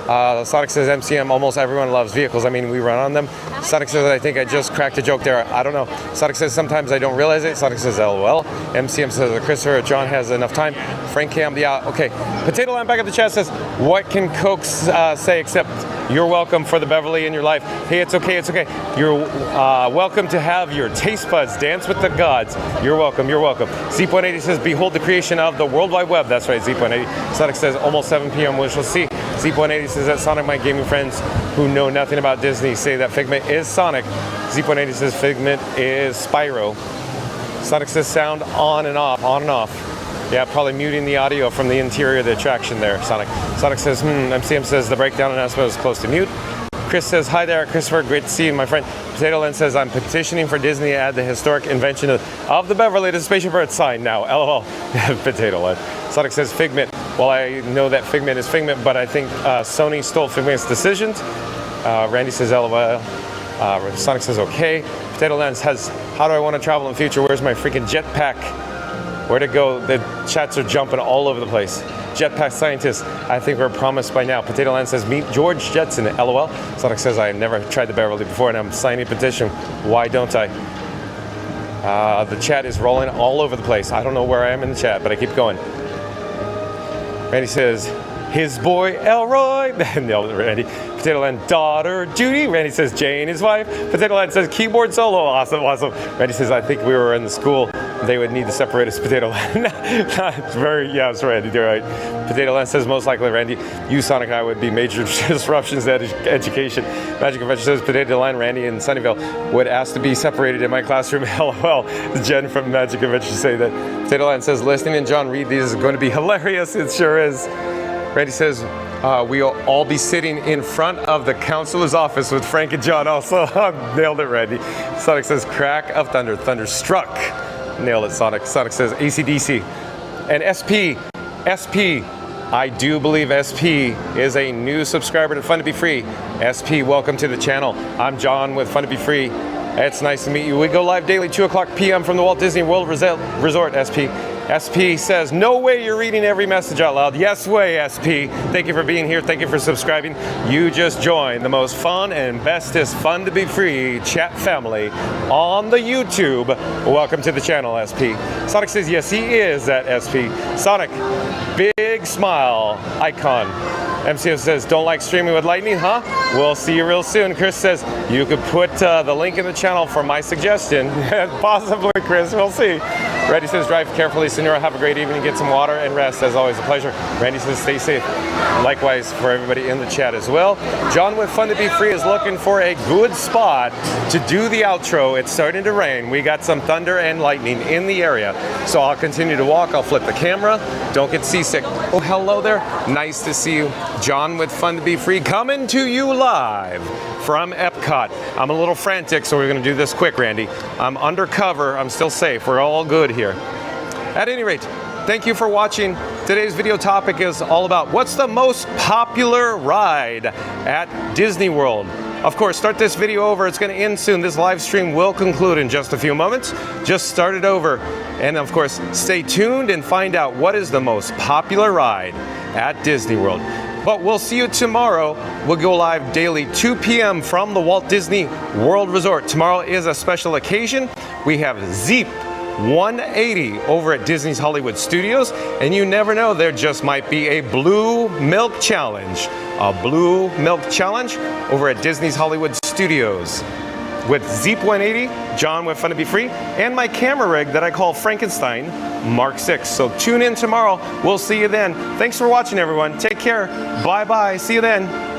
Speaker 1: Sonic says, MCM, almost everyone loves vehicles. I mean, we run on them. Sonic says, I think I just cracked a joke there. I don't know. Sonic says, sometimes I don't realize it. Sonic says, LOL. MCM says, Christopher, John has enough time. Frank Cam, yeah, okay. Potato Lamb back at the chat says, what can Cokes say except you're welcome for the Beverly in your life? Hey, it's okay, it's okay. You're welcome to have your taste buds dance with the gods. You're welcome, you're welcome. Z.80 says, behold the creation of the World Wide Web. That's right, Z.80. Sonic says, almost 7 p.m. We shall see. Z.80 says that Sonic, my gaming friends who know nothing about Disney say that Figment is Sonic. Z.80 says Figment is Spyro. Sonic says sound on and off, on and off. Yeah, probably muting the audio from the interior of the attraction there, Sonic. Sonic says, MCM says the breakdown announcement is close to mute. Chris says, hi there, Christopher, great to see you, my friend. Potato Land says, I'm petitioning for Disney to add the historic invention of the Beverly to Spaceship Earth sign now, LOL. Potato Land. Sonic says, Figment. Well, I know that Figment is Figment, but I think Sony stole Figment's decisions. Randy says, LOL. Sonic says, okay. Potato Land says, how do I want to travel in the future? Where's my freaking jetpack? Where'd it go? The chats are jumping all over the place. Jetpack scientists, I think we're promised by now. Potato Land says, meet George Jetson, LOL. Sonic says, I've never tried the Beverly before and I'm signing a petition. Why don't I? The chat is rolling all over the place. I don't know where I am in the chat, but I keep going. Randy says, his boy Elroy. No, Randy. Potato Land, daughter Judy. Randy says, Jane, his wife. Potato Land says, keyboard solo. Awesome, awesome. Randy says, I think we were in the school. They would need to separate us. Potato Land. Yeah, it's Randy. You're right. Potato Land says, most likely, Randy, you, Sonic, and I would be major disruptions to education. Magic Adventure says, Potato Land, Randy, and Sunnyvale would ask to be separated in my classroom. LOL. Jen from Magic Adventure say that. Potato Land says, listening and John read these is going to be hilarious. It sure is. Randy says, we'll all be sitting in front of the counselor's office with Frank and John also. Nailed it, Randy. Sonic says crack of thunder. Thunder struck. Nailed it, Sonic. Sonic says AC/DC. And SP, I do believe SP is a new subscriber to Fun to Be Free. SP, welcome to the channel. I'm John with Fun to Be Free. It's nice to meet you. We go live daily 2 o'clock p.m. from the Walt Disney World Resort, SP. SP says, no way you're reading every message out loud. Yes way, SP. Thank you for being here. Thank you for subscribing. You just joined the most fun and bestest Fun to Be Free chat family on the YouTube. Welcome to the channel, SP. Sonic says, yes, he is at SP. Sonic, big smile icon. MCO says, don't like streaming with lightning, huh? We'll see you real soon. Chris says, you could put the link in the channel for my suggestion. Possibly, Chris, we'll see. Randy says, drive carefully, Senora. Have a great evening. Get some water and rest. As always, a pleasure. Randy says, stay safe. Likewise for everybody in the chat as well. John with Fun to Be Free is looking for a good spot to do the outro. It's starting to rain. We got some thunder and lightning in the area. So I'll continue to walk. I'll flip the camera. Don't get seasick. Oh, hello there. Nice to see you. John with Fun to Be Free coming to you live from Epcot. I'm a little frantic, so we're going to do this quick, Randy. I'm undercover. I'm still safe. We're all good here. At any rate, thank you for watching. Today's video topic is all about what's the most popular ride at Disney World. Of course, start this video over. It's going to end soon. This live stream will conclude in just a few moments. Just start it over. And of course, stay tuned and find out what is the most popular ride at Disney World. But we'll see you tomorrow. We'll go live daily 2 p.m. from the Walt Disney World Resort. Tomorrow is a special occasion. We have Zeep 180 over at Disney's Hollywood Studios. And you never know, there just might be a blue milk challenge. A blue milk challenge over at Disney's Hollywood Studios. With Zeep 180, John with Fun to Be Free, and my camera rig that I call Frankenstein Mark 6. So tune in tomorrow. We'll see you then. Thanks for watching, everyone. Take care. Bye-bye. See you then.